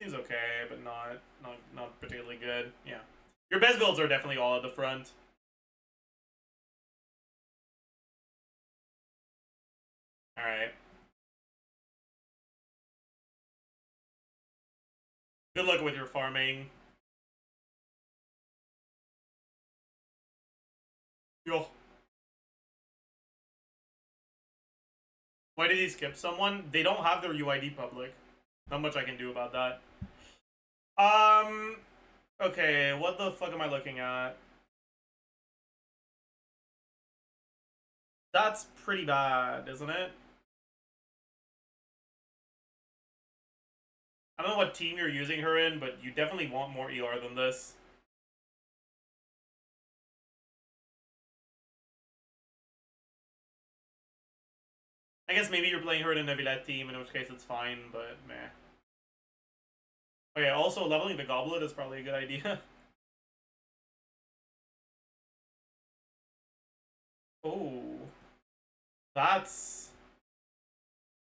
Seems okay, but not particularly good. Yeah. Your best builds are definitely all at the front. Alright. Good luck with your farming. Yo. Why did he skip someone? They don't have their UID public. Not much I can do about that. Okay, what the fuck am I looking at? That's pretty bad, isn't it? I don't know what team you're using her in, but you definitely want more ER than this. I guess maybe you're playing her in a Neuvillette team, in which case it's fine, but meh. Okay, also leveling the goblet is probably a good idea. Oh. That's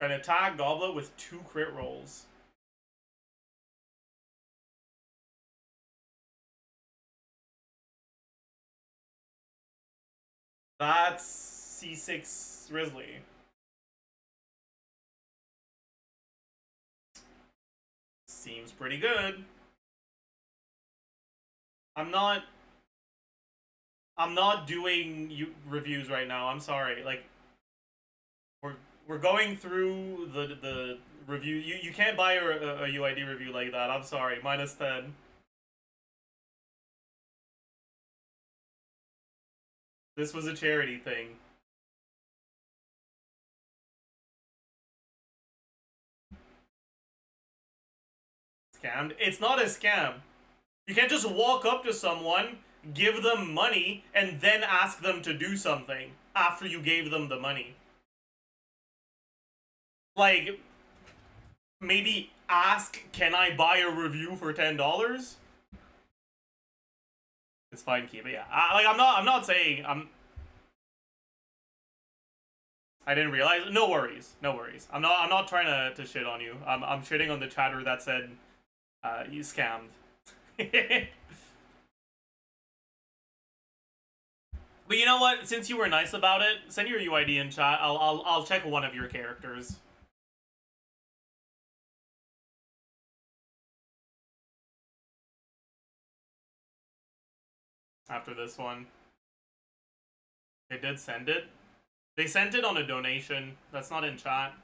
an attack goblet with 2 crit rolls. That's C6 Grizzly. Seems pretty good. I'm not doing reviews right now. I'm sorry. Like we're going through the review. You can't buy a UID review like that. I'm sorry. -10. This was a charity thing. Scammed? It's not a scam. You can't just walk up to someone, give them money, and then ask them to do something after you gave them the money. Like, maybe ask, can I buy a review for $10? It's fine, keep it. Yeah, I'm not saying I didn't realize. No worries, no worries. I'm not trying to shit on you. I'm shitting on the chatter that said you scammed. But you know what? Since you were nice about it, send your UID in chat. I'll check one of your characters. After this one. They did send it. They sent it on a donation. That's not in chat.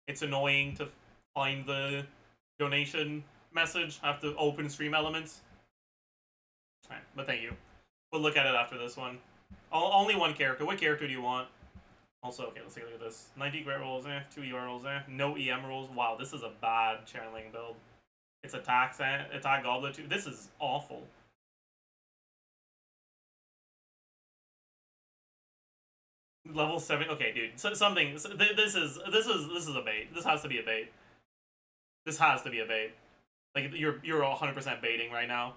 It's annoying to find the donation message. I have to open stream elements. Alright, but thank you. We'll look at it after this one. Only one character. What character do you want? Also, okay, let's take a look at this. 90 crit rolls, 2 ER rolls, no EM rolls. Wow, this is a bad channeling build. It's attack goblet too. This is awful. Level 7. Okay, dude. Something. This is a bait. This has to be a bait. This has to be a bait. Like you're 100% baiting right now.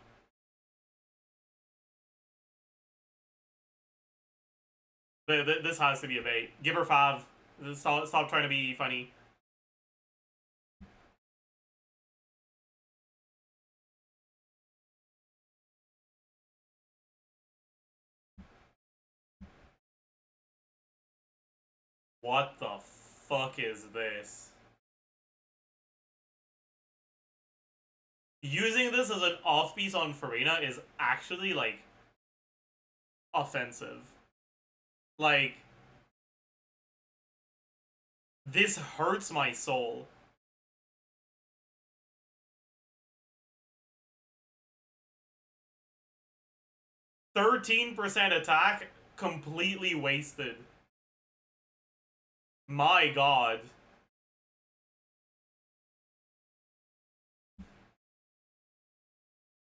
This has to be a bait. Give her 5. Stop trying to be funny. What the fuck is this? Using this as an off-piece on Farina is actually, like, offensive. Like, this hurts my soul. %13 attack, completely wasted. My god.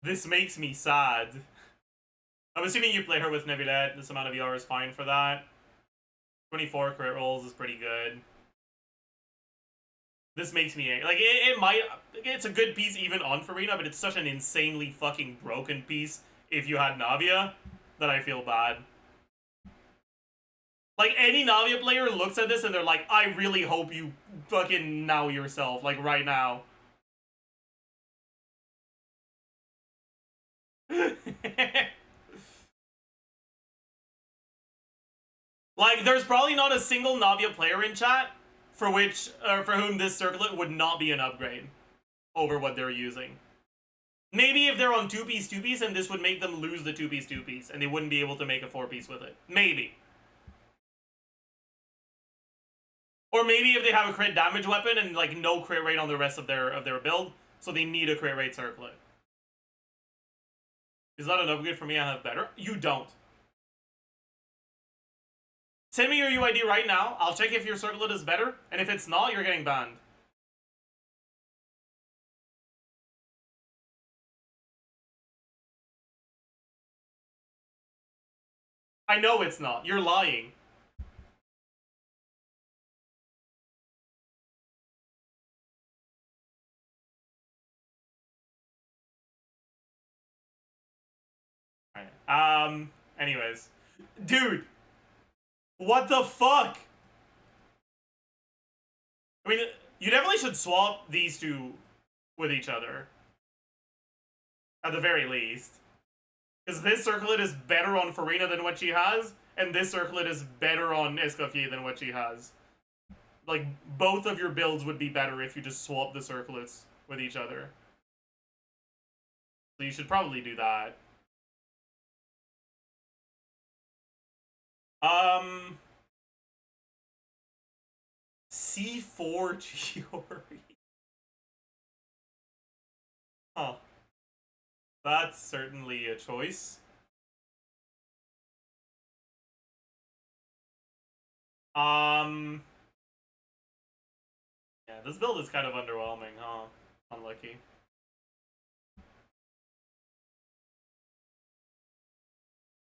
This makes me sad. I'm assuming you play her with Nebulette. This amount of ER is fine for that. 24 crit rolls is pretty good. This makes me... Like, it might... It's a good piece even on Farina, but it's such an insanely fucking broken piece if you had Navia that I feel bad. Like, any Navia player looks at this and they're like, I really hope you fucking now yourself, like, right now. Like, there's probably not a single Navia player in chat for whom this circlet would not be an upgrade over what they're using. Maybe if they're on 2-piece, and this would make them lose the 2-piece, and they wouldn't be able to make a 4-piece with it. Maybe. Or maybe if they have a crit damage weapon and like no crit rate on the rest of their build, so they need a crit rate circlet. Is that an upgrade for me? I have better. You don't. Send me your UID right now. I'll check if your circlet is better, and if it's not, you're getting banned. I know it's not. You're lying. Anyways. Dude! What the fuck? I mean, you definitely should swap these two with each other. At the very least. Because this circlet is better on Farina than what she has, and this circlet is better on Escoffier than what she has. Like, both of your builds would be better if you just swap the circlets with each other. So you should probably do that. C4 Giori. Huh. That's certainly a choice. Yeah, this build is kind of underwhelming, huh? Unlucky.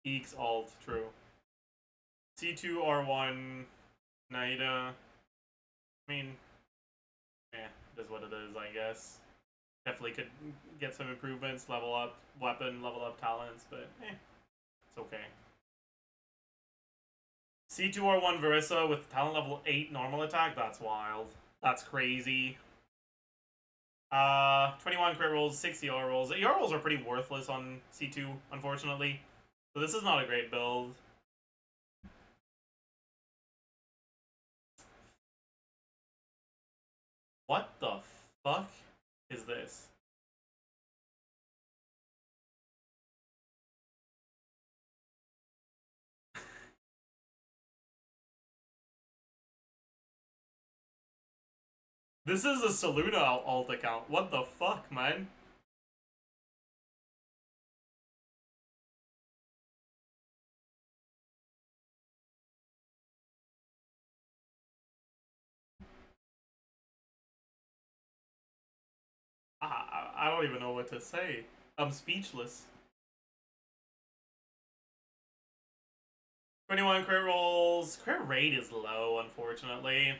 Eeks alt, true. C2, R1, Naida. I mean, it is what it is, I guess. Definitely could get some improvements, level up weapon, level up talents, but it's okay. C2, R1, Verissa with talent level 8 normal attack, that's wild. That's crazy. 21 crit rolls, 6 ER rolls. ER rolls are pretty worthless on C2, unfortunately. So this is not a great build. What the fuck is this? This is a Saluna alt account. What the fuck, man? I don't even know what to say. I'm speechless. 21 crit rolls. Crit rate is low, unfortunately.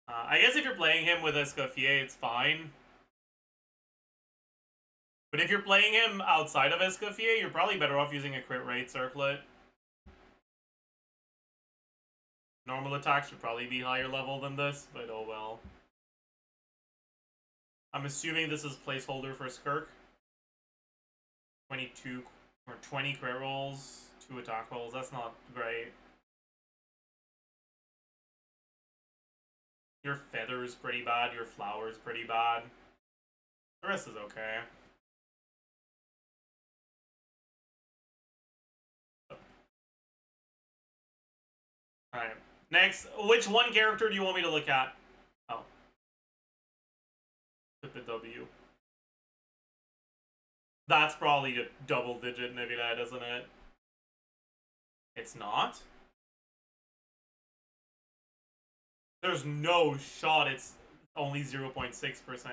I guess if you're playing him with Escoffier, it's fine. But if you're playing him outside of Escoffier, you're probably better off using a crit rate circlet. Normal attack should probably be higher level than this, but oh well. I'm assuming this is placeholder for SKIRK. 22 or 20 crit rolls, 2 attack rolls. That's not great. Your feather's pretty bad, your flower's pretty bad. The rest is okay. Alright. Next, which one character do you want me to look at? Oh. With the W. That's probably a double-digit Nebula, isn't it? It's not? There's no shot it's only 0.6%.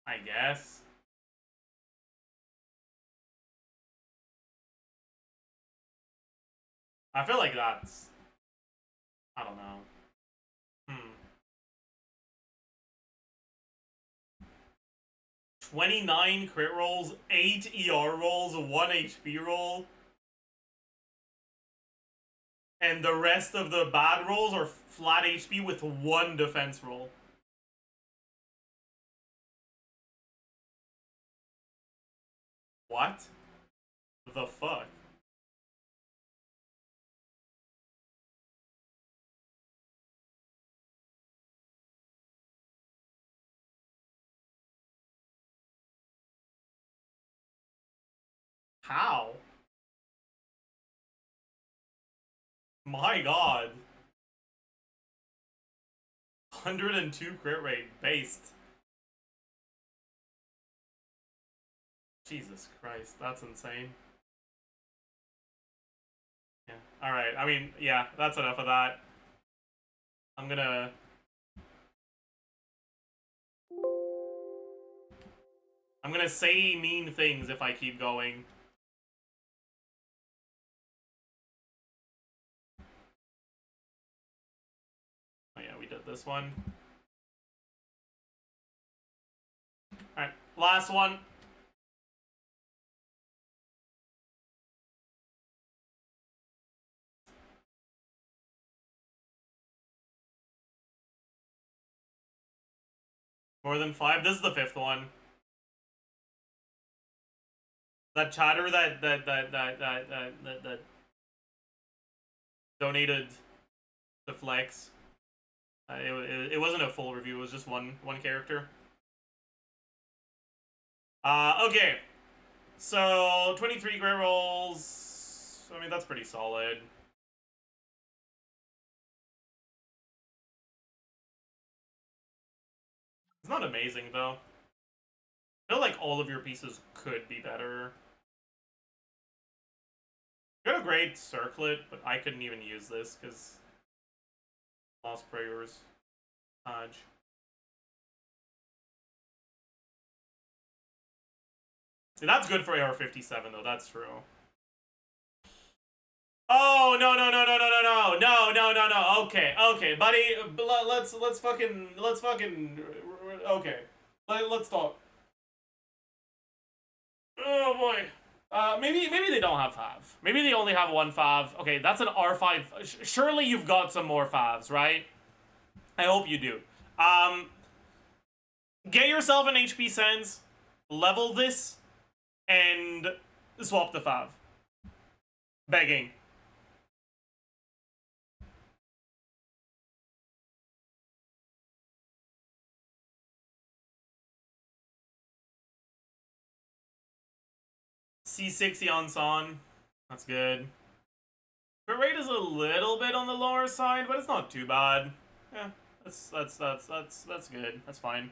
I guess. I feel like that's... I don't know. 29 crit rolls, 8 ER rolls, 1 HP roll. And the rest of the bad rolls are flat HP with 1 defense roll. What the fuck? How? My god. 102 crit rate based. Jesus Christ, that's insane. Yeah, alright, I mean, yeah, that's enough of that. I'm gonna say mean things if I keep going. Oh yeah, we did this one. Alright, last one. More than 5? This is the 5th one. That chatter that donated the flex. It wasn't a full review, it was just one character. Okay. So 23 gray rolls. I mean, that's pretty solid. It's not amazing though. I feel like all of your pieces could be better. You got a great circlet, but I couldn't even use this because Lost Prayers. Hodge. See, that's good for AR-57 though, that's true. Oh, no. Okay, buddy, let's fucking, okay. Let's talk. Oh boy. Maybe they don't have fav. Maybe they only have 1 fav. Okay, that's an R5. Surely you've got some more favs, right? I hope you do. Get yourself an HP Sense, level this, and swap the fav. Begging. C6 Yansan. That's good. Crit rate is a little bit on the lower side, but it's not too bad. Yeah, that's good. That's fine.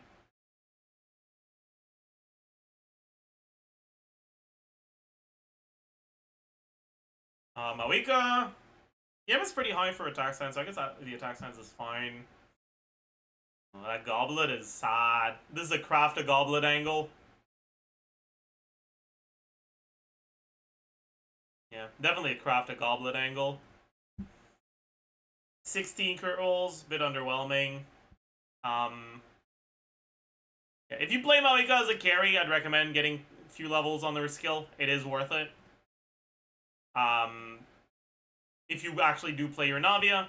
Mawika. Yeah, it's pretty high for attack stance, so I guess the attack stance is fine. Oh, that goblet is sad. This is a craft a goblet angle. Yeah, definitely a craft a goblet angle. 16 crit rolls, bit underwhelming. Yeah, if you play Mawika as a carry, I'd recommend getting a few levels on their skill. It is worth it. If you actually do play your Navia,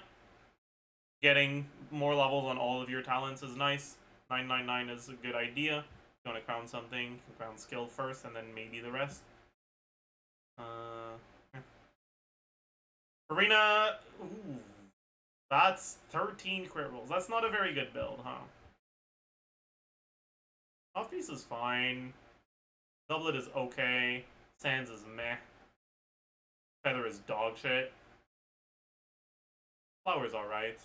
getting more levels on all of your talents is nice. 999 is a good idea. If you want to crown something, crown skill first, and then maybe the rest. Arena, ooh, that's 13 crit rolls. That's not a very good build, huh? Off piece is fine. Doublet is okay. Sands is meh. Feather is dog shit. Flower's alright.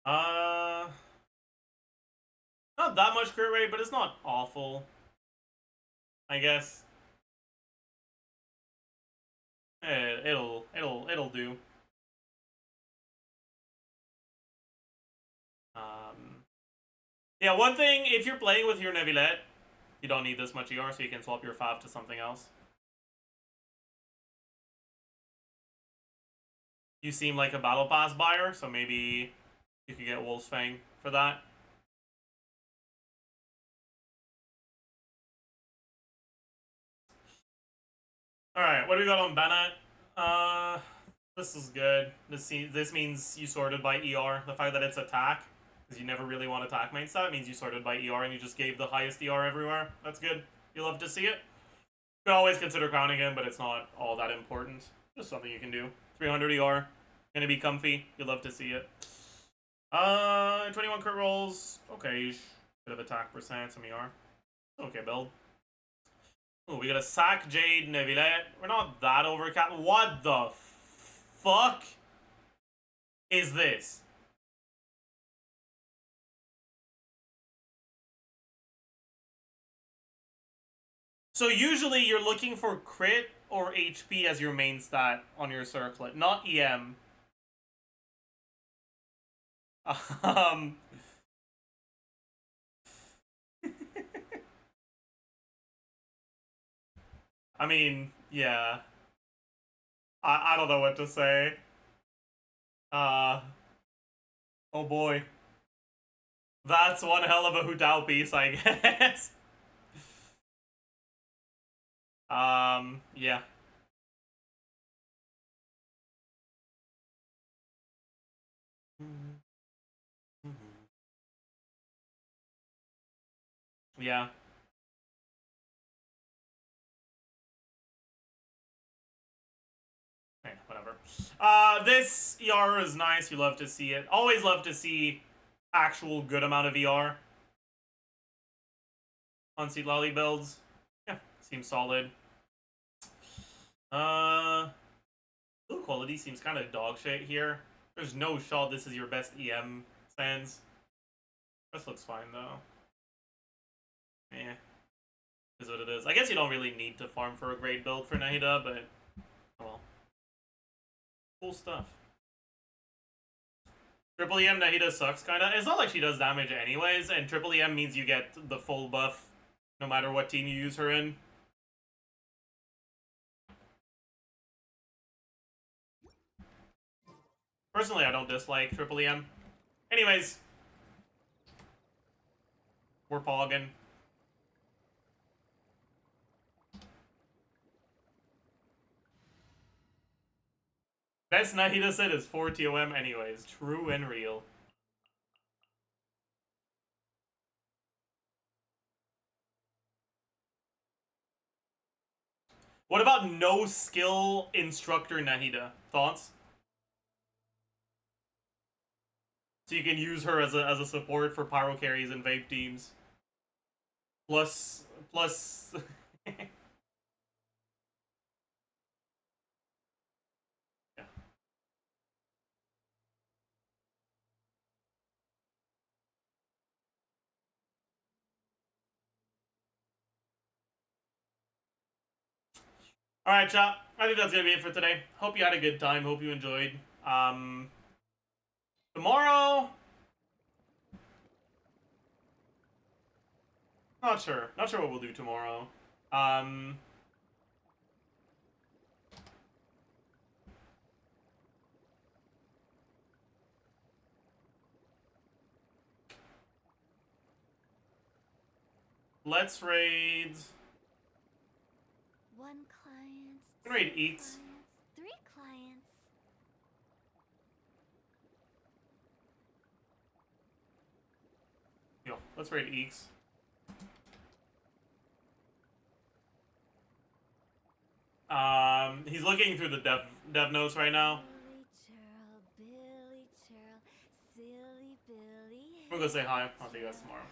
Not that much crit rate, but it's not awful, I guess. It'll do. Yeah, one thing, if you're playing with your Neuvillette, you don't need this much ER, so you can swap your Fav to something else. You seem like a Battle Pass buyer, so maybe you could get Wolf's Fang for that. Alright, what do we got on Bennett? This is good. This means you sorted by ER. The fact that it's attack, because you never really want attack main stat, means you sorted by ER and you just gave the highest ER everywhere. That's good. You love to see it. You can always consider crowning him, but it's not all that important. Just something you can do. 300 ER. Gonna be comfy. You love to see it. 21 crit rolls. Okay. Bit of attack percent, some ER. Okay, build. Oh, we got a Sack Jade Neuvillette. We're not that overcapped. What the fuck is this? So usually you're looking for crit or HP as your main stat on your circlet, not EM. I mean, yeah. I don't know what to say. Oh boy. That's one hell of a Hudao piece, I guess. Yeah. Yeah. Okay, whatever. This ER is nice. You love to see it. Always love to see actual good amount of ER on Seat Lolly builds. Yeah, seems solid. Build quality seems kind of dog shit here. There's no shot this is your best EM stands. This looks fine though. Yeah, is what it is. I guess you don't really need to farm for a great build for Nahida, but well, cool stuff. Triple EM Nahida sucks kinda. It's not like she does damage anyways, and triple EM means you get the full buff no matter what team you use her in. Personally, I don't dislike triple EM. Anyways, we're pogging. Best Nahida set is 4 TOM anyways. True and real. What about no skill instructor Nahida? Thoughts? So you can use her as a support for pyro carries and vape teams. Plus. Yeah. Alright, chat. I think that's gonna be it for today. Hope you had a good time. Hope you enjoyed. Tomorrow. Not sure. Not sure what we'll do tomorrow. Let's raid. One client. Raid two Eats. clients, three clients. Yo, let's raid Eeks. He's looking through the dev notes right now. Billy Churl, silly Billy. I'm gonna go say hi. I'll see you guys tomorrow.